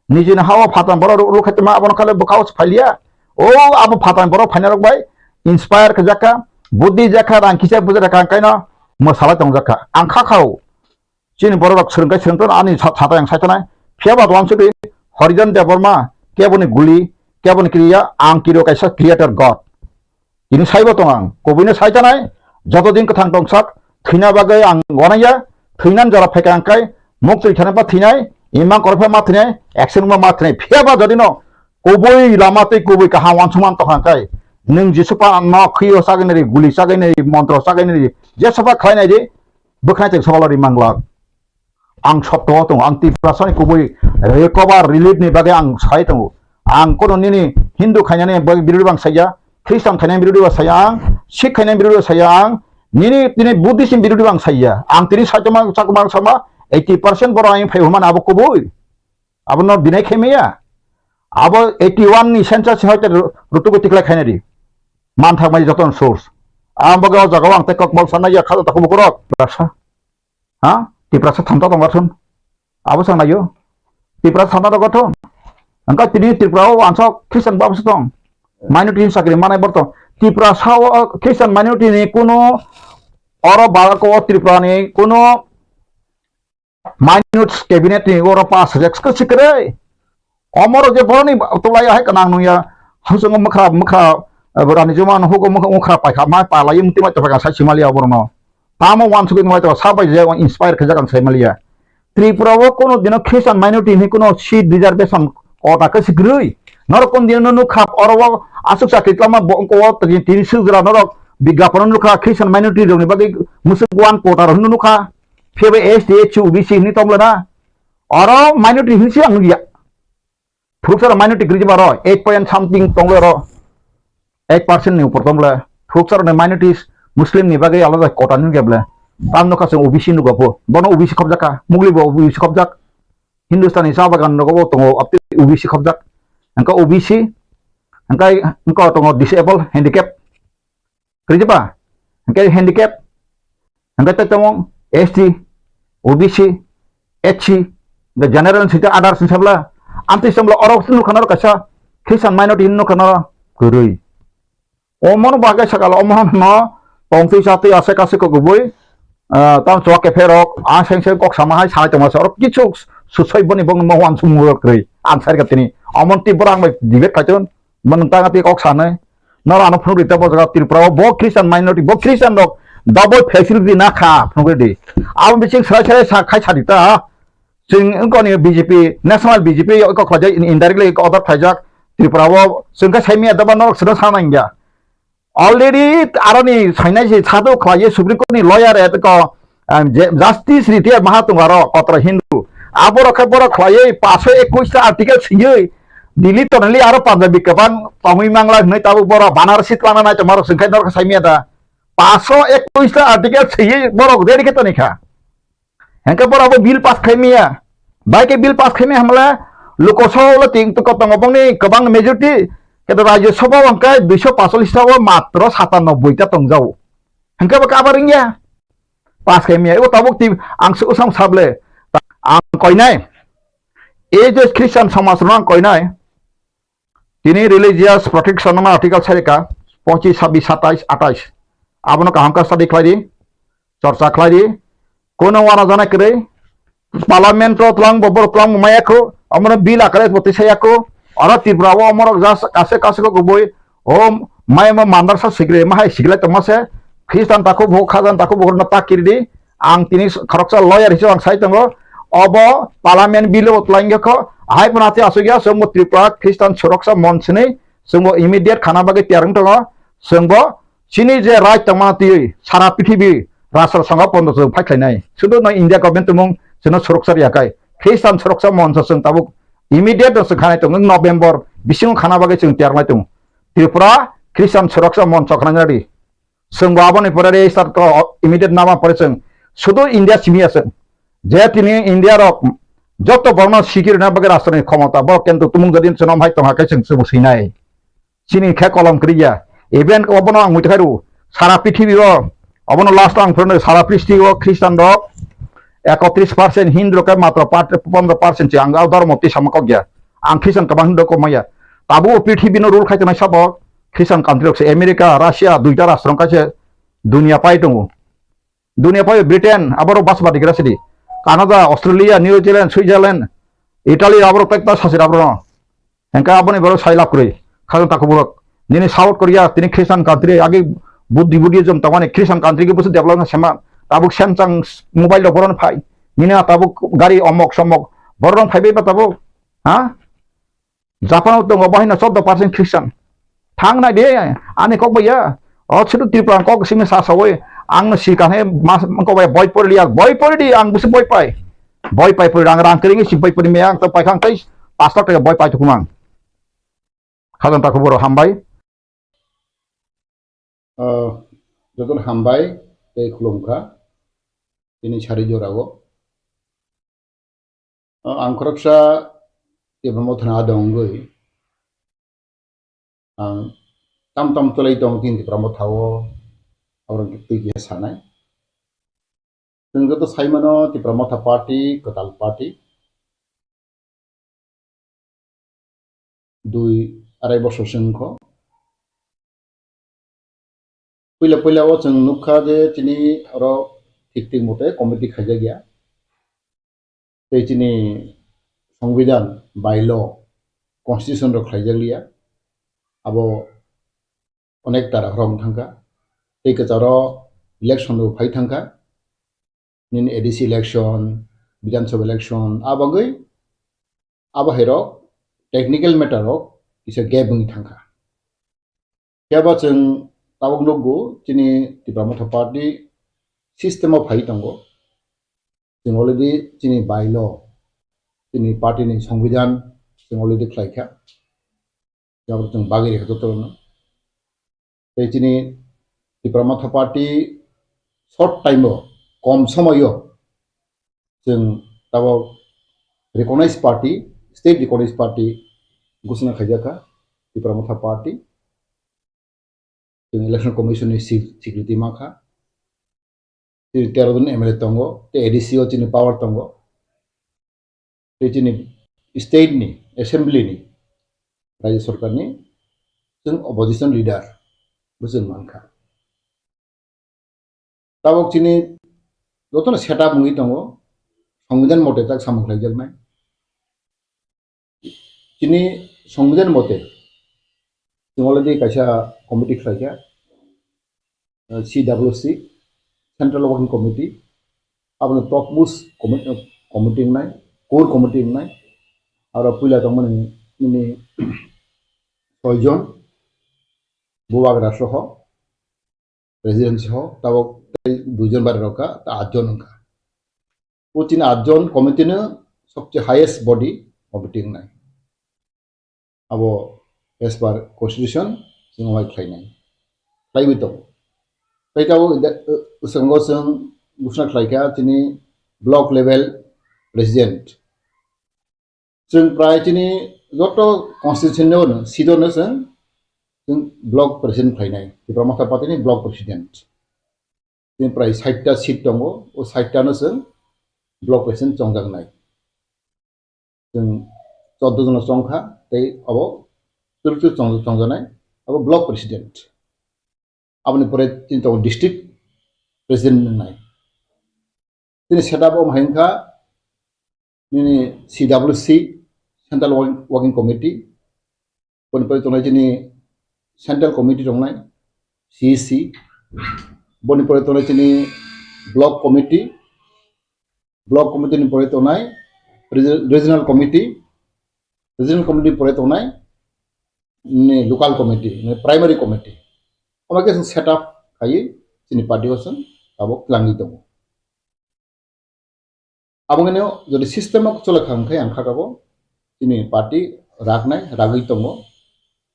निजिन हावा फातान बर रुखैतमा आबन खाले बखावस फालिया ओ आबो फातान बर फाइनाल बाय इंस्पायर खजाका बुद्धि जाखा रांखिसा बुजा राखा कायना मसाला दं जाखा आंखा खाव चिन बर रक सोरंगाय सोरंतन आनि छाता आं सायथनाय फियाबा दवामसुदि हरिजन देवबर्मा केबोनि गुली केबोनि क्रिया आं किरो कायसा क्रिएटर गड इनि साइबो दं आं कबिनो सायथनाय जत दिन कथां दं साक थैना बागै आं गनाया थैनान जरा फायका आंखाय मुक्ति थानाबा थैनाय इमा करफा मा थैनाय एक्शन मा थैनाय फियाबा जदिनो कबै लामाते कबै काहा वानसमान तखांखाय नों जेसपा न खियो सागैनरि गुली सागैनरि मन्त्र सागैनरि जेसपा खायनाय दे बखायते सवालरि मांगला आं सप्त दं आं त्रिपुरानि गुबै रिकभार रिलिफ नि बागै आं साय दं आं कोनो निनि हिन्दू खायनानै बिरुदि बां साया ख्रिस्टान खायनानै बिरुदि बां साया आं सिख खायनानै बिरुदि साया आं निनि दिनै बुद्धिसिम बिरुदि बां साया आं तिनि सायतमा साकुमार सामा 80% बर आं फायहुमान आबो गुबै आबो न दिनै खेमेया आबो 81 नि सेन्सास हयते रुतुगति खलाय खायनारि मान थांबाय जतन सोर्स आं बगाव जगाव आं तेकक बल साननाय खाजा तखौ बकरक रासा त्रिपुरा थांता दंगाथन आबो सांनायो त्रिपुरा थांता दंगाथन अंका तिनि त्रिपुरा वानस ख्रिस्टान बाबसो दं माइनरिटी साकरि मानाय बर्त त्रिपुरा साव ख्रिस्टान माइनरिटी नि कोनो अर बालको त्रिपुरानि कोनो माइनरिटी कैबिनेट नि अर पास रेक्सको सिकरे अमर जे बरनि तलाय हाय कनां नुया हसंग मखरा बरानि जमान होगो मखरा पाइखा मा पालाय मुति मा तफागा साइसिमालिया बरनो तामो वानसुगि नुय त साबाय जे इंस्पायर खजागां साइमालिया ত্রিপুরাও কোনো দিন খ্রিস্টান মাইনরিটি নি কোনো সিট রিজার্ভেশন কটাকে সিগ্রই নর কোন দিন নুখা অরব আসুক চাকরি কামা বংক তিনি সুজরা নরক বিজ্ঞাপন নুখা খ্রিস্টান মাইনরিটি রनि बागै मुसुक वन कोटा रन नुखा फेबे एसटी एचयू बीसी नि तमलना अर माइनरिटी हिंसी आं गया फुकसर माइनरिटी ग्रिज बारो 8 point something तंगलो 8% नि ऊपर तमले फुकसर ने माइनरिटीज मुस्लिम नि बागै आलादा कोटा नु गेबले ताम नुखा जों ओबीसी नु गपो बनो ओबीसी खबजाका मुगलिबो ओबीसी खबजाक हिंदुस्तानी सा बागान नगो तंगो अपि ओबीसी खबजाक अंका ओबीसी अंका तंगो डिसेबल हैंडिकैप ग्रिजबा अंका हैंडिकैप अंका तंगो ST OBC HC the general sita adar sinsabla anti samla orok sinu khanar kasa Christian minority no khanar kurui omon bagai sakal omon no tongti sate ase kase ko guboi tam chwa ke ferok a seng seng kok sama hai sai tama sorok kichu susoi boni bong mo wan sumur krei answer katini omon ti borang bai dibet kachon menentang ati kok sane nor anu phnu rita bo jaga Tripura bo Christian minority bo Christian dok double facility na kha phnu di am biching sara sa khai sarita जों उनकोनि BJP national BJP को खजे indirectly other फाइजाक त्रिपुराव जोंका साइमिया दबा नरक सदा सानांगिया already आरनि साइनाय जे सादो खलाये supreme court नि lawyer एत को justice रिटे महातुंगारो कत्र हिंदू आबो रखा बरो खलाये 521 आर्टिकल सियै दिल्ली तनलि आरो पंजाबी कबान तमुइ मांगला नै ताबो बरो बानारसी लाना नाय तमारो जोंखाय नरक साइमिया दा 521 आर्टिकल सियै बरो देरिके तनिखा Hengke por abo bill pas khemia baik bill pas khemia hamla lokoso lo ting to kotong obong ni kebang majority kedo rajya sabha angka 245 tawo matro 97 ta tongjau hengke ba kabaringnya pas khemia ibu tabuk ti ang usang sable ang koinai e je Christian samaj rang koinai tini religious protection nama article sarika 25 26 27 28 abono kahangka study khlai चर्चा khlai कोना वाना जाना करे parliament तलांग बबर तलांग मायाको अमर bill आकरे पति सायाको और त्रिपुराव अमर जास कासे कासे को गबोय ओ माय मा मानदारसा सिग्रे माहाय सिग्ले तमासे ख्रिस्टान ताको भो खाजान ताको भो न ताकिरदि आं तिनि खरकसा लॉयर हिसाब आं साइतंगो अब पार्लियामेंट बिल तलांगखो हाय पनाते आसुगिया सोम त्रिपुरा ख्रिस्टान सुरक्षा मंचनि सोमो इमिडिएट खाना बागे त्यारंग तंगो सोमबो सिनि जे राइट तमाति सारा पृथ्वी राष्ट्र संघ पन्द फाइख्लायनाय सुदु न इंडिया गभर्नमेंट तुमुं जोंनो सुरक्षा याखाय ख्रिस्टान सुरक्षा मंच जों ताबुक इमिडिएट जों खानाय दं नभेम्बर बिसिं खाना बागै जों त्यारनाय दं त्रिपुरा ख्रिस्टान सुरक्षा मंच खानाय जों बाबनि परे स्टार्ट इमिडिएट नामा परे जों सुदु इंडिया सिमिया जों जे तिनि इंडिया रो जत बर्न सिकिरना बागै राष्ट्रनि क्षमता ब केन्तु तुमुं गदिन जों हाय तंहाखै जों सुबुसिनाय सिनि खे कलम क्रिया इभेन अबनो आं मुथायरु सारा पृथ्वी रो अबनो लास्ट आं फोरनो सारा पृथ्वी रो ख्रिस्टान रो 31% हिंदू के मात्र 15% आं धर्म तिसामक गया आं ख्रिस्टान कबां हिंदू को माया ताबु पृथ्वी नो रूल खायतनाय सब ख्रिस्टान कान्ट्रि से अमेरिका रासिया दुइटा राष्ट्र कासे दुनिया पाइ दङ दुनिया पाइ Britain आबारो बासबादि ग्रासिदि Canada Australia New Zealand सुइजारलैंड Italy आबारो तकता सासिर आबारो हेंका आबनि बारो साइलाप करै खाजन ताको बरक निनि साउथ कोरिया तिनि ख्रिस्टान कान्ट्रि आगे बुद्धिजम तमाने ख्रिस्टान कान्ट्रि के बुसु डेभलप सेमा ताबुक सैमसांग मोबाइल लो बरन फाइ निना ताबुक गाड़ी अमक समक बरन फाइबे बा ताबुक हा जापान दङ बाहिना 14% ख्रिस्टान थांनाय दे आने कक बया अछुदु त्रिपुरा कक सिमे सासवै आंनो सिकाने मास को बय बय परलिया बय परदि आं बुसु बय पाइ पर आं रां करिङि सि बय परमे आं त पाइखां तै 5 लाख टाका बय पाइ तुकुमां खाजन ताको बर हामबाय जतन हामबाय ते खुलुमखा दिनै सारि जरागो आं खरकसा जेबो थना दंगै आं tam तलै दं दिन प्रमो थावो और गिया सानाय जों जत साइमनो ति प्रमोथा पार्टी कताल पार्टी 2-2.5 বছর सिंखो पहले जों नुखा जे तिनि और ठीक मते कमिटि खाजा गया ते तिनि संविधान बाइल कन्स्टिट्यूशन रो खाजा लिया अब अनेक तारा रंग थांका ते कचारो इलेक्शन रो फाइ थांका निन ADC election Bidan Sabha election abangai abahirok technical matter rok isa gabung thangka. Kaya jeng tabok nogo chini Tripura Matha Party system of hai tango. Jeng already chini bylaw chini party ni সংবিধান jeng already khlaikha. Jabor jeng bagi rekha totorno. Tei chini Tripura Matha Party short time kom somoyo jeng tabok recognized party state recognized party घोषणा खाइजाखा Tripura Matha Party jeng election commission ni security makha 13 জন MLA tongo te ADCO chini power tongo te chini state ni assembly ni Rajya Sarkar ni jeng opposition leader bujung mankha tabok chini jotono setup mungi tongo সংবিধান মতে tak samuk laijaknai chini সংবিধান মতে jeng already kaisa committee khlaikha CWC Central Working Committee abone topmost committee nai core committee nai aro puila tongmani ini 6 John bubagra soho president soho tabok 2 John bare roka ta 8 John onka o chini 8 John committee ne sobche highest body committee nai abo as per constitution singwai khlainai khlaiwi to Kaitau usanggo seng busna khlaikha chini block level president seng prai chini joto constitution no sido no seng block president khlainai Tripura Matha Party ni block president chini prai 60 seat tongo o 60 no seng block president chongjangnai seng 14 jon chongkha tei abo turtu chongjanai abo block president aboni pore tinta district president nai tini setup om hainka nini CWC Central Working Committee boni pore tonai chini Central Committee tongnai CEC boni pore tonai chini block committee ni pore tonai regional committee pore tonai ni local committee ni primary committee Omake set up kai chini party hosen abo klangi tongo abongene jodi system ok chola khangkai angkha kabo chini party ragnai ragui tongo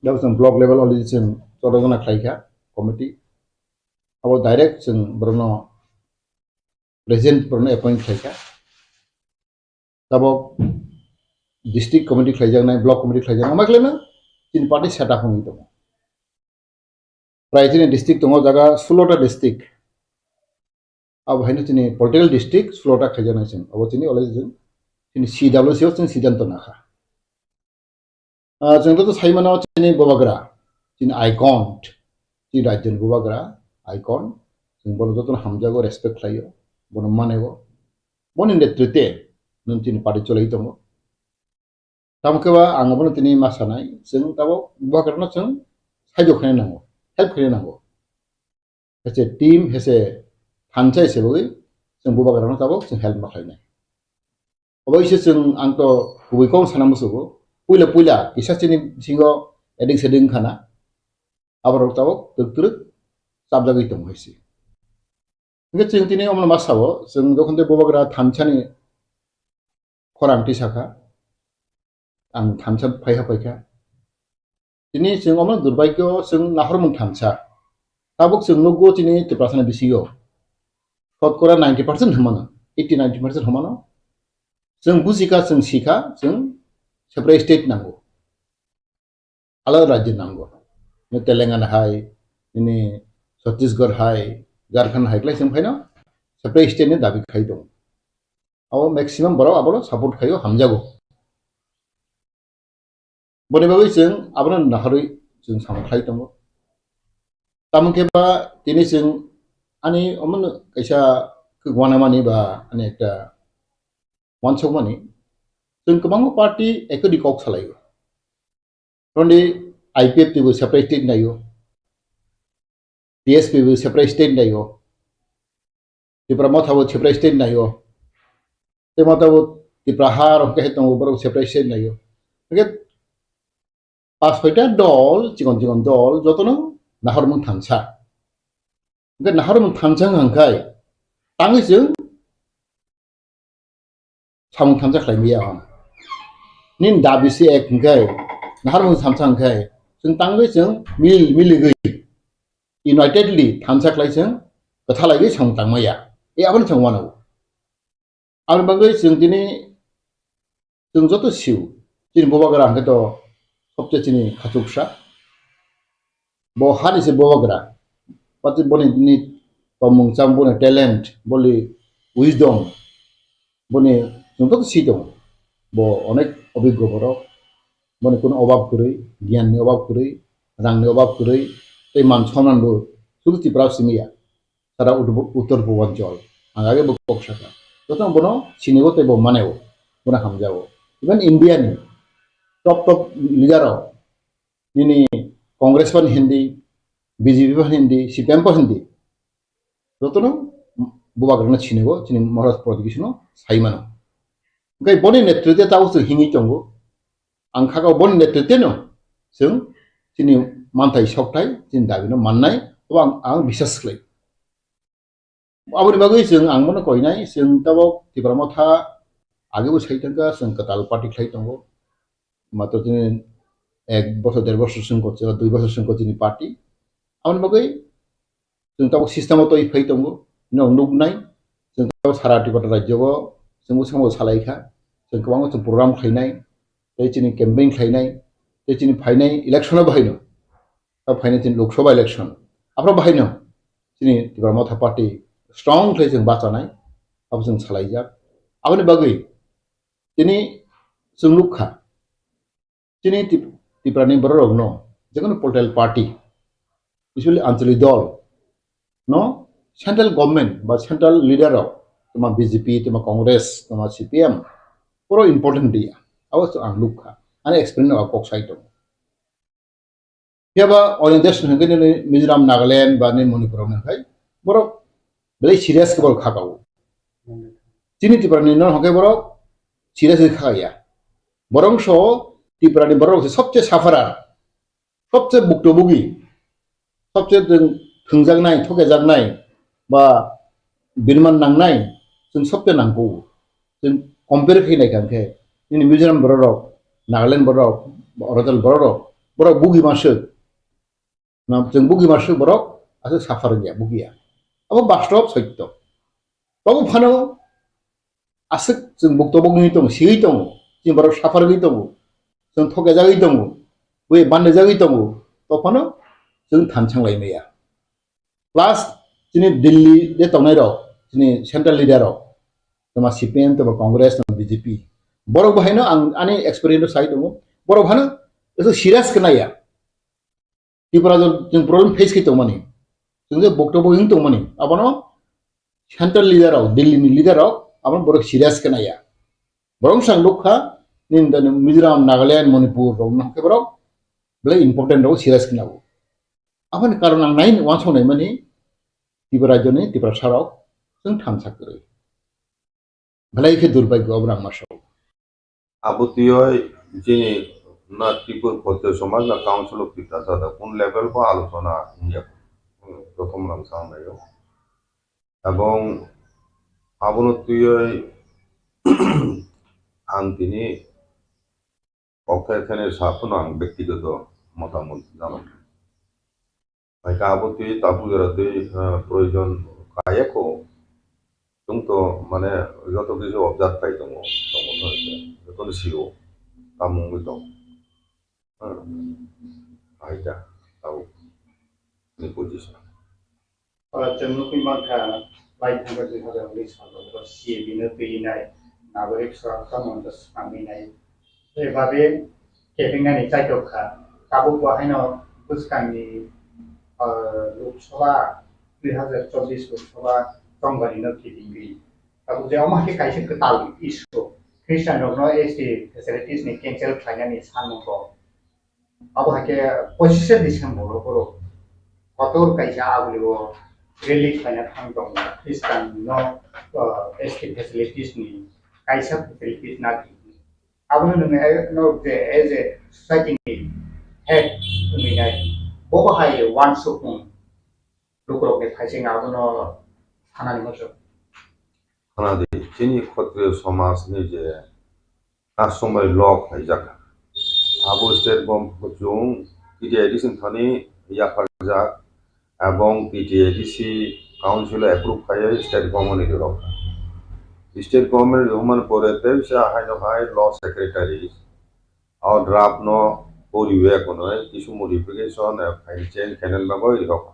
dabson block level oli chen chodogona khlaikha committee abo direct chen brono president brono appoint khlaikha tabo district committee khlaijaknai block committee khlaijaknai omaklena chini party set up hongi tongo Praitini district tongo jaga 16 district अब हैन चिनी political district 16 खजना छन अब चिनी अलि चिनी CWC चिनी सिद्धान्त नाखा जोंथ तो साइमाना चिनी बबाग्रा चिनी आइकन चिनी राज्यनि बबाग्रा आइकन जों बल जतन हामजागो रेसपेक्ट लायो बन मानेगो बनि नेतृत्वे नों चिनी पार्टी चलै दङ तामकेबा आंगबन चिनी मासानाय जों ताबो बबाग्रानो जों साइजो खाने नांगौ help खाने नांगौ एसे टीम एसे हानसाय सेबोगै जों बबाग्रानो ताबो जों हेल्प माखायनाय अबयसे जों आंथ गुबैखौ साना मोसोगो पुइला इसासिनि सिङाव एदिं सेदिं खाना आबाराव ताबो दक्तर साबजागै दं हैसि इंगे जों दिनै अमन मासावो जों जखनदे बबाग्रा थामसानि खरांथि साखा आं थामसा फायखा दिनै जों अमन दुर्भाग्य जों नाहरमन थामसा ताबो जों नगो दिनै त्रिपुरासानि बिसियो शतकरा 90% हमानो 80-90% हमानो जों बुजिका जों सिखा जों सेपारेट स्टेट नांगौ आलादा राज्य नांगौ ने तेलेंगाना हाय ने छत्तीसगढ़ हाय झारखंड हायक्लाय जों फायनो सेपारेट स्टेट नि दाबि खाय दं अब मैक्सिमाम बराव आबो सपोर्ट खायो हामजागौ बनेबाबो जों आबो नाहरै जों सामखाय दं तामकेबा दिनै जों ani omon kaisa kegwana mani ba ani ekta wansok mani जों गोबां पार्टी एको दिकक सालायो रन्डि आईपीएफ टिबो सेपारेट स्टेट नायो डीएसपी बो सेपारेट स्टेट नायो त्रिपुरा माथाबो सेपारेट स्टेट नायो tema tahu di prahar oke hitong baru separation lagi oke pas pada dol cikon dol jotono nahar mung thansa oke nahar mung thansang hangkai tangi jeng samung thansa khlai ya nin dabisi ek hangkai nahar mung thansa hangkai jeng tangi jeng miligui unitedly thansa khlai jeng kathalai ge sang tangmaya e abon changwano আর বাংলায় চিনি जों যত see you চিনি ববাগরা হাঙ্গে তো সবচেয়ে চিনি খাচুকসা ব হারিছে ববাগরা পাতি বনি নি তমুং চাম বনে ট্যালেন্ট বলি উইজডম বনি जों তো সি দং ব অনেক অভিজ্ঞ বড় বনি কোনো অভাব করে জ্ঞাননি অভাব করে রাংনি অভাব করে এই মান সম্মানবো শুধু ত্রিপুরা সিমিয়া সারা উত্তর পূর্বাঞ্চল আগে বকশাকা Totong bono sinigo te bo maneo bona hamjao even Indian top leader ini congressman hindi BJP pan hindi CPM pan hindi totono buba garna sinigo chini Maharashtra Pradesh saimano gai boni netrite tahu se hingi tongo angkha ka boni netrite no sung chini mantai soktai chin dabino mannai to ang bisas klai aboni bagai जों आं mono कइनाय जों ताबो तिब्रामा था आगेबो साइथांगा जों कताल party खाइ दंगो मात्र जों 1 বছর 1.5 বছর जों করছে 2 বছর जों করছে पार्टी आबनि बाgai जों ताबो सिस्टेमाव तो फै दंगो न नुगनाय जों ताबो सारा टिकट राज्यगो जों समाव सालायखा जों गोबां जों प्रग्राम खाइनाय दैचिनि कैम्पेन खाइनाय दैचिनि फाइनाय इलेक्शनाव बाहायनो फाइनाय जों लोकसभा इलेक्शन आफ्रा बाहायनो जोंनि तिब्रामा था पार्टी strong place जों बाचानाय अब जों सालायजा आबनि बागै दिनै जों लुखा दिनै तिब्रानि बर'रग न जेखुनु पलिटिकल पार्टी स्पेशली आन्चलिक दल न सेन्ट्रेल गभर्नमेन्ट बा सेन्ट्रेल लिडाराव तमा BJP तमा कांग्रेस तमा CPM बरो इम्पोर्टेन्ट दिया अब आं लुखा आने एक्सपेरियेन्स आव कक साइड दं याबा ओरिएन्टेशन होगोन मिजोराम नागालेण्ड बा ने मणिपुराव नखाय बरो Belai serius ke bawah kakau. Sini tiperan ini orang borok serius ke kakak ya. Borong so tiperan ini borok सबसे safaran, सबसे bukto bugi, सबसे थंजाग नाय, थोकेजाग नाय, बा बिरमान नांग नाय, जों सबसे नांगौ. जों compare खालामनाय खांखे. ini Mizoram borok, Nagaland borok, Arunachal borok bugi masuk. Nah, जों bugi masuk borok, asal safar ya bugi ya. अब बास्तव सत्य बाबु फानो आसक जों बक्तब्य दं सिगै दं जों बार साफार गै दं जों थगे जागै दं बै बान्ने जागै दं तो फानो जों थानसांलायनाया प्लास जोंनि दिल्ली दे तंनाय र जोंनि सेन्ट्रेल लिडार तमा CPM तमा कांग्रेस तमा BJP बर बाहायनो आं आनि एक्सपेरियेन्स साइ दं बर फानो एसे सिरियास कनाया तिब्रा जों प्रब्लेम फेस खै दं माने जोंजे बक्तब्य हिं दं माने आबनो सेन्ट्रेल लिडाराव दिल्लीनि लिडाराव आबन बरक सिरियास कनाया बरं सांग लुखा निन मिजोराम नागालेण्ड मणिपुर रंना के बरक ब्ले इम्पोर्टेन्ट रो सिरियास कनावो आबन कारण आं नाइन वान सनाय माने तिब्रा जने तिब्रा साराव जों थांसाकरै भलाई के दुर्भाग्य अबरां मासाव आबुतिय जे ना त्रिपुर पत्र समाज ना काउंसिल ऑफ त्रिपुरा सादा कोन लेवल को आलोचना इंडिया প্রথম নাম সামনে এবং আবনতুই আং তিনি অক্ষয়খানের সাফন আং ব্যক্তিগত মতামত জানান তাই আবনতুই তাপুজারাতে প্রয়োজন কায়াকো जों तो माने যত কিছু অবজার্ভ পাই দङ যত সিও কামুই দङ আইটা তাও ni position जों नुफैमाखा बायथांगा जोंहा जोंनि सालाव सिबिनो फैनाय नागरिक सुरक्षा मन्त्र सामिनाय बेबादि केबिनेटनि जायगाखा काबु बाहायनो बुसकांनि लोकसभा 2024 लोकसभा संघानि नथिदिंगि काबु जेआव माखे कायसे कताल इशु ख्रिस्टान रगनो एसटी फेसिलिटीज नि कैंसिल खायनानि सानमखौ आबहाके पजिशन डिसेम्बर बरो कतोर कायसे आगुलिबो रिलीज खायना थांदों ख्रिस्टान नो एसटी फेसिलिटीज नि kaisa putri na abon no as a society head ni nai bo hai one sukung lukrok ke phaising abono hanani moso 하나디 진이 코트 소마스니 이제 아소마이 록 하이자카 아보 스테이트 범 중 PTADC থানি ইয়াফাজা এবং PTADC council approve হয় state government রক state government রহমান পরে তেসা হাইনো হাই ল সেক্রেটারি আর ড্রাফট নো পরিবে কোন কিছু মডিফিকেশন ফাইল চেঞ্জ ক্যানেল বাগৈ রক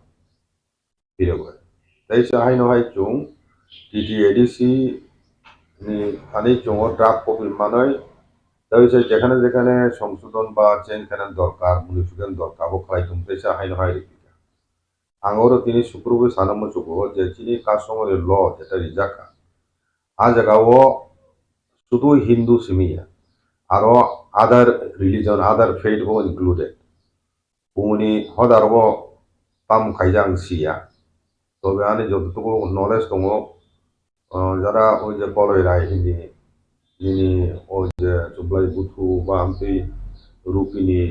বিরগৈ তেসা হাইনো হাই চুং PTADC ni থানি চুং ড্রাফট কপি মানয় তেসা যেখানে যেখানে সংশোধন বা চেঞ্জ ক্যানেল দরকার মডিফিকেশন দরকার ও খাইতুম তেসা হাইনো হাই আঙরো তিনি সুপ্রভু সানম চুকো যে চিনি কাসমরে ল যেটা রিজাকা আ জায়গাও শুধু হিন্দু সিমিয়া আরো আদার রিলিজন আদার ফেইথ ও ইনক্লুডেড উনি হদারও পাম খাইজাং সিয়া তবে আনি যতটুকু নলেজ দङ যারা ওই যে পলয়রাই হিন্দি যিনি ওই যে চুবলাই বুথু বা আমতি রুপিনি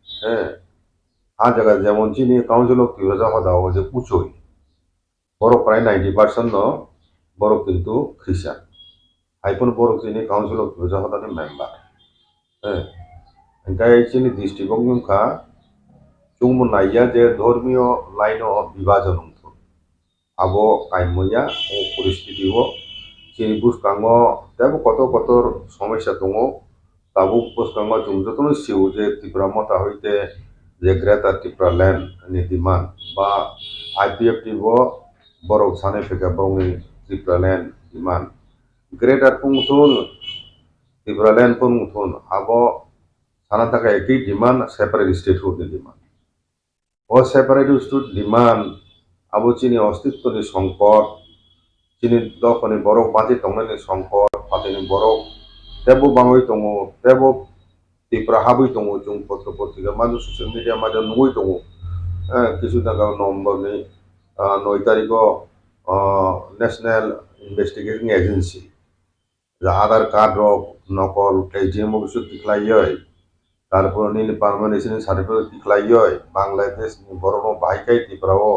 হ্যাঁ आ जगह जेमन चिनी काउंसिल ऑफ तिब्राजा हदाव जे पुचोई बरो प्राय 90% नो बरो किंतु ख्रिस्टियान आइपन बरो चिनी काउंसिल ऑफ तिब्राजा हदानि मेंबर एंकाय चिनी डिस्ट्रिक्ट गंगखा चुंगमु नाइया जे धर्मीय लाइन ऑफ विभाजन उंथु आबो कायमया ओ परिस्थिति हो चिनी बुसकांगो तेबो कत कतर समस्या दङ ताबो बुसकांगो जुमजतनो सिउ जे त्रिपुरा मता हइते যে greater Tripura land ni demand বা IPFT bo borok sane feka bongni Tripura land demand greater pungthun Tripura land pungthun abo sana taka ekই demand separate state hood ni demand o separate state demand abo chini অস্তিত্ব ni সংকট chini dokoni borok baji tongnani সংকট patini borok tebo bangoi tongo tebo Tripura হাবই দङ जों पत्र पत्रिका मानो social media मानो नुই दङ কিছু টাকা নম্বর নেই 9 তারিখও ন্যাশনাল ইনভেস্টিগেটিং এজেন্সি যা আধার কার্ড নকল কেজিএম অফিস দিখলাইয় তারপর নীল পার্মানেন্ট সার্টিফিকেট দিখলাইয় বাংলাদেশ বড় বাইকাই ত্রিপুরাও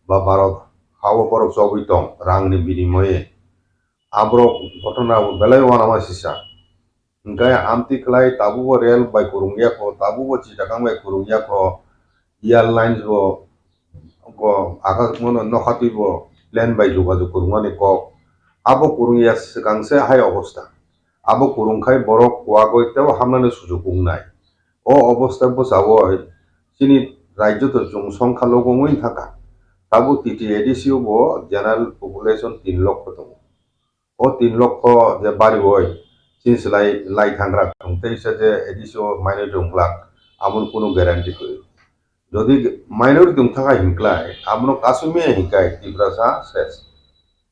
বা ভারত হাও বড় সবই দং রাংনি বিনিময়ে আব্রো ঘটনা বেলায় ওয়ানামা সিসা Engkau amti kelai tabu bo rel by kurungya ko tabu bo citakang by kurungya ko airlines bo akas mono no hati bo plan by juga jo kurungani ko abo kurungya sekang se hai অবস্থা abo kurungkai borok kuwa ko teo hamnane sujug ungnai o অবস্থা bo sawoi chini rajyo to jung সংখ্যা লগongoi thaka tabu TTADC bo general population 3 লক্ষ dong o 3 লক্ষ je bari hoi Since lai thangra tungtei saje edisio minor dongla amon কোনো guarantee করি যদি minor দং থাকা হিংক্লাই আমনো কাসুমে হিংকাই ত্রিপুরা শেষ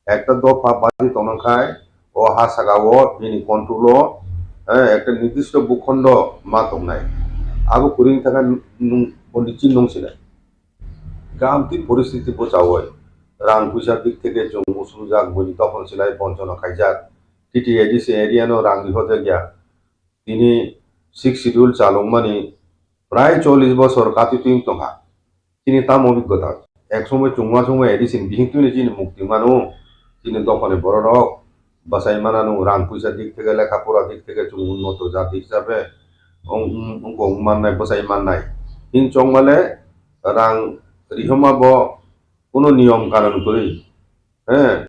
একটা দফা বাজি তনখাই ও হাসাগাও বিনি কন্ট্রোল একটা নির্দিষ্ট ভূখণ্ড মা তংনাই আবো কুরিং থাকা বন্দিচিন নংছিল গামতি পরিস্থিতি বোঝাওয় রাং পয়সার দিক থেকে জং মুসলু যাক বলি তখন সিলাই বঞ্চনা খাইজাক TTADC एरिया नो रांगी होते गया तिनी 6 শিডিউল চালং मानी प्राय 40 বছর কাতি তুইং তংহা তিনি তাম অভিজ্ঞতা এক সময় চুংমা চুংমা এডিসিন বিহিতুনি যিনি মুক্তি মানো তিনি দখনে বড় রক বাসাই মানানো রাং পয়সা দিক থেকে লেখাপড়া দিক থেকে চুং উন্নত জাতি হিসাবে অঙ্ক মাননাই বাসাই মাননাই হিং চংমালে রাং রিহমা ব কোনো নিয়ম কানুন করি হ্যাঁ